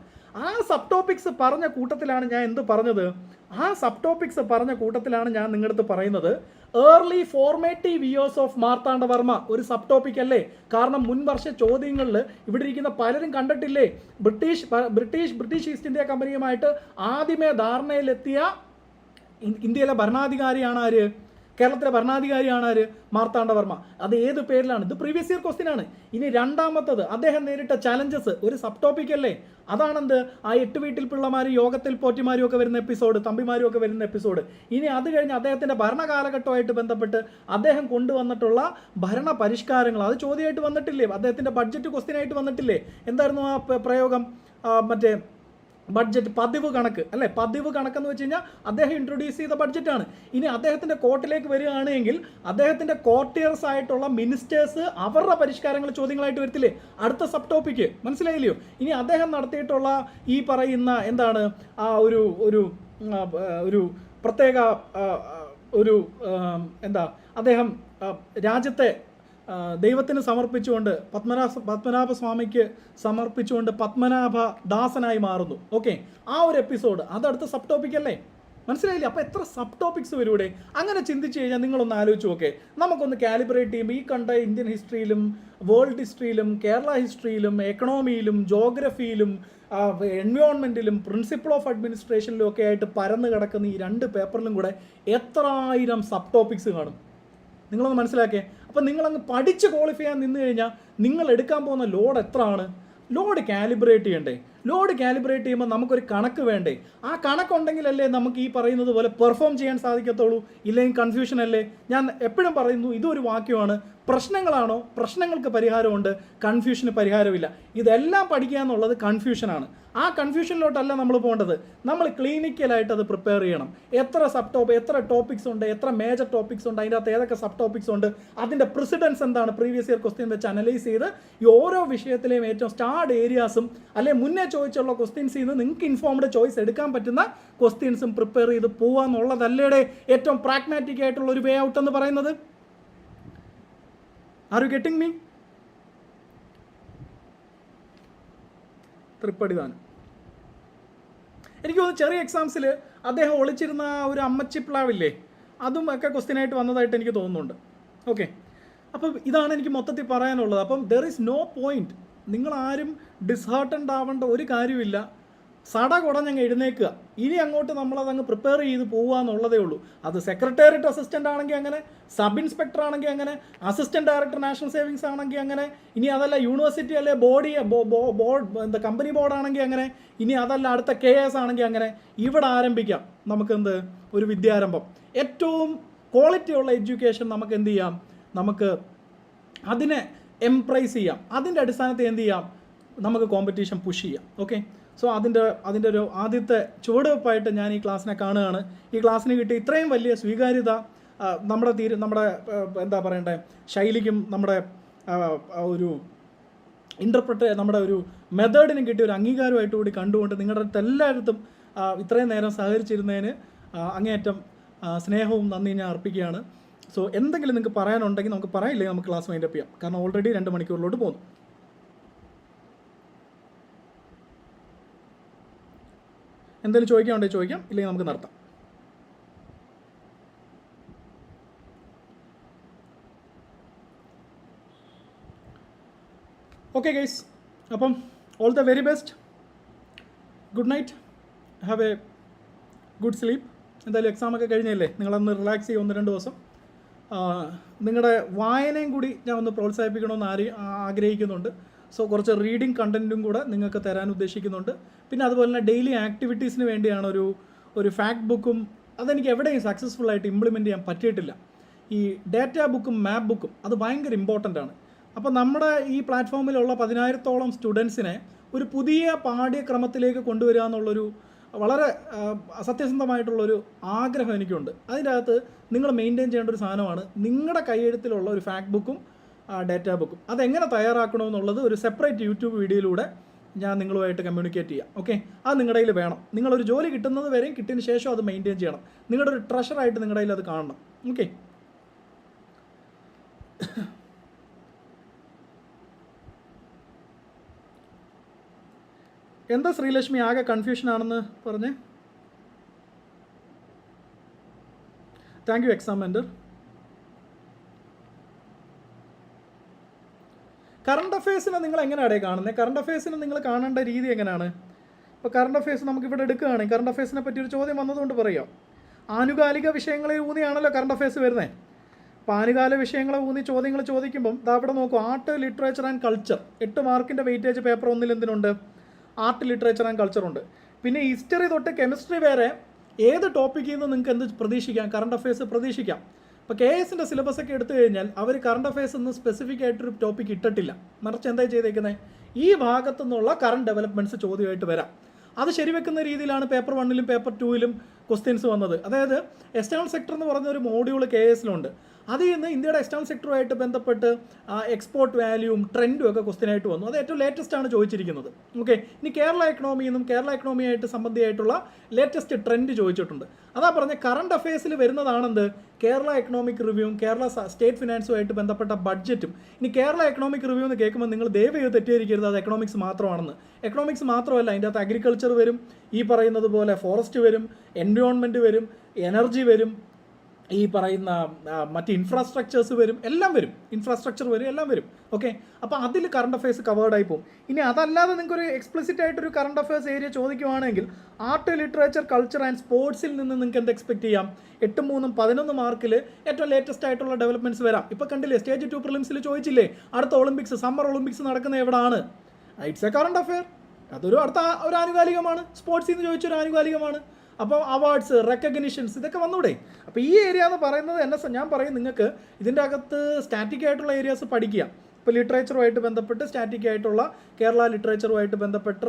ആ സബ് ടോപ്പിക്സ് പറഞ്ഞ കൂട്ടത്തിലാണ് ഞാൻ നിങ്ങളടുത്ത് പറയുന്നത് early formative years of Marthanda Varma ഒരു സബ് ടോപ്പിക് അല്ലേ. കാരണം മുൻ വർഷ ചോദ്യങ്ങളിൽ ഇവിടെ ഇരിക്കുന്ന പലരും കണ്ടിട്ടില്ലേ, ബ്രിട്ടീഷ് ഈസ്റ്റ് ഇന്ത്യ കമ്പനിയുമായിട്ട് ആദ്യമേ ധാരണയിലെത്തിയ ഇന്ത്യയിലെ ഭരണാധികാരിയാണ് ആര്, കേരളത്തിലെ ഭരണാധികാരിയാണ് ആര്, മാർത്താണ്ഡവർമ്മ. അത് ഏത് പേരിലാണ്, ഇത് പ്രീവിയസ് ഇയർ ക്വസ്റ്റ്യൻ ആണ്. ഇനി രണ്ടാമത്തത്, അദ്ദേഹം നേരിട്ട ചലഞ്ചസ് ഒരു സബ് ടോപ്പിക് അല്ലേ. അതാണെന്ത്, ആ 8 വീട്ടിൽ പിള്ളമാരും യോഗത്തിൽ പോറ്റിമാരും ഒക്കെ വരുന്ന എപ്പിസോഡ്, തമ്പിമാരും ഒക്കെ വരുന്ന എപ്പിസോഡ്. ഇനി അത് കഴിഞ്ഞ് അദ്ദേഹത്തിൻ്റെ ഭരണകാലഘട്ടമായിട്ട് ബന്ധപ്പെട്ട് അദ്ദേഹം കൊണ്ടുവന്നിട്ടുള്ള ഭരണ പരിഷ്കാരങ്ങൾ, അത് ചോദ്യമായിട്ട് വന്നിട്ടില്ലേ, അദ്ദേഹത്തിൻ്റെ ബഡ്ജറ്റ് ക്വസ്റ്റ്യനായിട്ട് വന്നിട്ടില്ലേ. എന്തായിരുന്നു ആ പ്രയോഗം, മറ്റേ ബഡ്ജറ്റ് പതിവ് കണക്ക് അല്ലേ. പതിവ് കണക്കെന്ന് വെച്ച് കഴിഞ്ഞാൽ അദ്ദേഹം ഇൻട്രൊഡ്യൂസ് ചെയ്ത ബഡ്ജറ്റാണ്. ഇനി അദ്ദേഹത്തിൻ്റെ കോർട്ടിലേക്ക് വരികയാണെങ്കിൽ അദ്ദേഹത്തിൻ്റെ കോർട്ടിയേഴ്സ് ആയിട്ടുള്ള മിനിസ്റ്റേഴ്സ് അവരുടെ പരിഷ്കാരങ്ങൾ ചോദ്യങ്ങളായിട്ട് വരത്തില്ലേ, അടുത്ത സബ് ടോപ്പിക്ക്. മനസ്സിലായില്ലയോ. ഇനി അദ്ദേഹം നടത്തിയിട്ടുള്ള ഈ പറയുന്ന എന്താണ് ആ ഒരു പ്രത്യേക അദ്ദേഹം രാജ്യത്തെ ദൈവത്തിന് സമർപ്പിച്ചുകൊണ്ട് പത്മനാഭ സ്വാമിക്ക് സമർപ്പിച്ചുകൊണ്ട് പത്മനാഭ ദാസനായി മാറുന്നു. ഓക്കെ, ആ ഒരു എപ്പിസോഡ് അതടുത്ത സബ് ടോപ്പിക് അല്ലേ. മനസ്സിലായില്ലേ. അപ്പോൾ എത്ര സബ് ടോപ്പിക്സ് വരൂടെ. അങ്ങനെ ചിന്തിച്ച് കഴിഞ്ഞാൽ നിങ്ങളൊന്ന് ആലോചിച്ച് നോക്കേ, നമുക്കൊന്ന് കാലിബ്രേറ്റ് ചെയ്യുമ്പോൾ ഈ കണ്ട ഇന്ത്യൻ ഹിസ്റ്ററിയിലും വേൾഡ് ഹിസ്റ്ററിയിലും കേരള ഹിസ്റ്ററിയിലും എക്കണോമിയിലും ജോഗ്രഫിയിലും എൻവയോൺമെൻറ്റിലും പ്രിൻസിപ്പിൾ ഓഫ് അഡ്മിനിസ്ട്രേഷനിലും ഒക്കെ ആയിട്ട് പരന്ന് കിടക്കുന്ന ഈ 2 പേപ്പറിലും കൂടെ എത്ര ആയിരം സബ് ടോപ്പിക്സ് കാണും നിങ്ങളൊന്ന് മനസ്സിലാക്കിയേ. അപ്പം നിങ്ങളങ്ങ് പഠിച്ച് ക്വാളിഫൈ ചെയ്യാൻ നിന്ന് കഴിഞ്ഞാൽ നിങ്ങൾ എടുക്കാൻ പോകുന്ന ലോഡ് എത്ര ആണ്, ലോഡ് കാലിബ്രേറ്റ് ചെയ്യണ്ടേ. ലോഡ് കാലിബ്രേറ്റ് ചെയ്യുമ്പോൾ നമുക്കൊരു കണക്ക് വേണ്ടേ? ആ കണക്കുണ്ടെങ്കിലല്ലേ നമുക്ക് ഈ പറയുന്നത് പോലെ പെർഫോം ചെയ്യാൻ സാധിക്കത്തുള്ളൂ. ഇല്ലെങ്കിൽ കൺഫ്യൂഷൻ അല്ലേ? ഞാൻ എപ്പോഴും പറയുന്നു, ഇതൊരു വാക്യമാണ്. പ്രശ്നങ്ങളാണോ? പ്രശ്നങ്ങൾക്ക് പരിഹാരമുണ്ട്, കൺഫ്യൂഷന് പരിഹാരമില്ല. ഇതെല്ലാം പഠിക്കുക എന്നുള്ളത് കൺഫ്യൂഷനാണ്. ആ കൺഫ്യൂഷനിലോട്ടല്ല നമ്മൾ പോകേണ്ടത്. നമ്മൾ ക്ലിനിക്കലായിട്ട് അത് പ്രിപ്പയർ ചെയ്യണം. എത്ര ടോപ്പിക്സ് ഉണ്ട്, എത്ര മേജർ ടോപ്പിക്സ് ഉണ്ട്, അതിൻ്റെ അകത്ത് ഏതൊക്കെ സബ് ടോപ്പിക്സ് ഉണ്ട്, അതിൻ്റെ പ്രിസിഡൻസ് എന്താണ്, പ്രീവിയസ് ഇയർ ക്വസ്റ്റ്യൻ വെച്ച് അനലൈസ് ചെയ്ത് ഈ ഓരോ വിഷയത്തിലെയും ഏറ്റവും സ്റ്റാർഡ് ഏരിയാസും അല്ലെങ്കിൽ മുന്നേ ചോദിച്ചുള്ള ക്വസ്റ്റ്യൻസിൽ നിന്ന് നിങ്ങൾക്ക് ഇൻഫോംഡ് ചോയ്സ് എടുക്കാൻ പറ്റുന്ന ക്വസ്റ്റ്യൻസും പ്രിപ്പയർ ചെയ്ത് പോവാന്നുള്ളതല്ലേടെ ഏറ്റവും പ്രാഗ്മാറ്റിക് ആയിട്ടുള്ള ഒരു വേ ഔട്ട് എന്ന് പറയുന്നത്. Are you getting me? Thrippadidanam എനിക്ക് തോന്നുന്നു ചെറിയ എക്സാംസിൽ അദ്ദേഹം ഒളിച്ചിരുന്ന ഒരു അമ്മച്ചിപ്ലാവില്ലേ, അതും ഒക്കെ ക്വസ്റ്റ്യനായിട്ട് വന്നതായിട്ട് എനിക്ക് തോന്നുന്നുണ്ട്. ഓക്കെ, അപ്പം ഇതാണ് എനിക്ക് മൊത്തത്തിൽ പറയാനുള്ളത്. അപ്പം ദർ ഈസ് നോ പോയിൻറ്റ്, നിങ്ങളാരും ഡിസ്ഹാർട്ടൻഡ് ആവേണ്ട ഒരു കാര്യമില്ല. സട കുടഞ്ഞങ്ങ് എഴുന്നേക്കുക. ഇനി അങ്ങോട്ട് നമ്മളതങ്ങ് പ്രിപ്പയർ ചെയ്ത് പോകുക എന്നുള്ളതേ ഉള്ളൂ. അത് സെക്രട്ടേറിയറ്റ് അസിസ്റ്റൻ്റ് ആണെങ്കിൽ അങ്ങനെ, സബ് ഇൻസ്പെക്ടർ ആണെങ്കിൽ അങ്ങനെ, അസിസ്റ്റൻറ്റ് ഡയറക്ടർ നാഷണൽ സേവിങ്സ് ആണെങ്കിൽ അങ്ങനെ, ഇനി അതല്ല യൂണിവേഴ്സിറ്റി അല്ലെ ബോർഡ് കമ്പനി ബോർഡാണെങ്കിൽ അങ്ങനെ, ഇനി അതല്ല അടുത്ത KS ആണെങ്കിൽ അങ്ങനെ. ഇവിടെ ആരംഭിക്കാം നമുക്കെന്ത്, ഒരു വിദ്യാരംഭം. ഏറ്റവും ക്വാളിറ്റി ഉള്ള എഡ്യൂക്കേഷൻ നമുക്ക് എന്ത് ചെയ്യാം, നമുക്ക് അതിനെ എംപ്രൈസ് ചെയ്യാം. അതിൻ്റെ അടിസ്ഥാനത്തിൽ എന്ത് ചെയ്യാം, നമുക്ക് കോമ്പറ്റീഷൻ പുഷ് ചെയ്യാം. ഓക്കെ, സോ അതിൻ്റെ ഒരു ആദ്യത്തെ ചുവടുവെപ്പായിട്ട് ഞാൻ ഈ ക്ലാസ്സിനെ കാണുകയാണ്. ഈ ക്ലാസ്സിന് കിട്ടിയ ഇത്രയും വലിയ സ്വീകാര്യത നമ്മുടെ എന്താ പറയണ്ടേ, ശൈലിക്കും നമ്മുടെ ഒരു നമ്മുടെ ഒരു മെത്തേഡിനും കിട്ടിയ ഒരു അംഗീകാരമായിട്ട് കൂടി കണ്ടുകൊണ്ട് നിങ്ങളുടെ അടുത്ത് എല്ലായിടത്തും ഇത്രയും നേരം സഹകരിച്ചിരുന്നതിന് അങ്ങേയറ്റം സ്നേഹവും നന്ദി ഞാൻ അർപ്പിക്കുകയാണ്. സോ എന്തെങ്കിലും നിങ്ങൾക്ക് പറയാനുണ്ടെങ്കിൽ നമുക്ക് പറയാനില്ലെങ്കിൽ നമുക്ക് ക്ലാസ് വൈൻഡപ്പ് ചെയ്യാം. കാരണം ഓൾറെഡി 2 മണിക്കൂറിലോട്ട് പോകുന്നു. എന്തെങ്കിലും ചോദിക്കാനുണ്ടെങ്കിൽ ചോദിക്കാം, ഇല്ലെങ്കിൽ നമുക്ക് നടത്താം. ഓക്കെ ഗൈസ്, അപ്പം all the very best. Good night, have A good sleep. എന്തായാലും എക്സാമൊക്കെ കഴിഞ്ഞല്ലേ, നിങ്ങളൊന്ന് റിലാക്സ് ചെയ്യും 1-2 ദിവസം. നിങ്ങളുടെ വായനയും കൂടി ഞാൻ ഒന്ന് പ്രോത്സാഹിപ്പിക്കണമെന്ന് ആഗ്രഹിക്കുന്നുണ്ട്. സോ കുറച്ച് റീഡിങ് കണ്ടൻറ്റും കൂടെ നിങ്ങൾക്ക് തരാൻ ഉദ്ദേശിക്കുന്നുണ്ട്. പിന്നെ അതുപോലെ തന്നെ ഡെയിലി ആക്ടിവിറ്റീസിന് വേണ്ടിയാണ് ഒരു ഫാക്ട് ബുക്കും. അതെനിക്ക് എവിടെയും സക്സസ്ഫുൾ ആയിട്ട് ഇംപ്ലിമെൻറ്റ് ചെയ്യാൻ പറ്റിയിട്ടില്ല. ഈ ഡാറ്റ ബുക്കും മാപ്പ് ബുക്കും അത് ഭയങ്കര ഇമ്പോർട്ടൻ്റ് ആണ്. അപ്പോൾ നമ്മുടെ ഈ പ്ലാറ്റ്ഫോമിലുള്ള 10,000-ഓളം സ്റ്റുഡൻസിനെ ഒരു പുതിയ പാഠ്യക്രമത്തിലേക്ക് കൊണ്ടുവരിക എന്നുള്ളൊരു വളരെ സത്യസന്ധമായിട്ടുള്ളൊരു ആഗ്രഹം എനിക്കുണ്ട്. അതിൻ്റെ അകത്ത് നിങ്ങൾ മെയിൻറ്റെയിൻ ചെയ്യേണ്ട ഒരു സാധനമാണ് നിങ്ങളുടെ കൈയെഴുത്തിലുള്ള ഒരു ഫാക്ട് ബുക്കും ഡാറ്റാ ബുക്കും. അതെങ്ങനെ തയ്യാറാക്കണമെന്നുള്ളത് ഒരു സെപ്പറേറ്റ് യൂട്യൂബ് വീഡിയോയിലൂടെ ഞാൻ നിങ്ങളുമായിട്ട് കമ്മ്യൂണിക്കേറ്റ് ചെയ്യാം. ഓക്കെ, അത് നിങ്ങളുടെ കയ്യിൽ വേണം. നിങ്ങളൊരു ജോലി കിട്ടുന്നത് വരെയും കിട്ടിയതിന് ശേഷം അത് മെയിൻറ്റെയിൻ ചെയ്യണം. നിങ്ങളുടെ ഒരു ട്രഷറായിട്ട് നിങ്ങളുടെ കയ്യിൽ അത് കാണണം. ഓക്കെ, എന്താ ശ്രീലക്ഷ്മി ആകെ കൺഫ്യൂഷൻ ആണെന്ന് പറഞ്ഞേ? Thank you examiner. കറണ്ട് അഫയേഴ്സിനെ നിങ്ങൾ എങ്ങനെയാണ് കാണുന്നത്? കറണ്ട് അഫയേഴ്സിനെ നിങ്ങൾ കാണേണ്ട രീതി എങ്ങനെയാണ്? ഇപ്പോൾ കറണ്ട് അഫയേഴ്സ് നമുക്കിവിടെ എടുക്കുകയാണെങ്കിൽ കറണ്ട് അഫയേഴ്സിനെ പറ്റി ഒരു ചോദ്യം വന്നതുകൊണ്ട് പറയാം. ആനുകാലിക വിഷയങ്ങളെ ഊന്നിയാണല്ലോ കറണ്ട് അഫയേഴ്സ് വരുന്നത്. അപ്പോൾ ആനുകാലിക വിഷയങ്ങളെ ഊന്നി ചോദ്യങ്ങൾ ചോദിക്കുമ്പം അവിടെ നോക്കൂ, ആർട്ട്, ലിറ്ററേച്ചർ ആൻഡ് കൾച്ചർ 8 മാർക്കിൻ്റെ വെയിറ്റേജ് പേപ്പർ 1 എന്തിനുണ്ട്? ആർട്ട്, ലിറ്ററേച്ചർ ആൻഡ് കൾച്ചറുണ്ട്. പിന്നെ ഹിസ്റ്ററി തൊട്ട് കെമിസ്ട്രി വരെ ഏത് ടോപ്പിക്കിൽ നിന്ന് നിങ്ങൾക്ക് എന്ത് പ്രതീക്ഷിക്കാം? കറണ്ട് അഫയേഴ്സ് പ്രതീക്ഷിക്കാം. ഇപ്പോൾ KSൻ്റെ സിലബസൊക്കെ എടുത്തു കഴിഞ്ഞാൽ അവർ കറണ്ട് അഫയേഴ്സ് ഒന്നും സ്പെസിഫിക് ആയിട്ടൊരു ടോപ്പിക് ഇട്ടിട്ടില്ല. മറിച്ച് എന്താ ചെയ്തേക്കുന്നത്, ഈ ഭാഗത്തു നിന്നുള്ള കറണ്ട് ഡെവലപ്മെൻറ്റ്സ് ചോദ്യമായിട്ട് വരാം. അത് ശരിവെക്കുന്ന രീതിയിലാണ് പേപ്പർ 1-ലും പേപ്പർ 2-ലും ക്വസ്റ്റ്യൻസ് വന്നത്. അതായത് എക്സ്റ്റേണൽ സെക്ടർ എന്ന് പറഞ്ഞൊരു മോഡ്യൂൾ KSലുണ്ട്. അതിൽ നിന്ന് ഇന്ത്യയുടെ എക്സ്റ്റേണൽ സെക്ടറുമായിട്ട് ബന്ധപ്പെട്ട് എക്സ്പോർട്ട് വാല്യൂവും ട്രെൻഡും ഒക്കെ ക്വസ്റ്റ്യനായിട്ട് വന്നു. അത് ഏറ്റവും ലേറ്റസ്റ്റ് ആണ് ചോദിച്ചിരിക്കുന്നത്. ഓക്കെ, ഇനി കേരള എക്കണോമിയെന്നും കേരള എക്കണോമിയായിട്ട് സംബന്ധിയായിട്ടുള്ള ലേറ്റസ്റ്റ് ട്രെൻഡ് ചോദിച്ചിട്ടുണ്ട്. അതാ പറഞ്ഞ കറണ്ട് അഫയേഴ്സിൽ വരുന്നതാണെന്ത്, കേരള എക്കണോമിക് റിവ്യൂവും കേരള സ്റ്റേറ്റ് ഫിനാൻസുമായിട്ട് ബന്ധപ്പെട്ട ബഡ്ജറ്റും. ഇനി കേരള എക്കണോമിക് റിവ്യൂ എന്ന് കേൾക്കുമ്പോൾ നിങ്ങൾ ദയവേത് തെറ്റിദ്ധരിക്കരുത് അത് എക്കണോമിക്സ് മാത്രമാണെന്ന്. എക്കണോമിക്സ് മാത്രമല്ല, അതിൻ്റെ അകത്ത് അഗ്രികൾച്ചർ വരും, ഈ പറയുന്നത് പോലെ ഫോറസ്റ്റ് വരും, എൻവയോൺമെൻറ്റ് വരും, എനർജി വരും, ഈ പറയുന്ന മറ്റ് ഇൻഫ്രാസ്ട്രക്ചേഴ്സ് വരും, എല്ലാം വരും, ഇൻഫ്രാസ്ട്രക്ചർ വരും, എല്ലാം വരും. ഓക്കെ, അപ്പോൾ അതിൽ കറണ്ട് അഫയേഴ്സ് കവേർഡായി പോകും. ഇനി അതല്ലാതെ നിങ്ങൾക്കൊരു എക്സ്പ്ലിസിറ്റ് ആയിട്ടൊരു കറണ്ട് അഫയേഴ്സ് ഏരിയ ചോദിക്കുവാണെങ്കിൽ ആർട്ട്, ലിറ്ററേച്ചർ, കൾച്ചർ ആൻഡ് സ്പോർട്സിൽ നിന്ന് നിങ്ങൾക്ക് എന്ത് എക്സ്പെക്ട് ചെയ്യാം? 8, 3, 11 മാർക്കിൽ ഏറ്റവും ലേറ്റസ്റ്റ് ആയിട്ടുള്ള ഡെവലപ്മെൻറ്റ്സ് വരാം. ഇപ്പോൾ കണ്ടില്ലേ, സ്റ്റേജ് 2 പ്രിലിംസിൽ ചോദിച്ചില്ലേ, അടുത്ത ഒളിമ്പിക്സ്, സമ്മർ ഒളിമ്പിക്സ് നടക്കുന്ന എവിടെയാണ്? It's A current affair. അതൊരു അടുത്ത ഒരു ആനുകാലികമാണ്. സ്പോർട്സിൽ നിന്ന് ചോദിച്ചൊരു ആനുകാലികമാണ്. അപ്പോൾ അവാർഡ്സ്, റെക്കഗ്നിഷൻസ് ഇതൊക്കെ വന്നൂടെ? അപ്പോൾ ഈ ഏരിയ എന്ന് പറയുന്നത് ഞാൻ പറയും നിങ്ങൾക്ക് ഇതിൻ്റെ അകത്ത് സ്റ്റാറ്റിക് ആയിട്ടുള്ള ഏരിയാസ് പഠിക്കുക. ഇപ്പോൾ ലിറ്ററേച്ചറുമായിട്ട് ബന്ധപ്പെട്ട് സ്റ്റാറ്റിക് ആയിട്ടുള്ള കേരള ലിറ്ററേച്ചറുമായിട്ട് ബന്ധപ്പെട്ട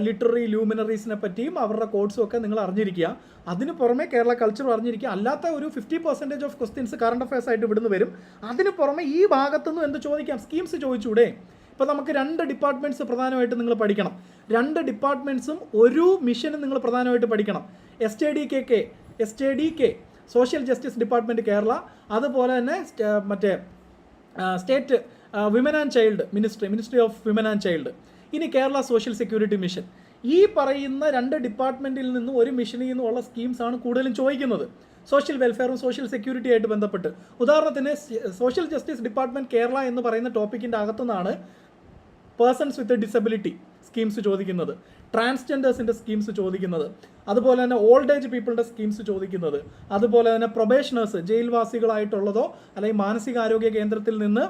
ലിറ്റററി ലൂമിനറീസിനെ പറ്റിയും അവരുടെ കോഡ്സും ഒക്കെ നിങ്ങൾ അറിഞ്ഞിരിക്കുക. അതിന് പുറമെ കേരള കൾച്ചർ അറിഞ്ഞിരിക്കുക. അല്ലാത്ത ഒരു 50% ഓഫ് ക്വസ്റ്റ്യൻസ് കറണ്ട് അഫയേഴ്സ് ആയിട്ട് ഇവിടുന്ന് വരും. അതിന് പുറമെ ഈ ഭാഗത്തുനിന്നും എന്ത് ചോദിക്കാം? സ്കീംസ് ചോദിച്ചൂടെ? ഇപ്പോൾ നമുക്ക് 2 ഡിപ്പാർട്ട്മെൻറ്റ്സ് പ്രധാനമായിട്ട് നിങ്ങൾ പഠിക്കണം. 2 ഡിപ്പാർട്ട്മെൻറ്റ്സും ഒരു മിഷനും നിങ്ങൾ പ്രധാനമായിട്ട് പഠിക്കണം. SJDK social justice department Kerala, അതുപോലെ തന്നെ മറ്റേ state women and child ministry of women and child. ഇനി കേരള സോഷ്യൽ സെക്യൂരിറ്റി മിഷൻ. ഈ പറയുന്ന 2 ഡിപ്പാർട്ട്മെൻറ്റിൽ നിന്നും ഒരു മിഷനിൽ നിന്നുമുള്ള സ്കീംസാണ് കൂടുതലും ചോദിക്കുന്നത് സോഷ്യൽ വെൽഫെയറും സോഷ്യൽ സെക്യൂരിറ്റി ആയിട്ട് ബന്ധപ്പെട്ട്. ഉദാഹരണത്തിന് സോഷ്യൽ ജസ്റ്റിസ് ഡിപ്പാർട്ട്മെൻറ്റ് കേരള എന്ന് പറയുന്ന ടോപ്പിക്കിൻ്റെ അകത്തുനിന്നാണ് പേഴ്സൺസ് വിത്ത് ഡിസബിലിറ്റി സ്കീംസ് ചോദിക്കുന്നത്, ട്രാൻസ്ജെൻഡേഴ്സിൻ്റെ സ്കീംസ് ചോദിക്കുന്നത്, അതുപോലെ തന്നെ ഓൾഡ് ഏജ് പീപ്പിളുടെ സ്കീംസ് ചോദിക്കുന്നത്, അതുപോലെ തന്നെ പ്രൊബേഷണേഴ്സ് ജയിൽവാസികളായിട്ടുള്ളതോ അല്ലെങ്കിൽ മാനസികാരോഗ്യ കേന്ദ്രത്തിൽ നിന്ന്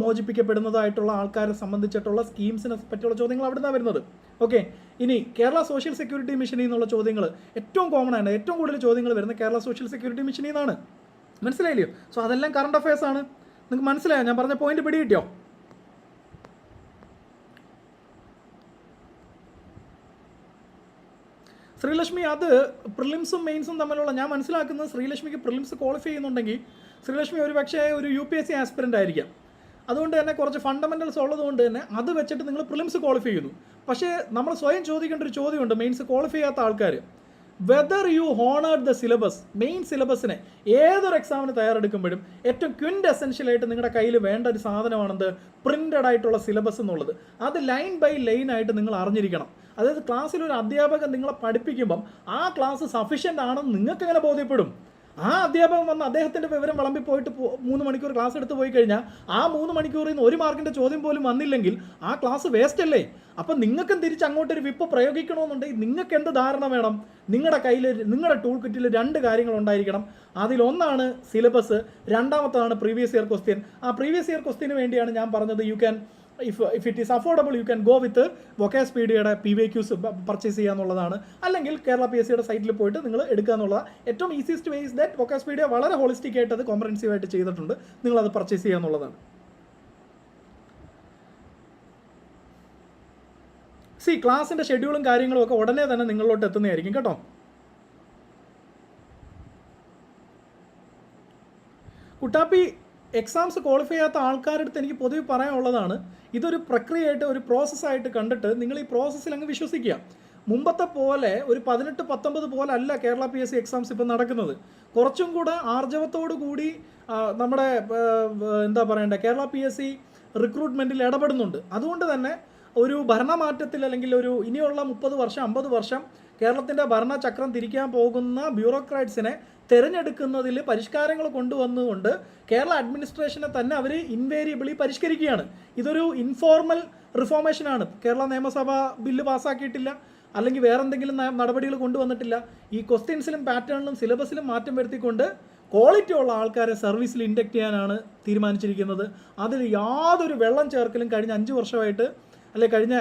മോചിപ്പിക്കപ്പെടുന്നതായിട്ടുള്ള ആൾക്കാരെ സംബന്ധിച്ചിട്ടുള്ള സ്കീംസിനെ പറ്റിയുള്ള ചോദ്യങ്ങൾ അവിടെ നിന്നാണ് വരുന്നത്. ഓക്കെ, ഇനി കേരള സോഷ്യൽ സെക്യൂരിറ്റി മിഷനിൽ നിന്നുള്ള ചോദ്യങ്ങൾ ഏറ്റവും കോമൺ ആണ്. ഏറ്റവും കൂടുതൽ ചോദ്യങ്ങൾ വരുന്നത് കേരള സോഷ്യൽ സെക്യൂരിറ്റി മിഷനിൽ നിന്നാണ്. മനസ്സിലായില്ലയോ? സോ അതെല്ലാം കറണ്ട് അഫയേഴ്സ് ആണ്. നിങ്ങൾക്ക് മനസ്സിലായോ? ഞാൻ പറഞ്ഞ പോയിന്റ് പിടികിട്ടിയോ? ശ്രീലക്ഷ്മി, അത് പ്രിലിംസും മെയിൻസും തമ്മിലുള്ള, ഞാൻ മനസ്സിലാക്കുന്നത് ശ്രീലക്ഷ്മിക്ക് പ്രിലിംസ് ക്വാളിഫൈ ചെയ്യുന്നുണ്ടെങ്കിൽ ശ്രീലക്ഷ്മി ഒരു പക്ഷേ ഒരു UPSC ആസ്പിറൻ്റ് ആയിരിക്കാം. അതുകൊണ്ട് തന്നെ കുറച്ച് ഫണ്ടമെൻ്റൽസ് ഉള്ളതുകൊണ്ട് തന്നെ അത് വെച്ചിട്ട് നിങ്ങൾ പ്രിലിംസ് ക്വാളിഫൈ ചെയ്യുന്നു. പക്ഷേ നമ്മൾ സ്വയം ചോദിക്കേണ്ട ഒരു ചോദ്യമുണ്ട് മെയിൻസ് ക്വാളിഫൈ ചെയ്യാത്ത ആൾക്കാർ. Whether you honed the syllabus. Main സിലബസിനെ ഏതൊരു എക്സാമിന് തയ്യാറെടുക്കുമ്പോഴും ഏറ്റവും ക്വിൻ്റ് എസെൻഷ്യലായിട്ട് നിങ്ങളുടെ കയ്യിൽ വേണ്ട ഒരു സാധനമാണെന്ത്? പ്രിൻ്റഡ് ആയിട്ടുള്ള സിലബസ് എന്നുള്ളത്. അത് ലൈൻ ബൈ ലൈൻ ആയിട്ട് നിങ്ങൾ അറിഞ്ഞിരിക്കണം. അതായത് ക്ലാസ്സിൽ ഒരു അധ്യാപകൻ നിങ്ങളെ പഠിപ്പിക്കുമ്പം ആ ക്ലാസ് സഫീഷ്യൻ്റ് ആണെന്ന് നിങ്ങൾക്ക് എങ്ങനെ ബോധ്യപ്പെടും? ആ അധ്യാപകൻ വന്ന് അദ്ദേഹത്തിൻ്റെ വിവരം വിളമ്പി പോയിട്ട് 3 മണിക്കൂർ ക്ലാസ് എടുത്ത് പോയി കഴിഞ്ഞാൽ ആ 3 മണിക്കൂറിൽ നിന്ന് 1 മാർക്കിൻ്റെ ചോദ്യം പോലും വന്നില്ലെങ്കിൽ ആ ക്ലാസ് വേസ്റ്റ് അല്ലേ? അപ്പം നിങ്ങൾക്കും തിരിച്ച് അങ്ങോട്ടൊരു വിപ്പ് പ്രയോഗിക്കണമെന്നുണ്ടെങ്കിൽ നിങ്ങൾക്ക് എന്ത് ധാരണ വേണം? നിങ്ങളുടെ കയ്യിൽ, നിങ്ങളുടെ ടൂൾ കിറ്റിൽ 2 കാര്യങ്ങൾ ഉണ്ടായിരിക്കണം. അതിലൊന്നാണ് സിലബസ്, രണ്ടാമത്താണ് പ്രീവിയസ് ഇയർ ക്വസ്റ്റ്യൻ. ആ പ്രീവിയസ് ഇയർ ക്വസ്റ്റ്യന് വേണ്ടിയാണ് ഞാൻ പറഞ്ഞത് you can if it is affordable you can go with വൊക്കാസ്പീഡിയയുടെ PYQs purchase ചെയ്യുക എന്നുള്ളതാണ്. അല്ലെങ്കിൽ കേരള PSCയുടെ സൈറ്റിൽ പോയിട്ട് നിങ്ങൾ എടുക്കുക എന്നുള്ളതാണ് ഏറ്റവും ഈസിയസ്റ്റ് വേ. ഇസ് ദാറ്റ് വൊക്കാസ്പീഡിയ വളരെ ഹോളിസ്റ്റിക് ആയിട്ട് അത് കോംപ്രഹെൻസീവ് ആയിട്ട് ചെയ്തിട്ടുണ്ട്. നിങ്ങളത് പർച്ചേസ് ചെയ്യുക എന്നുള്ളതാണ്. ക്ലാസിൻ്റെ ഷെഡ്യൂളും കാര്യങ്ങളും ഒക്കെ ഉടനെ തന്നെ നിങ്ങളിലോട്ട് എത്തുന്നതായിരിക്കും കേട്ടോ. കുട്ടാപ്പി, എക്സാംസ് ക്വാളിഫൈ ചെയ്യാത്ത ആൾക്കാരുടെ അടുത്ത് എനിക്ക് പൊതുവെ പറയാനുള്ളതാണ്, ഇതൊരു പ്രക്രിയയായിട്ട് ഒരു പ്രോസസ്സായിട്ട് കണ്ടിട്ട് നിങ്ങൾ ഈ പ്രോസസ്സിൽ അങ്ങ് വിശ്വസിക്കുക. മുമ്പത്തെ പോലെ ഒരു 18-19 പോലെ അല്ല കേരള PSC എക്സാംസ് ഇപ്പം നടക്കുന്നത്. കുറച്ചും കൂടെ ആർജവത്തോടു കൂടി നമ്മുടെ എന്താ പറയണ്ടേ കേരള PSC റിക്രൂട്ട്മെൻറ്റിൽ ഇടപെടുന്നുണ്ട്. അതുകൊണ്ട് തന്നെ ഒരു ഭരണമാറ്റത്തിൽ അല്ലെങ്കിൽ ഒരു ഇനിയുള്ള 30 വർഷം 50 വർഷം കേരളത്തിൻ്റെ ഭരണചക്രം തിരിക്കാൻ പോകുന്ന ബ്യൂറോക്രാറ്റ്സിനെ തിരഞ്ഞെടുക്കുന്നതിൽ പരിഷ്കാരങ്ങൾ കൊണ്ടുവന്നുകൊണ്ട് കേരള അഡ്മിനിസ്ട്രേഷനെ തന്നെ അവർ ഇൻവേരിയബിളി പരിഷ്കരിക്കുകയാണ്. ഇതൊരു ഇൻഫോർമൽ റിഫോർമേഷനാണ്. കേരള നിയമസഭ ബില്ല് പാസ്സാക്കിയിട്ടില്ല, അല്ലെങ്കിൽ വേറെ എന്തെങ്കിലും നടപടികൾ കൊണ്ടുവന്നിട്ടില്ല. ഈ ക്വസ്റ്റ്യൻസിലും പാറ്റേണിലും സിലബസിലും മാറ്റം വരുത്തിക്കൊണ്ട് ക്വാളിറ്റി ഉള്ള ആൾക്കാരെ സർവീസിൽ ഇൻഡക്റ്റ് ചെയ്യാനാണ് തീരുമാനിച്ചിരിക്കുന്നത്. അതിൽ യാതൊരു വെള്ളം ചേർക്കലും കഴിഞ്ഞ 5 വർഷമായിട്ട് കഴിഞ്ഞ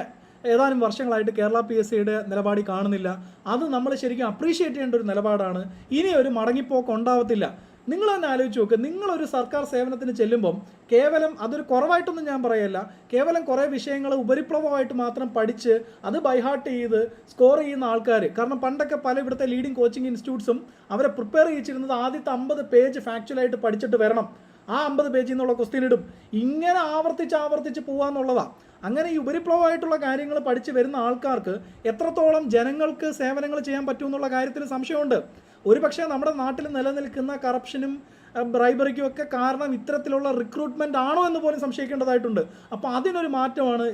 ഏതാനും വർഷങ്ങളായിട്ട് കേരള PSCയുടെ നിലപാടി കാണുന്നില്ല. അത് നമ്മൾ ശരിക്കും അപ്രീഷിയേറ്റ് ചെയ്യേണ്ട ഒരു നിലപാടാണ്. ഇനി ഒരു മടങ്ങിപ്പോക്ക് ഉണ്ടാവത്തില്ല. നിങ്ങൾ തന്നെ ആലോചിച്ച് നോക്ക്, നിങ്ങളൊരു സർക്കാർ സേവനത്തിന് ചെല്ലുമ്പം കേവലം അതൊരു കുറവായിട്ടൊന്നും ഞാൻ പറയല്ല, കേവലം കുറേ വിഷയങ്ങൾ ഉപരിപ്ലവമായിട്ട് മാത്രം പഠിച്ച് അത് ബൈഹാർട്ട് ചെയ്ത് സ്കോർ ചെയ്യുന്ന ആൾക്കാർ. കാരണം പണ്ടൊക്കെ പല ഇവിടുത്തെ ലീഡിങ് കോച്ചിങ് ഇൻസ്റ്റിറ്റ്യൂട്ട്സും അവരെ പ്രിപ്പയർ ചെയ്യിച്ചിരുന്നത് ആദ്യത്തെ 50 പേജ് ഫാക്ച്വലായിട്ട് പഠിച്ചിട്ട് വരണം, ആ 50 പേജിൽ നിന്നുള്ള ക്വസ്റ്റ്യൻ ഇടും, ഇങ്ങനെ ആവർത്തിച്ച് പോകാമെന്നുള്ളതാണ്. അങ്ങനെ ഈ ഉപരിപ്ലവമായിട്ടുള്ള കാര്യങ്ങൾ പഠിച്ച് വരുന്ന ആൾക്കാർക്ക് എത്രത്തോളം ജനങ്ങൾക്ക് സേവനങ്ങൾ ചെയ്യാൻ പറ്റുമെന്നുള്ള കാര്യത്തിൽ സംശയമുണ്ട്. ഒരുപക്ഷെ നമ്മുടെ നാട്ടിൽ നിലനിൽക്കുന്ന കറപ്ഷനും ബ്രൈബറിക്കും ഒക്കെ കാരണം ഇത്തരത്തിലുള്ള റിക്രൂട്ട്മെൻ്റ് ആണോ എന്ന് പോലും സംശയിക്കേണ്ടതായിട്ടുണ്ട്. അപ്പോൾ അതിനൊരു മാറ്റമാണ്.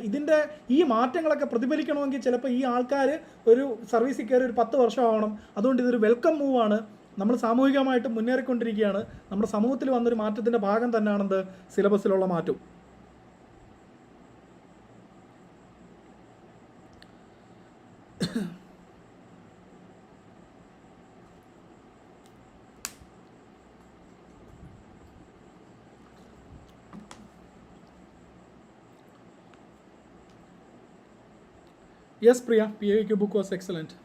ഈ മാറ്റങ്ങളൊക്കെ പ്രതിഫലിക്കണമെങ്കിൽ ചിലപ്പോൾ ഈ ആൾക്കാർ ഒരു സർവീസിൽ കയറി ഒരു 10 വർഷം ആവണം. അതുകൊണ്ട് ഇതൊരു വെൽക്കം മൂവാണ്. നമ്മൾ സാമൂഹികമായിട്ട് മുന്നേറിക്കൊണ്ടിരിക്കുകയാണ്. നമ്മുടെ സമൂഹത്തിൽ വന്നൊരു മാറ്റത്തിൻ്റെ ഭാഗം തന്നെയാണെന്ത് സിലബസിലുള്ള മാറ്റം. Yes Priya, PAQ book was excellent.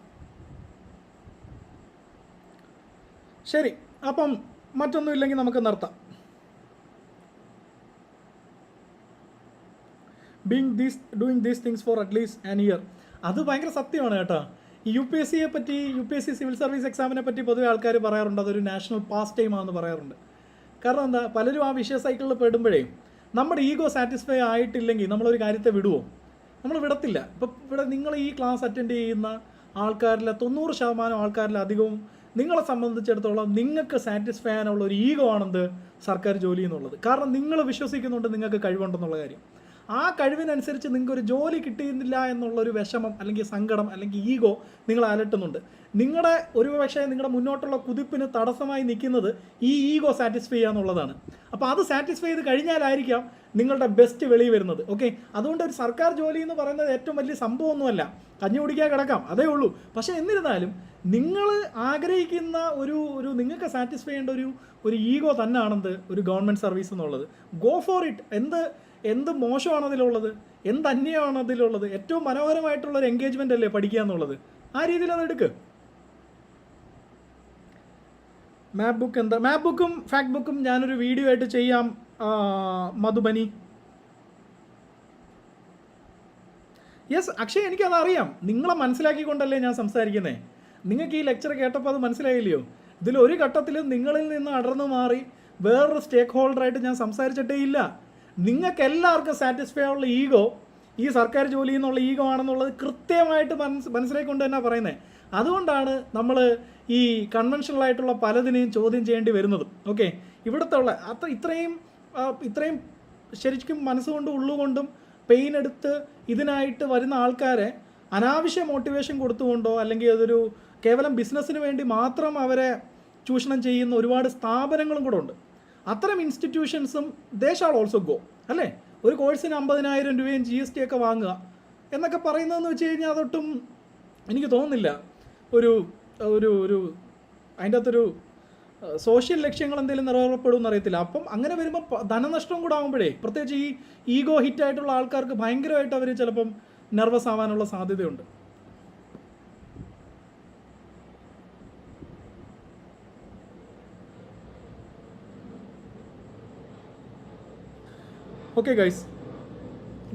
ശരി, അപ്പം മറ്റൊന്നും ഇല്ലെങ്കിൽ നമുക്ക് നിർത്താം. Doing these things for at least an year, അത് ഭയങ്കര സത്യമാണ് കേട്ടോ. ഈ UPSC പറ്റി, UPSC സിവിൽ സർവീസ് എക്സാമിനെ പറ്റി പൊതുവെ ആൾക്കാർ പറയാറുണ്ട് അതൊരു നാഷണൽ പാസ് ടൈം ആണെന്ന് പറയാറുണ്ട്. കാരണം എന്താ, പലരും ആ വിഷയ സൈക്കിളിൽ പെടുമ്പോഴേ നമ്മുടെ ഈഗോ സാറ്റിസ്ഫൈ ആയിട്ടില്ലെങ്കിൽ നമ്മളൊരു കാര്യത്തെ വിടുമോ? നമ്മൾ വിടത്തില്ല. ഇപ്പം ഇവിടെ നിങ്ങൾ ഈ ക്ലാസ് അറ്റൻഡ് ചെയ്യുന്ന ആൾക്കാരിൽ 90% ആൾക്കാരിലധികവും നിങ്ങളെ സംബന്ധിച്ചിടത്തോളം നിങ്ങൾക്ക് സാറ്റിസ്ഫൈ ചെയ്യാനുള്ള ഒരു ഈഗോ ആണെന്ത് സർക്കാർ ജോലി എന്നുള്ളത്. കാരണം നിങ്ങൾ വിശ്വസിക്കുന്നുണ്ട് നിങ്ങൾക്ക് കഴിവുണ്ടെന്നുള്ള കാര്യം. ആ കഴിവിനനുസരിച്ച് നിങ്ങൾക്ക് ഒരു ജോലി കിട്ടിയിരുന്നില്ല എന്നുള്ളൊരു വിഷമം അല്ലെങ്കിൽ സങ്കടം അല്ലെങ്കിൽ ഈഗോ നിങ്ങൾ അലട്ടുന്നുണ്ട്. നിങ്ങളുടെ ഒരുപക്ഷെ നിങ്ങളുടെ മുന്നോട്ടുള്ള കുതിപ്പിന് തടസ്സമായി നിൽക്കുന്നത് ഈ ഈഗോ സാറ്റിസ്ഫൈ ചെയ്യുക എന്നുള്ളതാണ്. അപ്പോൾ അത് സാറ്റിസ്ഫൈ ചെയ്ത് കഴിഞ്ഞാലായിരിക്കാം നിങ്ങളുടെ ബെസ്റ്റ് വെളി വരുന്നത്. ഓക്കെ, അതുകൊണ്ട് ഒരു സർക്കാർ ജോലി എന്ന് പറയുന്നത് ഏറ്റവും വലിയ സംഭവമൊന്നുമല്ല, കഞ്ഞി കുടിക്കാൻ കിടക്കാം, അതേ ഉള്ളൂ. പക്ഷേ എന്നിരുന്നാലും നിങ്ങൾ ആഗ്രഹിക്കുന്ന ഒരു നിങ്ങൾക്ക് സാറ്റിസ്ഫൈ ചെയ്യേണ്ട ഒരു ഈഗോ തന്നെയാണെന്ത് ഒരു ഗവൺമെൻറ് സർവീസ് എന്നുള്ളത്. Go for it. എന്ത് മോശമാണ് അതിലുള്ളത്, എന്ത് അന്യമാണ് അതിലുള്ളത്? ഏറ്റവും മനോഹരമായിട്ടുള്ളൊരു എൻഗേജ്മെൻ്റ് അല്ലേ പഠിക്കുക എന്നുള്ളത്. ആ രീതിയിൽ അത് എടുക്ക്. മാപ്പ് ബുക്ക് എന്താ, മാപ്പ് ബുക്കും ഫാക്ട് ബുക്കും ഞാനൊരു വീഡിയോ ആയിട്ട് ചെയ്യാം. മധുബനി, യെസ് അക്ഷയ്, എനിക്കതറിയാം. നിങ്ങളെ മനസ്സിലാക്കിക്കൊണ്ടല്ലേ ഞാൻ സംസാരിക്കുന്നത്. നിങ്ങൾക്ക് ഈ ലെക്ചർ കേട്ടപ്പോൾ അത് മനസ്സിലായില്ലയോ? ഇതിലൊരു ഘട്ടത്തിലും നിങ്ങളിൽ നിന്ന് അടർന്നു മാറി വേറൊരു സ്റ്റേക്ക് ഹോൾഡറായിട്ട് ഞാൻ സംസാരിച്ചിട്ടേ ഇല്ല. നിങ്ങൾക്ക് എല്ലാവർക്കും സാറ്റിസ്ഫൈ ഉള്ള ഈഗോ ഈ സർക്കാർ ജോലി എന്നുള്ള ഈഗോ ആണെന്നുള്ളത് കൃത്യമായിട്ട് മനസ്സിലാക്കിക്കൊണ്ട് തന്നെ പറയുന്നത്. അതുകൊണ്ടാണ് നമ്മൾ ഈ കൺവെൻഷണലായിട്ടുള്ള പലതിനെയും ചോദ്യം ചെയ്യേണ്ടി വരുന്നത്. ഓക്കെ, ഇവിടുത്തെ ഉള്ള ഇത്രയും ശരിക്കും മനസ്സുകൊണ്ടും ഉള്ളുകൊണ്ടും പെയിൻ എടുത്ത് ഇതിനായിട്ട് വരുന്ന ആൾക്കാരെ അനാവശ്യ മോട്ടിവേഷൻ കൊടുത്തുകൊണ്ടോ അല്ലെങ്കിൽ അതൊരു കേവലം ബിസിനസ്സിന് വേണ്ടി മാത്രം അവരെ ചൂഷണം ചെയ്യുന്ന ഒരുപാട് സ്ഥാപനങ്ങളും കൂടെ ഉണ്ട്. അത്തരം ഇൻസ്റ്റിറ്റ്യൂഷൻസും ദേ ഷാൾ ഓൾസോ ഗോ, അല്ലേ? ഒരു കോഴ്സിന് 50,000 രൂപയും GST ഒക്കെ വാങ്ങുക എന്നൊക്കെ പറയുന്നതെന്ന് വെച്ച് കഴിഞ്ഞാൽ അതൊട്ടും എനിക്ക് തോന്നുന്നില്ല ഒരു അതിൻ്റെ അകത്തൊരു സോഷ്യൽ ലക്ഷ്യങ്ങൾ എന്തെങ്കിലും നിറവേറപ്പെടുമെന്ന് അറിയത്തില്ല. അപ്പം അങ്ങനെ വരുമ്പോൾ ധനനഷ്ടം കൂടെ ആകുമ്പോഴേ പ്രത്യേകിച്ച് ഈ ഈഗോ ഹിറ്റായിട്ടുള്ള ആൾക്കാർക്ക് ഭയങ്കരമായിട്ട് അവർ ചിലപ്പം നെർവസ് ആവാനുള്ള സാധ്യതയുണ്ട്. ഓക്കെ ഗൈസ്,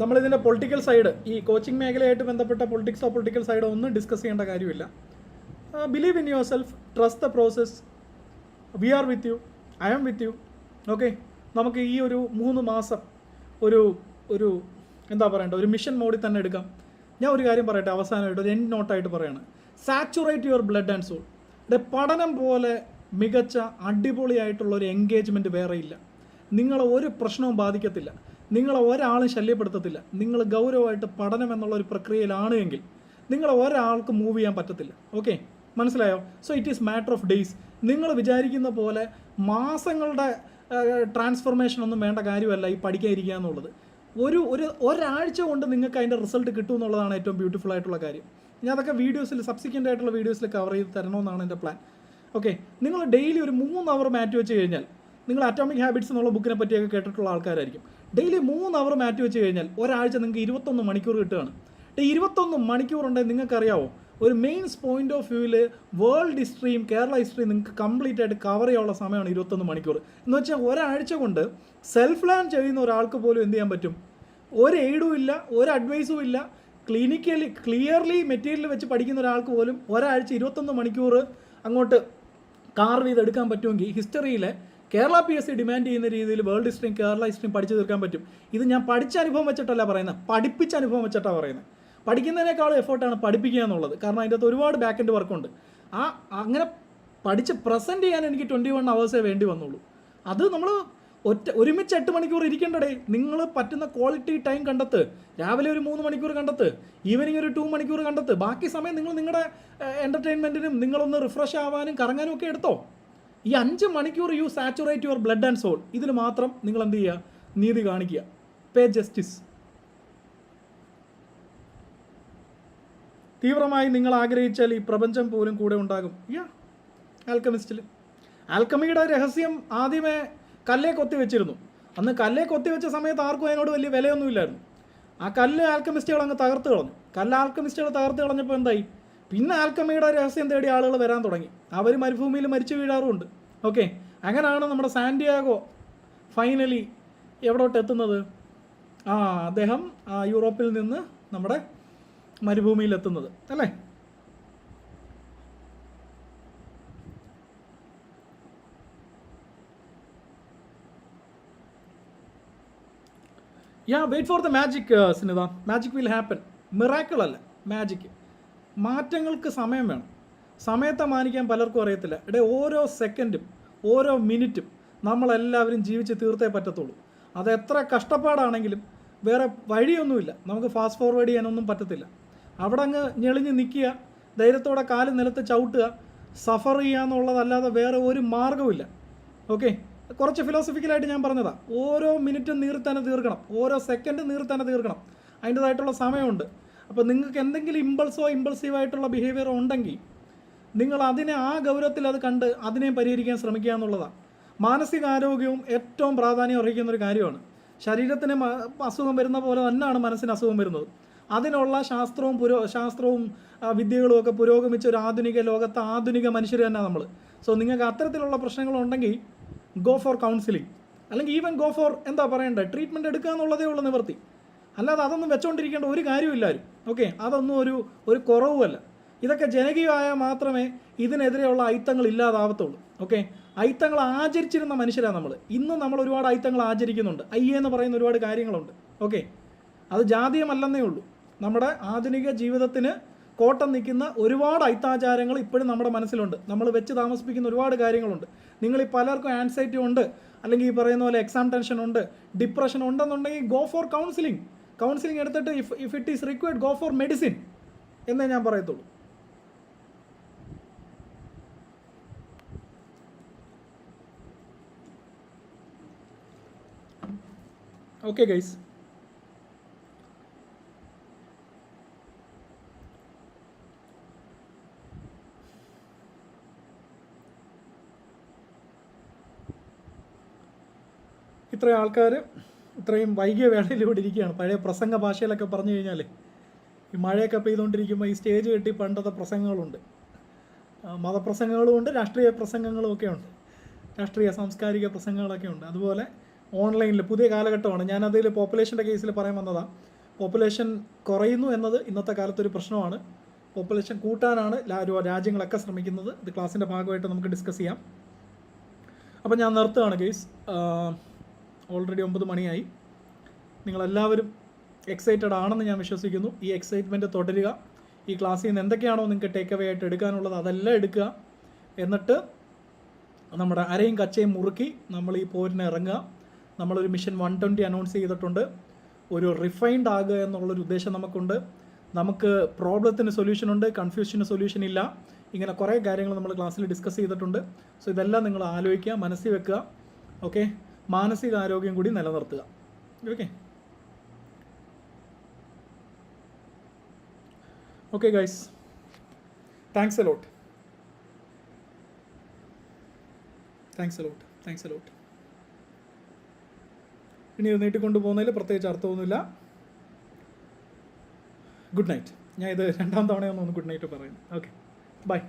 നമ്മളിതിൻ്റെ പൊളിറ്റിക്കൽ സൈഡ്, ഈ കോച്ചിങ് മേഖലയായിട്ട് ബന്ധപ്പെട്ട പൊളിറ്റിക്കൽ സൈഡോ ഒന്നും ഡിസ്കസ് ചെയ്യേണ്ട കാര്യമില്ല. Believe in yourself, trust the process, we are with you, I am with you. Okay, നമുക്ക് ഈ ഒരു 3 മാസം ഒരു എന്താ പറയണ്ട, ഒരു മിഷൻ മോഡിൽ തന്നെ എടുക്കാം. ഞാൻ ഒരു കാര്യം പറയട്ടെ അവസാനമായിട്ട്, ഒരു എൻഡ് നോട്ടായിട്ട് പറയാണ്. Saturate your blood and soul. പഠനം പോലെ മികച്ച അടിപൊളിയായിട്ടുള്ള ഒരു എൻഗേജ്മെൻറ്റ് വേറെ ഇല്ല. നിങ്ങളെ ഒരു പ്രശ്നവും ബാധിക്കത്തില്ല, നിങ്ങളെ ഒരാളും ശല്യപ്പെടുത്തത്തില്ല. നിങ്ങൾ ഗൗരവമായിട്ട് പഠനം എന്നുള്ള ഒരു പ്രക്രിയയിലാണ് എങ്കിൽ നിങ്ങളെ ഒരാൾക്ക് മൂവ് ചെയ്യാൻ പറ്റത്തില്ല. ഓക്കെ, മനസ്സിലായോ? So it is matter of days. നിങ്ങൾ വിചാരിക്കുന്ന പോലെ മാസങ്ങളുടെ ട്രാൻസ്ഫോർമേഷൻ ഒന്നും വേണ്ട കാര്യമല്ല ഈ പഠിക്കാതിരിക്കുക എന്നുള്ളത്. ഒരാഴ്ച കൊണ്ട് നിങ്ങൾക്ക് അതിൻ്റെ റിസൾട്ട് കിട്ടും എന്നുള്ളതാണ് ഏറ്റവും ബ്യൂട്ടിഫുൾ ആയിട്ടുള്ള കാര്യം. ഞാൻ അതൊക്കെ വീഡിയോസിൽ സബ്സിക്വൻ്റ് ആയിട്ടുള്ള വീഡിയോസിൽ കവർ ചെയ്ത് തരണമെന്നാണ് എൻ്റെ പ്ലാൻ. ഓക്കെ, നിങ്ങൾ ഡെയിലി ഒരു 3 അവർ മാറ്റി വെച്ച് കഴിഞ്ഞാൽ, നിങ്ങൾ അറ്റോമിക് ഹാബിറ്റ്സ് എന്നുള്ള ബുക്കിനെ പറ്റിയൊക്കെ കേട്ടിട്ടുള്ള ആൾക്കാരായിരിക്കും. ഡെയിലി 3 അവർ മാറ്റി വെച്ച് കഴിഞ്ഞാൽ ഒരാഴ്ച നിങ്ങൾക്ക് 21 മണിക്കൂർ കിട്ടുകയാണ്. 21 മണിക്കൂറുണ്ടെങ്കിൽ നിങ്ങൾക്കറിയാവോ, ഒരു മെയിൻസ് പോയിന്റ് ഓഫ് വ്യൂവിൽ വേൾഡ് ഹിസ്റ്ററിയും കേരള ഹിസ്റ്ററിയും നിങ്ങൾക്ക് കംപ്ലീറ്റ് ആയിട്ട് കവർ ചെയ്യാനുള്ള സമയമാണ് 21 മണിക്കൂർ. എന്ന് വെച്ചാൽ ഒരാഴ്ച കൊണ്ട് സെൽഫ് ലേൺ ചെയ്യുന്ന ഒരാൾക്ക് പോലും എന്ത് ചെയ്യാൻ പറ്റും? ഒരു എയ്ഡും ഇല്ല, ഒരു അഡ്വൈസും ഇല്ല, ക്ലിയർലി മെറ്റീരിയൽ വെച്ച് പഠിക്കുന്ന ഒരാൾക്ക് പോലും ഒരാഴ്ച 21 മണിക്കൂർ അങ്ങോട്ട് കാർവ് ചെയ്തെടുക്കാൻ പറ്റുമെങ്കിൽ ഹിസ്റ്ററിയിലെ കേരള PSC ഡിമാൻഡ് ചെയ്യുന്ന രീതിയിൽ വേൾഡ് ഹിസ്റ്ററിയും കേരള ഹിസ്റ്ററിയും പഠിച്ചു തീർക്കാൻ പറ്റും. ഇത് ഞാൻ പഠിച്ച അനുഭവം വെച്ചിട്ടല്ല പറയുന്നത്, പഠിപ്പിച്ച അനുഭവം വെച്ചിട്ടാണ് പറയുന്നത്. പഠിക്കുന്നതിനേക്കാളും എഫേർട്ടാണ് പഠിപ്പിക്കുക എന്നുള്ളത്. കാരണം അതിൻ്റെ അകത്ത് ഒരുപാട് ബാക്ക് എൻഡ് വർക്കുണ്ട്. അങ്ങനെ പഠിച്ച് പ്രസൻറ്റ് ചെയ്യാൻ എനിക്ക് 21 അവേഴ്സേ വേണ്ടി വന്നുള്ളൂ. അത് നമ്മൾ ഒരുമിച്ച് 8 മണിക്കൂർ ഇരിക്കേണ്ടടേ. നിങ്ങൾ പറ്റുന്ന ക്വാളിറ്റി ടൈം കണ്ടെത്ത്. രാവിലെ ഒരു 3 മണിക്കൂർ കണ്ടെത്ത്, ഈവനിങ് ഒരു 2 മണിക്കൂർ കണ്ടെത്ത്. ബാക്കി സമയം നിങ്ങൾ നിങ്ങളുടെ എൻ്റർടൈൻമെൻറ്റിനും നിങ്ങളൊന്ന് റിഫ്രഷ് ആവാനും കറങ്ങാനും ഒക്കെ എടുത്തോ. ഈ 5 മണിക്കൂർ you saturate your blood and soul. ഇതിൽ മാത്രം നിങ്ങൾ എന്ത് ചെയ്യുക? നീതി കാണിക്കുക. Pay justice. തീവ്രമായി നിങ്ങൾ ആഗ്രഹിച്ചാൽ ഈ പ്രപഞ്ചം പോലും കൂടെ ഉണ്ടാകും. ആൽക്കമിസ്റ്റിൽ ആൽക്കമിയുടെ രഹസ്യം ആദ്യമേ കല്ലേ കൊത്തി വെച്ചിരുന്നു. അന്ന് കല്ലേ കൊത്തി വെച്ച സമയത്ത് ആർക്കും അതിനോട് വലിയ വിലയൊന്നുമില്ലായിരുന്നു. ആ കല്ല് ആൽക്കമിസ്റ്റുകൾ അങ്ങ് തകർത്ത് കളഞ്ഞു. ആൽക്കമിസ്റ്റുകൾ തകർത്ത് കളഞ്ഞപ്പോൾ എന്തായി? പിന്നെ ആൽക്കമിയുടെ രഹസ്യം തേടി ആളുകൾ വരാൻ തുടങ്ങി. അവർ മരുഭൂമിയിൽ മരിച്ചു വീഴാറുമുണ്ട്. ഓക്കെ, അങ്ങനെയാണ് നമ്മുടെ സാന്റിയാഗോ ഫൈനലി എവിടോട്ട് എത്തുന്നത്? അദ്ദേഹം യൂറോപ്പിൽ നിന്ന് നമ്മുടെ മരുഭൂമിയിൽ എത്തുന്നത് അല്ലേ? Wait for the magic Snitha. Magic will happen. Miracle അല്ല, മാജിക്. മാറ്റങ്ങൾക്ക് സമയം വേണം. സമയത്തെ മാനിക്കാൻ പലർക്കും അറിയത്തില്ല. ഓരോ സെക്കൻഡും ഓരോ മിനിറ്റും നമ്മളെല്ലാവരും ജീവിച്ച് തീർത്തേ പറ്റത്തുള്ളൂ. അത് എത്ര കഷ്ടപ്പാടാണെങ്കിലും വേറെ വഴിയൊന്നുമില്ല. നമുക്ക് ഫാസ്റ്റ് ഫോർവേഡ് ചെയ്യാനൊന്നും പറ്റത്തില്ല. അവിടെ അങ്ങ് ഞെളിഞ്ഞ് നിൽക്കുക, ധൈര്യത്തോടെ കാല് നിലത്ത് ചവിട്ടുക, സഫർ ചെയ്യുക എന്നുള്ളതല്ലാതെ വേറെ ഒരു മാർഗ്ഗവുമില്ല. ഓക്കെ, കുറച്ച് ഫിലോസഫിക്കലായിട്ട് ഞാൻ പറഞ്ഞതാണ്. ഓരോ മിനിറ്റും നീറി തന്നെ തീർക്കണം, ഓരോ സെക്കൻഡും നീറി തന്നെ തീർക്കണം. അതിൻ്റേതായിട്ടുള്ള സമയമുണ്ട്. അപ്പോൾ നിങ്ങൾക്ക് എന്തെങ്കിലും ഇമ്പൾസീവായിട്ടുള്ള ബിഹേവിയറോ ഉണ്ടെങ്കിൽ നിങ്ങൾ അതിനെ ആ ഗൗരവത്തിൽ അത് കണ്ട് അതിനെ പരിഹരിക്കാൻ ശ്രമിക്കുക എന്നുള്ളതാണ്. മാനസികാരോഗ്യവും ഏറ്റവും പ്രാധാന്യം അർഹിക്കുന്ന ഒരു കാര്യമാണ്. ശരീരത്തിന് അസുഖം വരുന്ന പോലെ തന്നെയാണ് മനസ്സിന് അസുഖം വരുന്നത്. അതിനുള്ള ശാസ്ത്രവും വിദ്യകളും ഒക്കെ പുരോഗമിച്ച ഒരു ആധുനിക ലോകത്തെ ആധുനിക മനുഷ്യർ തന്നെ നമ്മൾ. സോ നിങ്ങൾക്ക് അത്തരത്തിലുള്ള പ്രശ്നങ്ങളുണ്ടെങ്കിൽ ഗോ ഫോർ കൗൺസിലിംഗ്, അല്ലെങ്കിൽ ഈവൻ ഗോ ഫോർ എന്താ പറയേണ്ടത്, ട്രീറ്റ്മെൻറ്റ് എടുക്കുക എന്നുള്ളതേ ഉള്ള നിവൃത്തി. അല്ലാതെ അതൊന്നും വെച്ചുകൊണ്ടിരിക്കേണ്ട ഒരു കാര്യമില്ലാരും. ഓക്കെ, അതൊന്നും ഒരു കുറവുമല്ല. ഇതൊക്കെ ജനകീയമായ മാത്രമേ ഇതിനെതിരെയുള്ള അയിത്തങ്ങൾ ഇല്ലാതാവത്തുള്ളൂ. ഓക്കെ, അയിത്തങ്ങൾ ആചരിച്ചിരുന്ന മനുഷ്യരാണ് നമ്മൾ. ഇന്നും നമ്മൾ ഒരുപാട് അയിത്തങ്ങൾ ആചരിക്കുന്നുണ്ട്. എന്ന് പറയുന്ന ഒരുപാട് കാര്യങ്ങളുണ്ട്. ഓക്കെ, അത് ജാതീയമല്ലെന്നേ ഉള്ളൂ. നമ്മുടെ ആധുനിക ജീവിതത്തിന് കോട്ടം നിൽക്കുന്ന ഒരുപാട് അയിത്താചാരങ്ങൾ ഇപ്പോഴും നമ്മുടെ മനസ്സിലുണ്ട്. നമ്മൾ വെച്ച് താമസിപ്പിക്കുന്ന ഒരുപാട് കാര്യങ്ങളുണ്ട്. നിങ്ങൾ ഈ പലർക്കും ആൻസൈറ്റി ഉണ്ട്, അല്ലെങ്കിൽ ഈ പറയുന്ന പോലെ എക്സാം ടെൻഷൻ ഉണ്ട്, ഡിപ്രഷൻ ഉണ്ടെന്നുണ്ടെങ്കിൽ ഗോ ഫോർ കൗൺസിലിംഗ് എടുത്തിട്ട് if it is required go for medicine എന്നേ ഞാൻ പറയത്തുള്ളൂ. ഓക്കെ ഗൈസ്, ഇത്രയും ആൾക്കാർ ഇത്രയും വൈകിയ വേളയിലൂടെ ഇരിക്കുകയാണ്. പഴയ പ്രസംഗ ഭാഷയിലൊക്കെ പറഞ്ഞു കഴിഞ്ഞാൽ ഈ മഴയൊക്കെ പെയ്തുകൊണ്ടിരിക്കുമ്പോൾ ഈ സ്റ്റേജ് കെട്ടി പണ്ടത്തെ പ്രസംഗങ്ങളുണ്ട്, മതപ്രസംഗങ്ങളുമുണ്ട്, രാഷ്ട്രീയ പ്രസംഗങ്ങളും ഒക്കെ ഉണ്ട്, രാഷ്ട്രീയ സാംസ്കാരിക പ്രസംഗങ്ങളൊക്കെ ഉണ്ട്. അതുപോലെ ഓൺലൈനിൽ പുതിയ കാലഘട്ടമാണ്. ഞാനതിൽ പോപ്പുലേഷൻ്റെ കേസിൽ പറയാൻ വന്നതാണ്. പോപ്പുലേഷൻ കുറയുന്നു എന്നത് ഇന്നത്തെ കാലത്തൊരു പ്രശ്നമാണ്. പോപ്പുലേഷൻ കൂട്ടാനാണ് രാജ്യങ്ങളൊക്കെ ശ്രമിക്കുന്നത്. ഇത് ക്ലാസ്സിൻ്റെ ഭാഗമായിട്ട് നമുക്ക് ഡിസ്കസ് ചെയ്യാം. അപ്പോൾ ഞാൻ നിർത്തുകയാണ് ഗെയ്സ്. ഓൾറെഡി 9 മണിയായി. നിങ്ങളെല്ലാവരും എക്സൈറ്റഡ് ആണെന്ന് ഞാൻ വിശ്വസിക്കുന്നു. ഈ എക്സൈറ്റ്മെൻറ്റ് തുടരുക. ഈ ക്ലാസ്സിൽ നിന്ന് എന്തൊക്കെയാണോ നിങ്ങൾക്ക് ടേക്ക് അവേ ആയിട്ട് എടുക്കാനുള്ളത് അതെല്ലാം എടുക്കുക. എന്നിട്ട് നമ്മുടെ അരയും കച്ചയും മുറുക്കി നമ്മൾ ഈ പോരിന് ഇറങ്ങുക. നമ്മളൊരു മിഷൻ 120 അനൗൺസ് ചെയ്തിട്ടുണ്ട്. ഒരു റിഫൈൻഡ് ആകുക എന്നുള്ളൊരു ഉദ്ദേശം നമുക്കുണ്ട്. നമുക്ക് പ്രോബ്ലത്തിന് സൊല്യൂഷൻ ഉണ്ട്, കൺഫ്യൂഷന് സൊല്യൂഷൻ ഇല്ല. ഇങ്ങനെ കുറേ കാര്യങ്ങൾ നമ്മൾ ക്ലാസ്സിൽ ഡിസ്കസ് ചെയ്തിട്ടുണ്ട്. സോ ഇതെല്ലാം നിങ്ങൾ ആലോചിക്കുക, മനസ്സിൽ വെക്കുക. ഓക്കെ, മാനസികാരോഗ്യം കൂടി നിലനിർത്തുക. ഓക്കെ ഗൈസ്, താങ്ക്സ് എ ലോട്ട്. ഇനി ഇത് നീട്ടിക്കൊണ്ടു പോകുന്നതിൽ പ്രത്യേകിച്ച് അർത്ഥമൊന്നുമില്ല. Good night. ഞാൻ ഇത് 2ാം തവണയൊന്നും ഗുഡ് നൈറ്റ് പറയുന്നു. Okay, by.